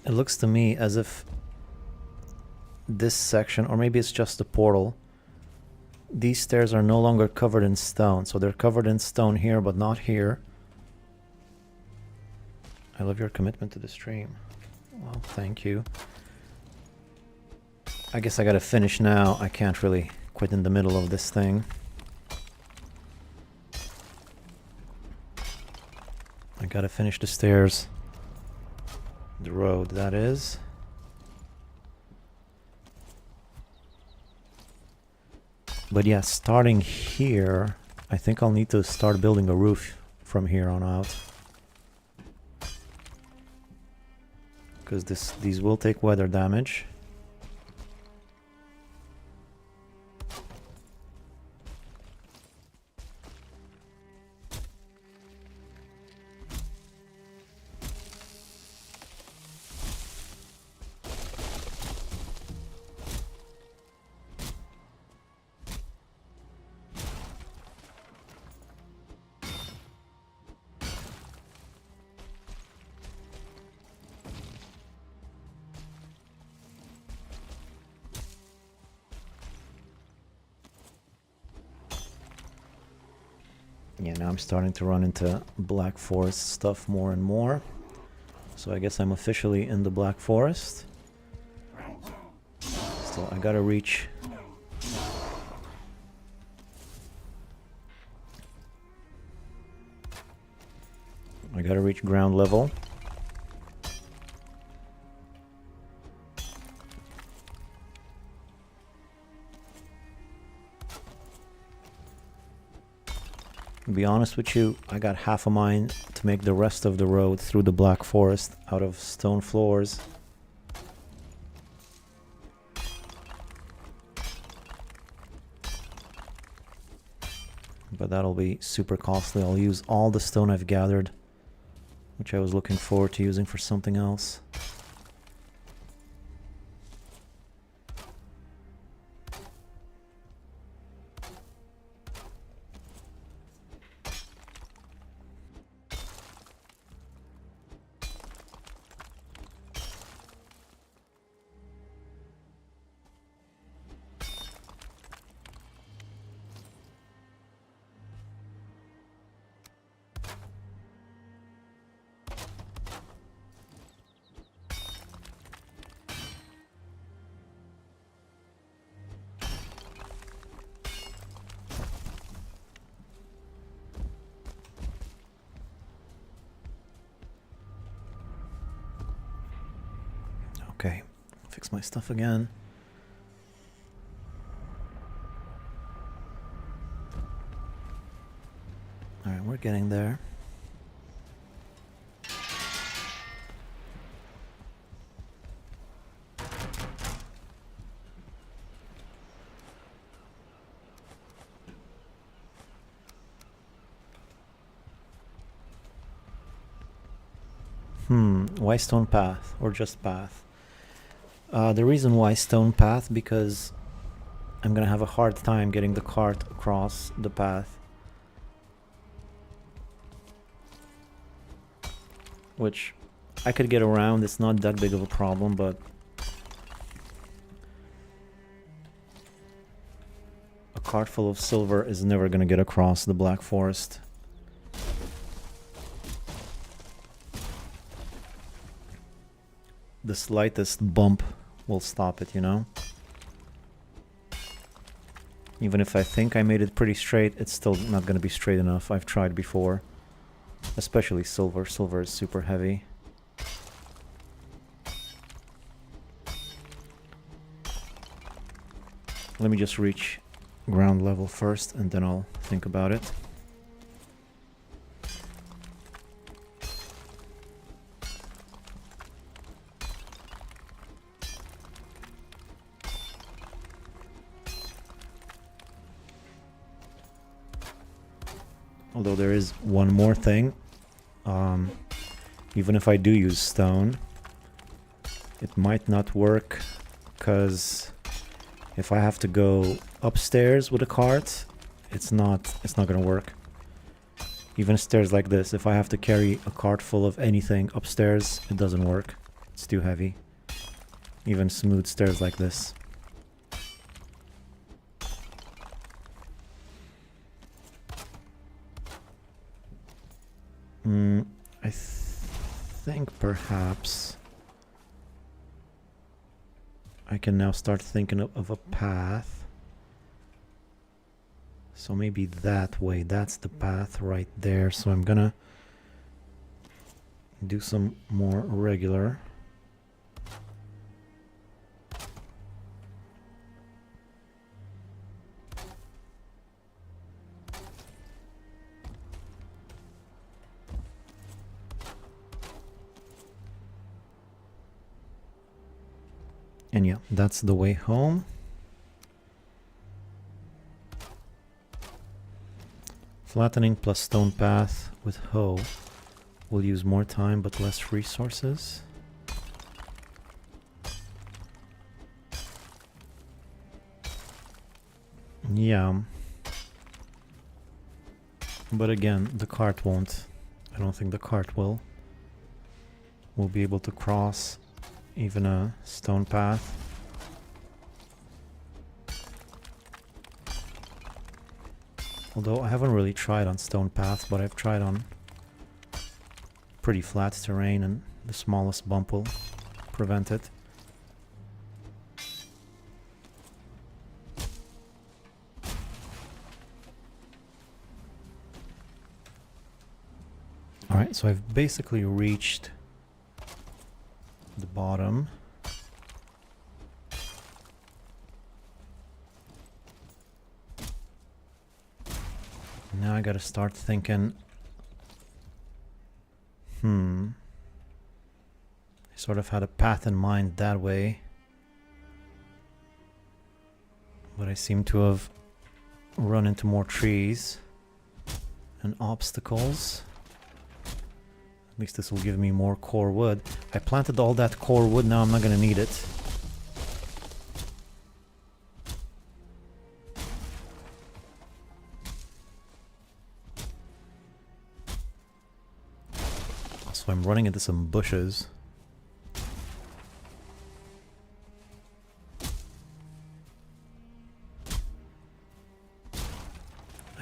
It looks to me as if this section, or maybe it's just the portal, these stairs are no longer covered in stone. So they're covered in stone here, but not here. I love your commitment to the stream. Well, thank you. I guess I gotta finish now. I can't really quit in the middle of this thing. I gotta finish the stairs. The road, that is. But yeah, starting here, I think I'll need to start building a roof from here on out. Because these will take weather damage. Yeah, now I'm starting to run into Black Forest stuff more and more. So I guess I'm officially in the Black Forest. Still, I gotta reach... I gotta reach ground level. To be honest with you, I got half a mind to make the rest of the road through the Black Forest out of stone floors. But that'll be super costly. I'll use all the stone I've gathered, which I was looking forward to using for something else. Okay, fix my stuff again. Alright, we're getting there. Why stone path or just path? The reason why stone path, because I'm gonna have a hard time getting the cart across the path. Which I could get around, it's not that big of a problem, but a cart full of silver is never gonna get across the Black Forest. The slightest bump will stop it, you know? Even if I think I made it pretty straight, it's still not gonna be straight enough. I've tried before. Especially silver. Silver is super heavy. Let me just reach ground level first and then I'll think about it. Although there is one more thing. Even if I do use stone, it might not work, because if I have to go upstairs with a cart, it's not gonna work. Even stairs like this, if I have to carry a cart full of anything upstairs, it doesn't work. It's too heavy. Even smooth stairs like this. I think perhaps I can now start thinking of a path. So maybe that way, that's the path right there. So I'm gonna do some more regular. And yeah, that's the way home. Flattening plus stone path with hoe will use more time but less resources. Yeah. But again, the cart won't. I don't think the cart will. We'll be able to cross even a stone path. Although I haven't really tried on stone paths, but I've tried on pretty flat terrain and the smallest bump will prevent it. Alright, so I've basically reached the bottom. Now I gotta start thinking. I sort of had a path in mind that way. But I seem to have run into more trees and obstacles. At least this will give me more core wood. I planted all that core wood, now I'm not gonna need it. So I'm running into some bushes.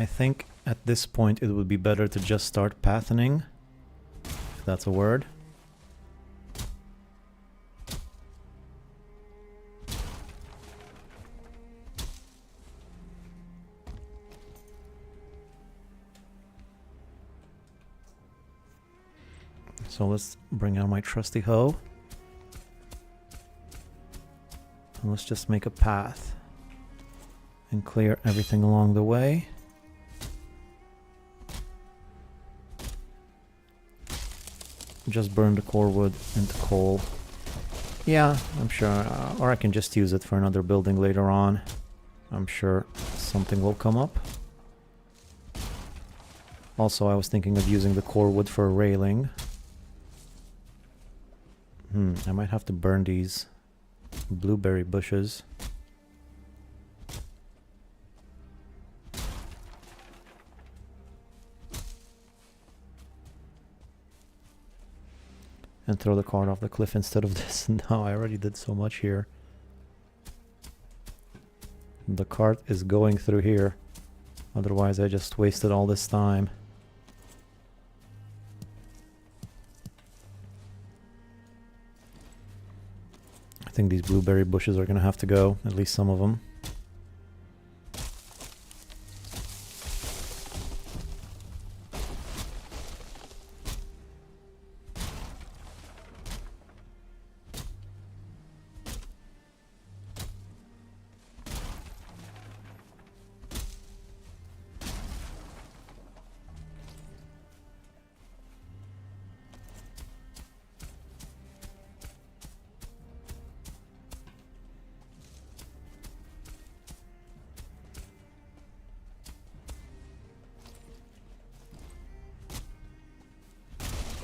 I think at this point it would be better to just start pathing, if that's a word. So let's bring out my trusty hoe. And let's just make a path and clear everything along the way. Just burn the core wood into coal. Yeah, I'm sure, or I can just use it for another building later on. I'm sure something will come up. Also, I was thinking of using the core wood for a railing. I might have to burn these blueberry bushes. And throw the cart off the cliff instead of this. No, I already did so much here. The cart is going through here. Otherwise, I just wasted all this time. I think these blueberry bushes are gonna have to go, at least some of them.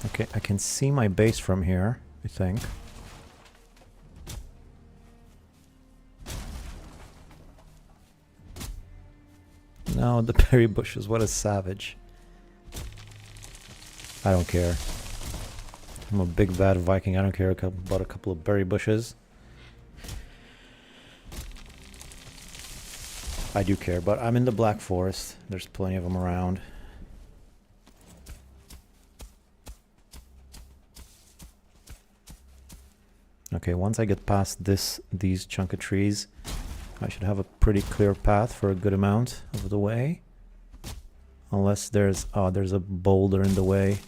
Okay, I can see my base from here, I think. No, the berry bushes, what a savage. I don't care. I'm a big bad Viking, I don't care about a couple of berry bushes. I do care, but I'm in the Black Forest. There's plenty of them around. Okay, once I get past these chunk of trees, I should have a pretty clear path for a good amount of the way. Unless there's a boulder in the way.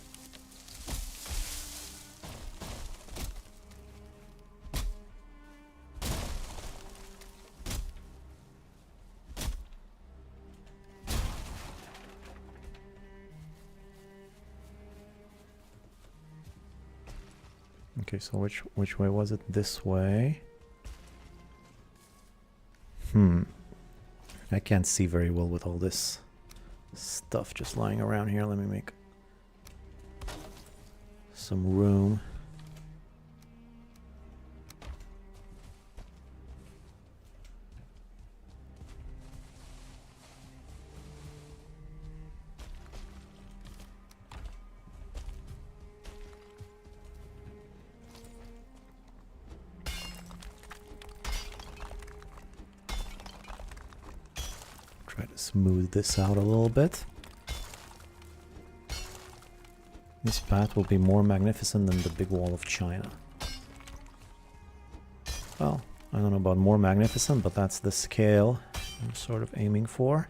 Okay, so which way was it? This way. I can't see very well with all this stuff just lying around here. Let me make some room. Try to smooth this out a little bit. This path will be more magnificent than the big wall of China. Well, I don't know about more magnificent, but that's the scale I'm sort of aiming for.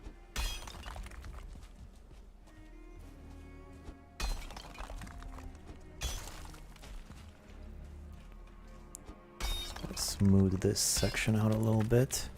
Just gotta smooth this section out a little bit.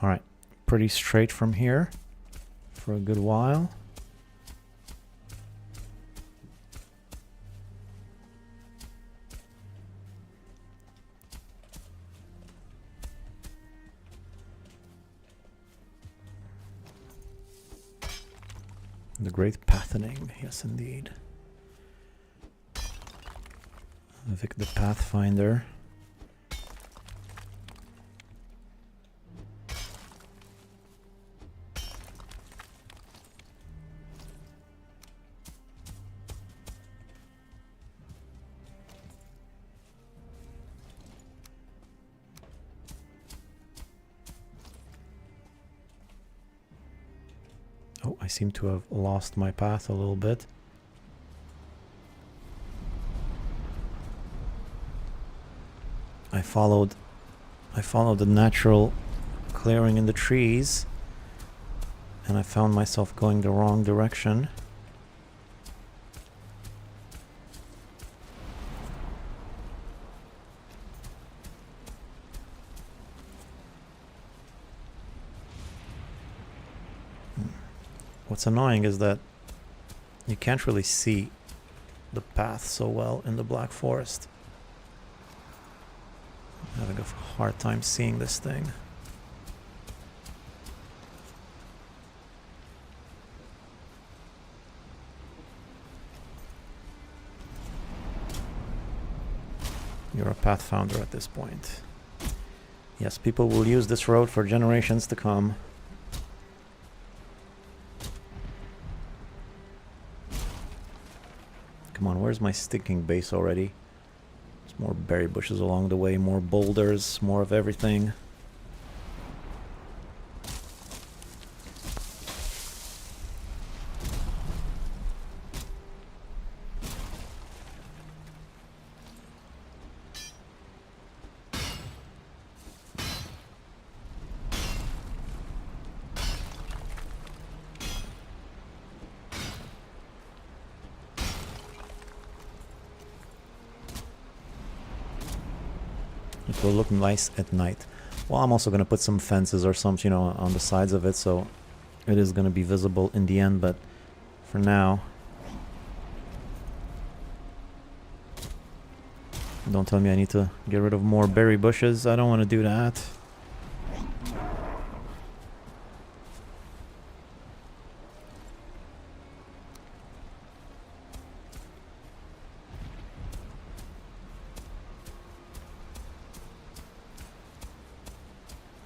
Alright, pretty straight from here for a good while. The great pathoning, yes indeed. Vic the Pathfinder. Oh, I seem to have lost my path a little bit. I followed the natural clearing in the trees, and I found myself going the wrong direction. What's annoying is that you can't really see the path so well in the Black Forest. I'm having a hard time seeing this thing. You're a pathfinder at this point. Yes, people will use this road for generations to come. Come on, where's my stinking base already? There's more berry bushes along the way, more boulders, more of everything. It will look nice at night. Well, I'm also going to put some fences or something, you know, on the sides of it, so it is going to be visible in the end, but for now... Don't tell me I need to get rid of more berry bushes. I don't want to do that.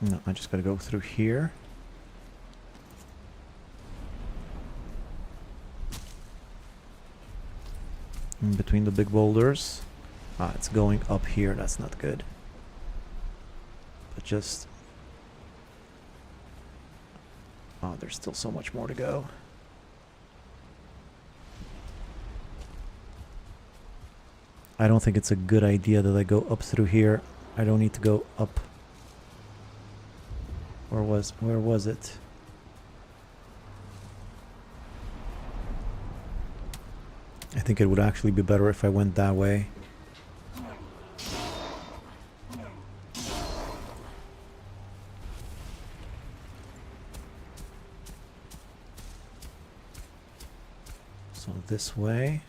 No, I just gotta go through here. In between the big boulders. Ah, it's going up here. That's not good. But just... Oh, there's still so much more to go. I don't think it's a good idea that I go up through here. I don't need to go up. Where was it? I think it would actually be better if I went that way. So this way.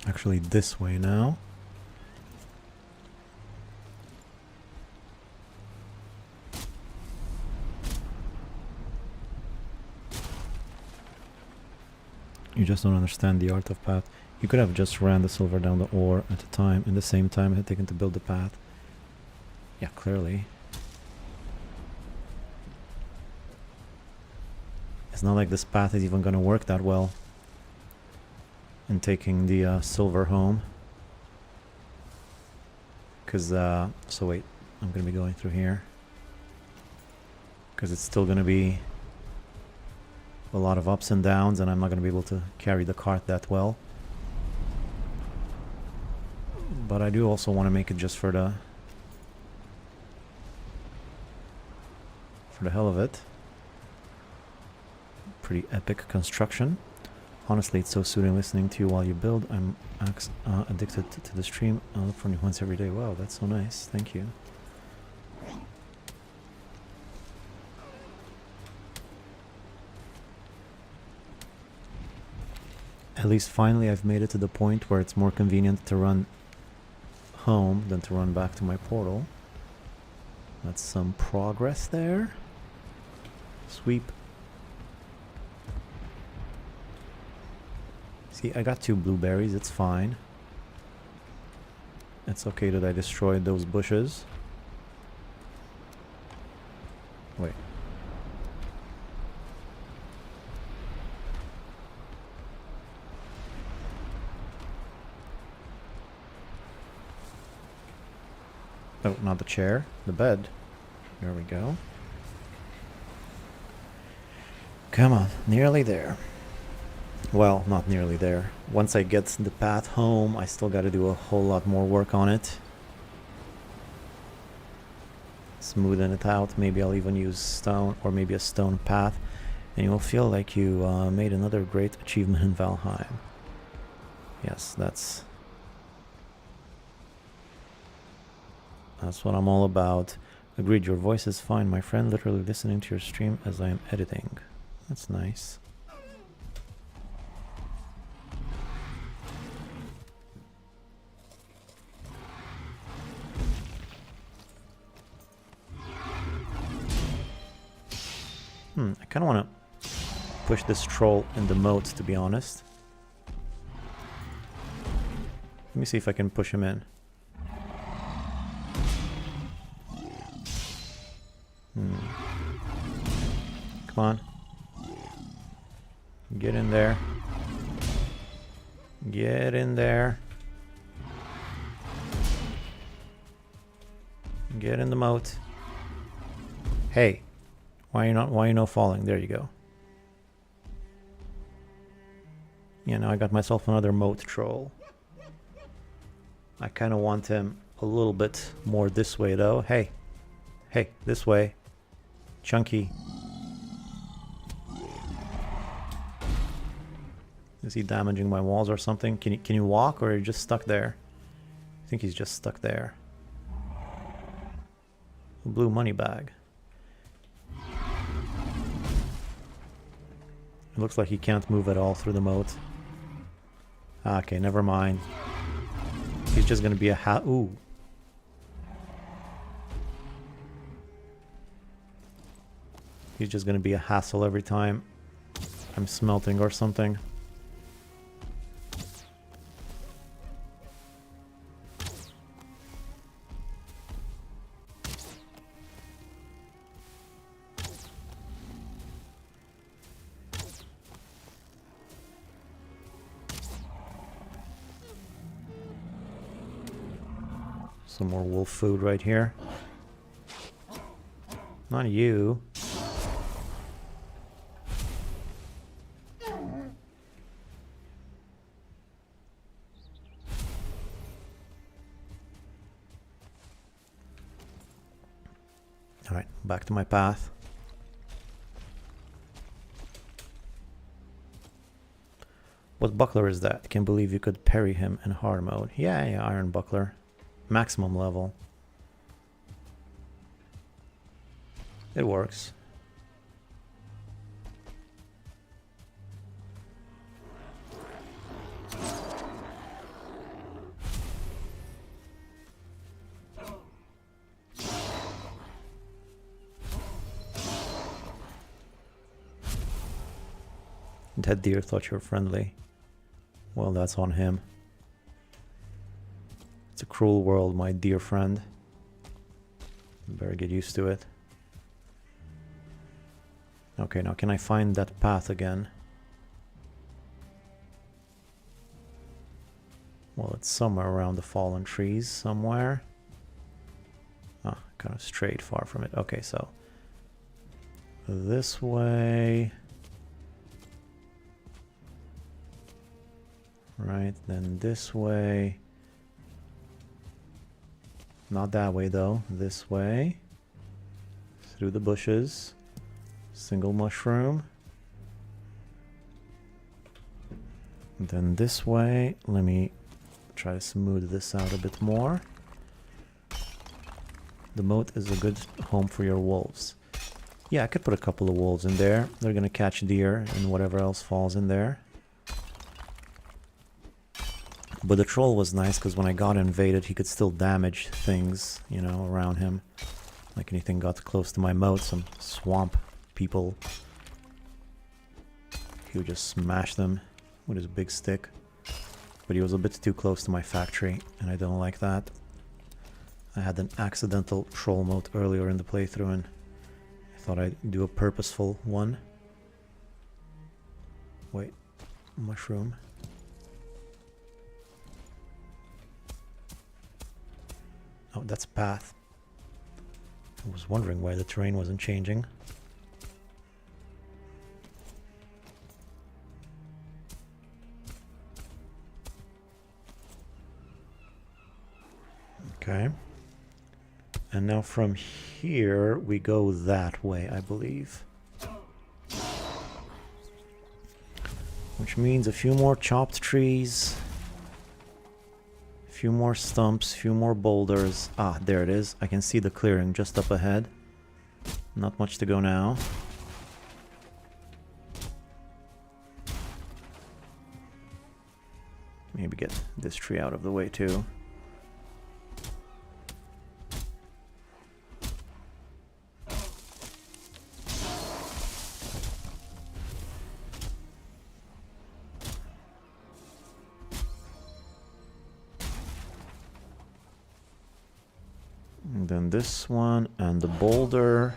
Actually this way now. You just don't understand the art of path. You could have just ran the silver down the ore at a time, in the same time it had taken to build the path. Yeah, clearly. It's not like this path is even gonna work that well in taking the silver home. Because, so wait, I'm going to be going through here. Because it's still going to be a lot of ups and downs, and I'm not going to be able to carry the cart that well. But I do also want to make it just for the hell of it. Pretty epic construction. Honestly, it's so soothing listening to you while you build. I'm addicted to the stream. I look for new ones every day. Wow, that's so nice. Thank you. At least finally I've made it to the point where it's more convenient to run home than to run back to my portal. That's some progress there. Sweep. See, I got 2 blueberries, it's fine. It's okay that I destroyed those bushes. Wait. Oh, not the chair, the bed. There we go. Come on, nearly there. Well, not nearly there. Once I get the path home, I still gotta do a whole lot more work on it. Smoothen it out. Maybe I'll even use stone, or maybe a stone path. And you'll feel like you made another great achievement in Valheim. Yes, that's what I'm all about. Agreed, your voice is fine, my friend. Literally listening to your stream as I am editing. That's nice. I kind of want to push this troll in the moat, to be honest. Let me see if I can push him in. Come on. Get in there. Get in there. Get in the moat. Hey. Why are you not falling? There you go. Yeah, now I got myself another moat troll. I kind of want him a little bit more this way though. Hey. Hey, this way. Chunky. Is he damaging my walls or something? Can you walk, or are you just stuck there? I think he's just stuck there. A blue money bag. It looks like he can't move at all through the moat. Okay, never mind. He's just gonna be a ooh. He's just gonna be a hassle every time I'm smelting or something. Some more wolf food right here. Not you. Alright, back to my path. What buckler is that? Can't believe you could parry him in hard mode. Yeah, iron buckler. Maximum level. It works. That deer thought you were friendly. Well, that's on him. It's a cruel world, my dear friend. You better get used to it. Okay, now can I find that path again? Well, it's somewhere around the fallen trees, somewhere. kind of straight, far from it. Okay, so this way. Right, then this way. Not that way though, this way. Through the bushes. Single mushroom. And then this way. Let me try to smooth this out a bit more. The moat is a good home for your wolves. Yeah, I could put a couple of wolves in there. They're gonna catch deer and whatever else falls in there. But the troll was nice because when I got invaded, he could still damage things, you know, around him. Like anything got close to my moat, some swamp people. He would just smash them with his big stick. But he was a bit too close to my factory, and I don't like that. I had an accidental troll moat earlier in the playthrough, and I thought I'd do a purposeful one. Wait, mushroom. Oh, that's a path. I was wondering why the terrain wasn't changing. Okay. And now from here we go that way, I believe. Which means a few more chopped trees. Few more stumps, few more boulders. Ah, there it is. I can see the clearing just up ahead. Not much to go now. Maybe get this tree out of the way too. And then this one and the boulder,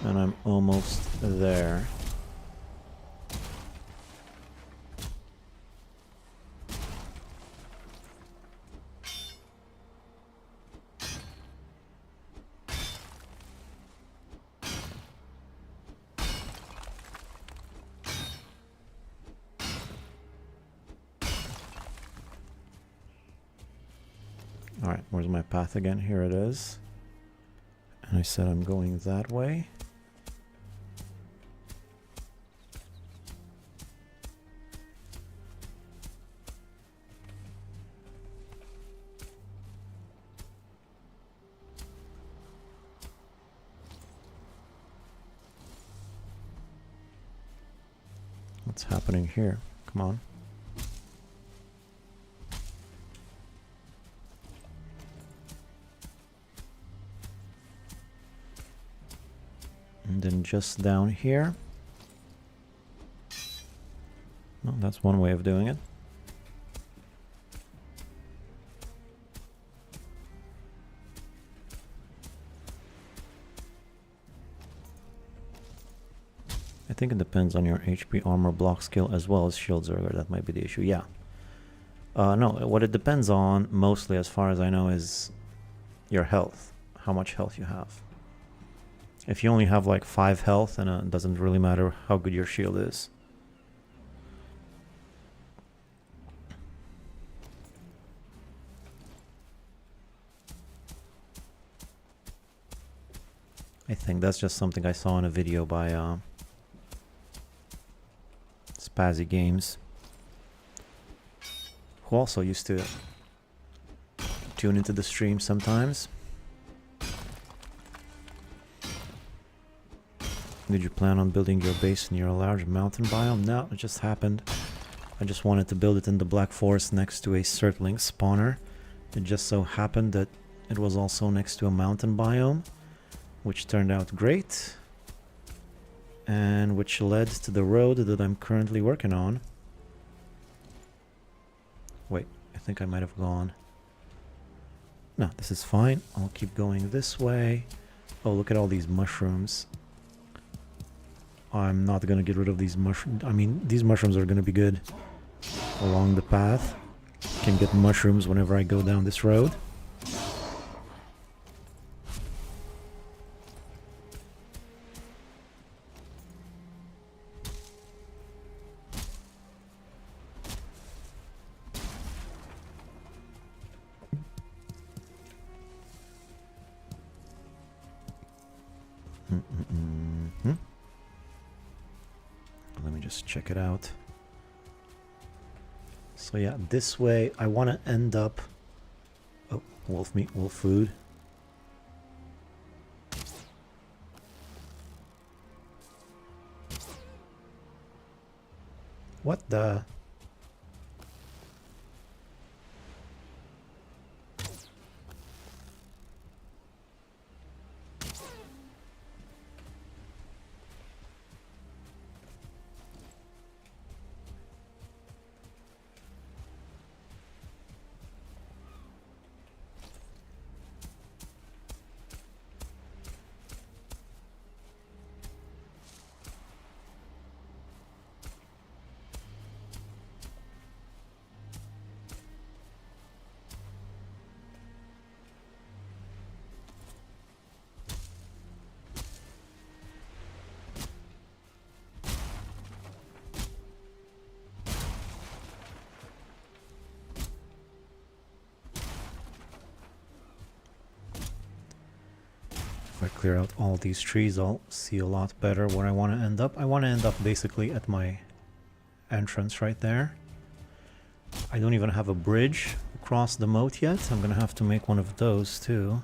and I'm almost there. Alright, where's my path again? Here it is. And I said I'm going that way. What's happening here? Come on. And then just down here. No, that's one way of doing it. I think it depends on your HP, armor, block skill, as well as shield zerger. That might be the issue. Yeah. No, what it depends on, mostly as far as I know, is your health. How much health you have. If you only have like 5 health, then it doesn't really matter how good your shield is. I think that's just something I saw in a video by Spazzy Games, who also used to tune into the stream sometimes. Did you plan on building your base near a large mountain biome? No, it just happened. I just wanted to build it in the Black Forest next to a Surtling spawner. It just so happened that it was also next to a mountain biome, which turned out great, and which led to the road that I'm currently working on. Wait, I think I might have gone. No, this is fine. I'll keep going this way. Oh, look at all these mushrooms. I'm not gonna get rid of these mushrooms. I mean, these mushrooms are gonna be good along the path. Can get mushrooms whenever I go down this road. Let me just check it out. So yeah, this way I want to end up... Oh, wolf meat, wolf food. What the... If I clear out all these trees, I'll see a lot better where I want to end up. I want to end up basically at my entrance right there. I don't even have a bridge across the moat yet. I'm gonna have to make one of those too.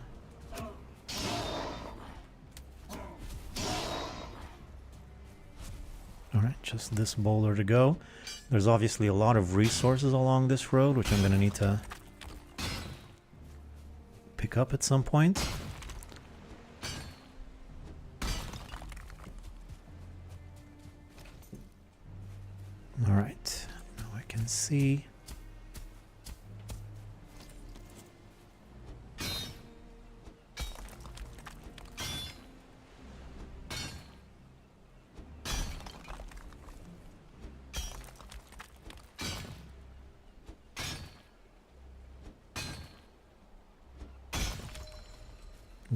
Alright, just this boulder to go. There's obviously a lot of resources along this road, which I'm gonna need to pick up at some point. Alright, now I can see.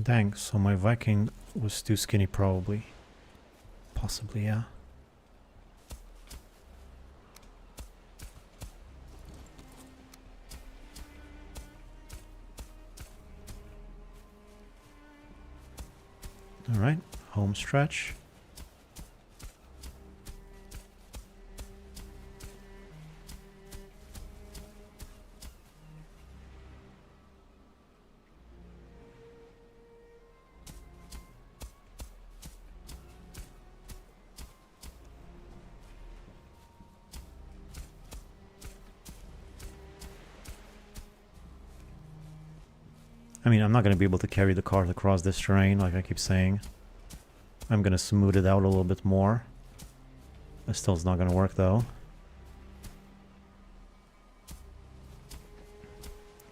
Dang, so my Viking was too skinny probably. Possibly, yeah. Alright, home stretch. I mean, I'm not going to be able to carry the cart across this terrain, like I keep saying. I'm going to smooth it out a little bit more. It still is not going to work, though.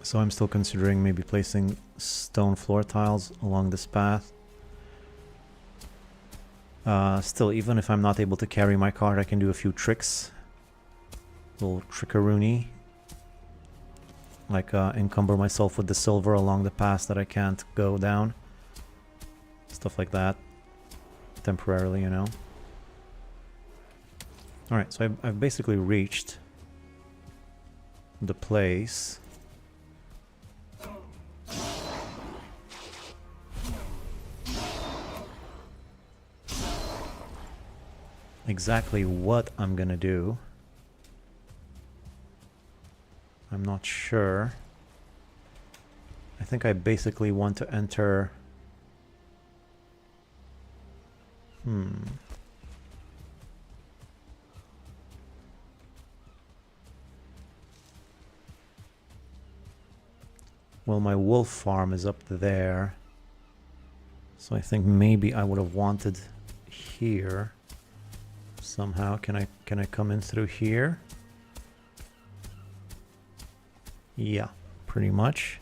So I'm still considering maybe placing stone floor tiles along this path. Still, even if I'm not able to carry my cart, I can do a few tricks. Little trickeroony. Like encumber myself with the silver along the path that I can't go down. Stuff like that. Temporarily, you know. Alright, so I've basically reached the place. Exactly what I'm gonna do, I'm not sure. I think I basically want to enter... Well, my wolf farm is up there. So I think maybe I would have wanted here. Somehow, can I come in through here? Yeah, pretty much.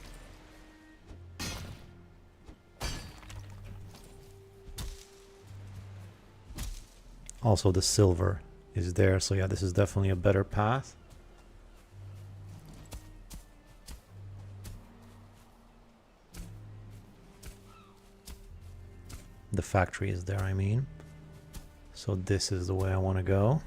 Also, the silver is there, so yeah, this is definitely a better path. The factory is there, I mean. So this is the way I want to go.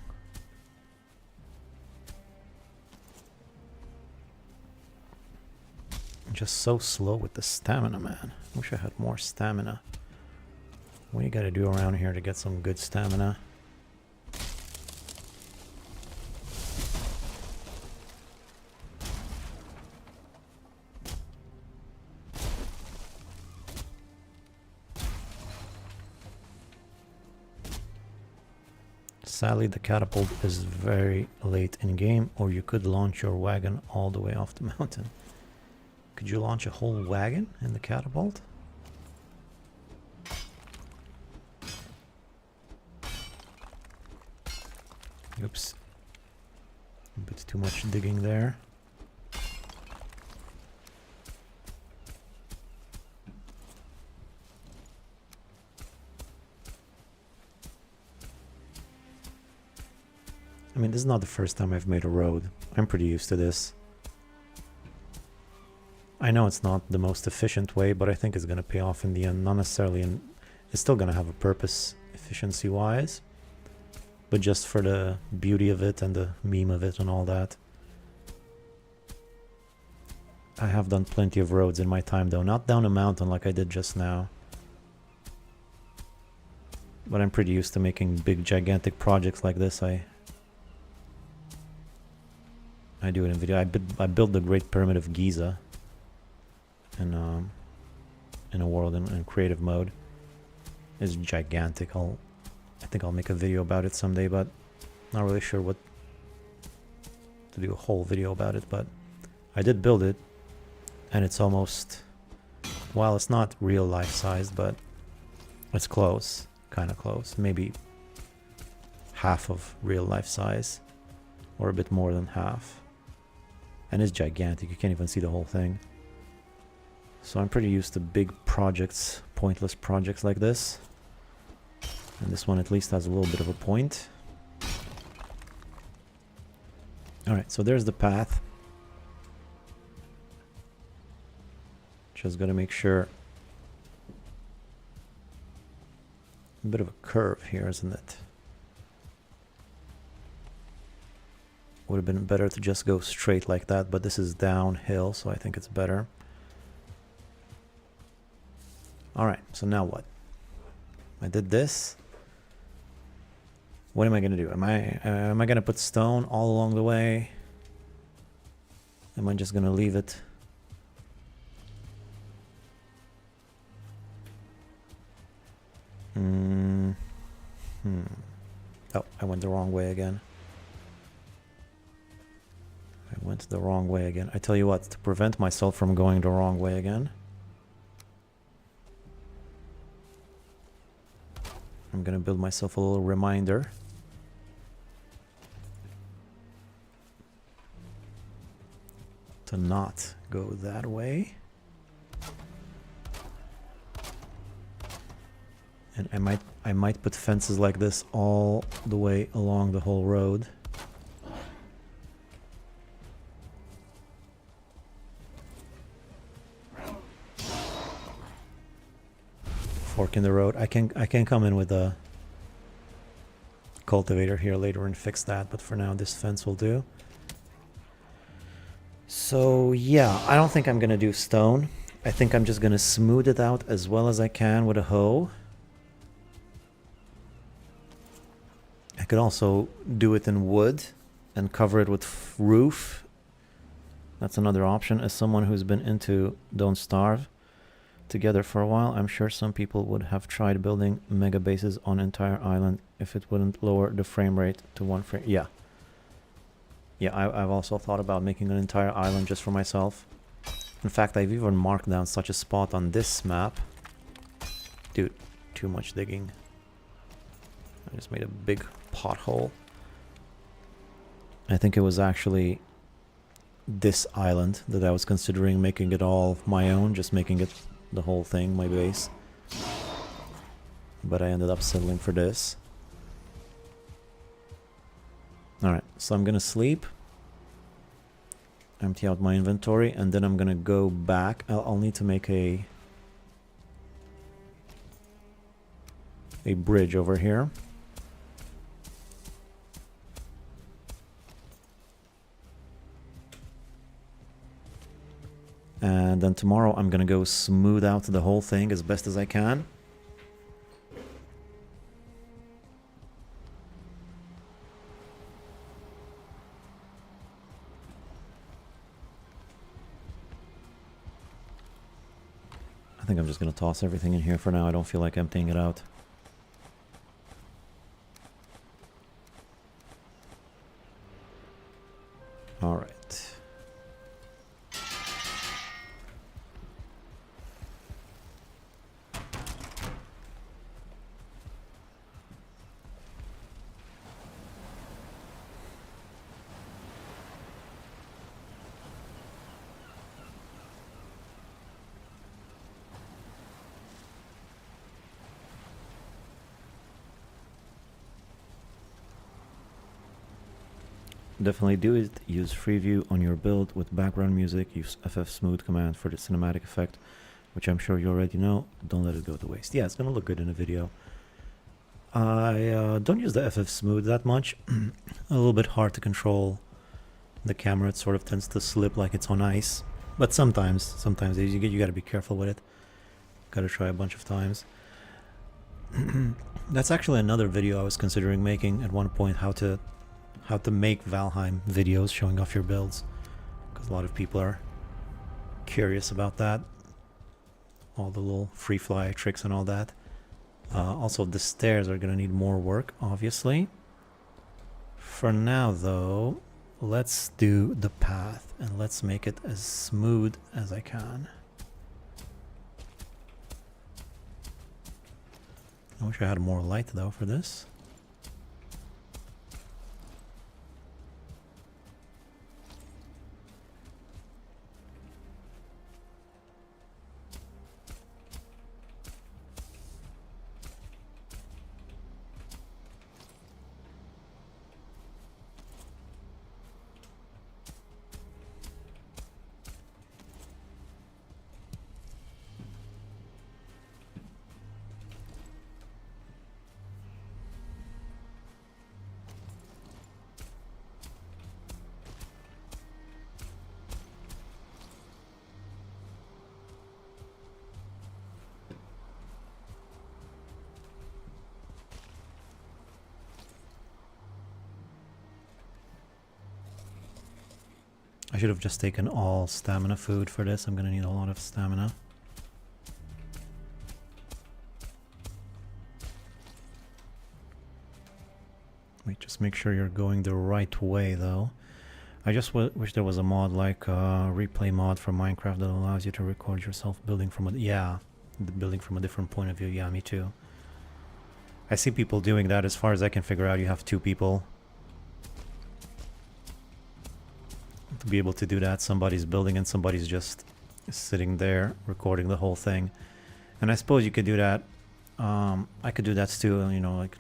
I'm just so slow with the stamina, man. Wish I had more stamina. What do you gotta do around here to get some good stamina? Sadly, the catapult is very late in game, or you could launch your wagon all the way off the mountain. Could you launch a whole wagon in the catapult? Oops. A bit too much digging there. I mean, this is not the first time I've made a road. I'm pretty used to this. I know it's not the most efficient way, but I think it's going to pay off in the end. Not necessarily in... It's still going to have a purpose, efficiency-wise. But just for the beauty of it and the meme of it and all that. I have done plenty of roads in my time, though. Not down a mountain like I did just now. But I'm pretty used to making big, gigantic projects like this. I do it in video. I built the Great Pyramid of Giza in a world in creative mode. It's gigantic. I think I'll make a video about it someday, but not really sure what to do a whole video about it. But I did build it, and it's almost, well, it's not real life size, but it's close, kind of close. Maybe half of real life size, or a bit more than half. And it's gigantic, you can't even see the whole thing. So I'm pretty used to big projects, pointless projects like this. And this one at least has a little bit of a point. Alright, so there's the path. Just gotta make sure. A bit of a curve here, isn't it? Would have been better to just go straight like that, but this is downhill, so I think it's better. Alright, so now what? I did this. What am I gonna do? Am I gonna put stone all along the way? Am I just gonna leave it? Oh, I went the wrong way again. I went the wrong way again. I tell you what, to prevent myself from going the wrong way again, I'm gonna build myself a little reminder. To not go that way. And I might put fences like this all the way along the whole road. Fork in the road. I can come in with a cultivator here later and fix that, but for now this fence will do. So yeah, I don't think I'm gonna do stone. I think I'm just gonna smooth it out as well as I can with a hoe. I could also do it in wood and cover it with roof. That's another option. As someone who's been into Don't Starve together for a while, I'm sure some people would have tried building mega bases on entire island if it wouldn't lower the frame rate to 1 frame. Yeah. Yeah, I've also thought about making an entire island just for myself. In fact, I've even marked down such a spot on this map. Dude, too much digging. I just made a big pothole. I think it was actually this island that I was considering making it all my own, just making it the whole thing, my base. But I ended up settling for this. Alright, so I'm gonna sleep. Empty out my inventory, and then I'm gonna go back. I'll need to make a bridge over here. And then tomorrow I'm gonna go smooth out the whole thing as best as I can. think I'm just gonna toss everything in here for now. I don't feel like emptying it out. All right. Definitely do it. Use Freeview on your build with background music. Use FF Smooth command for the cinematic effect, which I'm sure you already know. Don't let it go to waste. Yeah, it's gonna look good in a video. I don't use the FF Smooth that much. A little bit hard to control the camera. It sort of tends to slip like it's on ice. But sometimes you gotta be careful with it. Gotta try a bunch of times. That's actually another video I was considering making at one point, how to make Valheim videos showing off your builds, because a lot of people are curious about that, all the little free fly tricks and all that. Also, the stairs are gonna need more work, obviously. For now though, let's do the path and let's make it as smooth as I can. I wish I had more light though for this. I should have just taken all stamina food for this. I'm gonna need a lot of stamina. Wait, just make sure you're going the right way though. I just wish there was a mod like replay mod for Minecraft that allows you to record yourself building from a building from a different point of view. Yeah, me too. I see people doing that. As far as I can figure out, you have two people to be able to do that. Somebody's building and somebody's just sitting there recording the whole thing. And I suppose you could do that. I could do that too, you know, like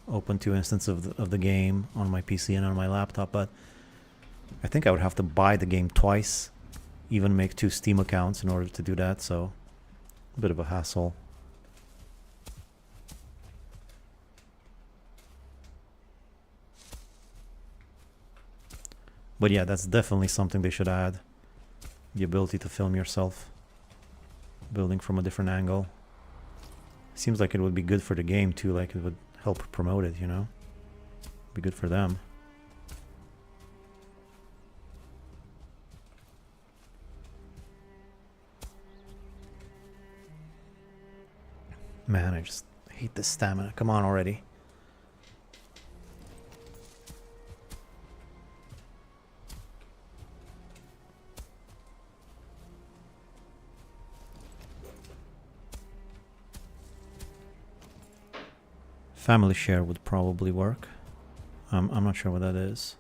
open two instances of the game on my PC and on my laptop, but I think I would have to buy the game twice, even make 2 Steam accounts in order to do that, so a bit of a hassle. But yeah, that's definitely something they should add. The ability to film yourself building from a different angle. Seems like it would be good for the game too, like it would help promote it, you know? Be good for them. Man, I just hate the stamina. Come on already. Family share would probably work. I'm not sure what that is.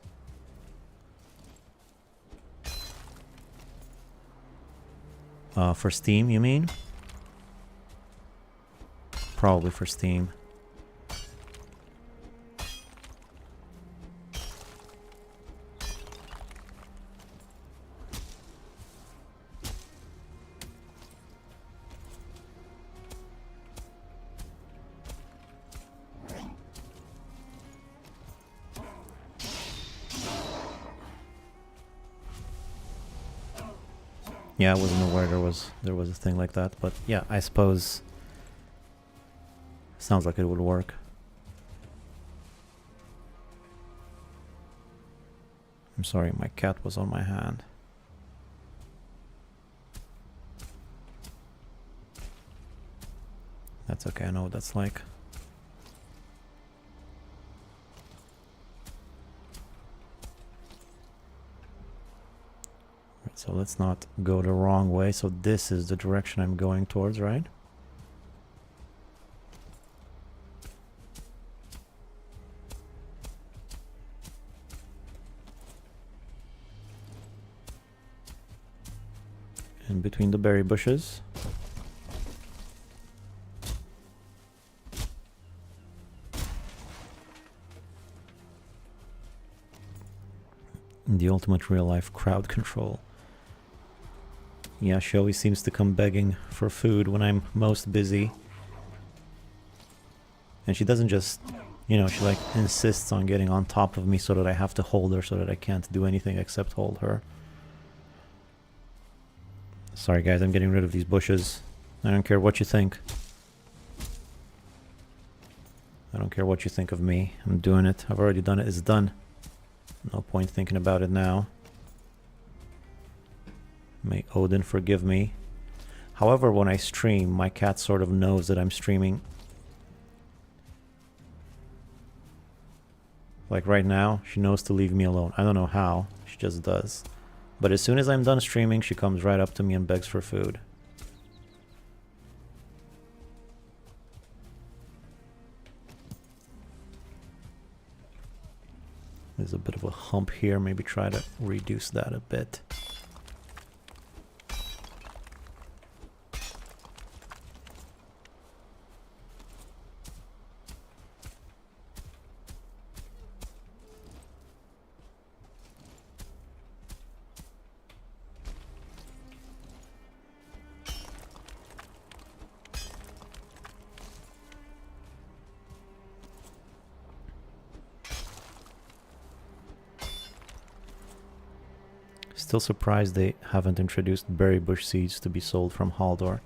For Steam, you mean? Probably for Steam. Yeah, I wasn't aware there was a thing like that, but yeah, I suppose sounds like it would work. I'm sorry, my cat was on my hand. That's okay, I know what that's like. Right, so let's not go the wrong way. So this is the direction I'm going towards, right? In between the berry bushes. The ultimate real-life crowd control. Yeah, she always seems to come begging for food when I'm most busy. And she doesn't just, you know, she like insists on getting on top of me so that I have to hold her so that I can't do anything except hold her. Sorry guys, I'm getting rid of these bushes. I don't care what you think. I don't care what you think of me. I'm doing it. I've already done it. It's done. No point thinking about it now. May Odin forgive me. However, when I stream, my cat sort of knows that I'm streaming. Like right now, she knows to leave me alone. I don't know how, she just does. But as soon as I'm done streaming, she comes right up to me and begs for food. There's a bit of a hump here, maybe try to reduce that a bit. Still surprised they haven't introduced berry bush seeds to be sold from Haldor.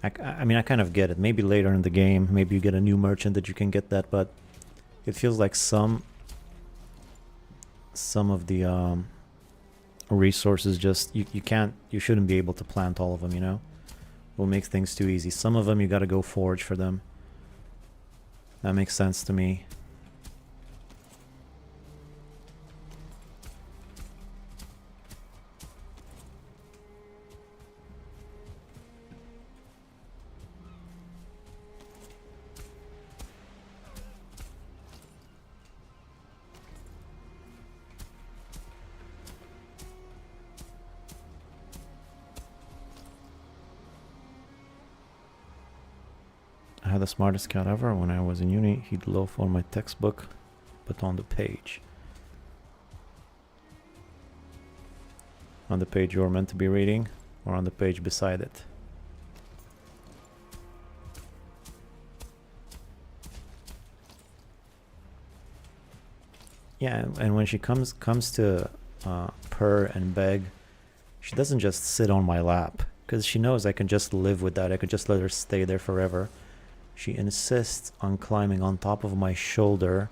I mean, I kind of get it. Maybe later in the game, maybe you get a new merchant that you can get that, but it feels like some of the resources just you shouldn't be able to plant all of them, you know? Will make things too easy. Some of them you gotta go forage for them. That makes sense to me. I had the smartest cat ever. When I was in uni, he'd loaf on my textbook, but on the page. On the page you're meant to be reading, or on the page beside it? Yeah, and when she comes to purr and beg, she doesn't just sit on my lap, because she knows I can just live with that. I could just let her stay there forever. She insists on climbing on top of my shoulder,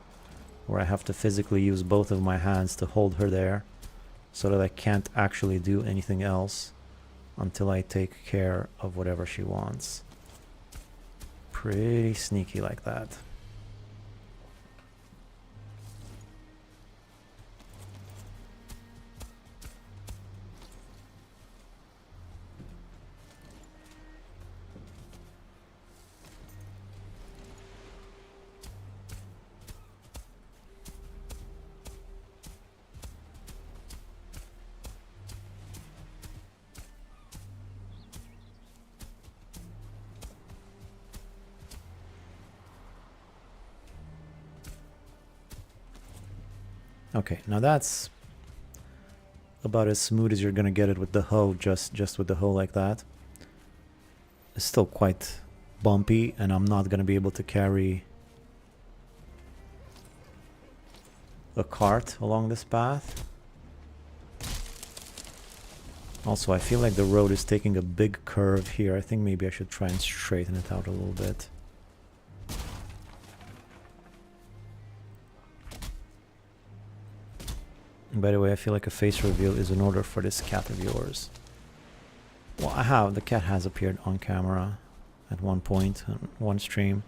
where I have to physically use both of my hands to hold her there, so that I can't actually do anything else until I take care of whatever she wants. Pretty sneaky like that. Okay, now that's about as smooth as you're gonna get it with the hoe, just with the hoe like that. It's still quite bumpy, and I'm not gonna be able to carry a cart along this path. Also, I feel like the road is taking a big curve here. I think maybe I should try and straighten it out a little bit. And by the way, I feel like a face reveal is in order for this cat of yours. Well, the cat has appeared on camera. at one point on one stream.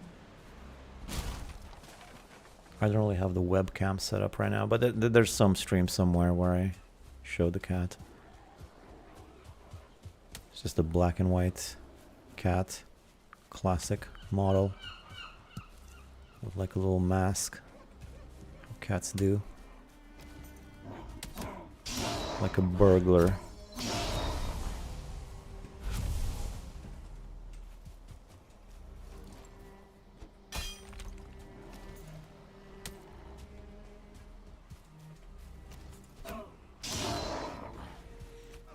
I don't really have the webcam set up right now, but there's some stream somewhere where I show the cat. It's just a black and white cat, classic model with like a little mask. Cats do. Like a burglar.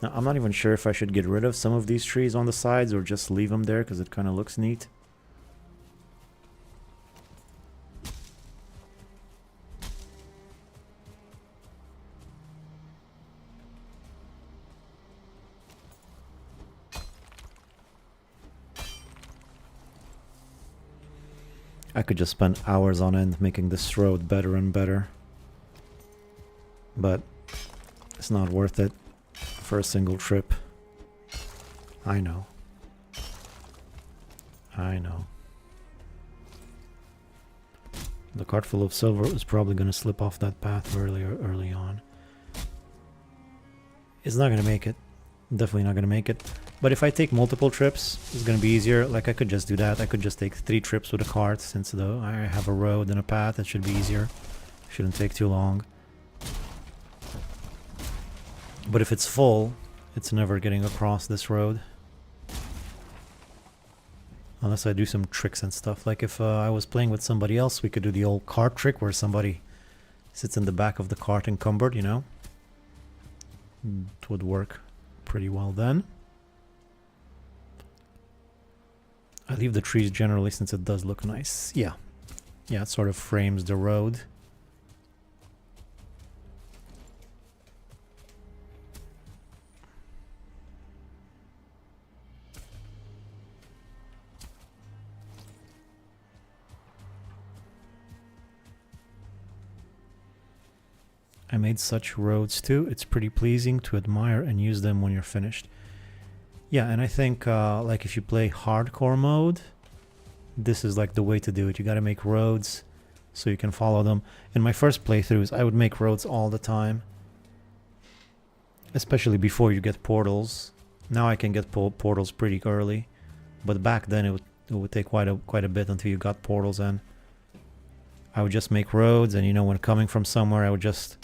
Now, I'm not even sure if I should get rid of some of these trees on the sides or just leave them there because it kind of looks neat. I could just spend hours on end making this road better and better. But it's not worth it for a single trip. I know. I know. The cart full of silver is probably going to slip off that path early on. It's not going to make it. Definitely not going to make it. But if I take multiple trips, it's going to be easier. Like I could just do that. I could just take 3 trips with a cart since though I have a road and a path. It should be easier. Shouldn't take too long. But if it's full, it's never getting across this road. Unless I do some tricks and stuff. Like if I was playing with somebody else, we could do the old cart trick where somebody sits in the back of the cart encumbered, you know? It would work pretty well then. I leave the trees generally since it does look nice. Yeah. Yeah, it sort of frames the road. I made such roads too. It's pretty pleasing to admire and use them when you're finished. Yeah, and I think like if you play hardcore mode, this is like the way to do it. You gotta make roads so you can follow them. In my first playthroughs, I would make roads all the time. Especially before you get portals. Now I can get portals pretty early. But back then it would take quite a bit until you got portals, and I would just make roads, and you know, when coming from somewhere I would just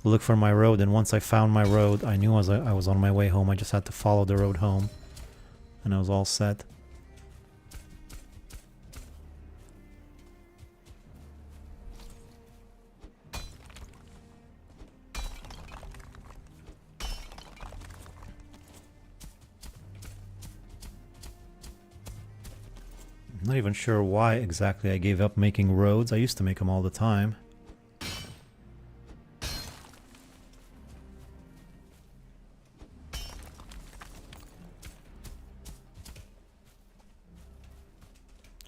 look for my road, and once I found my road, I knew as I was on my way home. I just had to follow the road home, and I was all set. I'm not even sure why exactly I gave up making roads. I used to make them all the time.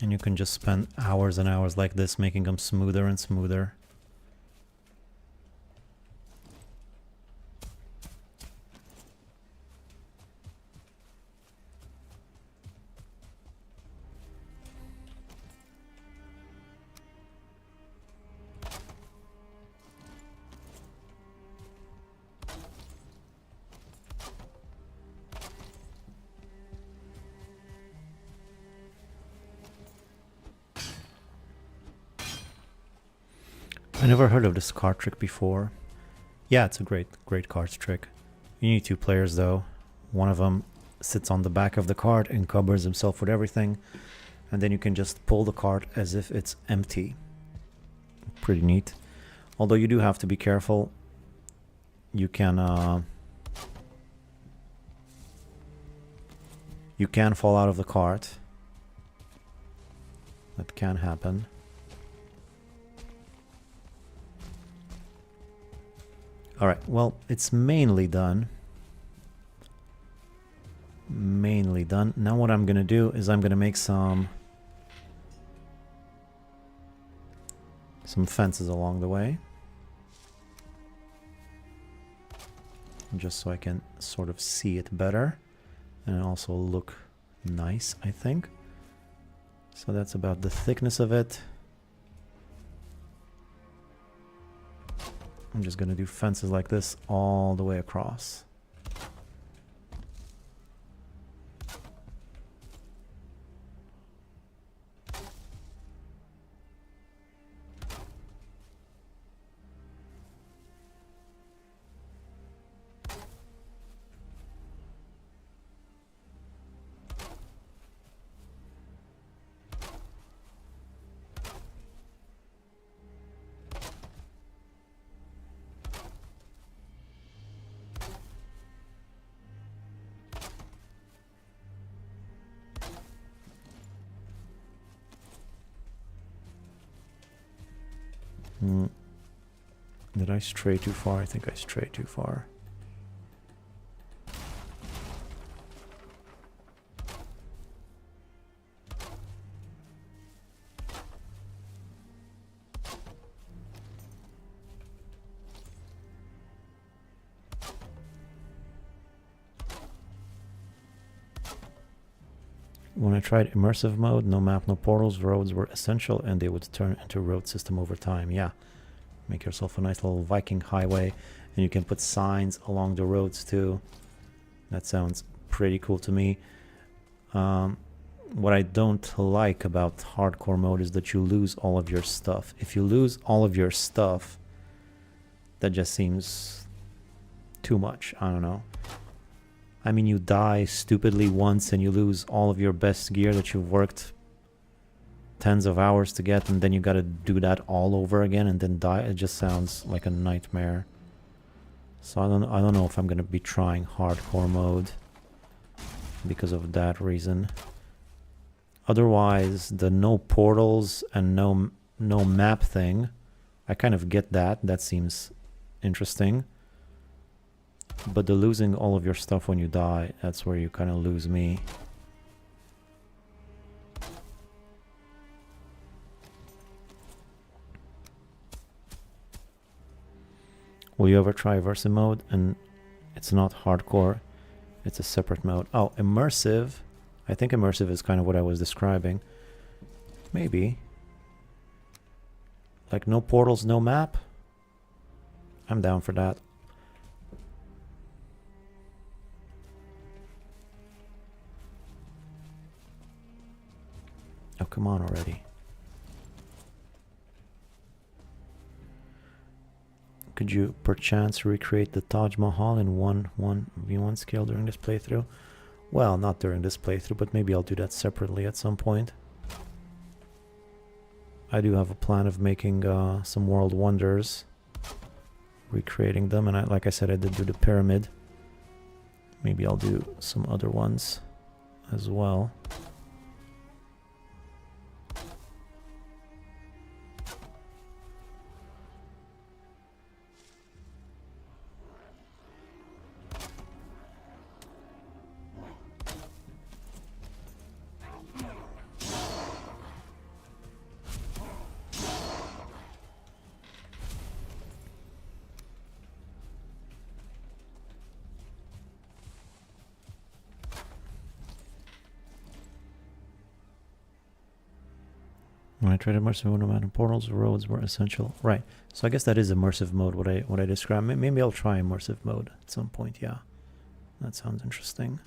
And you can just spend hours and hours like this making them smoother and smoother. I never heard of this cart trick before. Yeah, it's a great cart trick. You need 2 players though. One of them sits on the back of the cart and covers himself with everything, and then you can just pull the cart as if it's empty. Pretty neat. Although you do have to be careful. You can fall out of the cart. That can happen. Alright, well, it's mainly done. Mainly done. Now what I'm gonna do is I'm gonna make some fences along the way. Just so I can sort of see it better. And also look nice, I think. So that's about the thickness of it. I'm just gonna do fences like this all the way across. Did I stray too far? I think I strayed too far. When I tried immersive mode, no map, no portals, roads were essential and they would turn into a road system over time. Yeah. Make yourself a nice little Viking highway, and you can put signs along the roads too. That sounds pretty cool to me. What I don't like about hardcore mode is that you lose all of your stuff. If you lose all of your stuff, that just seems too much. I don't know. I mean, you die stupidly once and you lose all of your best gear that you've worked tens of hours to get, and then you gotta do that all over again and then die. It just sounds like a nightmare. So I don't know if I'm gonna be trying hardcore mode because of that reason. Otherwise, the no portals and no map thing, I kind of get that. That seems interesting. But the losing all of your stuff when you die, that's where you kind of lose me. Will you ever try immersive mode? And it's not hardcore, it's a separate mode. Oh, immersive. I think immersive is kind of what I was describing. Maybe. Like no portals, no map? I'm down for that. Oh, come on already. Could you perchance recreate the Taj Mahal in 1v1 scale during this playthrough? Well, not during this playthrough, but maybe I'll do that separately at some point. I do have a plan of making some world wonders, recreating them, and like I said, I did do the pyramid. Maybe I'll do some other ones as well. When I tried immersive mode, no matter portals, roads were essential. Right. So I guess that is immersive mode. What I described. Maybe I'll try immersive mode at some point. Yeah, that sounds interesting.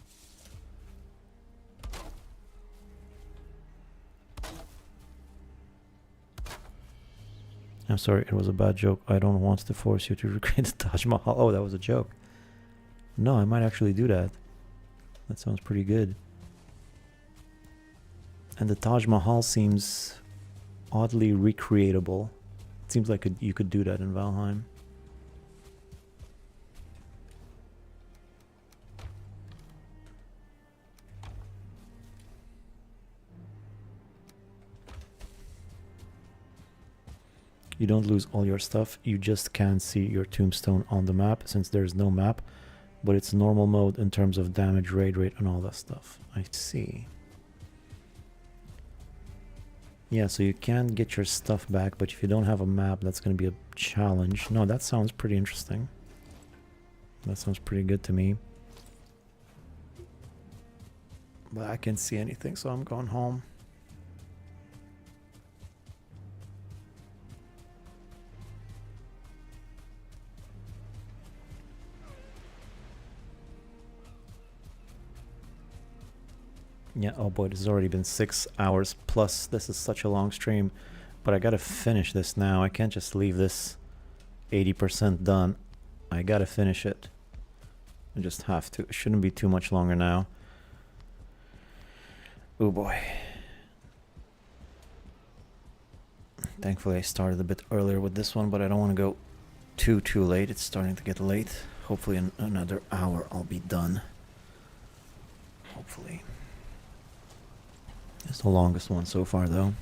I'm sorry, it was a bad joke. I don't want to force you to recreate the Taj Mahal. Oh, that was a joke. No, I might actually do that. That sounds pretty good. And the Taj Mahal seems oddly recreatable. It seems like you could do that in Valheim. You don't lose all your stuff, you just can't see your tombstone on the map since there's no map, but it's normal mode in terms of damage, raid rate, and all that stuff. I see. Yeah, so you can get your stuff back, but if you don't have a map, that's going to be a challenge. No, that sounds pretty interesting. That sounds pretty good to me. But I can't see anything, so I'm going home. Yeah, oh boy, this has already been 6 hours plus. This is such a long stream. But I gotta finish this now. I can't just leave this 80% done. I gotta finish it. I just have to. It shouldn't be too much longer now. Oh boy. Thankfully I started a bit earlier with this one, but I don't want to go too late. It's starting to get late. Hopefully in another hour I'll be done. Hopefully. It's the longest one so far though.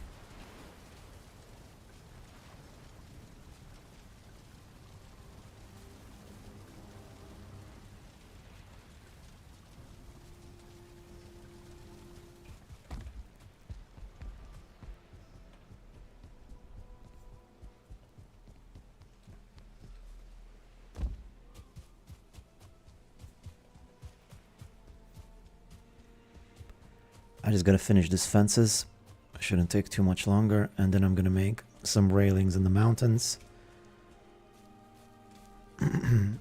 I just gotta finish these fences. Shouldn't take too much longer, and then I'm gonna make some railings in the mountains. And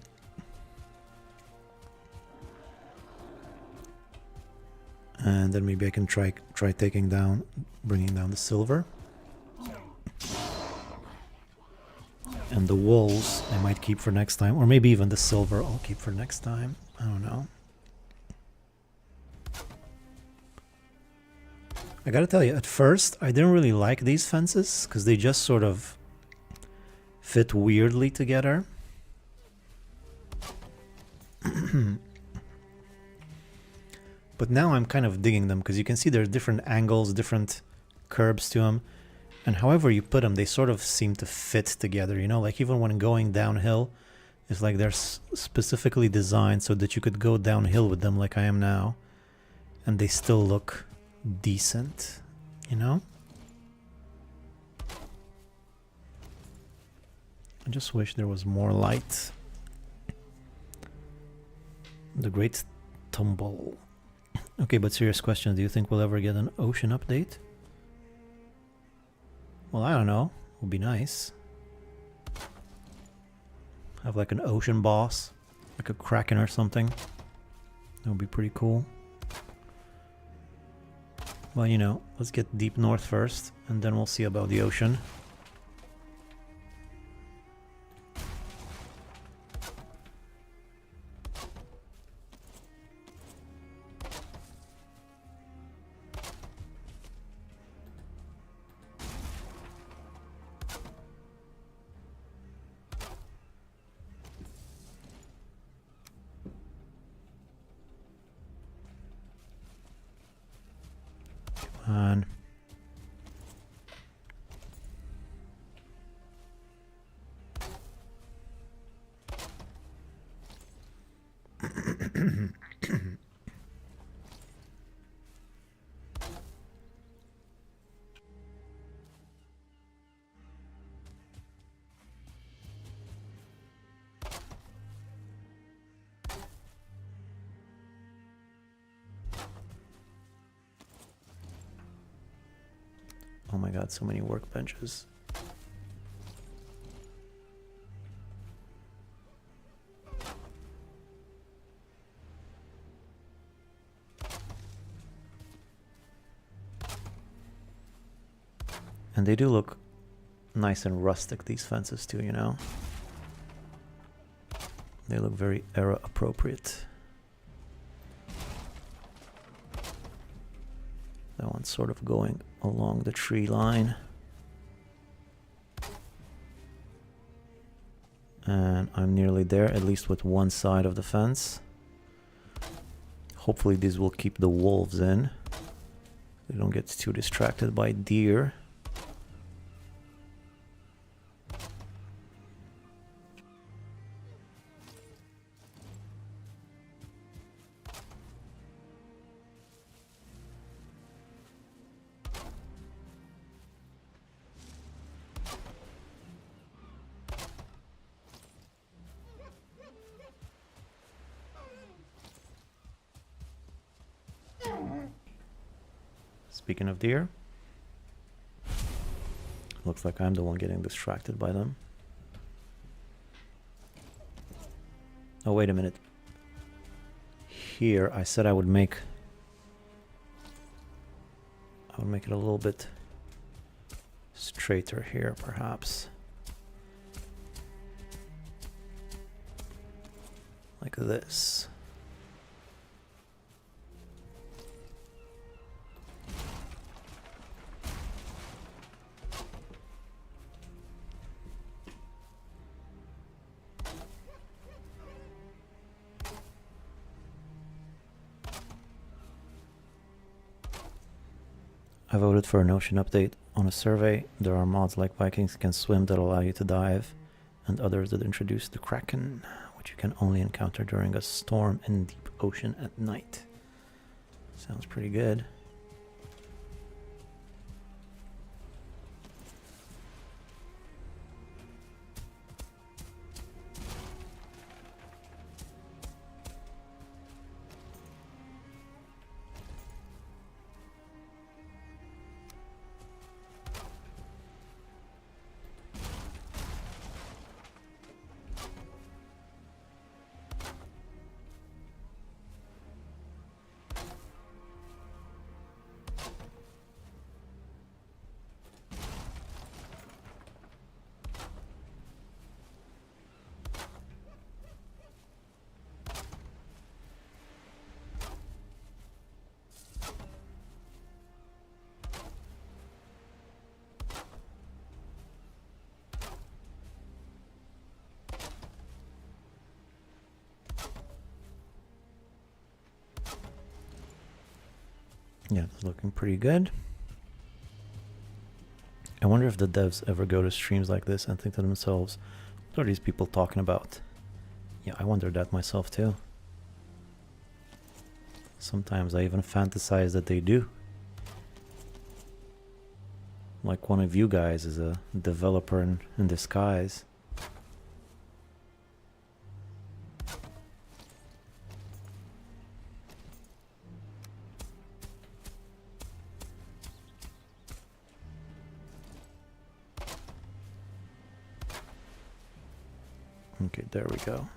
then maybe I can try bringing down the silver. And the walls I might keep for next time, or maybe even the silver I'll keep for next time. I don't know. I gotta tell you, at first I didn't really like these fences because they just sort of fit weirdly together. But now I'm kind of digging them because you can see there's different angles, different curbs to them. And however you put them, they sort of seem to fit together, you know? Like even when going downhill, it's like they're specifically designed so that you could go downhill with them like I am now. And they still look decent, you know? I just wish there was more light. The Great Tumble. Okay, but serious question, do you think we'll ever get an ocean update? Well, I don't know. Would be nice. Have like an ocean boss, like a kraken or something. That would be pretty cool. Well, you know, let's get deep north first, and then we'll see about the ocean. On. Oh my god, so many workbenches. And they do look nice and rustic, these fences too, you know? They look very era appropriate. That one's sort of going along the tree line. And I'm nearly there, at least with one side of the fence. Hopefully these will keep the wolves in. They don't get too distracted by deer. Speaking of deer, looks like I'm the one getting distracted by them. Oh, wait a minute. Here, I said I would make I'll make it a little bit straighter here, perhaps. Like this. I voted for an ocean update on a survey. There are mods like Vikings can swim that allow you to dive, and others that introduce the Kraken, which you can only encounter during a storm in deep ocean at night. Sounds pretty good. Yeah, it's looking pretty good. I wonder if the devs ever go to streams like this and think to themselves, what are these people talking about? Yeah, I wonder that myself too. Sometimes I even fantasize that they do. Like one of you guys is a developer in disguise. Okay, there we go.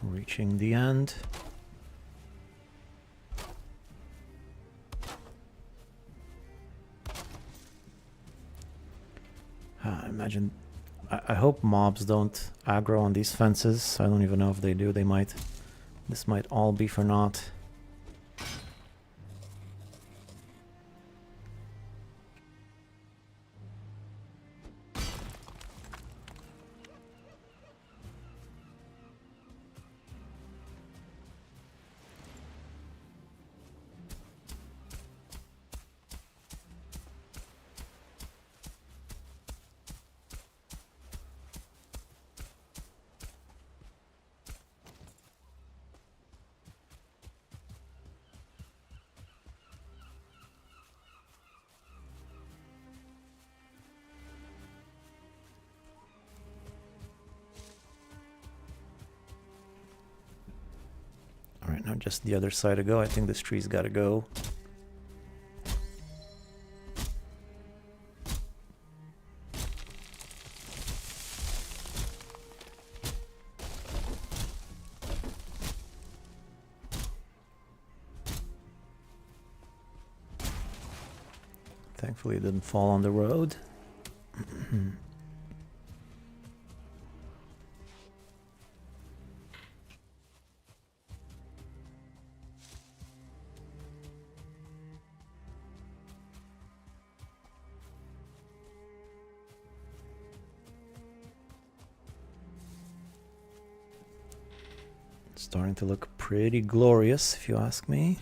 Reaching the end. I imagine... I hope mobs don't aggro on these fences. I don't even know if they do. They might. This might all be for naught. Alright, now just the other side to go. I think this tree's gotta go. Thankfully it didn't fall on the road. Starting to look pretty glorious, if you ask me.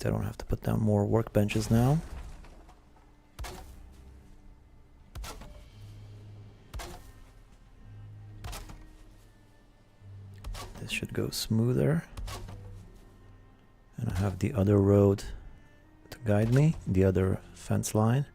I don't have to put down more workbenches now. This should go smoother. And I have the other road to guide me, the other fence line.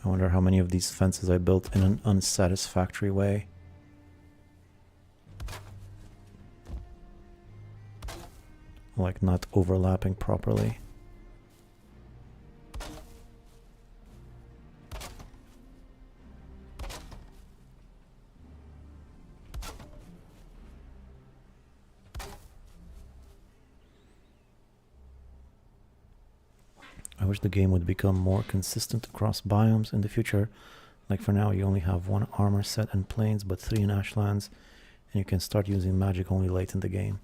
I wonder how many of these fences I built in an unsatisfactory way. Like not overlapping properly. I wish the game would become more consistent across biomes in the future. Like for now, you only have 1 armor set in plains, but 3 in ashlands, and you can start using magic only late in the game.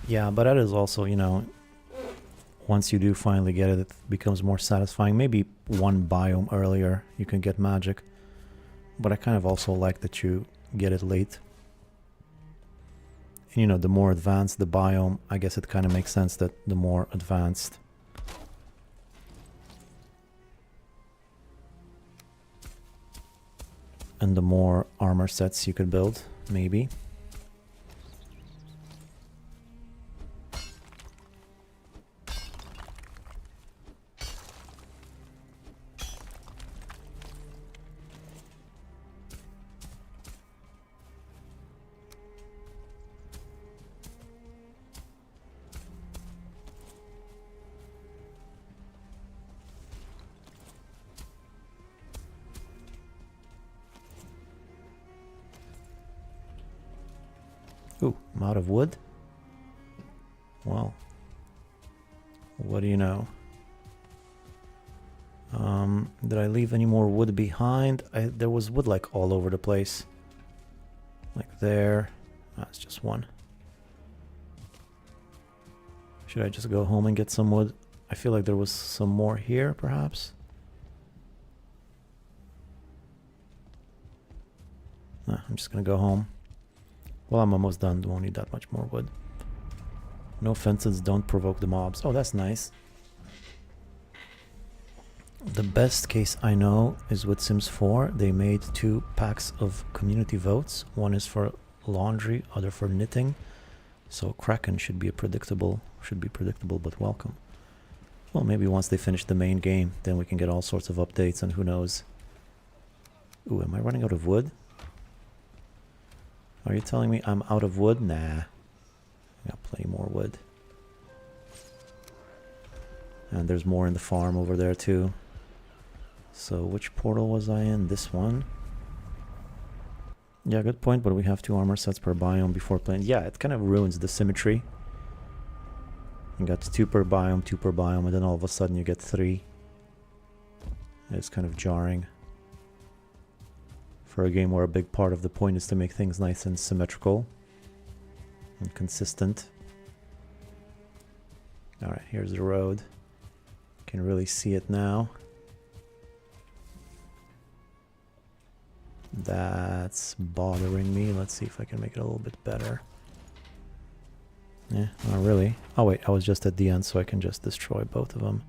Yeah, but that is also, you know, once you do finally get it, it becomes more satisfying. Maybe 1 biome earlier you can get magic, but I kind of also like that you get it late. And, you know, the more advanced the biome, I guess it kind of makes sense that the more advanced and the more armor sets you could build, maybe. Ooh, I'm out of wood? Well, what do you know? Did I leave any more wood behind? There was wood like all over the place. Like there. That's just 1. Should I just go home and get some wood? I feel like there was some more here, perhaps. Nah, I'm just gonna go home. Well, I'm almost done. Won't need that much more wood. No fences don't provoke the mobs. Oh, that's nice. The best case I know is with Sims 4. They made 2 packs of community votes. One is for laundry, other for knitting. So Kraken should be predictable but welcome. Well, maybe once they finish the main game, then we can get all sorts of updates and who knows. Ooh, am I running out of wood? Are you telling me I'm out of wood? Nah. I got plenty more wood. And there's more in the farm over there too. So which portal was I in? This one? Yeah, good point, but we have 2 armor sets per biome before playing. Yeah, it kind of ruins the symmetry. You got 2 per biome, and then all of a sudden you get 3. It's kind of jarring. For a game where a big part of the point is to make things nice and symmetrical and consistent. Alright, here's the road. Can really see it now. That's bothering me. Let's see if I can make it a little bit better. Yeah, not really. Oh wait, I was just at the end, so I can just destroy both of them.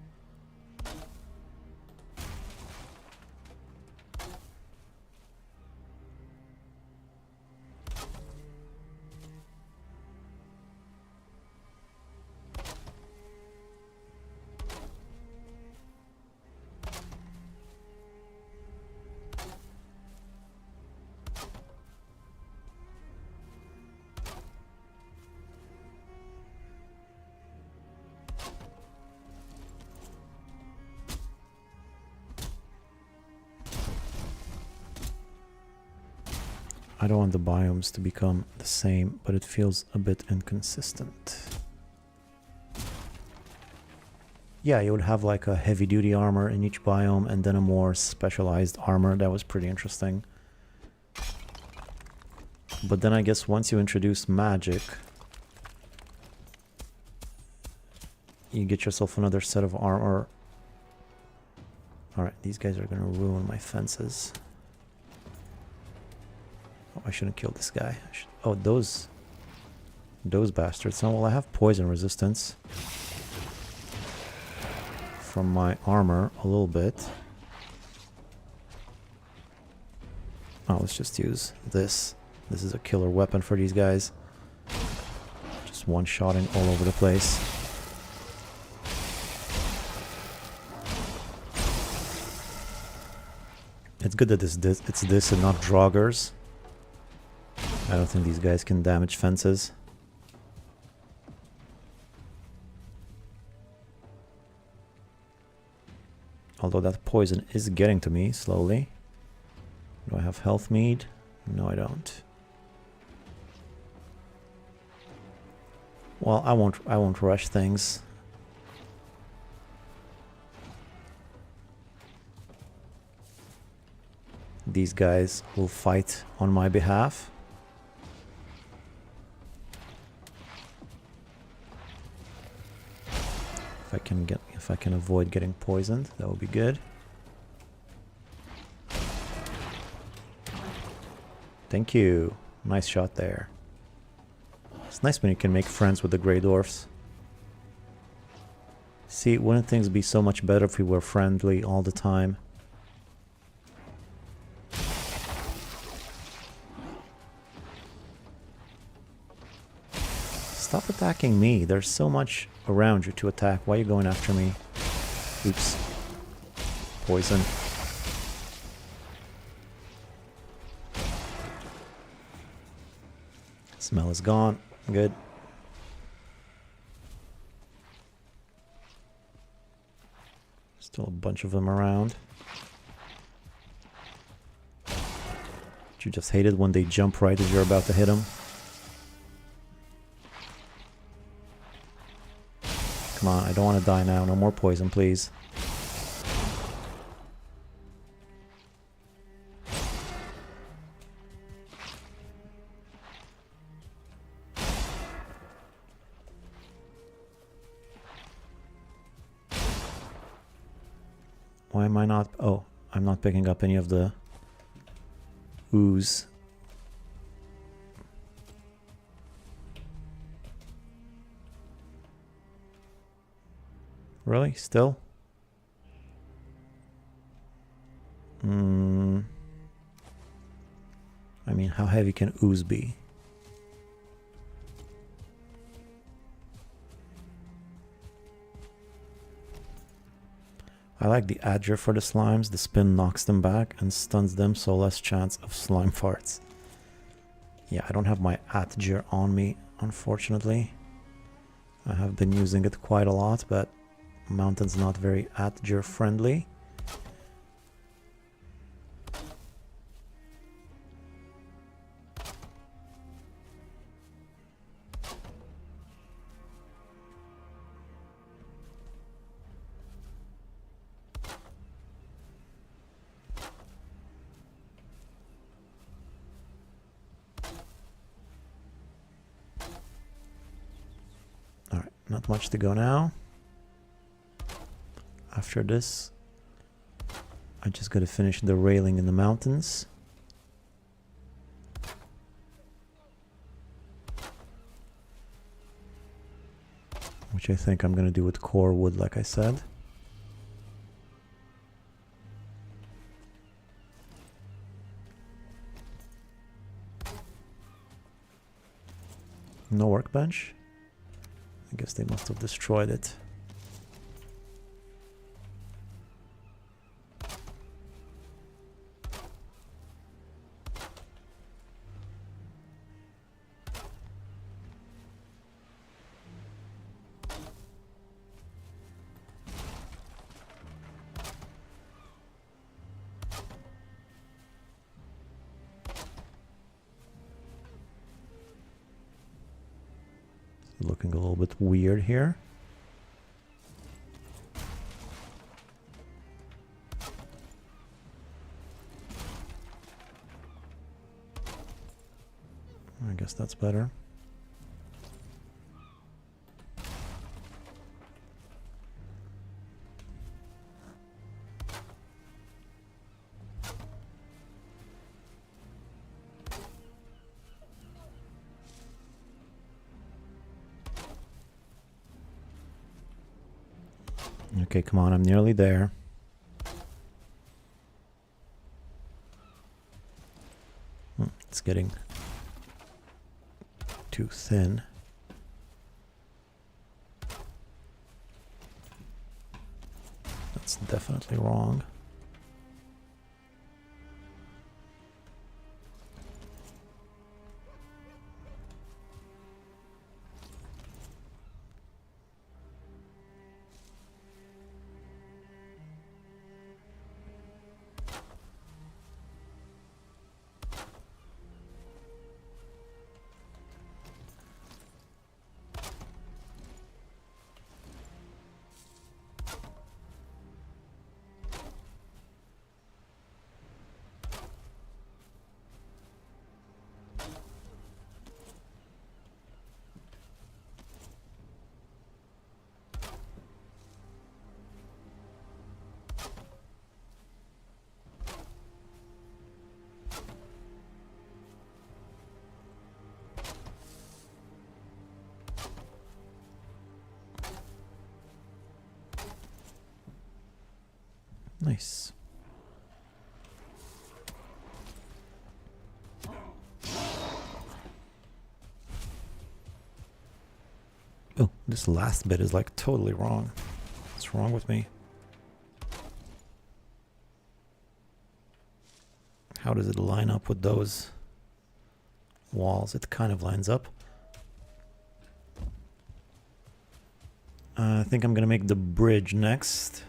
I don't want the biomes to become the same, but it feels a bit inconsistent. Yeah, you would have like a heavy duty armor in each biome and then a more specialized armor. That was pretty interesting. But then I guess once you introduce magic, you get yourself another set of armor. Alright, these guys are gonna ruin my fences. Oh, I shouldn't kill this guy. Oh, those bastards. Oh, well, I have poison resistance from my armor a little bit. Oh, let's just use this. This is a killer weapon for these guys. Just one-shotting all over the place. It's good that it's this and not Draugrs. I don't think these guys can damage fences. Although that poison is getting to me slowly. Do I have health mead? No, I don't. Well, I won't rush things. These guys will fight on my behalf. If I can avoid getting poisoned, that would be good. Thank you. Nice shot there. It's nice when you can make friends with the Grey Dwarfs. See, wouldn't things be so much better if we were friendly all the time? Stop attacking me. There's so much around you to attack. Why are you going after me? Oops. Poison. Smell is gone. Good. Still a bunch of them around. You just hate it when they jump right as you're about to hit them. Come on, I don't want to die now. No more poison, please. Why am I not... Oh, I'm not picking up any of the ooze. Really? Still? I mean, how heavy can ooze be? I like the Adger for the slimes. The spin knocks them back and stuns them, so less chance of slime farts. Yeah, I don't have my Adger on me, unfortunately. I have been using it quite a lot, but Mountain's not very Adger friendly. Alright, not much to go now. After this, I just gotta finish the railing in the mountains. Which I think I'm gonna do with core wood, like I said. No workbench? I guess they must have destroyed it. looking a little bit weird here. I guess that's better. Okay, come on, I'm nearly there. It's getting too thin. That's definitely wrong. Nice. Oh, this last bit is like totally wrong. What's wrong with me? How does it line up with those walls? It kind of lines up. I think I'm gonna make the bridge next.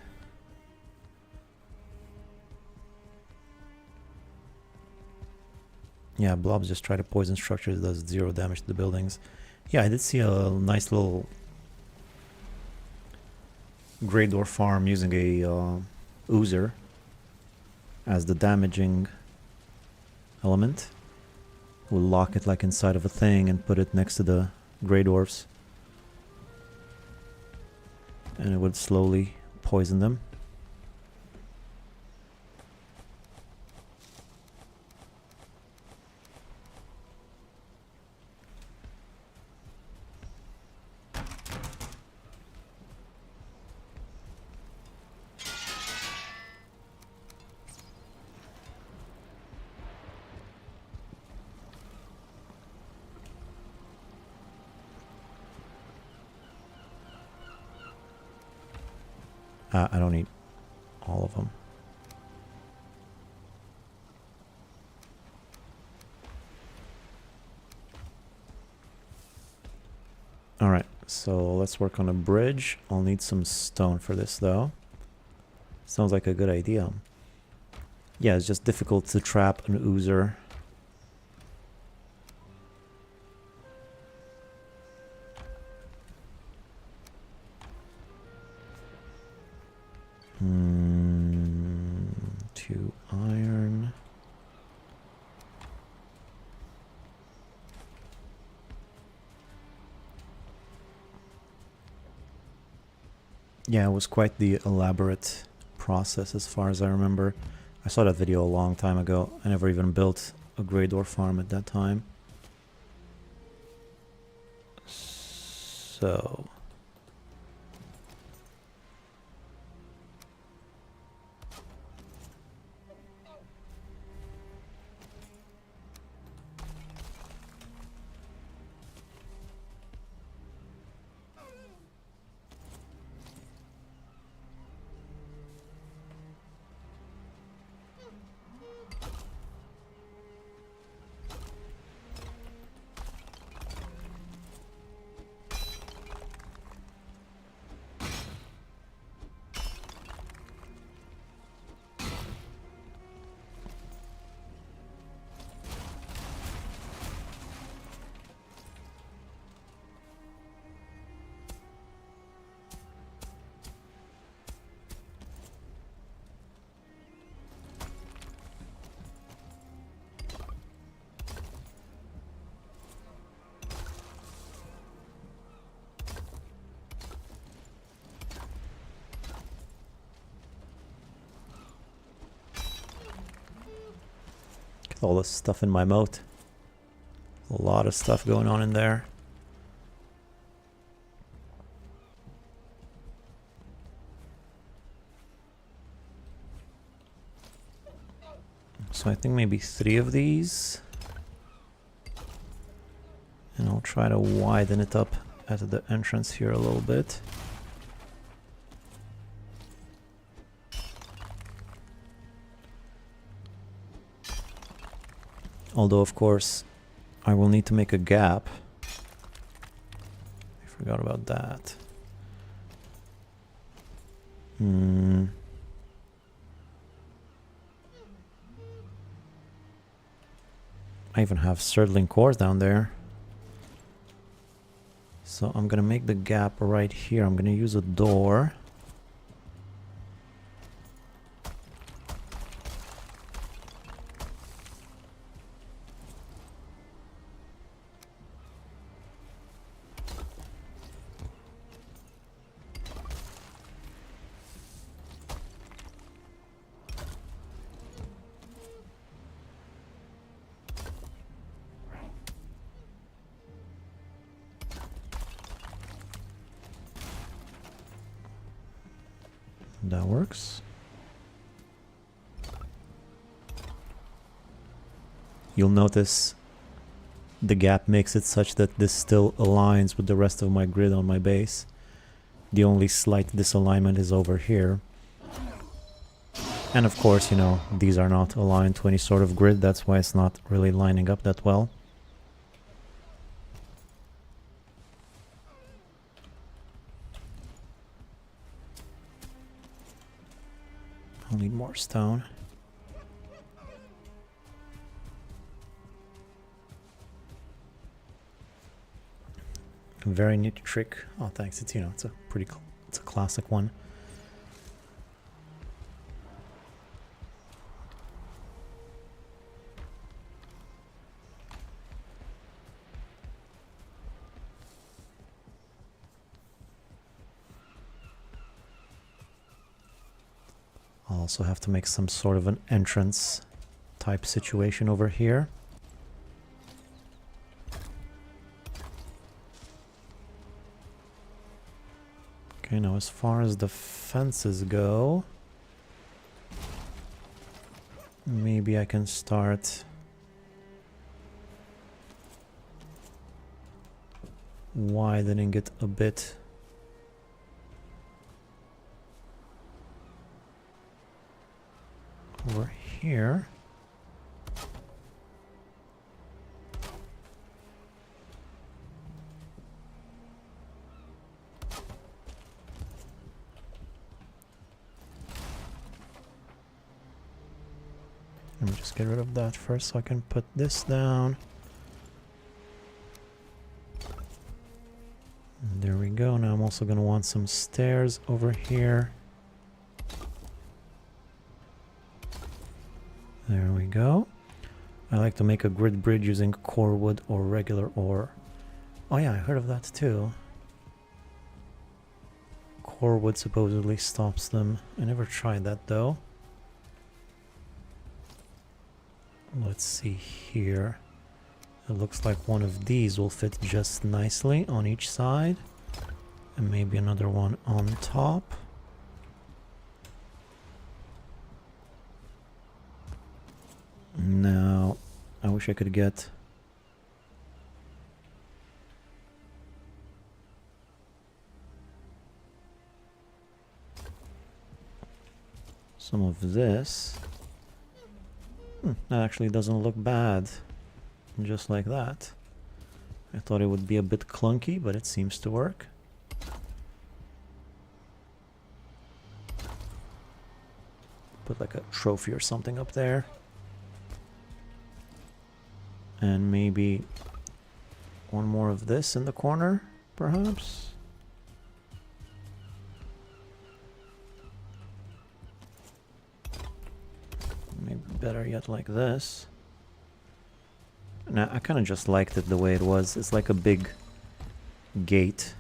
Yeah, blobs just try to poison structures, does 0 damage to the buildings. Yeah, I did see a nice little Grey Dwarf farm using a oozer as the damaging element. We'll lock it like inside of a thing and put it next to the Grey Dwarfs. And it would slowly poison them. I don't need all of them. Alright, so let's work on a bridge. I'll need some stone for this though. Sounds like a good idea. Yeah, it's just difficult to trap an oozer. Two iron. Yeah, it was quite the elaborate process as far as I remember. I saw that video a long time ago. I never even built a Grey Dwarf farm at that time. So... All this stuff in my moat. A lot of stuff going on in there. So I think maybe 3 of these. And I'll try to widen it up at the entrance here a little bit. Although, of course, I will need to make a gap. I forgot about that. I even have Surdling cores down there. So I'm gonna make the gap right here. I'm gonna use a door. That works. You'll notice the gap makes it such that this still aligns with the rest of my grid on my base. The only slight disalignment is over here. And of course, you know, these are not aligned to any sort of grid. That's why it's not really lining up that well. I'll need more stone. A very neat trick. Oh, thanks. It's, you know, it's a it's a classic one. I'll also have to make some sort of an entrance type situation over here. Okay, now as far as the fences go, maybe I can start widening it a bit. Over here. Let me just get rid of that first so I can put this down. And there we go. Now I'm also going to want some stairs over here. There we go. I like to make a grid bridge using core wood or regular ore. Oh yeah, I heard of that too. Core wood supposedly stops them. I never tried that though. Let's see here. It looks like one of these will fit just nicely on each side. And maybe another one on top. Now, I wish I could get some of this. That actually doesn't look bad, just like that. I thought it would be a bit clunky, but it seems to work. Put like a trophy or something up there. And maybe one more of this in the corner, perhaps? Maybe better yet like this. Now, I kind of just liked it the way it was. It's like a big gate.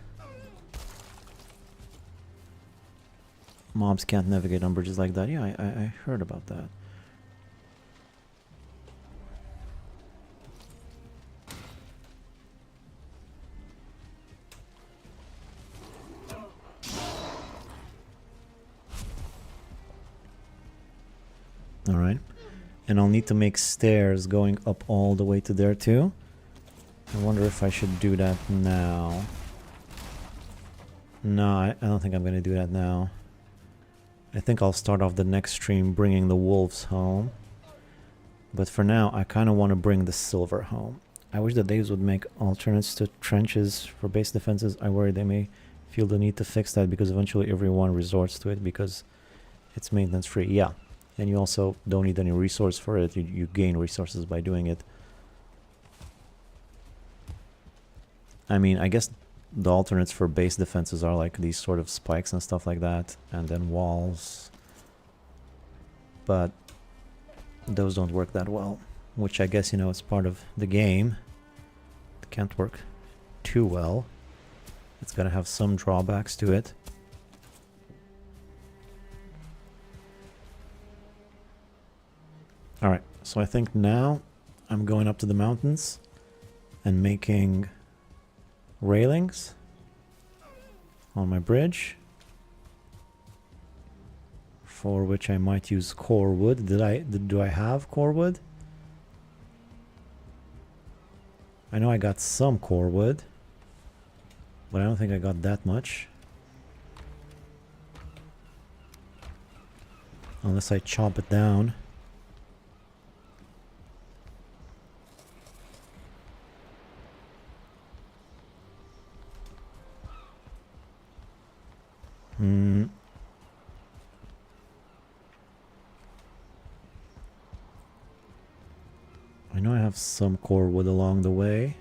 Mobs can't navigate on bridges like that. Yeah, I heard about that. Alright. And I'll need to make stairs going up all the way to there too. I wonder if I should do that now. No, I don't think I'm going to do that now. I think I'll start off the next stream bringing the wolves home. But for now, I kind of want to bring the silver home. I wish the Daves would make alternates to trenches for base defenses. I worry they may feel the need to fix that because eventually everyone resorts to it because it's maintenance free. Yeah, and you also don't need any resource for it. You gain resources by doing it. I mean, I guess the alternates for base defenses are like these sort of spikes and stuff like that, and then walls. But those don't work that well, which I guess, you know, it's part of the game. It can't work too well. It's gonna have some drawbacks to it. Alright, so I think now I'm going up to the mountains and making railings on my bridge, for which I might use core wood. Do I have core wood? I know I got some core wood, but I don't think I got that much. Unless I chop it down. I know I have some core wood along the way.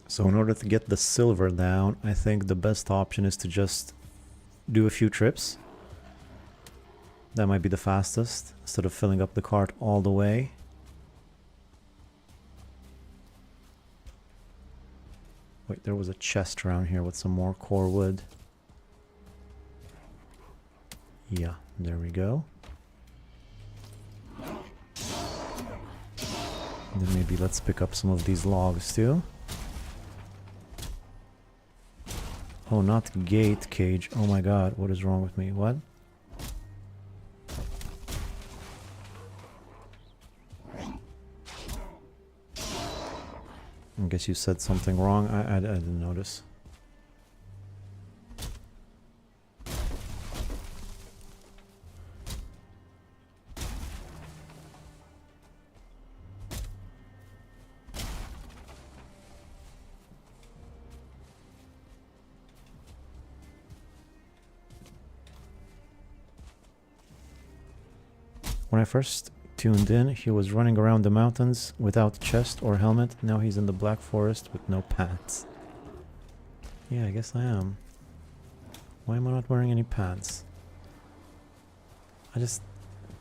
So in order to get the silver down, I think the best option is to just do a few trips. That might be the fastest, instead of filling up the cart all the way. Wait, there was a chest around here with some more core wood. Yeah, there we go. And then maybe let's pick up some of these logs too. Oh, not gate cage. Oh my god, what is wrong with me? What? I guess you said something wrong. I didn't notice. When I first tuned in, he was running around the mountains without chest or helmet. Now he's in the Black Forest with no pants. Yeah, I guess I am. Why am I not wearing any pants? I just,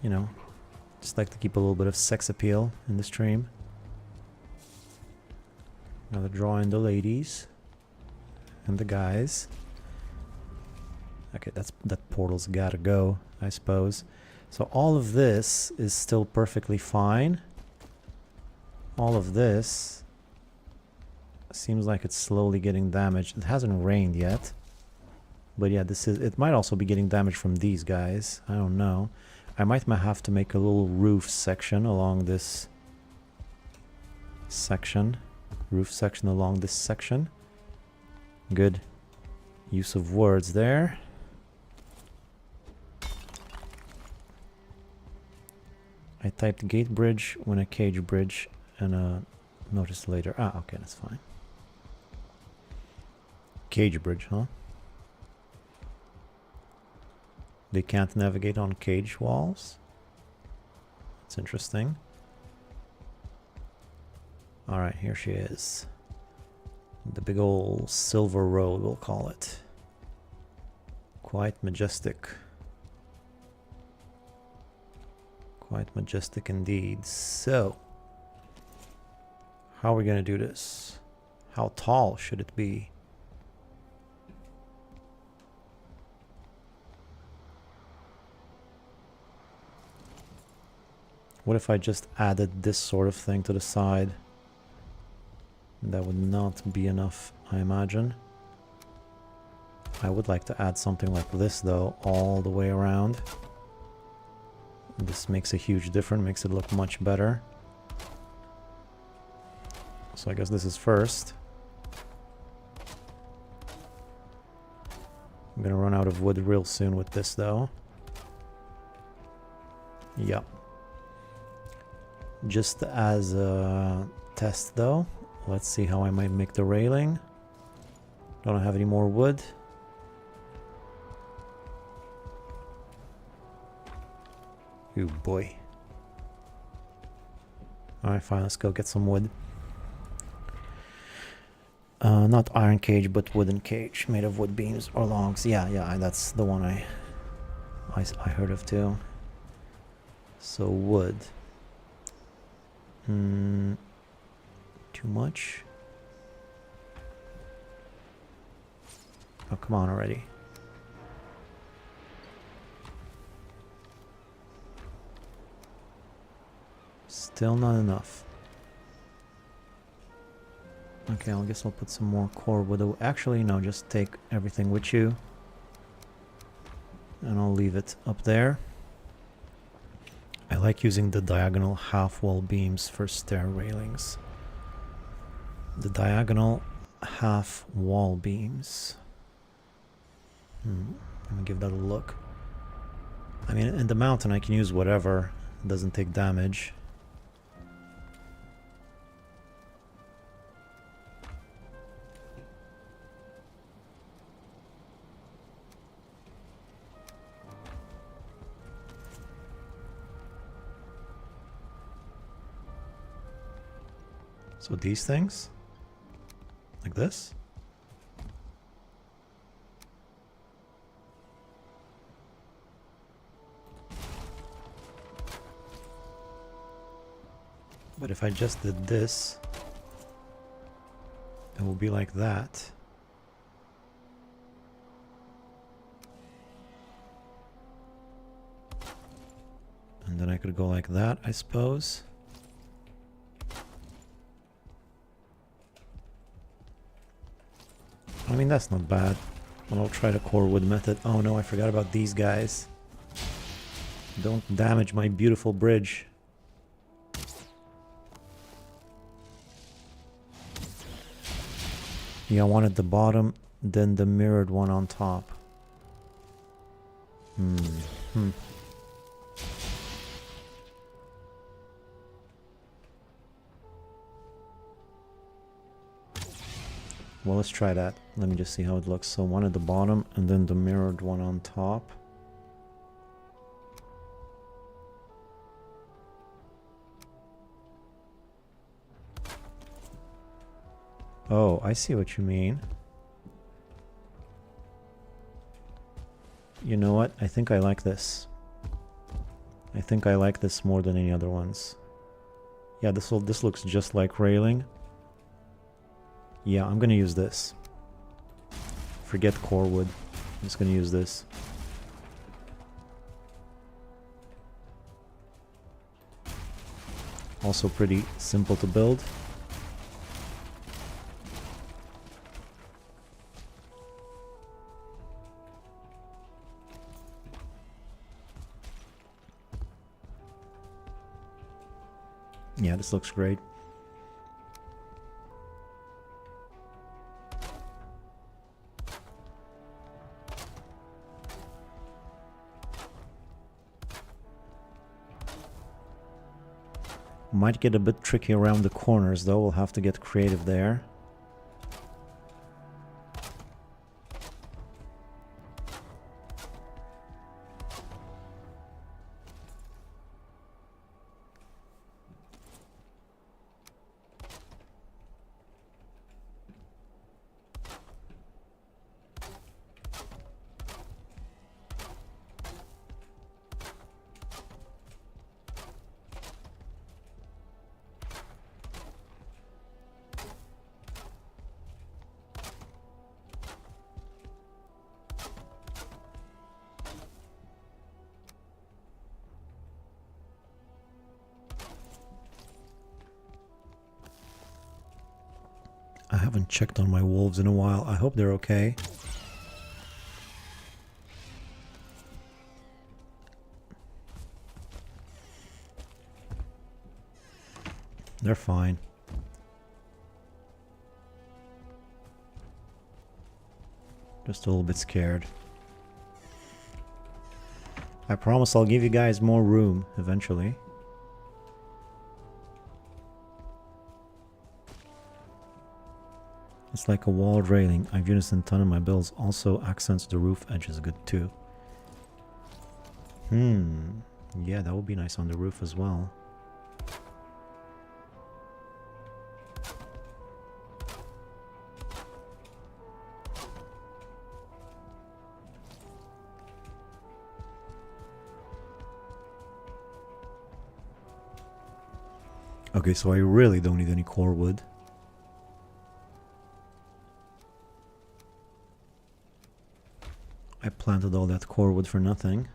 you know, just like to keep a little bit of sex appeal in the stream. Gotta draw in the ladies and the guys. Okay, that portal's gotta go, I suppose. So all of this is still perfectly fine. All of this seems like it's slowly getting damaged. It hasn't rained yet. But yeah, it might also be getting damaged from these guys. I don't know. I might have to make a little roof section along this section. Roof section along this section. Good use of words there. I typed gate bridge when a cage bridge and noticed later. Ah, okay, that's fine. Cage bridge, huh? They can't navigate on cage walls? That's interesting. Alright, here she is. The big old silver road, we'll call it. Quite majestic. Quite majestic indeed. So, how are we gonna do this? How tall should it be? What if I just added this sort of thing to the side? That would not be enough, I imagine. I would like to add something like this though, all the way around. This makes a huge difference, makes it look much better. So I guess this is first. I'm gonna run out of wood real soon with this though. Yep. Just as a test though, let's see how I might make the railing. Don't have any more wood. Oh boy. Alright, fine, let's go get some wood. Not iron cage, but wooden cage made of wood beams or logs. Yeah, that's the one I heard of too. So wood. Too much? Oh, come on already. Still not enough. Okay, I guess I'll put some more core wood. Actually, no, just take everything with you. And I'll leave it up there. I like using the diagonal half wall beams for stair railings. The diagonal half wall beams. Let me give that a look. I mean, in the mountain I can use whatever. It doesn't take damage. So these things, like this. But if I just did this, it will be like that. And then I could go like that, I suppose. I mean, that's not bad. But I'll try the core wood method. Oh no, I forgot about these guys. Don't damage my beautiful bridge. Yeah, I wanted the bottom, then the mirrored one on top. Well, let's try that. Let me just see how it looks. So one at the bottom and then the mirrored one on top. Oh, I see what you mean. You know what? I think I like this. I think I like this more than any other ones. Yeah, this looks just like railing. Yeah, I'm gonna use this. Forget core wood. I'm just gonna use this. Also pretty simple to build. Yeah, this looks great. Might get a bit tricky around the corners though, we'll have to get creative there. haven't checked on my wolves in a while. I hope they're okay. They're fine. Just a little bit scared. I promise I'll give you guys more room eventually. It's like a wall railing. I've used in a ton of my builds. Also accents the roof edges good too. Yeah, that would be nice on the roof as well. Okay, so I really don't need any core wood. I planted all that core wood for nothing.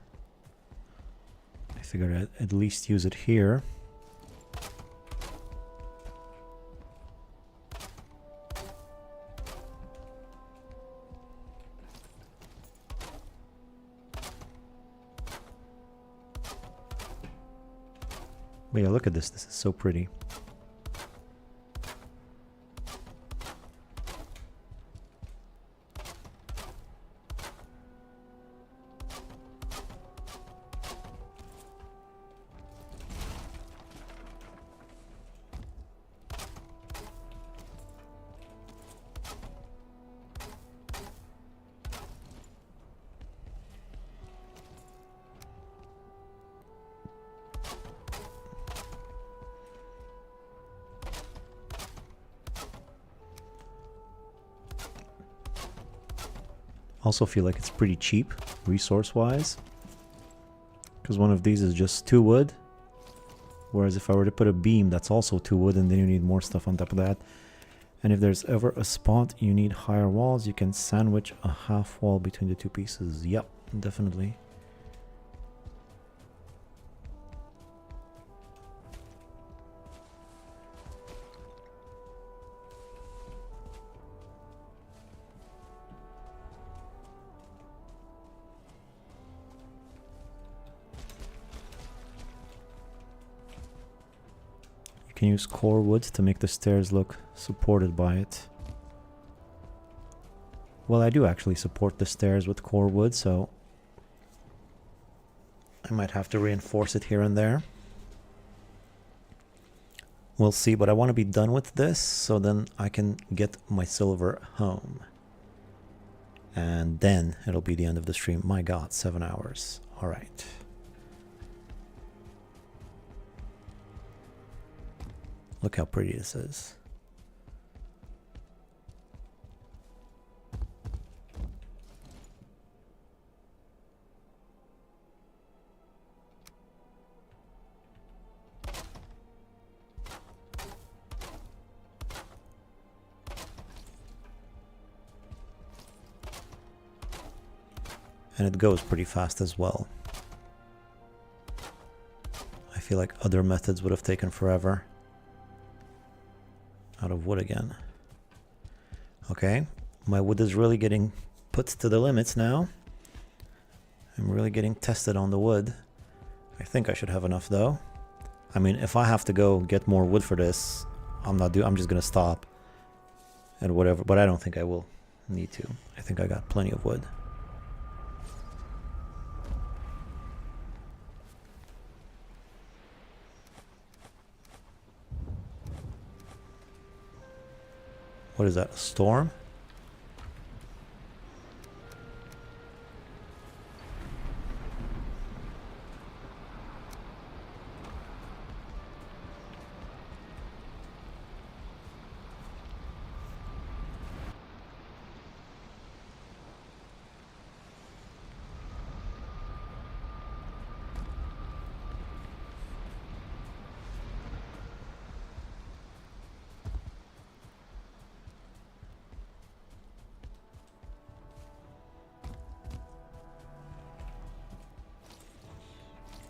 I figured I'd at least use it here. But yeah, look at this. This is so pretty. Also feel like it's pretty cheap resource wise, because one of these is just 2 wood, whereas if I were to put a beam, that's also 2 wood, and then you need more stuff on top of that. And if there's ever a spot you need higher walls, you can sandwich a half wall between the 2 pieces. Yep, definitely. Can use core wood to make the stairs look supported by it. Well, I do actually support the stairs with core wood, so I might have to reinforce it here and there. We'll see, but I want to be done with this so then I can get my silver home. And then it'll be the end of the stream. My god, 7 hours. All right. Look how pretty this is. And it goes pretty fast as well. I feel like other methods would have taken forever. Out of wood again. Okay, my wood is really getting put to the limits now. I'm really getting tested on the wood. I think I should have enough though. I mean, if I have to go get more wood for this, I'm just gonna stop and whatever, but I don't think I will need to. I think I got plenty of wood. What is that, a storm?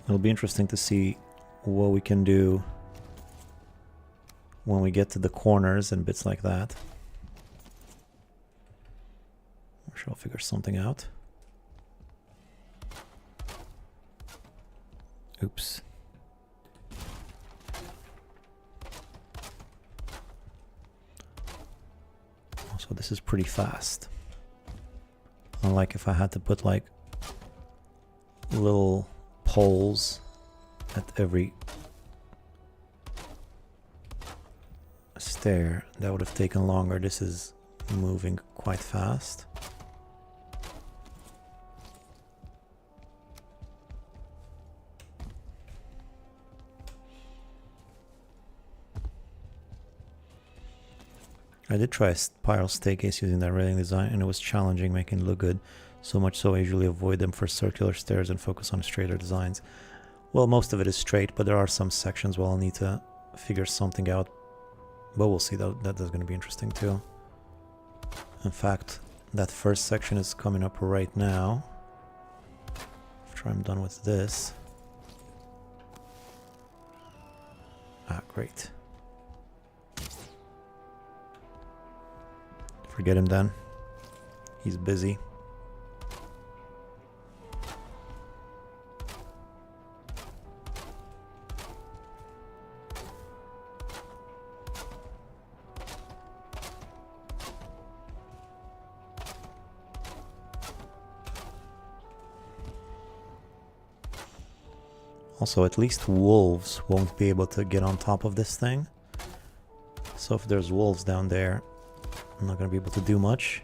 It'll be interesting to see what we can do when we get to the corners and bits like that. Sure, I'll figure something out. Oops. Also, this is pretty fast. Unlike if I had to put like little poles at every stair, that would have taken longer. This is moving quite fast. I did try a spiral staircase using that railing design, and it was challenging making it look good. So much so I usually avoid them for circular stairs and focus on straighter designs. Well, most of it is straight, but there are some sections where I'll need to figure something out. But we'll see, that's going to be interesting too. In fact, that first section is coming up right now. After I'm done with this. Ah, great. Forget him then. He's busy. Also, at least wolves won't be able to get on top of this thing. So if there's wolves down there, I'm not going to be able to do much.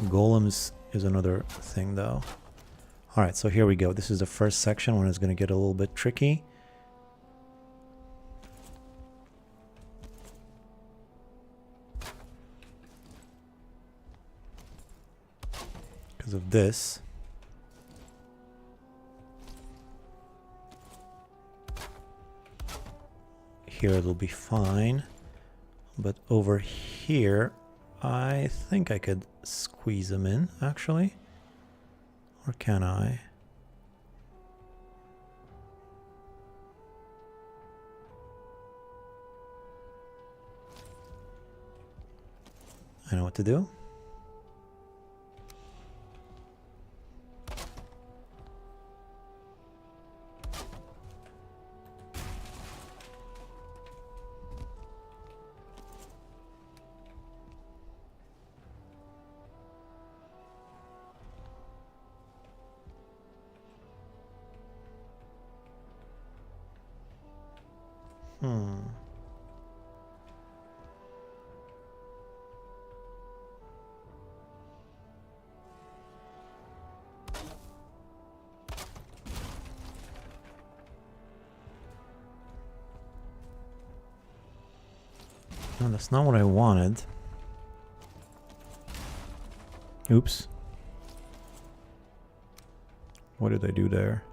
Golems is another thing though. Alright, so here we go. This is the first section when it's going to get a little bit tricky. Because of this. Here it'll be fine. But over here, I think I could squeeze them in, actually. Or can I? I know what to do. No, that's not what I wanted. Oops. What did I do there?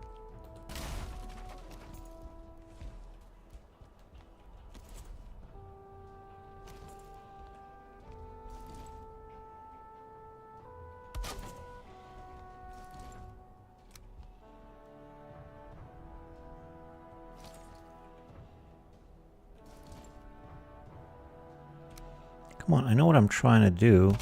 Come on, I know what I'm trying to do.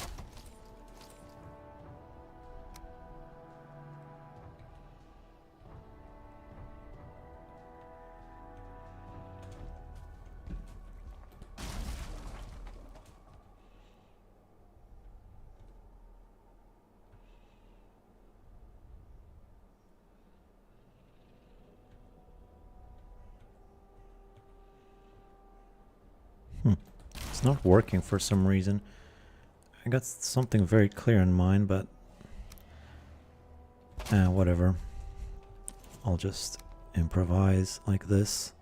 It's not working for some reason. I got something very clear in mind, but whatever. I'll just improvise like this.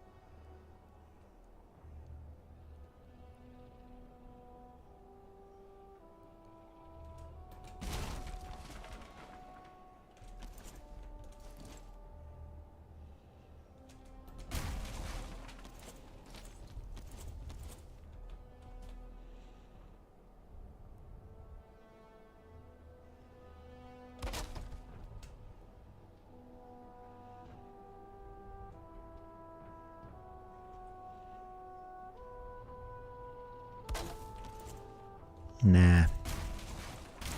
Nah.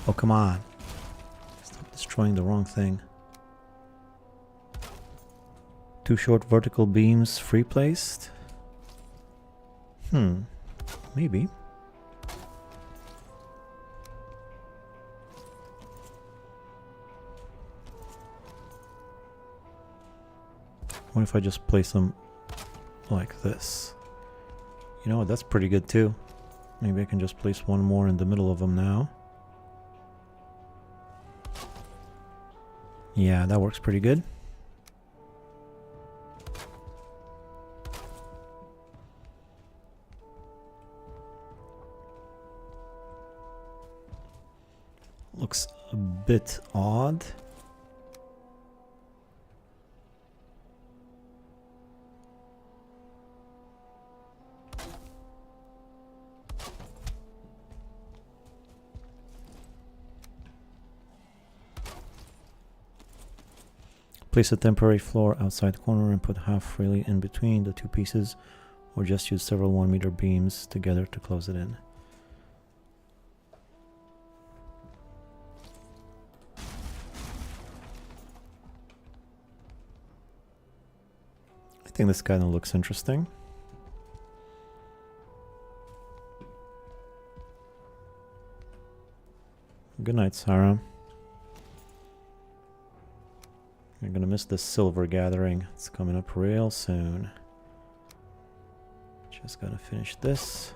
Oh, come on. Stop destroying the wrong thing. 2 short vertical beams free placed? Maybe. What if I just place them like this? You know what, that's pretty good too. Maybe I can just place one more in the middle of them now. Yeah, that works pretty good. Looks a bit odd. Place a temporary floor outside the corner and put half freely in between the 2 pieces, or just use several 1-meter beams together to close it in. I think this kind of looks interesting. Good night, Sarah. You're gonna miss this silver gathering. It's coming up real soon. Just gotta finish this.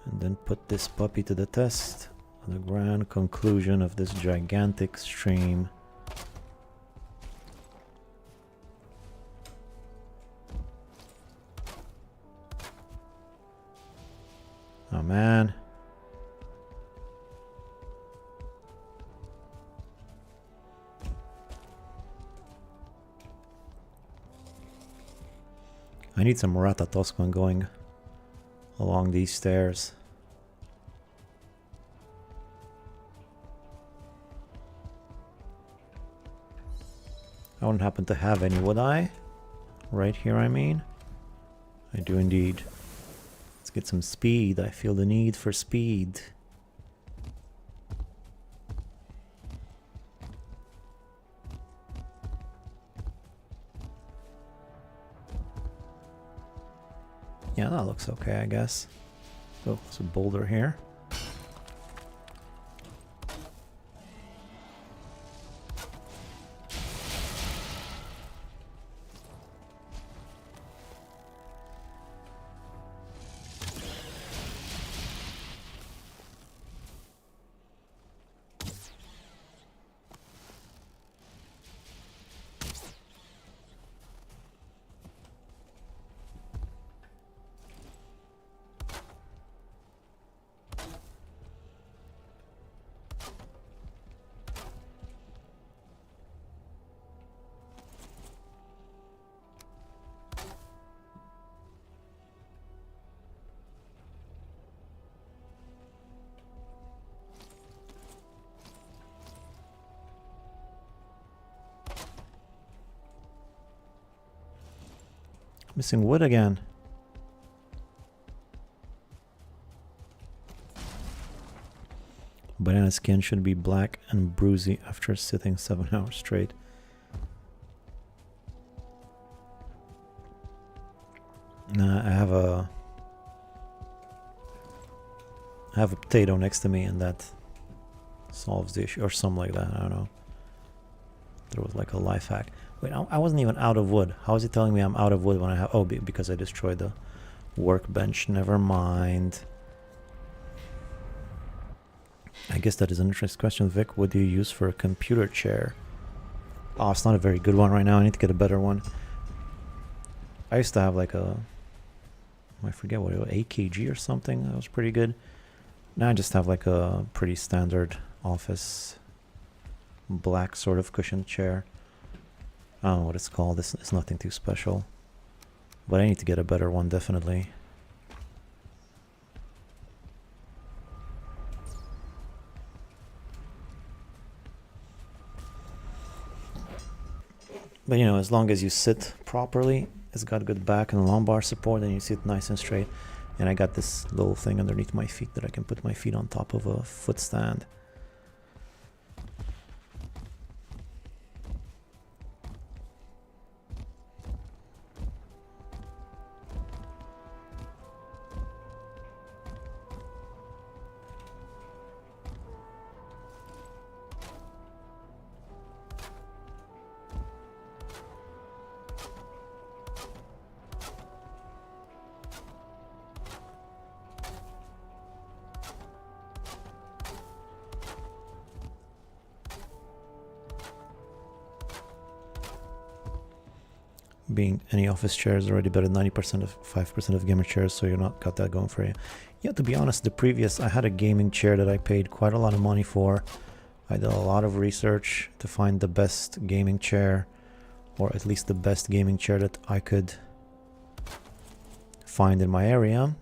And then put this puppy to the test. The grand conclusion of this gigantic stream. Oh man. I need some Ratatoscan going along these stairs. I wouldn't happen to have any, would I? Right here, I mean. I do indeed. Let's get some speed. I feel the need for speed. Yeah, that looks okay, I guess. Oh, there's a boulder here. Missing wood again. Banana skin should be black and bruisey after sitting 7 hours straight. Nah, I have a potato next to me and that solves the issue or something like that. I don't know. There was like a life hack. Wait, I wasn't even out of wood. How is it telling me I'm out of wood when I have... Oh, because I destroyed the workbench. Never mind. I guess that is an interesting question. Vic, what do you use for a computer chair? Oh, it's not a very good one right now. I need to get a better one. I used to have like a... I forget what it was. AKG or something. That was pretty good. Now I just have like a pretty standard office black sort of cushioned chair. I don't know what it's called. It's nothing too special. But I need to get a better one, definitely. But you know, as long as you sit properly, it's got good back and lumbar support, and you sit nice and straight. And I got this little thing underneath my feet that I can put my feet on top of a foot stand. Being any office chair is already better than 90% of 5% of gamer chairs, so you're not got that going for you. Yeah, to be honest, the previous, I had a gaming chair that I paid quite a lot of money for. I did a lot of research to find the best gaming chair, or at least the best gaming chair that I could find in my area.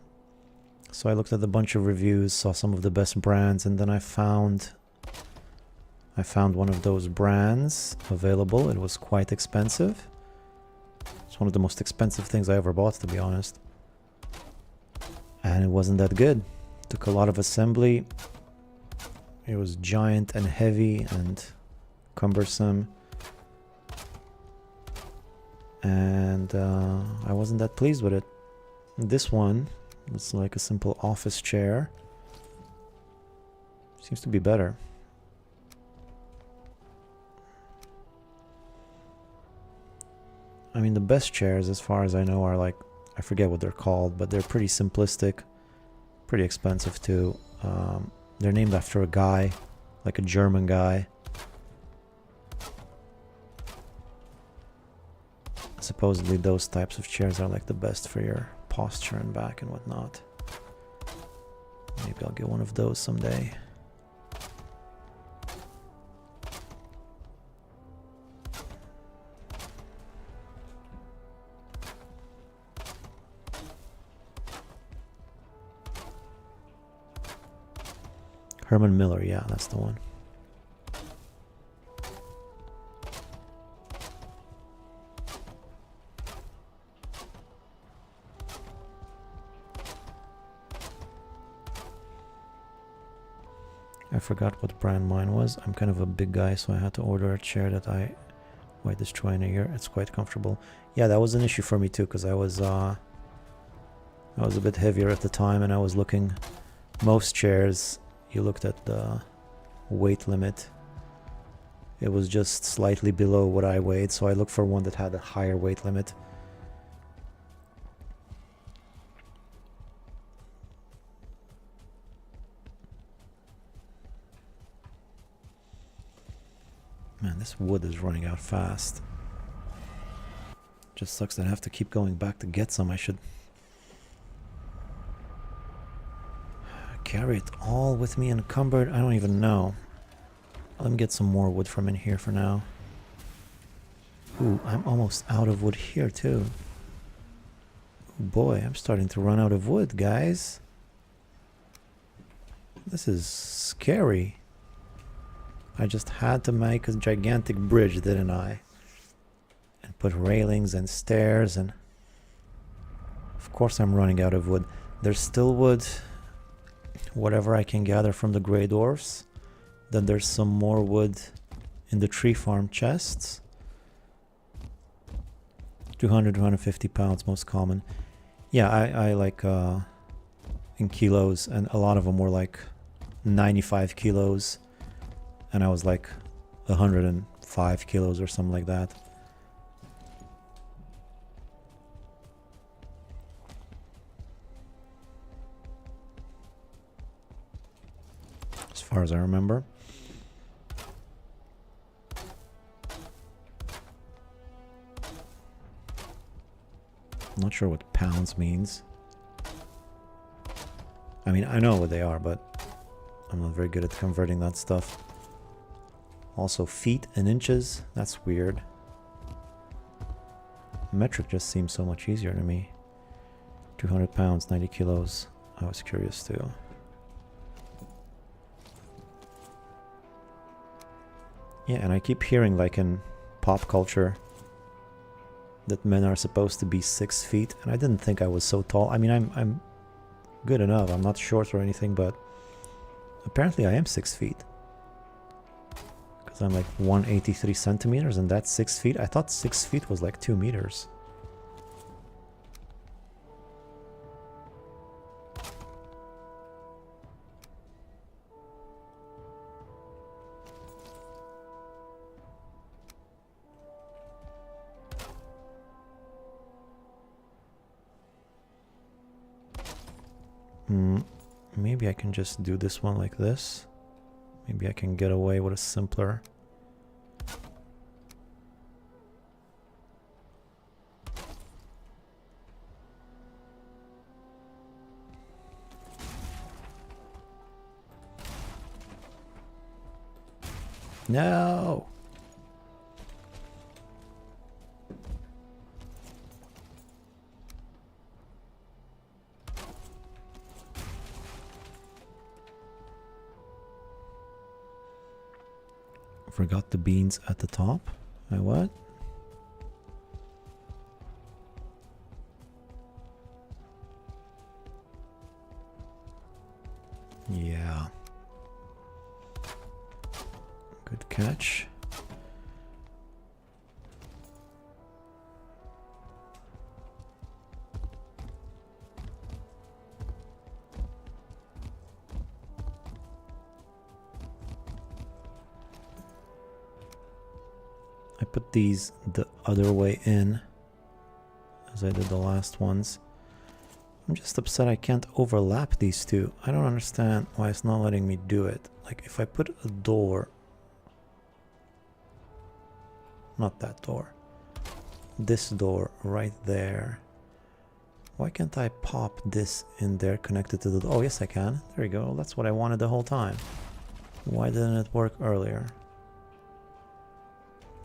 So I looked at a bunch of reviews, saw some of the best brands, and then I found one of those brands available. It was quite expensive. It's one of the most expensive things I ever bought, to be honest. And it wasn't that good. Took a lot of assembly. It was giant and heavy and cumbersome. And I wasn't that pleased with it. This one, it's like a simple office chair. Seems to be better. I mean, the best chairs, as far as I know, are like, I forget what they're called, but they're pretty simplistic, pretty expensive too. They're named after a guy, like a German guy. Supposedly those types of chairs are like the best for your posture and back and whatnot. Maybe I'll get one of those someday. Herman Miller, yeah, that's the one. I forgot what brand mine was. I'm kind of a big guy, so I had to order a chair that I might destroy in a year. It's quite comfortable. Yeah, that was an issue for me too, because I was a bit heavier at the time, and I was looking. Most chairs, you looked at the weight limit. It was just slightly below what I weighed, so I looked for one that had a higher weight limit. Man, this wood is running out fast. Just sucks that I have to keep going back to get some. I should carry it all with me encumbered. I don't even know. Let me get some more wood from in here for now. Ooh, I'm almost out of wood here too. Ooh, boy, I'm starting to run out of wood, guys. This is scary. I just had to make a gigantic bridge, didn't I? And put railings and stairs, and of course I'm running out of wood. There's still wood, whatever I can gather from the Grey Dwarfs. Then there's some more wood in the tree farm chests. 200, 250 pounds, most common. Yeah, I like in kilos, and a lot of them were like 95 kilos. And I was like 105 kilos or something like that. As far as I remember. I'm not sure what pounds means. I mean, I know what they are, but I'm not very good at converting that stuff. Also, feet and inches, that's weird. Metric just seems so much easier to me. 200 pounds, 90 kilos. I was curious too. Yeah, and I keep hearing, like in pop culture, that men are supposed to be 6 feet, and I didn't think I was so tall. I mean, I'm good enough. I'm not short or anything, but apparently I am 6 feet. Because I'm like 183 centimeters and that's 6 feet. I thought 6 feet was like 2 meters. Maybe I can just do this one like this. Maybe I can get away with a simpler. No! Forgot the beans at the top. I what? Yeah. Good catch. I put these the other way in as I did the last ones. I'm just upset I can't overlap these two. I don't understand why it's not letting me do it. Like if I put a door, not that door, this door right there, why can't I pop this in there connected to the, oh yes I can, there you go, that's what I wanted the whole time. Why didn't it work earlier?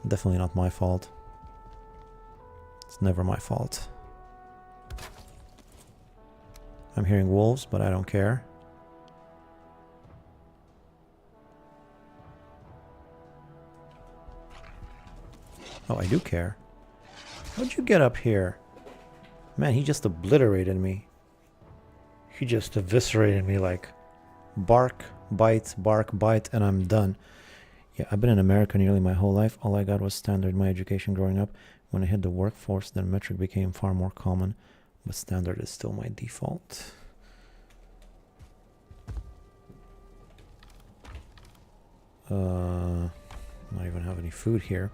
Definitely not my fault. It's never my fault. I'm hearing wolves, but I don't care. Oh, I do care. How'd you get up here? Man, he just obliterated me. He just eviscerated me like bark, bite, and I'm done. Yeah, I've been in America nearly my whole life. All I got was standard in my education growing up. When I hit the workforce, then metric became far more common, but standard is still my default. Not even have any food here.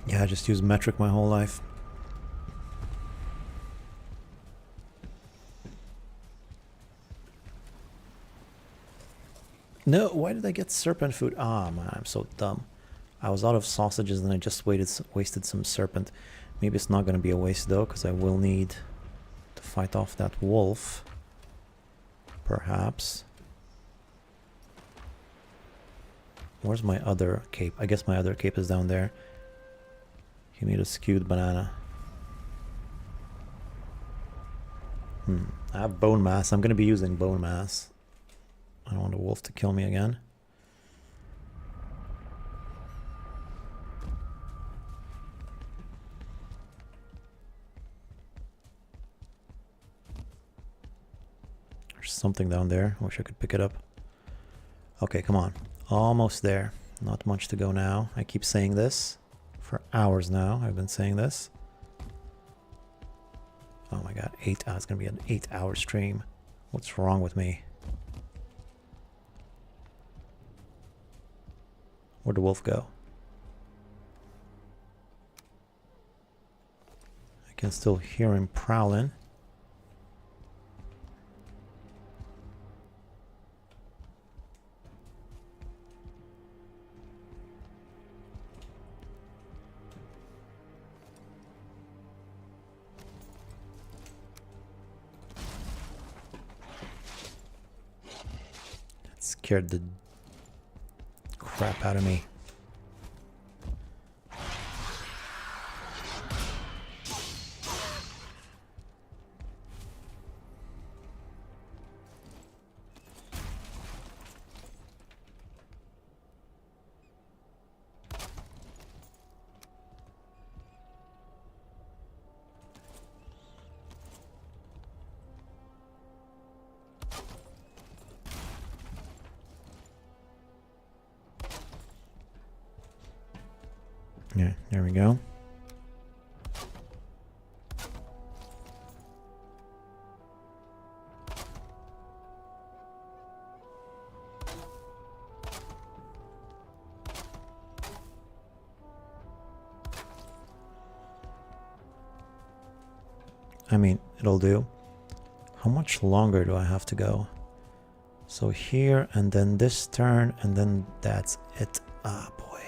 Yeah, I just used metric my whole life. No, why did I get serpent food? Ah, man, I'm so dumb. I was out of sausages and I just wasted some serpent. Maybe it's not going to be a waste though, because I will need to fight off that wolf. Perhaps. Where's my other cape? I guess my other cape is down there. You need a skewed banana. I have bone mass. I'm going to be using bone mass. I don't want a wolf to kill me again. There's something down there. I wish I could pick it up. Okay, come on. Almost there. Not much to go now. I keep saying this. For hours now, I've been saying this. Oh my god, it's gonna be an 8-hour stream. What's wrong with me? Where'd the wolf go? I can still hear him prowling. That scared the crap out of me. Yeah, there we go. I mean, it'll do. How much longer do I have to go? So here, and then this turn, and then that's it. Ah, boy.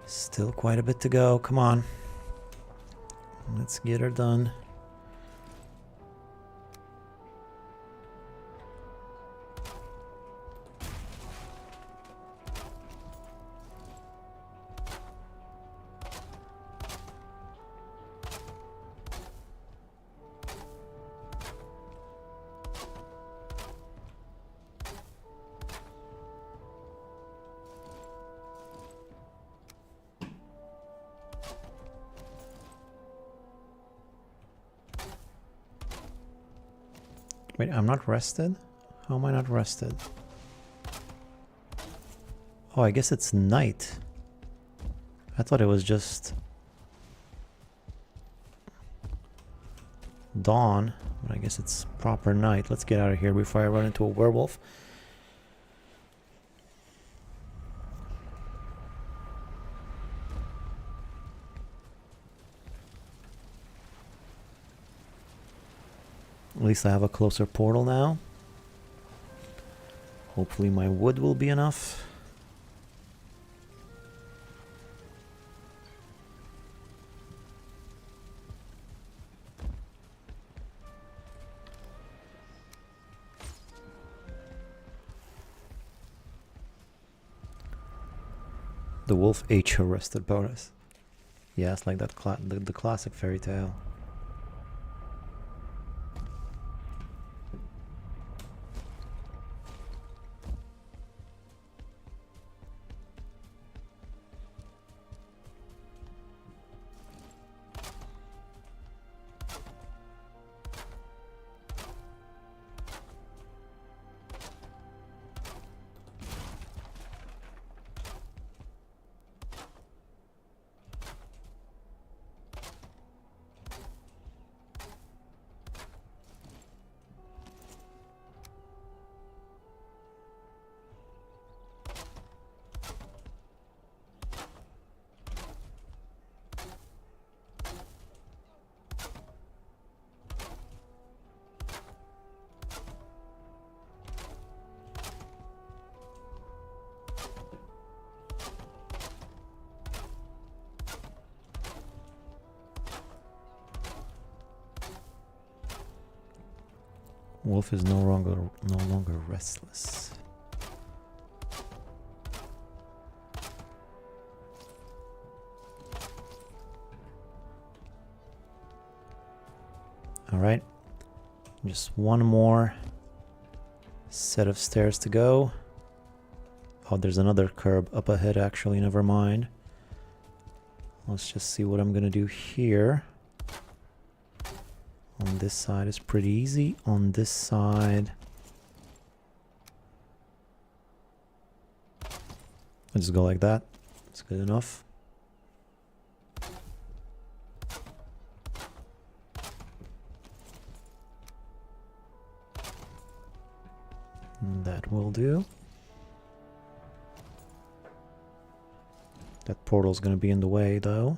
Still quite a bit to go. Come on. Let's get her done. Wait, I'm not rested? How am I not rested? Oh, I guess it's night. I thought it was just dawn, but I guess it's proper night. Let's get out of here before I run into a werewolf. At least I have a closer portal now. Hopefully my wood will be enough. The wolf H arrested bonus. Yeah, it's like that the classic fairy tale. Wolf is no longer restless. All right, just one more set of stairs to go. Oh, there's another curb up ahead actually, never mind. Let's just see what I'm gonna do here. On this side is pretty easy. On this side, I'll just go like that. It's good enough. And that will do. That portal's gonna be in the way though.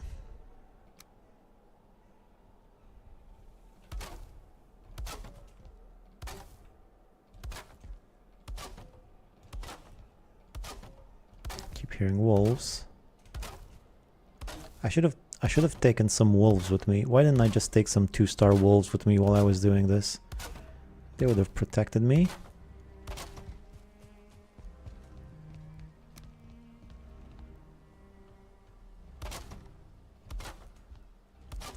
Hearing wolves. I should have taken some wolves with me. Why didn't I just take some 2-star wolves with me while I was doing this? They would have protected me.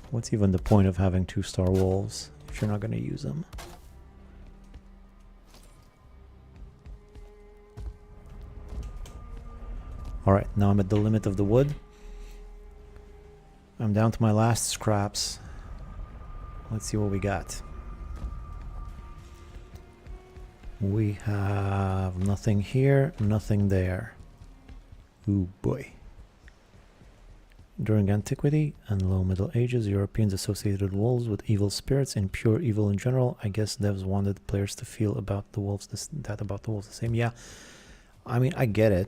What's even the point of having 2-star wolves if you're not going to use them? Alright, now I'm at the limit of the wood. I'm down to my last scraps. Let's see what we got. We have nothing here, nothing there. Ooh boy. During antiquity and low Middle Ages, Europeans associated wolves with evil spirits and pure evil in general. I guess devs wanted players to feel about the wolves about the wolves the same. Yeah, I mean, I get it.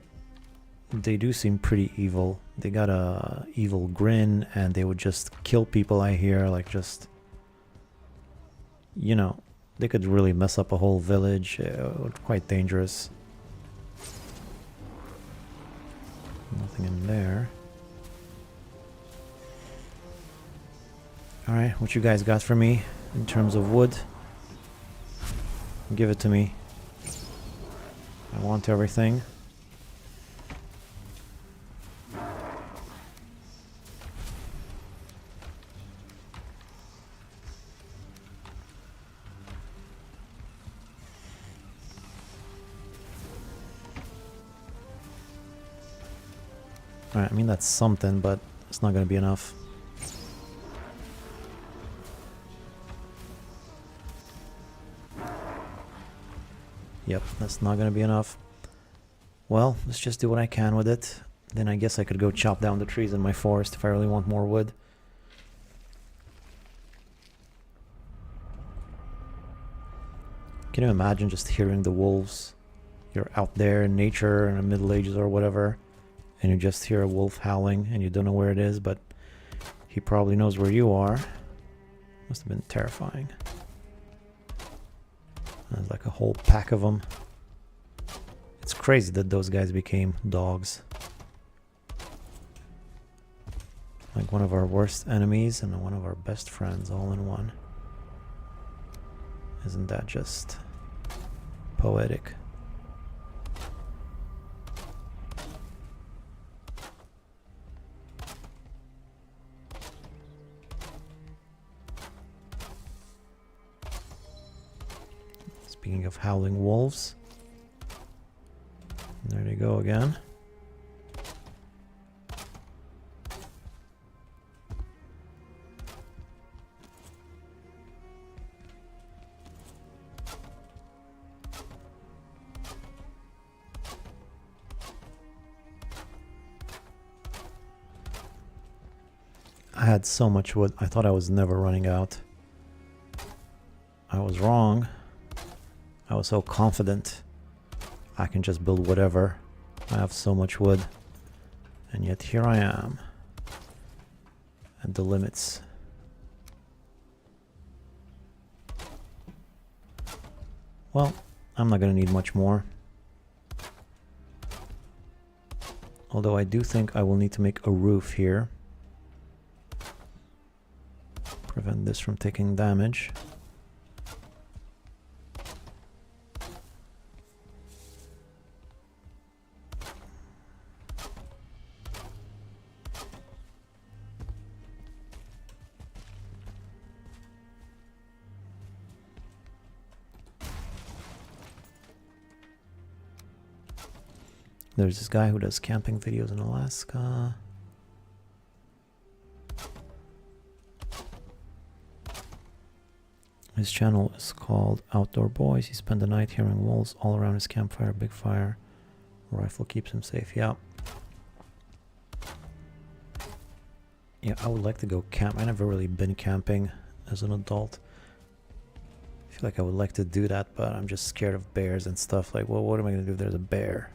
They do seem pretty evil. They got a evil grin, and they would just kill people, I hear, like just, you know, they could really mess up a whole village. Quite dangerous. Nothing in there. Alright, what you guys got for me in terms of wood? Give it to me. I want everything. Alright, I mean that's something, but it's not going to be enough. Yep, that's not gonna be enough. Well, let's just do what I can with it. Then I guess I could go chop down the trees in my forest if I really want more wood. Can you imagine just hearing the wolves? You're out there in nature in the Middle Ages or whatever, and you just hear a wolf howling and you don't know where it is, but he probably knows where you are. Must have been terrifying. There's like a whole pack of them. It's crazy that those guys became dogs. Like one of our worst enemies and one of our best friends all in one. Isn't that just poetic? Speaking of howling wolves, there they go again. I had so much wood, I thought I was never running out. I was wrong. I was so confident I can just build whatever. I have so much wood. And yet here I am at the limits. Well, I'm not gonna need much more. Although I do think I will need to make a roof here. Prevent this from taking damage. There's this guy who does camping videos in Alaska. His channel is called Outdoor Boys. He spent the night hearing wolves all around his campfire. Big fire. Rifle keeps him safe. Yeah. Yeah, I would like to go camp. I never really been camping as an adult. I feel like I would like to do that, but I'm just scared of bears and stuff. Like, well, what am I going to do if there's a bear?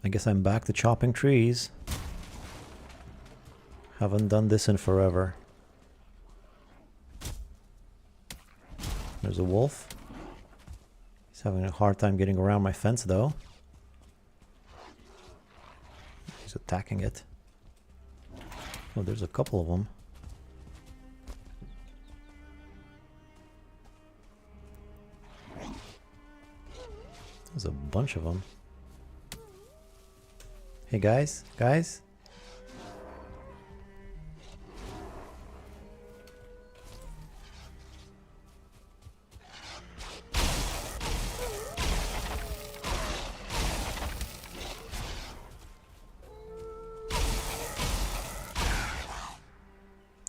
I guess I'm back to chopping trees. Haven't done this in forever. There's a wolf. He's having a hard time getting around my fence though. He's attacking it. Oh, there's a couple of them. There's a bunch of them. Hey guys, guys.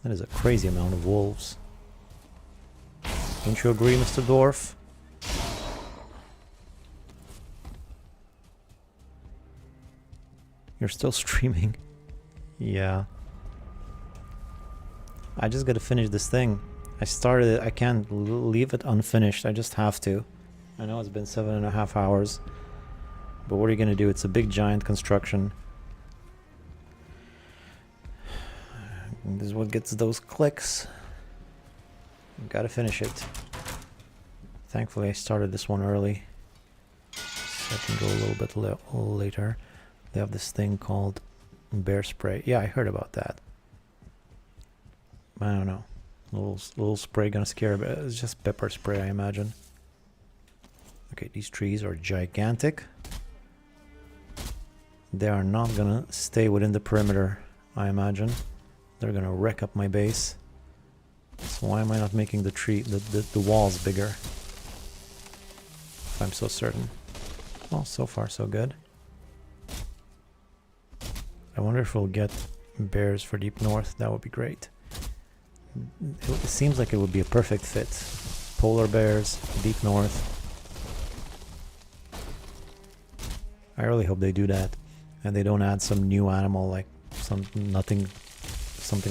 That is a crazy amount of wolves. Don't you agree, Mr. Dwarf? You're still streaming? Yeah. I just gotta finish this thing. I started it, I can't leave it unfinished, I just have to. I know it's been 7.5 hours, but what are you gonna do? It's a big giant construction. This is what gets those clicks. Gotta finish it. Thankfully I started this one early, so I can go a little bit later. They have this thing called bear spray. Yeah, I heard about that. I don't know. Little spray gonna scare, but it's just pepper spray, I imagine. Okay, these trees are gigantic. They are not gonna stay within the perimeter, I imagine. They're gonna wreck up my base. So why am I not making the walls bigger? If I'm so certain. Well, so far so good. I wonder if we'll get bears for Deep North. That would be great. It seems like it would be a perfect fit. Polar bears, Deep North. I really hope they do that, and they don't add some new animal like something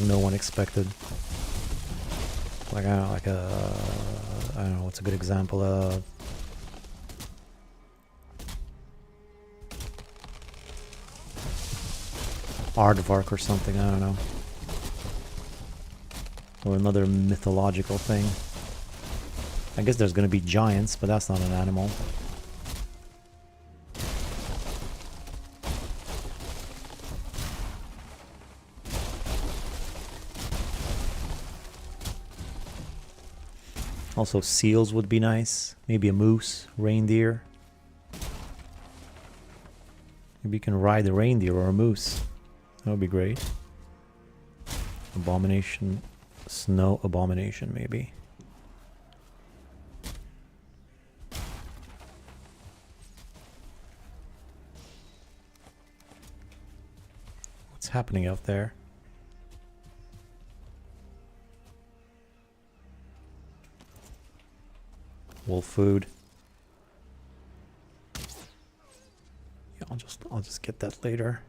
no one expected. Like I don't know what's a good example. Aardvark or something. I don't know. Or another mythological thing. I guess there's gonna be giants, but that's not an animal. Also, seals would be nice. Maybe a moose, reindeer. Maybe you can ride a reindeer or a moose. That would be great. Abomination. Snow abomination, maybe. What's happening out there? Wolf food. Yeah, I'll just get that later.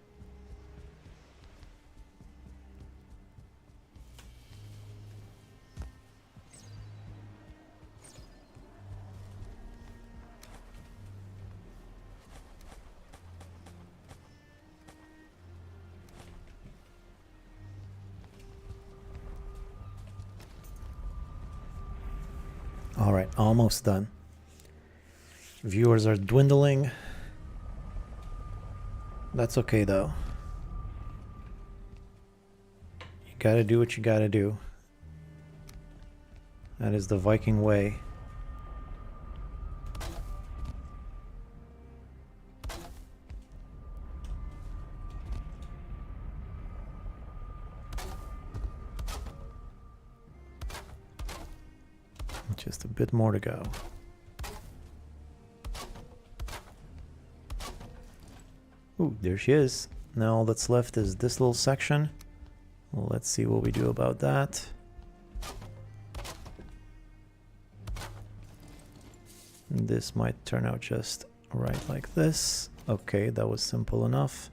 Alright, almost done. Viewers are dwindling. That's okay though. You gotta do what you gotta do. That is the Viking way. Just a bit more to go. Ooh, there she is. Now all that's left is this little section. Well, let's see what we do about that. This might turn out just right like this. Okay, that was simple enough.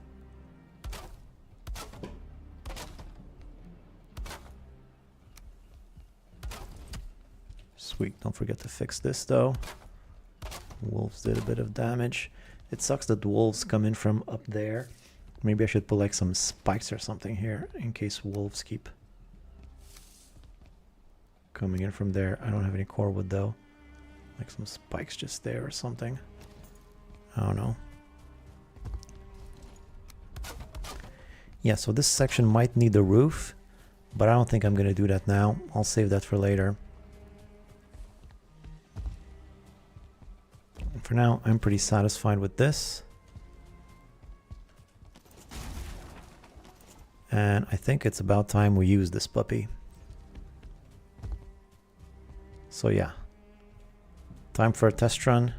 Sweet, don't forget to fix this though. Wolves did a bit of damage. It sucks that wolves come in from up there. Maybe I should put like some spikes or something here in case wolves keep coming in from there. I don't have any core wood though. Like some spikes just there or something. I don't know. Yeah, so this section might need a roof, but I don't think I'm gonna do that now. I'll save that for later. For now, I'm pretty satisfied with this. And I think it's about time we use this puppy. So yeah. Time for a test run.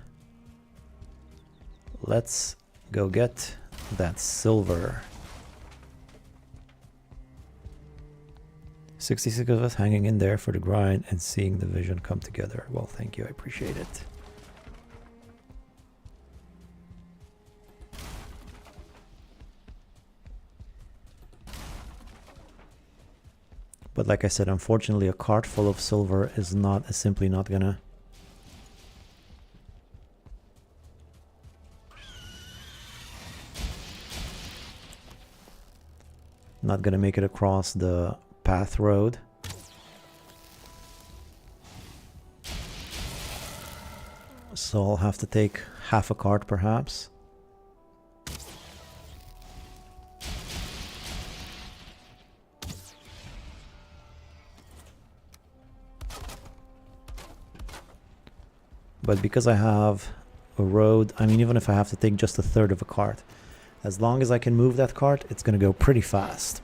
Let's go get that silver. 66 of us hanging in there for the grind and seeing the vision come together. Well, thank you. I appreciate it. But like I said, unfortunately, a cart full of silver is simply not gonna make it across the path road. So I'll have to take half a cart perhaps. But because I have a road, I mean, even if I have to take just a third of a cart, as long as I can move that cart, it's going to go pretty fast.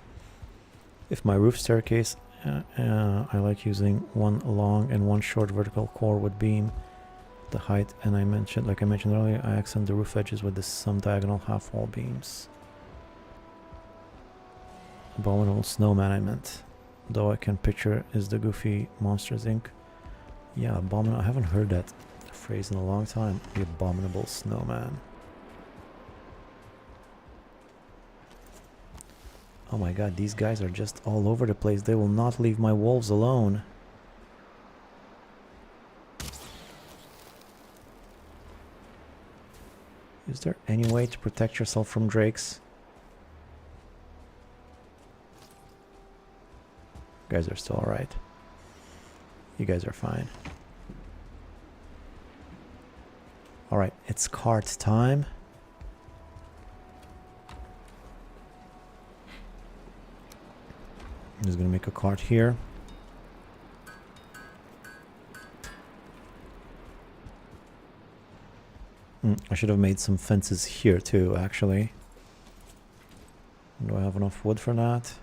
If my roof staircase, I like using one long and one short vertical core with beam. The height, and like I mentioned earlier, I accent the roof edges with some diagonal half wall beams. Abominable snowman, I meant. Though I can picture is the goofy Monsters Inc. Yeah, abominable. I haven't heard that phrase in a long time. The abominable snowman. Oh my god, these guys are just all over the place. They will not leave my wolves alone. Is there any way to protect yourself from drakes? You guys are still alright. You guys are fine. Alright, it's cart time. I'm just gonna make a cart here. I should have made some fences here too, actually. Do I have enough wood for that?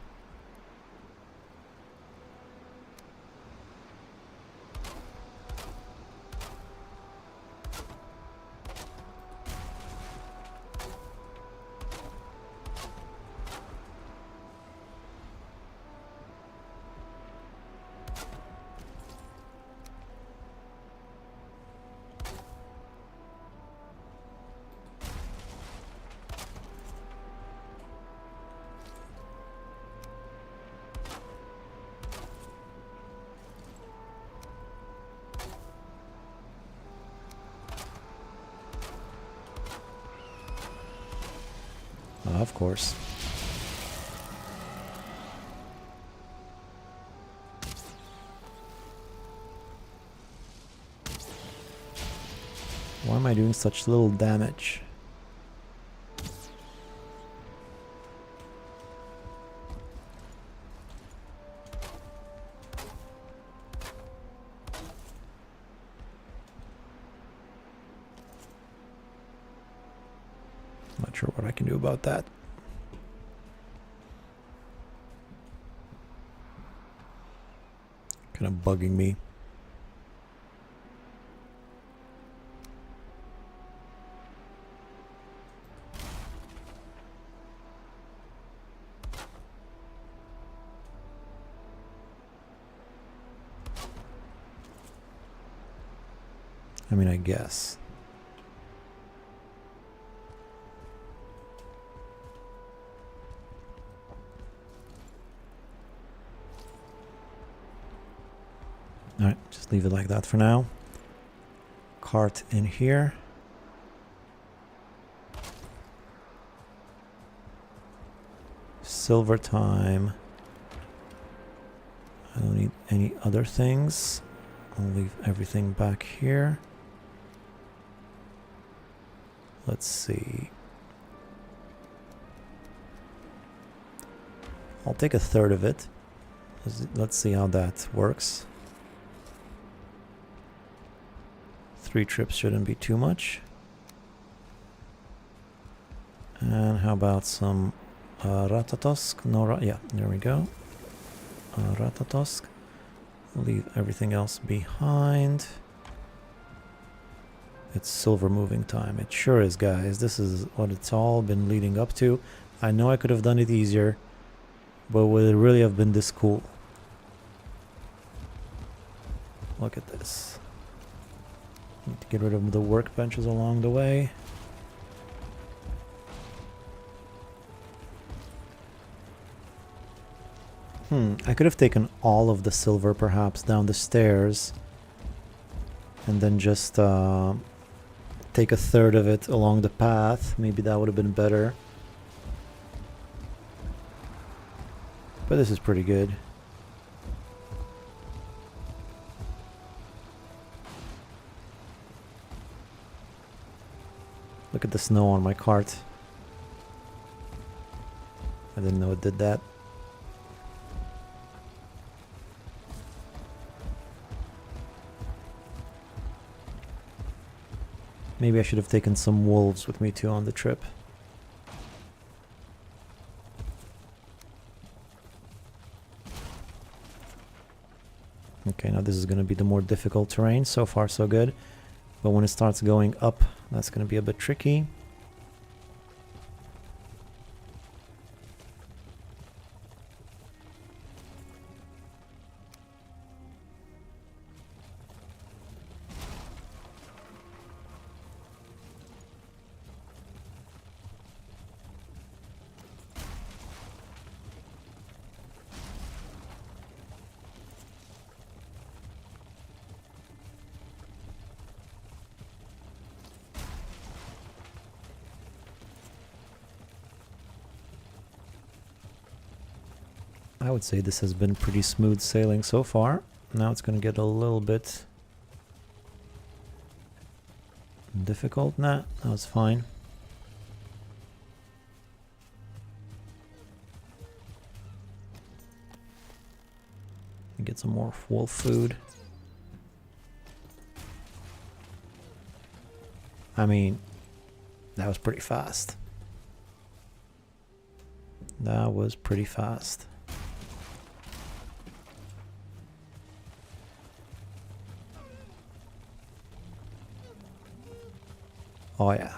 Of course. Why am I doing such little damage? Not sure what I can do about that. Kind of bugging me. I mean, I guess. Alright, just leave it like that for now. Cart in here. Silver time. I don't need any other things. I'll leave everything back here. Let's see. I'll take a third of it. Let's see how that works. 3 trips shouldn't be too much. And how about some Ratatosk? No, yeah, there we go. Ratatosk. Leave everything else behind. It's silver moving time. It sure is, guys. This is what it's all been leading up to. I know I could have done it easier, but would it really have been this cool? Look at this. Need to get rid of the workbenches along the way. I could have taken all of the silver perhaps down the stairs and then just take a third of it along the path. Maybe that would have been better. But this is pretty good. Look at the snow on my cart. I didn't know it did that. Maybe I should have taken some wolves with me too on the trip. Okay, now this is going to be the more difficult terrain. So far so good. But when it starts going up, that's going to be a bit tricky. I would say this has been pretty smooth sailing so far. Now it's going to get a little bit difficult. Nah, that was fine. Get some more wolf food. I mean, that was pretty fast. That was pretty fast. Oh yeah.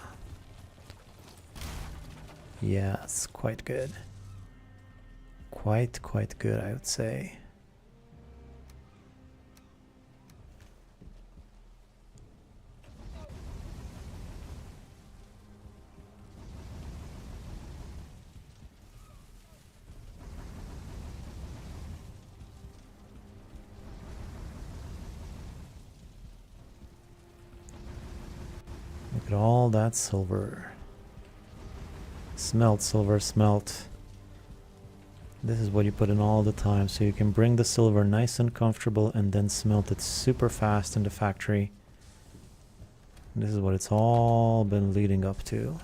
Yeah, it's quite good. Quite good, I would say. Look at all that silver. Smelt, silver, smelt. This is what you put in all the time, so you can bring the silver nice and comfortable and then smelt it super fast in the factory. This is what it's all been leading up to.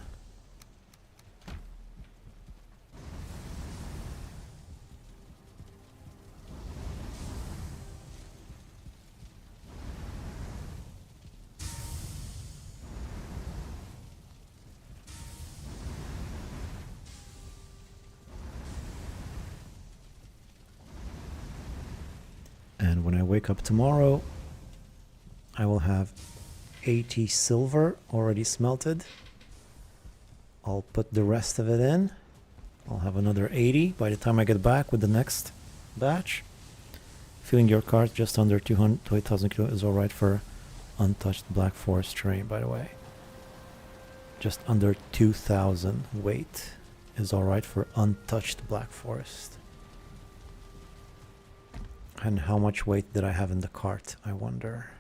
And when I wake up tomorrow, I will have 80 silver already smelted. I'll put the rest of it in. I'll have another 80 by the time I get back with the next batch. Filling your cart just under 200 to 8,000 kilo is alright for untouched Black Forest terrain, by the way. Just under 2,000 weight is alright for untouched Black Forest. And how much weight did I have in the cart, I wonder?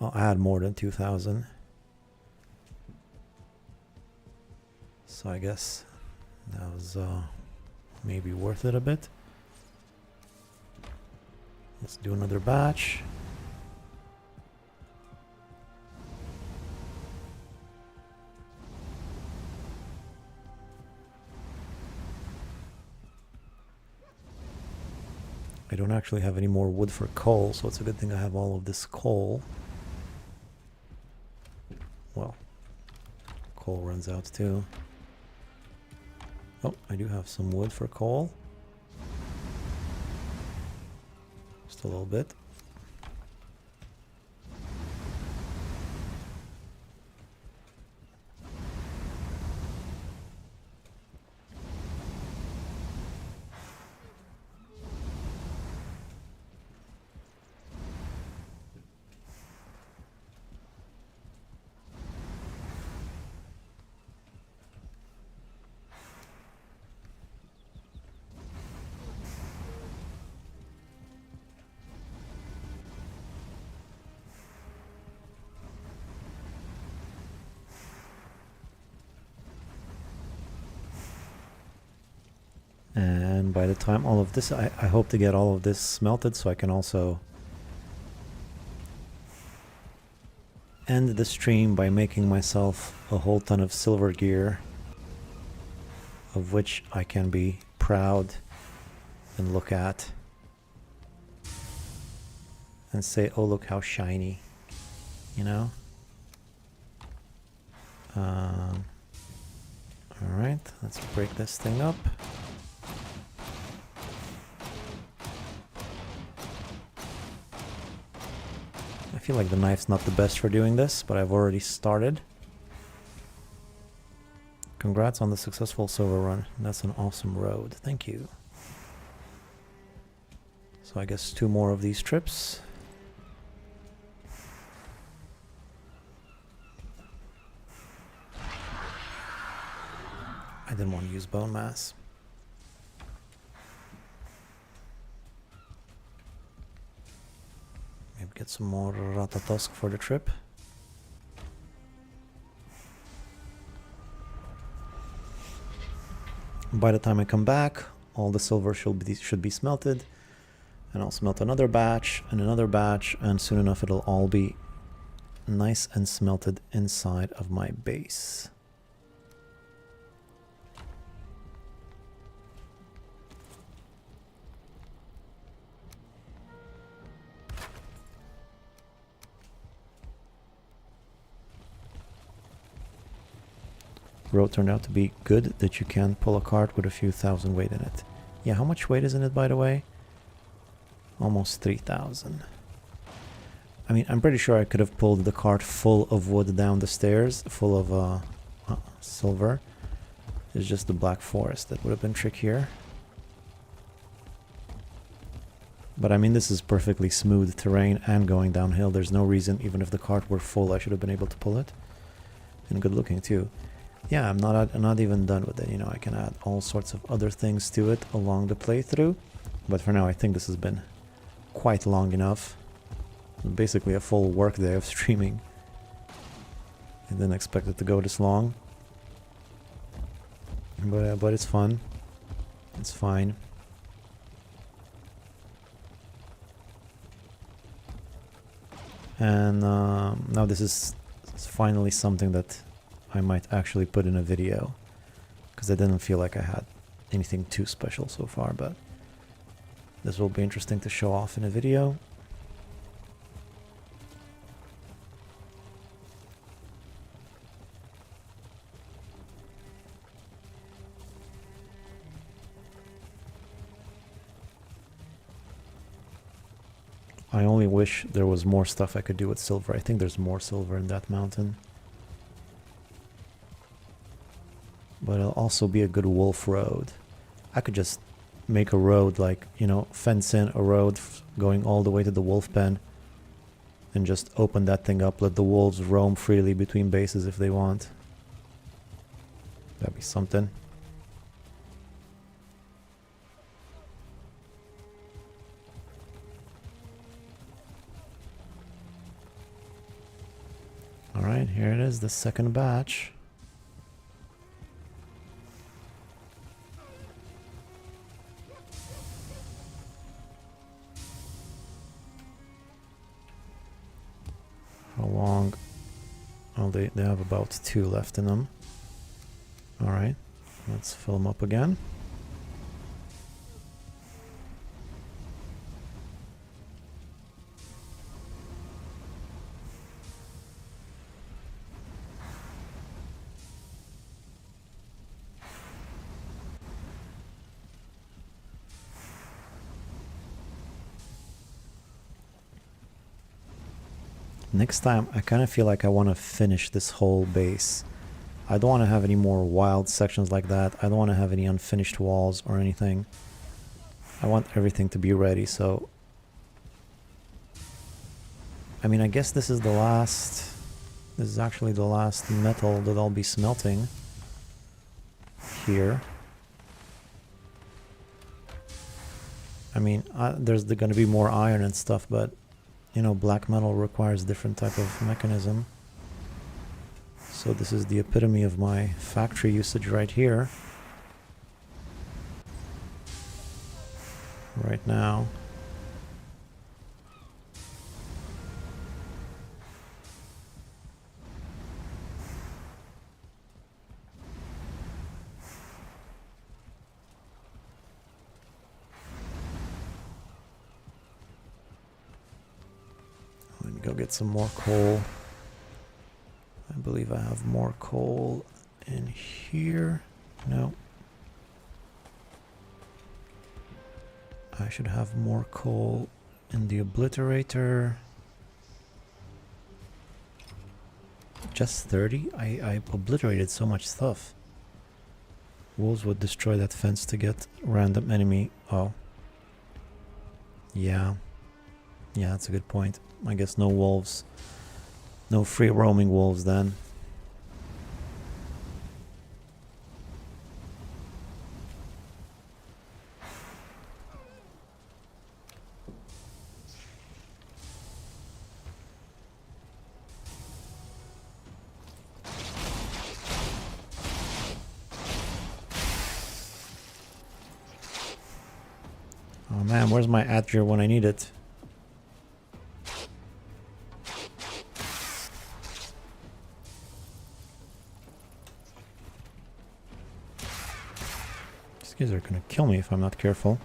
I'll add more than 2,000. So I guess that was maybe worth it a bit. Let's do another batch. I don't actually have any more wood for coal, so it's a good thing I have all of this coal. Well, coal runs out too. Oh, I do have some wood for coal. Just a little bit. And by the time all of this, I hope to get all of this smelted so I can also end the stream by making myself a whole ton of silver gear, of which I can be proud and look at and say, oh, look how shiny, you know? Alright, let's break this thing up. I feel like the knife's not the best for doing this, but I've already started. Congrats on the successful silver run. That's an awesome road. Thank you. So I guess 2 more of these trips. I didn't want to use bone mass. Maybe get some more Ratatosk for the trip. By the time I come back, all the silver should be smelted. And I'll smelt another batch, and soon enough it'll all be nice and smelted inside of my base. Road turned out to be good that you can pull a cart with a few thousand weight in it. Yeah, how much weight is in it, by the way? Almost 3,000. I mean, I'm pretty sure I could have pulled the cart full of wood down the stairs, full of silver. It's just the black forest that would have been trickier. But I mean, this is perfectly smooth terrain and going downhill. There's no reason, even if the cart were full, I should have been able to pull it. And good looking too. Yeah, I'm not even done with it. You know, I can add all sorts of other things to it along the playthrough. But for now, I think this has been quite long enough. Basically a full work day of streaming. I didn't expect it to go this long. But it's fun. It's fine. And now this is finally something that I might actually put in a video, because I didn't feel like I had anything too special so far, but this will be interesting to show off in a video. I only wish there was more stuff I could do with silver. I think there's more silver in that mountain. But it'll also be a good wolf road. I could just make a road, like, you know, fence in a road going all the way to the wolf pen. And just open that thing up, let the wolves roam freely between bases if they want. That'd be something. Alright, here it is, the second batch. How long? Oh, they have about 2 left in them. Alright, let's fill them up again. Next time, I kind of feel like I want to finish this whole base. I don't want to have any more wild sections like that. I don't want to have any unfinished walls or anything. I want everything to be ready, so... I mean, I guess this is the last... This is actually the last metal that I'll be smelting here. I mean, there's going to be more iron and stuff, but... You know, black metal requires different type of mechanism. So this is the epitome of my factory usage right here. right now. Let me go get some more coal. I believe I have more coal in here. No. I should have more coal in the obliterator. Just 30? I obliterated so much stuff. Wolves would destroy that fence to get random enemy. Oh. Yeah. Yeah, that's a good point. I guess no wolves. No free roaming wolves then. Oh man, where's my Adger when I need it? These guys are gonna kill me if I'm not careful.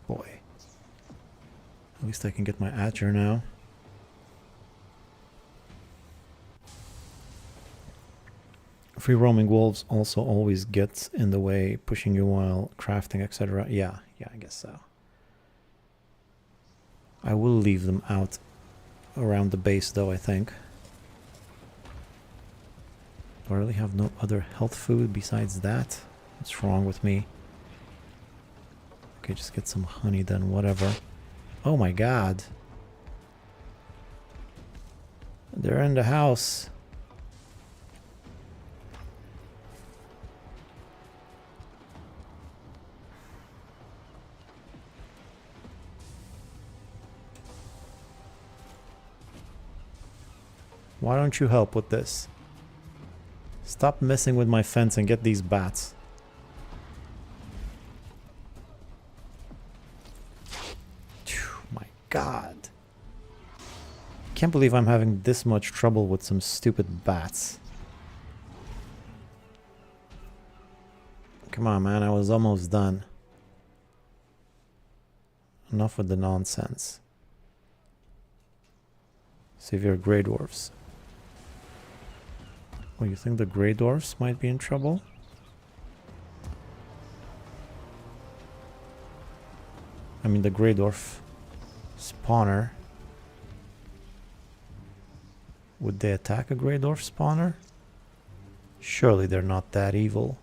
Boy. At least I can get my Adger now. Free roaming wolves also always gets in the way, pushing you while crafting, etc. Yeah, I guess so. I will leave them out around the base though, I think. Do I really have no other health food besides that? What's wrong with me? Okay, just get some honey then, whatever. Oh my god. They're in the house. Why don't you help with this? Stop messing with my fence and get these bats. My god. Can't believe I'm having this much trouble with some stupid bats. Come on, man, I was almost done. Enough with the nonsense. Severe Grey Dwarfs. Oh, you think the Grey Dwarfs might be in trouble? I mean the Grey Dwarf spawner. Would they attack a Grey Dwarf spawner? Surely they're not that evil.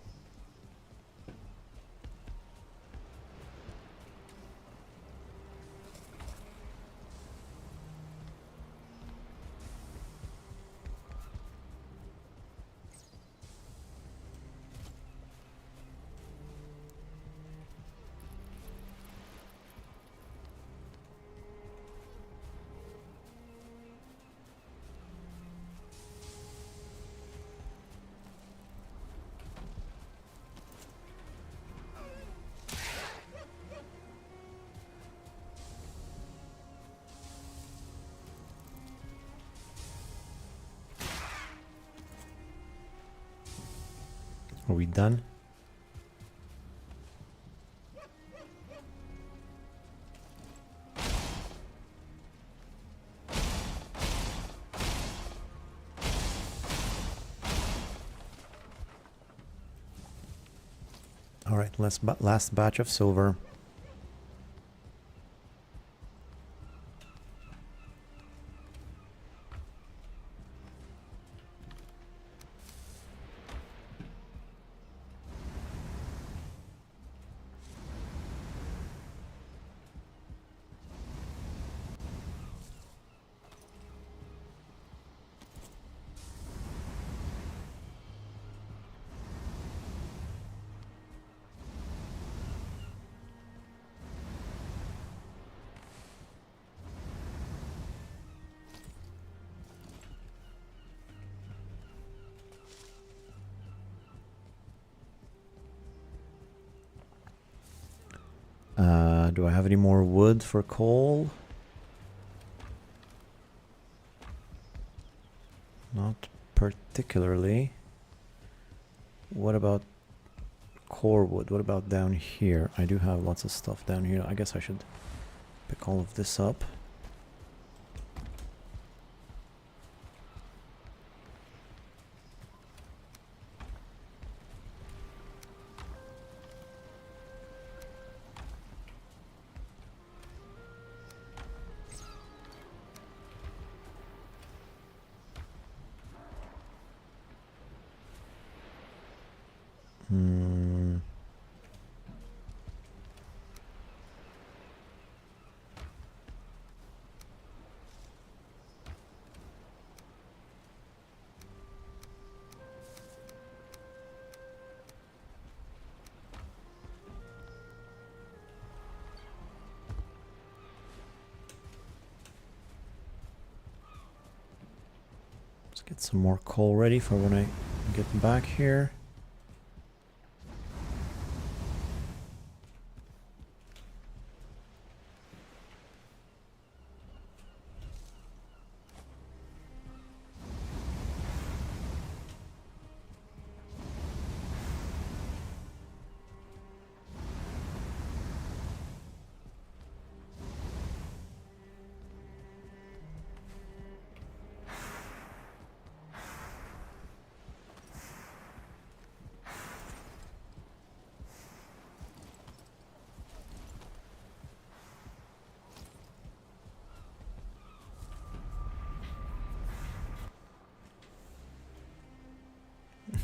Are we done? All right, last batch of silver. Do I have any more wood for coal? Not particularly. What about core wood? What about down here? I do have lots of stuff down here. I guess I should pick all of this up. Let's get some more coal ready for when I get back here.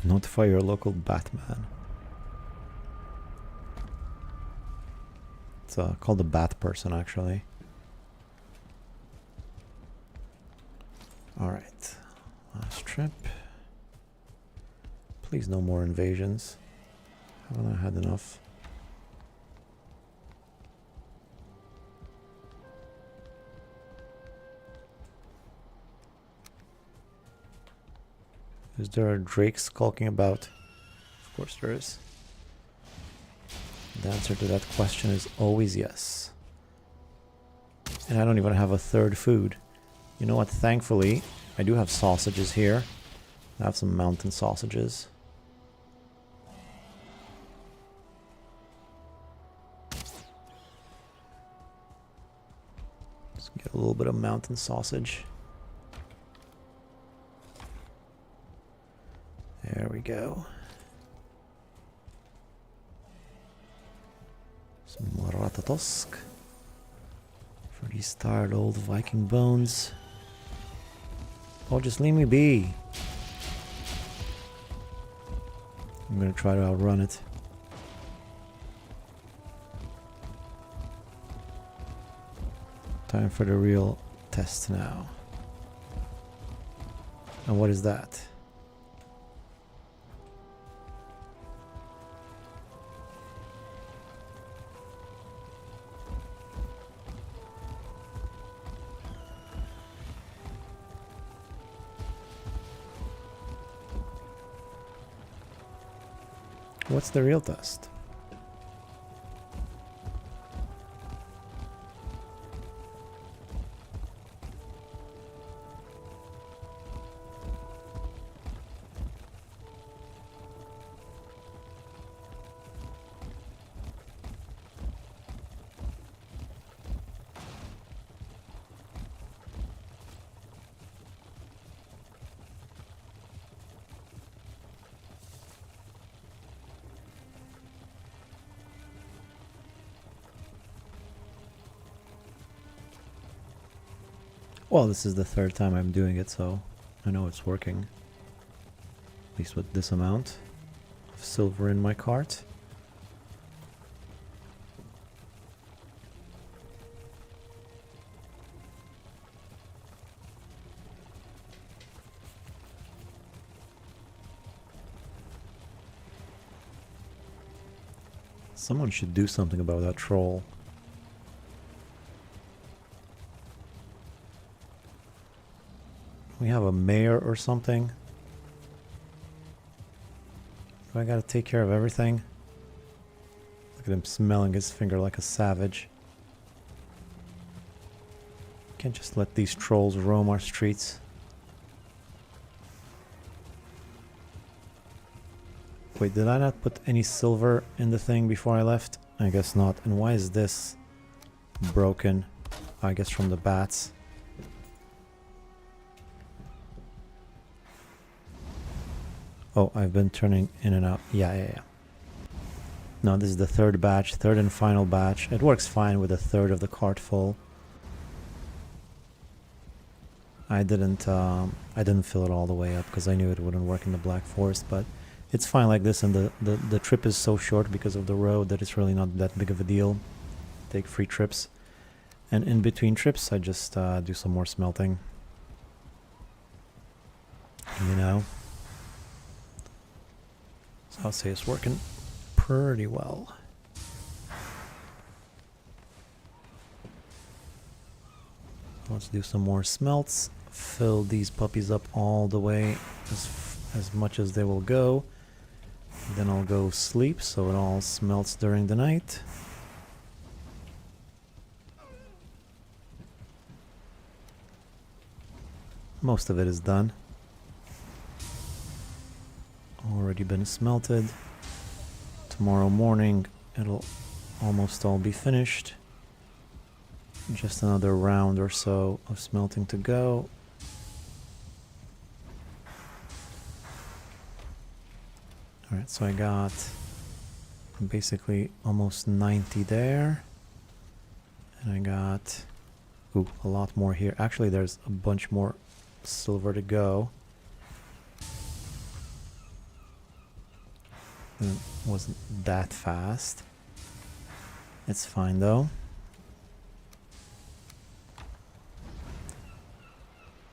Notify your local Batman. It's called the Bat Person, actually. Alright. Last trip. Please, no more invasions. Haven't I had enough? Is there a drake skulking about? Of course there is. The answer to that question is always yes. And I don't even have a third food. You know what? Thankfully, I do have sausages here. I have some mountain sausages. Let's get a little bit of mountain sausage. There we go. Some more ratatosk for these tired old Viking bones. Oh, just leave me be. I'm gonna try to outrun it. Time for the real test now. And what is that? What's the real test? Well, this is the third time I'm doing it, so I know it's working. At least with this amount of silver in my cart. Someone should do something about that troll. We have a mayor or something. Do I gotta take care of everything? Look at him smelling his finger like a savage. Can't just let these trolls roam our streets. Wait, did I not put any silver in the thing before I left? I guess not. And why is this broken? I guess from the bats. Oh, I've been turning in and out. Yeah. No, this is the third batch, third and final batch. It works fine with a third of the cart full. I didn't fill it all the way up because I knew it wouldn't work in the Black Forest, but it's fine like this, and the trip is so short because of the road that it's really not that big of a deal. Take 3 trips. And in between trips, I just do some more smelting. You know? So I'll say it's working pretty well. Let's do some more smelts. Fill these puppies up all the way as much as they will go. Then I'll go sleep so it all smelts during the night. Most of it is done. Already been smelted. Tomorrow morning it'll almost all be finished. Just another round or so of smelting to go. Alright, so I got basically almost 90 there. And I got a lot more here. Actually, there's a bunch more silver to go. It wasn't that fast. It's fine though.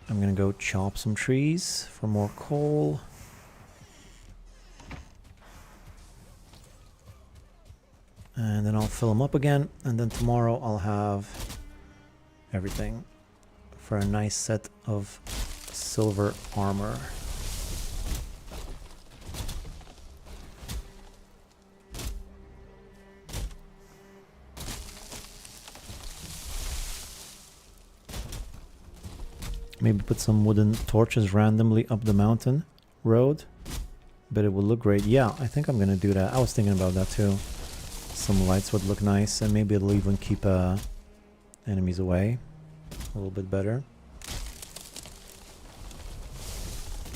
I'm gonna go chop some trees for more coal. And then I'll fill them up again, and then tomorrow I'll have everything for a nice set of silver armor. Maybe put some wooden torches randomly up the mountain road, but it would look great. Yeah, I think I'm gonna do that. I was thinking about that too. Some lights would look nice, and maybe it'll even keep enemies away a little bit better.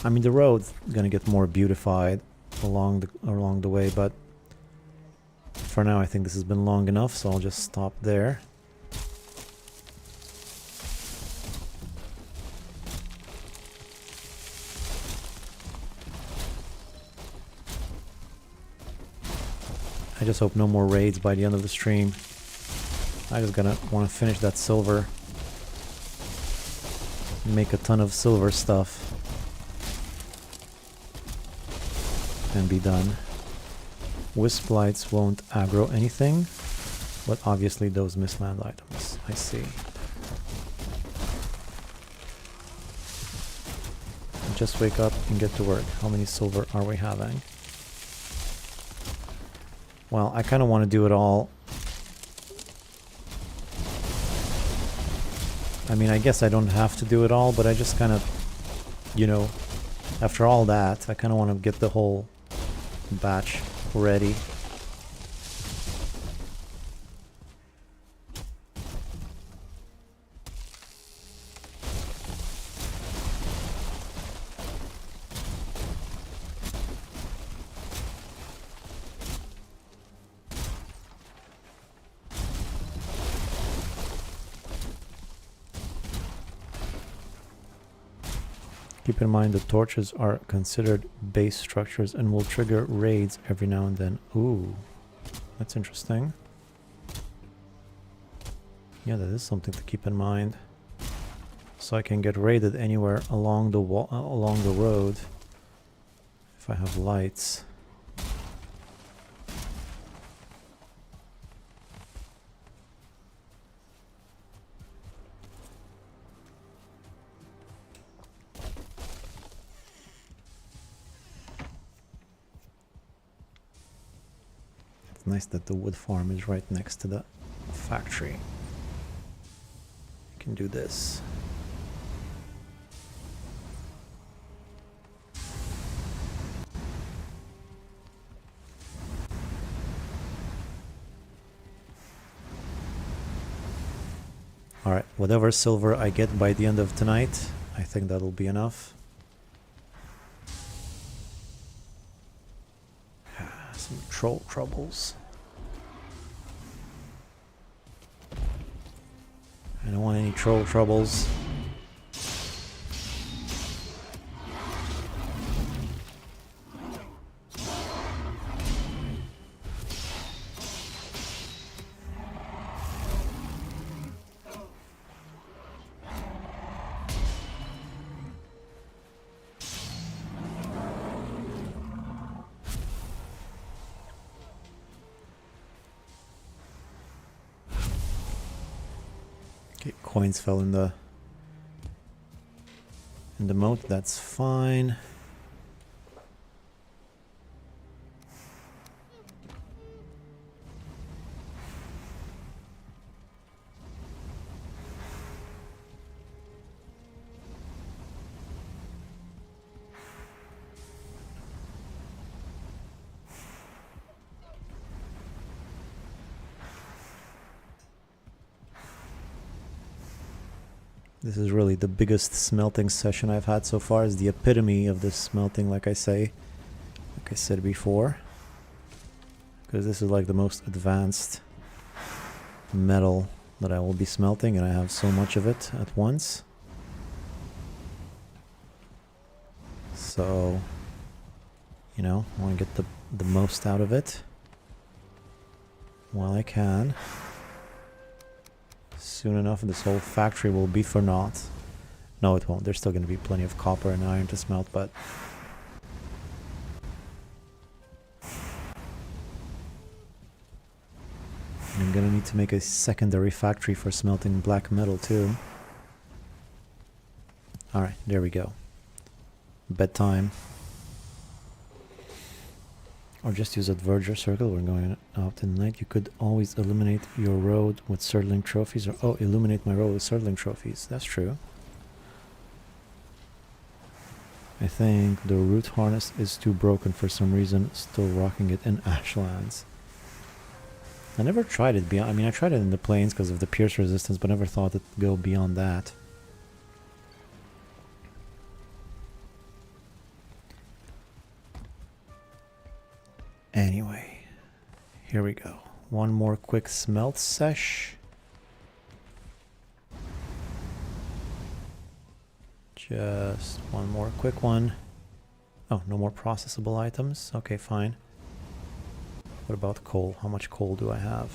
I mean, the road's gonna get more beautified along the way, but for now I think this has been long enough, so I'll just stop there. I just hope no more raids by the end of the stream. I just want to finish that silver. Make a ton of silver stuff. And be done. Wisp lights won't aggro anything, but obviously those misland items. I see. Just wake up and get to work. How many silver are we having? Well, I kind of want to do it all. I mean, I guess I don't have to do it all, but I just kind of, you know, after all that, I kind of want to get the whole batch ready. Keep in mind the torches are considered base structures and will trigger raids every now and then. Ooh, that's interesting. Yeah, that is something to keep in mind. So I can get raided anywhere along the along the road if I have lights. Nice that the wood farm is right next to the factory. You can do this. Alright, whatever silver I get by the end of tonight, I think that'll be enough. Some troll troubles. I don't want any troll troubles. Okay, coins fell in the moat, that's fine. This is really the biggest smelting session I've had so far. Is the epitome of this smelting, like I said before. Because this is like the most advanced metal that I will be smelting, and I have so much of it at once. So, you know, I want to get the most out of it while I can. Soon enough, this whole factory will be for naught. No, it won't. There's still going to be plenty of copper and iron to smelt, but... I'm going to need to make a secondary factory for smelting black metal, too. Alright, there we go. Bedtime. Or just use a Verger circle. We're going out in the night. You could always illuminate your road with Surtling trophies. Or, oh, illuminate my road with Surtling trophies. That's true. I think the root harness is too broken for some reason. Still rocking it in Ashlands. I never tried it beyond. I mean, I tried it in the plains because of the pierce resistance, but never thought it'd go beyond that. Anyway, here we go. One more quick smelt sesh. Just one more quick one. Oh, no more processable items. Okay, fine. What about coal? How much coal do I have?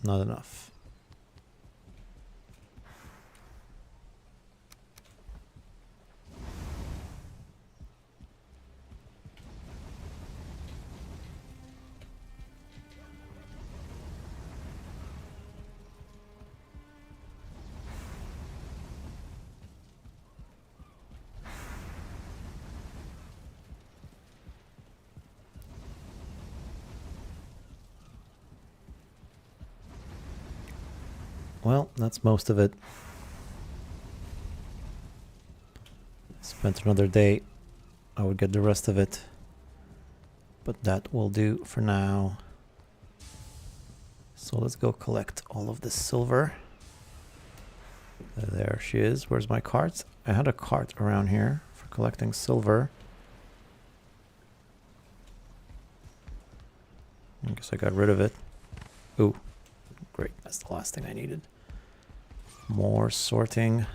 Not enough. Well, that's most of it. Spent another day. I would get the rest of it. But that will do for now. So let's go collect all of this silver. There she is. Where's my cart? I had a cart around here for collecting silver. I guess I got rid of it. Ooh, great. That's the last thing I needed. More sorting.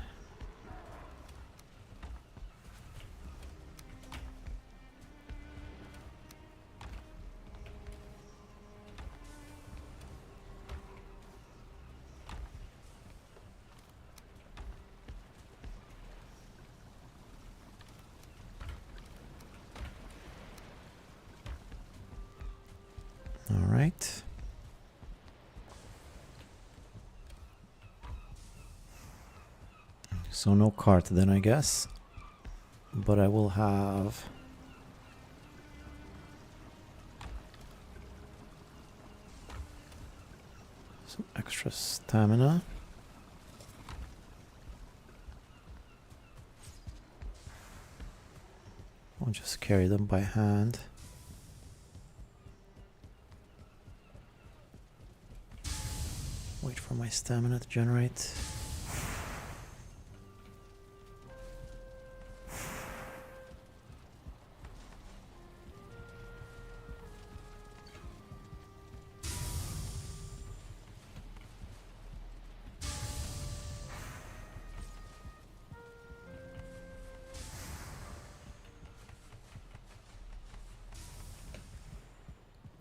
All right. So no cart then, I guess. But I will have... some extra stamina. I'll just carry them by hand. Wait for my stamina to generate.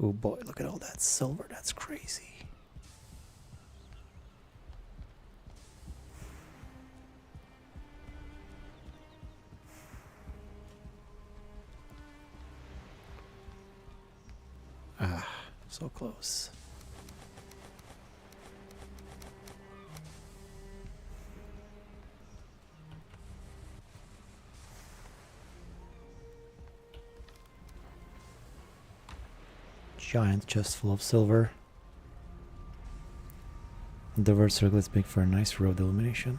Oh boy, look at all that silver, that's crazy. Ah, so close. Giant chest full of silver. Divert circlets make for a nice road illumination.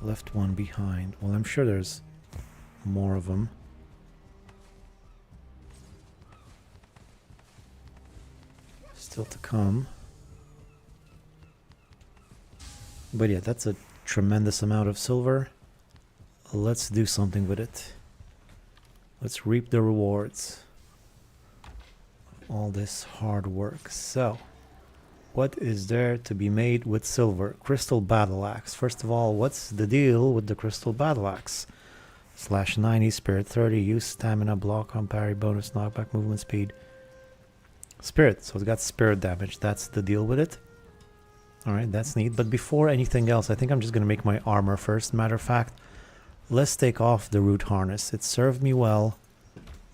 Left one behind. Well, I'm sure there's more of them. Still to come. But yeah, that's a tremendous amount of silver. Let's do something with it. Let's reap the rewards. All this hard work. So, what is there to be made with silver? Crystal battle axe. First of all, what's the deal with the crystal battle axe? Slash 90, spirit 30, use stamina, block on parry, bonus knockback, movement speed. Spirit, so it's got spirit damage. That's the deal with it. Alright, that's neat. But before anything else, I think I'm just going to make my armor first. Matter of fact, let's take off the root harness. It served me well,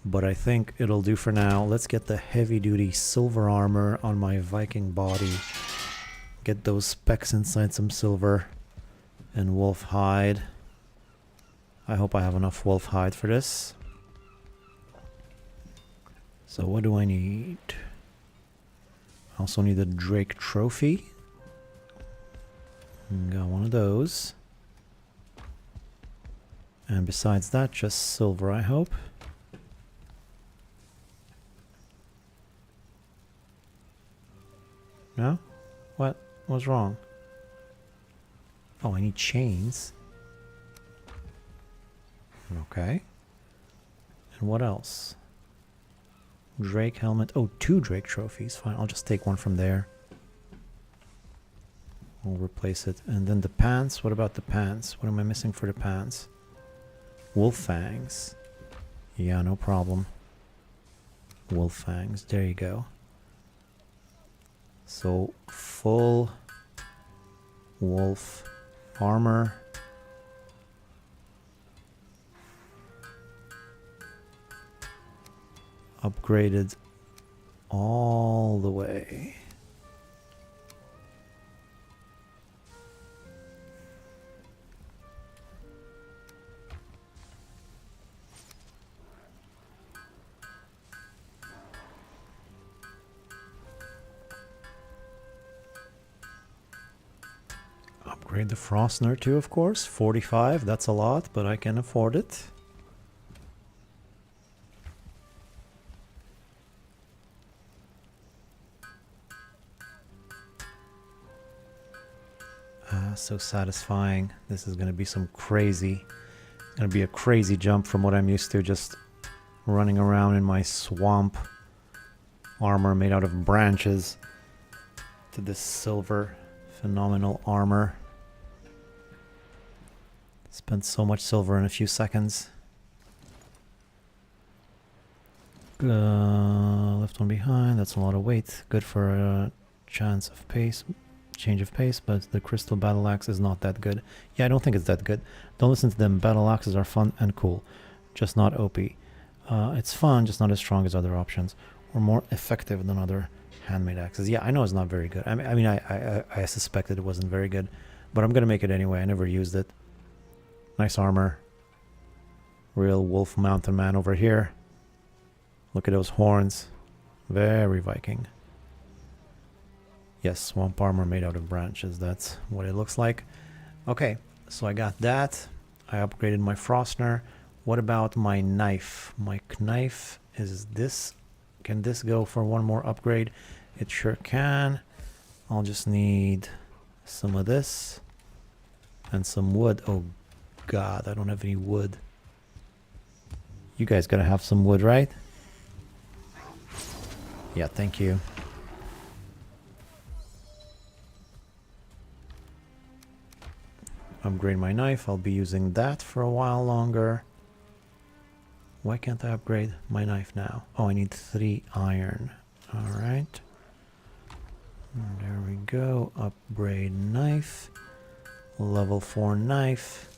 but I think it'll do for now. Let's get the heavy-duty silver armor on my Viking body. Get those specs inside some silver and wolf hide. I hope I have enough wolf hide for this. So what do I need? I also need a Drake trophy. Got one of those. And besides that, just silver, I hope. No? What? What's wrong? Oh, I need chains. Okay. And what else? Drake helmet. Oh, 2 Drake trophies. Fine, I'll just take one from there. We'll replace it. And then the pants. What about the pants? What am I missing for the pants? Wolf fangs. Yeah, no problem. Wolf fangs. There you go. So, full wolf armor. Upgraded all the way. Upgrade the Frostner too, of course. 45, that's a lot, but I can afford it. So satisfying. This is going to be some crazy... It's going to be a crazy jump from what I'm used to, just running around in my swamp armor made out of branches to this silver phenomenal armor. Spent so much silver in a few seconds. Left one behind, that's a lot of weight. Good for a change of pace, but the crystal battle axe is not that good. Yeah, I don't think it's that good. Don't listen to them. Battle axes are fun and cool, just not OP. It's fun, just not as strong as other options, or more effective than other handmade axes. Yeah, I know it's not very good. I mean, I suspected it wasn't very good, but I'm gonna make it anyway. I never used it. Nice armor. Real wolf mountain man over here. Look at those horns. Very Viking. Yes, swamp armor made out of branches. That's what it looks like. Okay, so I got that. I upgraded my Frostner. What about my knife? My knife is this. Can this go for one more upgrade? It sure can. I'll just need some of this and some wood. Oh god, I don't have any wood. You guys gotta have some wood, right? Yeah, thank you. Upgrade my knife. I'll be using that for a while longer. Why can't I upgrade my knife now? Oh, I need 3 iron. Alright. There we go. Upgrade knife. Level 4 knife.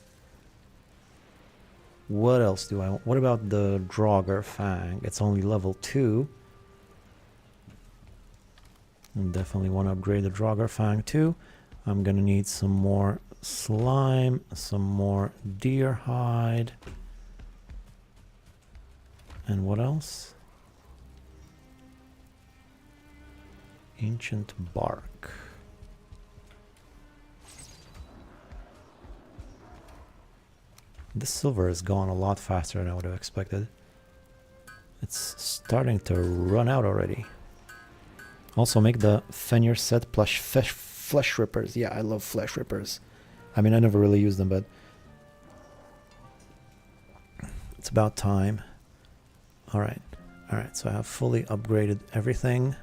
What else do I want? What about the Draugr Fang? It's only level 2. I definitely want to upgrade the Draugr Fang too. I'm gonna need some more slime, some more deer hide. And what else? Ancient bark. This silver has gone a lot faster than I would have expected. It's starting to run out already. Also make the Fenrir set plush flesh rippers. Yeah, I love flesh rippers. I mean, I never really use them, but it's about time. Alright, alright, so I have fully upgraded everything.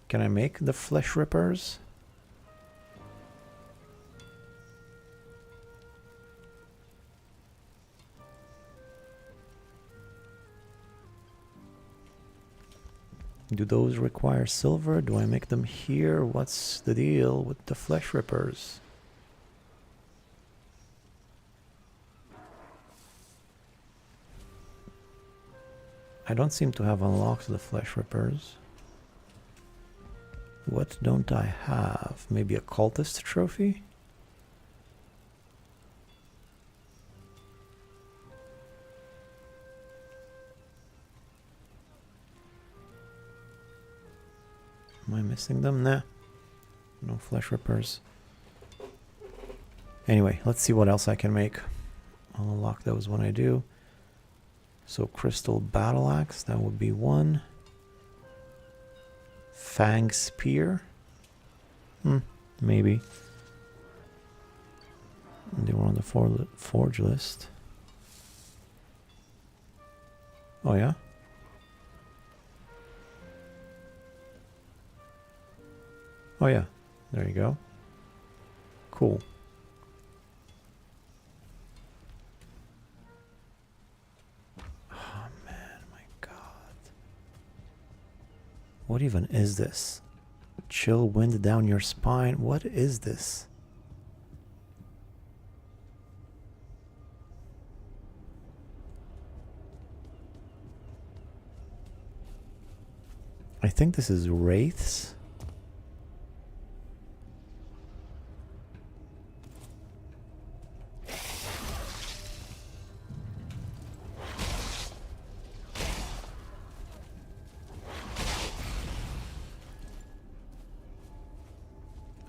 Can I make the flesh rippers? Do those require silver? Do I make them here? What's the deal with the flesh rippers? I don't seem to have unlocked the flesh rippers. What don't I have? Maybe a cultist trophy? Am I missing them? Nah. No flesh rippers. Anyway, let's see what else I can make. I'll unlock those when I do. So crystal battle axe, that would be one. Fang spear. Maybe. They were on the forge list. Oh yeah? Oh yeah, there you go. Cool. Oh man, my god. What even is this? Chill wind down your spine? What is this? I think this is wraiths.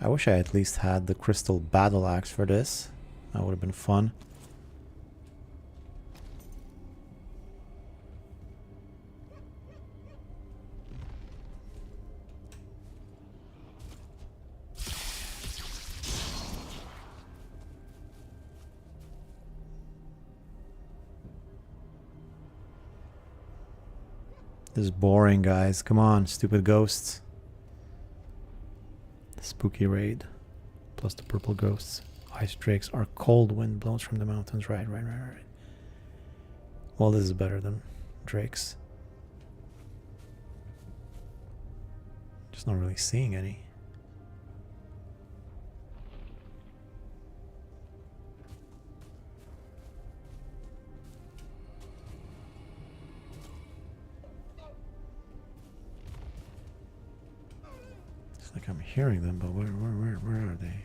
I wish I at least had the crystal battle axe for this. That would have been fun. This is boring, guys. Come on, stupid ghosts. Spooky raid. Plus the purple ghosts. Ice drakes are cold wind blows from the mountains. Right. Well, this is better than drakes. Just not really seeing any. Like I'm hearing them, but where are they?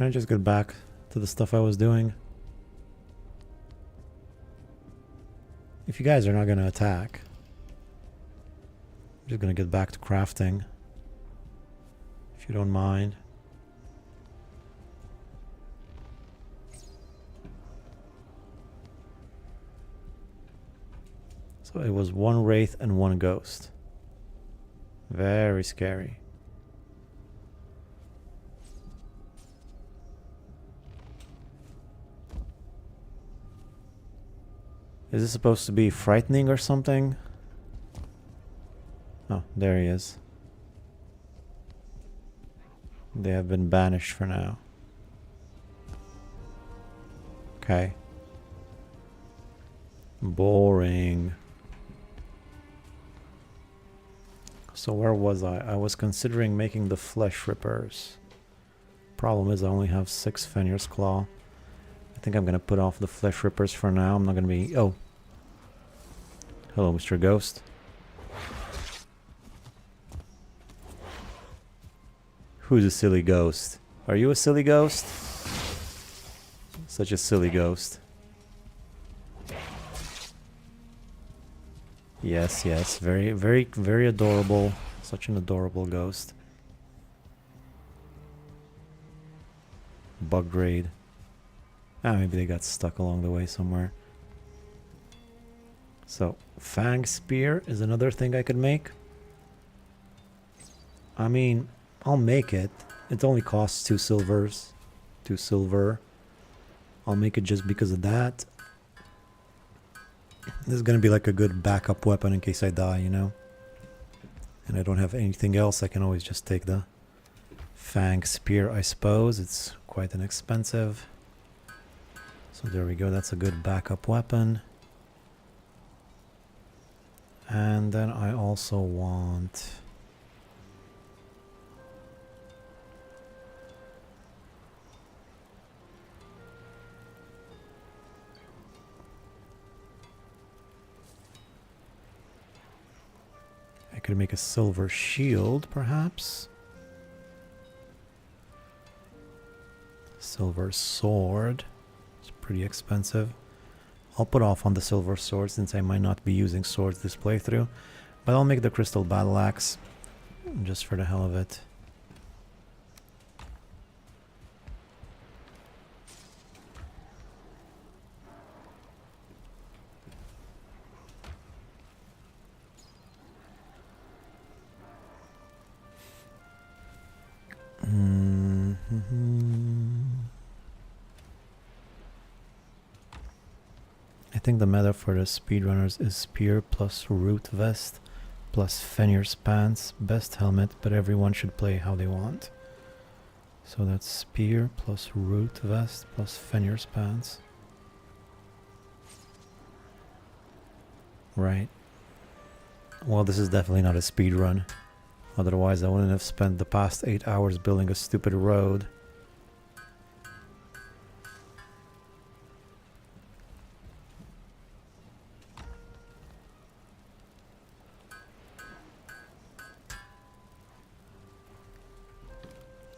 Can I just get back to the stuff I was doing? If you guys are not gonna attack, I'm just gonna get back to crafting. If you don't mind. So it was one wraith and one ghost. Very scary. Is this supposed to be frightening or something? Oh, there he is. They have been banished for now. Okay. Boring. So where was I? I was considering making the flesh rippers. Problem is I only have 6 Fenrir's Claw. I think I'm gonna put off the flesh rippers for now. I'm not gonna be... Oh. Hello, Mr. Ghost. Who's a silly ghost? Are you a silly ghost? Such a silly ghost. Yes, yes. Very, very, very adorable. Such an adorable ghost. Bug raid. Ah, maybe they got stuck along the way somewhere. So, Fang Spear is another thing I could make. I mean, I'll make it. It only costs 2 silvers. 2 silver. I'll make it just because of that. This is gonna be like a good backup weapon in case I die, you know? And I don't have anything else, I can always just take the Fang Spear, I suppose. It's quite inexpensive. So there we go, that's a good backup weapon. And then I also want... I could make a silver shield, perhaps. Silver sword. It's pretty expensive. I'll put off on the silver sword since I might not be using swords this playthrough. But I'll make the crystal battle axe just for the hell of it. I think the meta for the speedrunners is spear plus root vest plus Fenrir's pants, best helmet, but everyone should play how they want. So that's spear plus root vest plus Fenrir's pants. Right. Well, this is definitely not a speed run. Otherwise I wouldn't have spent the past 8 hours building a stupid road.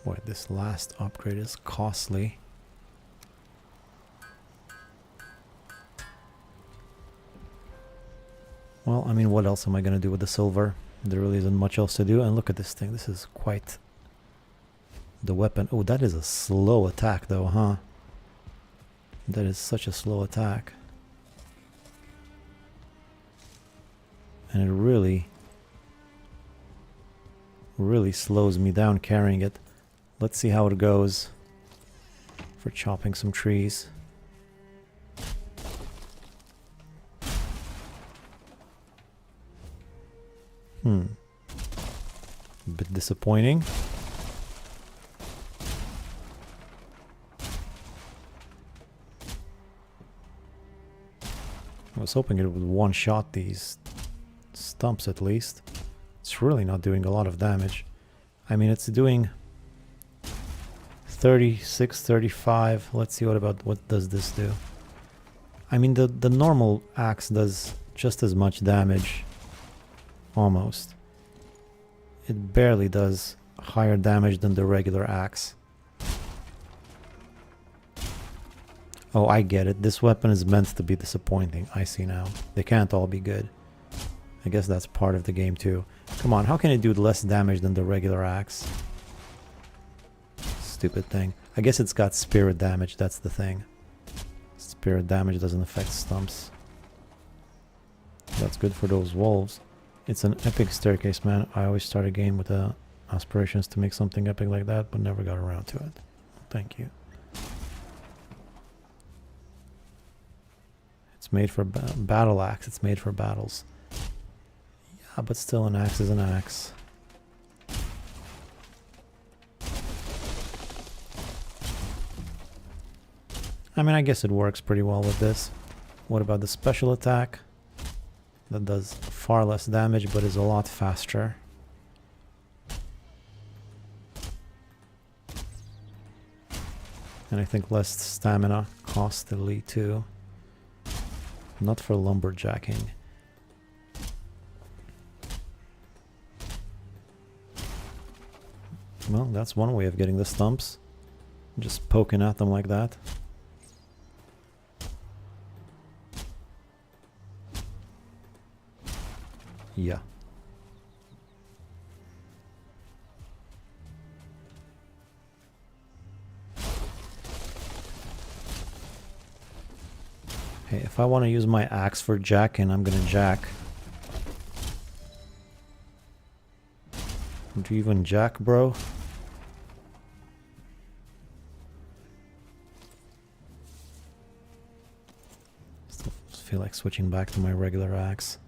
Boy, this last upgrade is costly. Well, I mean, what else am I gonna do with the silver? There really isn't much else to do. And look at this thing. This is quite the weapon. Oh, that is a slow attack though, huh? That is such a slow attack. And it really slows me down carrying it. Let's see how it goes for chopping some trees. A bit disappointing. I was hoping it would one-shot these stumps at least. It's really not doing a lot of damage. I mean, it's doing 36, 35. Let's see what does this do. I mean, the normal axe does just as much damage. Almost. It barely does higher damage than the regular axe. Oh, I get it. This weapon is meant to be disappointing. I see now. They can't all be good. I guess that's part of the game too. Come on, how can it do less damage than the regular axe? Stupid thing. I guess it's got spirit damage, that's the thing. Spirit damage doesn't affect stumps. That's good for those wolves. It's an epic staircase, man. I always start a game with aspirations to make something epic like that, but never got around to it. Thank you. It's made for battle axe. It's made for battles. Yeah, but still an axe is an axe. I mean, I guess it works pretty well with this. What about the special attack? That does far less damage, but is a lot faster. And I think less stamina costly too. Not for lumberjacking. Well, that's one way of getting the stumps. Just poking at them like that. Yeah. Hey, if I want to use my axe for jacking, I'm gonna jack. Do you even jack, bro? Still feel like switching back to my regular axe.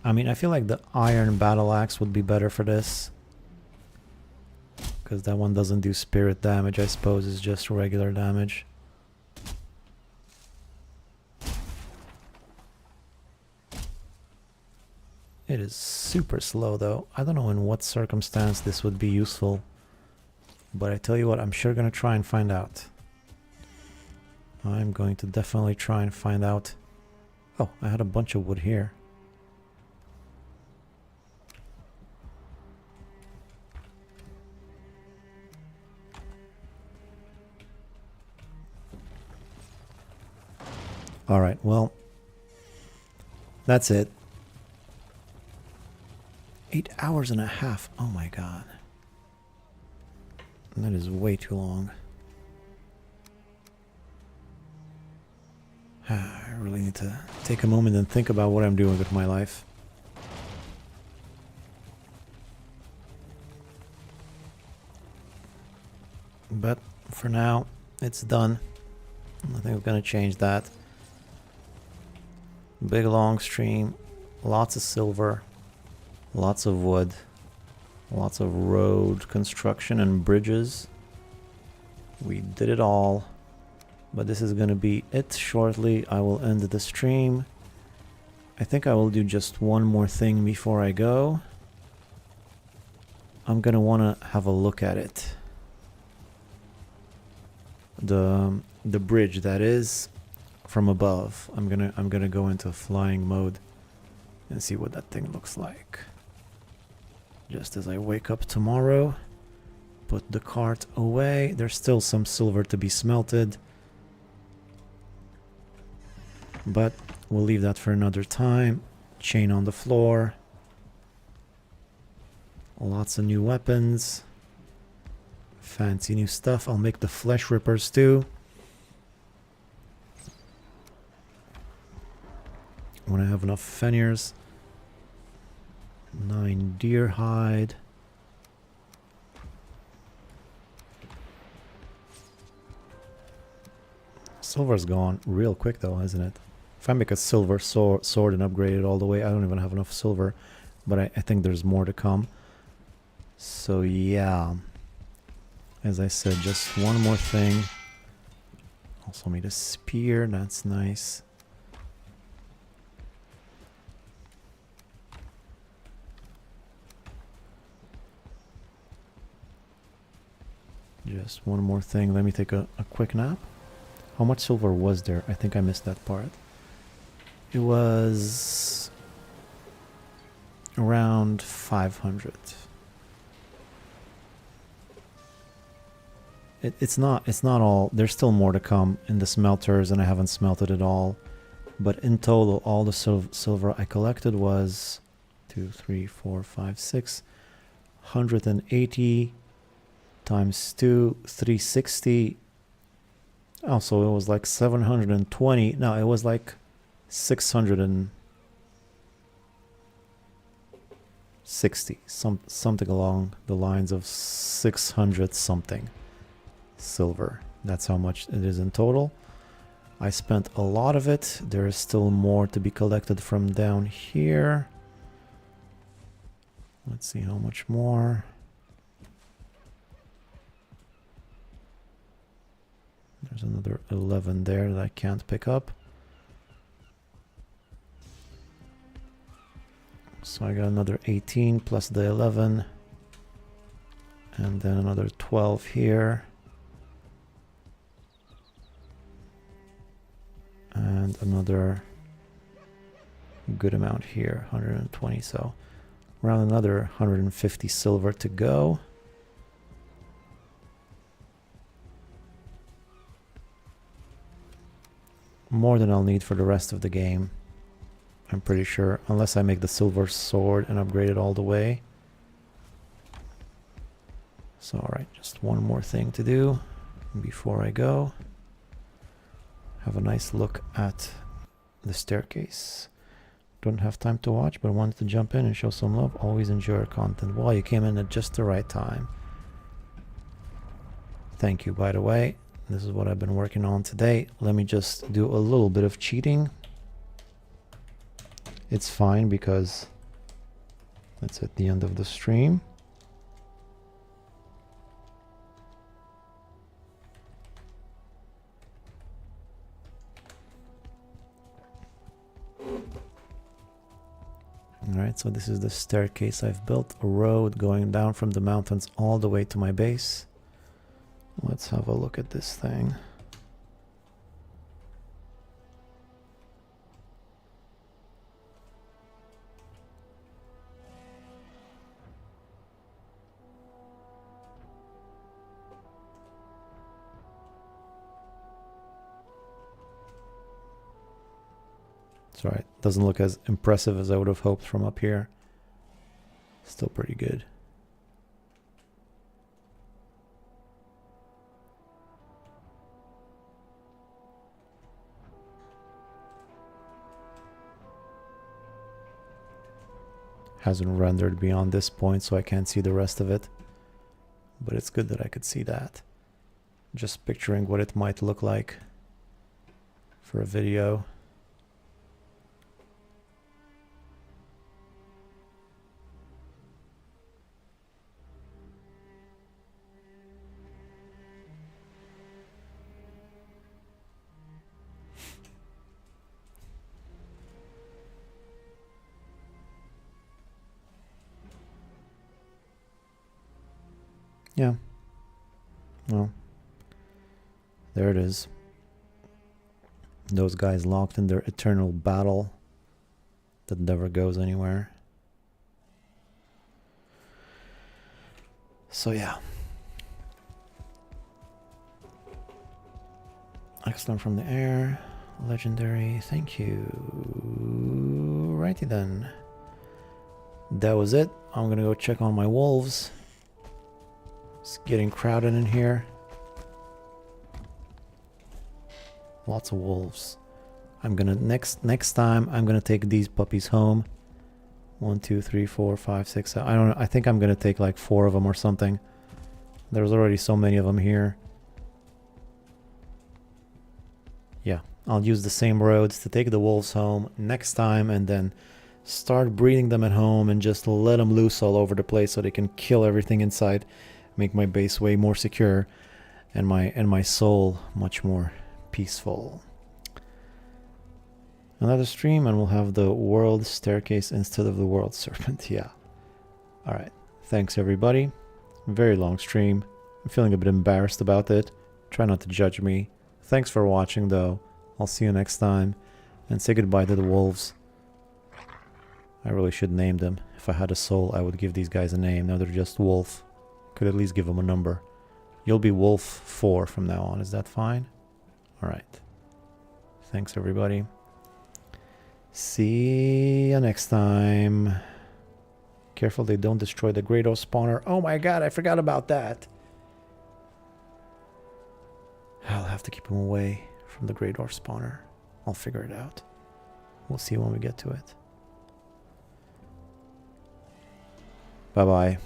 I mean, I feel like the iron battle axe would be better for this. Because that one doesn't do spirit damage, I suppose it's just regular damage. It is super slow though. I don't know in what circumstance this would be useful. But I tell you what, I'm sure gonna try and find out. I'm going to definitely try and find out. Oh, I had a bunch of wood here. Alright, well, that's it. 8 hours and a half. Oh my god. That is way too long. I really need to take a moment and think about what I'm doing with my life. But for now, it's done. Nothing's gonna change that. Big long stream, lots of silver, lots of wood, lots of road construction and bridges. We did it all, but this is gonna be it shortly. I will end the stream. I think I will do just one more thing before I go. I'm gonna wanna have a look at it. The bridge that is from above. I'm gonna go into flying mode and see what that thing looks like. Just as I wake up tomorrow, put the cart away. There's still some silver to be smelted, but we'll leave that for another time. Chain on the floor. Lots of new weapons. Fancy new stuff. I'll make the flesh rippers too. When I have enough fenniers. 9 deer hide. Silver's gone real quick though, isn't it? If I make a silver sword and upgrade it all the way, I don't even have enough silver. But I think there's more to come. So yeah. As I said, just one more thing. Also made a spear, that's nice. Just one more thing. Let me take a quick nap. How much silver was there? I think I missed that part. It was around 500. It's not all. There's still more to come in the smelters, and I haven't smelted it all. But in total, all the silver I collected was 2, 3, 4, 5, 6, 180 times 2, 360. Oh, so it was like 720. No, it was like 660. Something along the lines of 600 something silver. That's how much it is in total. I spent a lot of it. There is still more to be collected from down here. Let's see how much more. There's another 11 there that I can't pick up. So I got another 18 plus the 11. And then another 12 here. And another good amount here, 120. So around another 150 silver to go. More than I'll need for the rest of the game, I'm pretty sure, unless I make the silver sword and upgrade it all the way. So alright, just one more thing to do before I go. Have a nice look at the staircase. Don't have time to watch, but wanted to jump in and show some love. Always enjoy our content. Well, you came in at just the right time. Thank you, by the way. This is what I've been working on today. Let me just do a little bit of cheating. It's fine because that's at the end of the stream. Alright, so this is the staircase I've built. A road going down from the mountains all the way to my base. Let's have a look at this thing. It's alright. Doesn't look as impressive as I would have hoped from up here. Still pretty good. Hasn't rendered beyond this point, so I can't see the rest of it. But it's good that I could see that. Just picturing what it might look like for a video. Yeah. Well, there it is. Those guys locked in their eternal battle that never goes anywhere. So yeah. Excellent from the air. Legendary. Thank you. Righty then. That was it. I'm gonna go check on my wolves. It's getting crowded in here. Lots of wolves. I'm gonna next time I'm gonna take these puppies home. 1, 2, 3, 4, 5, 6, 7. I don't know. I think I'm gonna take like 4 of them or something. There's already so many of them here. Yeah, I'll use the same roads to take the wolves home next time, and then start breeding them at home and just let them loose all over the place so they can kill everything inside. Make my base way more secure and my soul much more peaceful. Another stream and we'll have the world staircase instead of the world serpent. Yeah. Alright. Thanks everybody. Very long stream. I'm feeling a bit embarrassed about it. Try not to judge me. Thanks for watching, though. I'll see you next time. And say goodbye to the wolves. I really should name them. If I had a soul, I would give these guys a name. Now they're just Wolf. Could at least give them a number. You'll be Wolf 4 from now on. Is that fine? Alright. Thanks, everybody. See you next time. Careful they don't destroy the Great Oak spawner. Oh my god, I forgot about that. I'll have to keep him away from the Great Oak spawner. I'll figure it out. We'll see when we get to it. Bye-bye.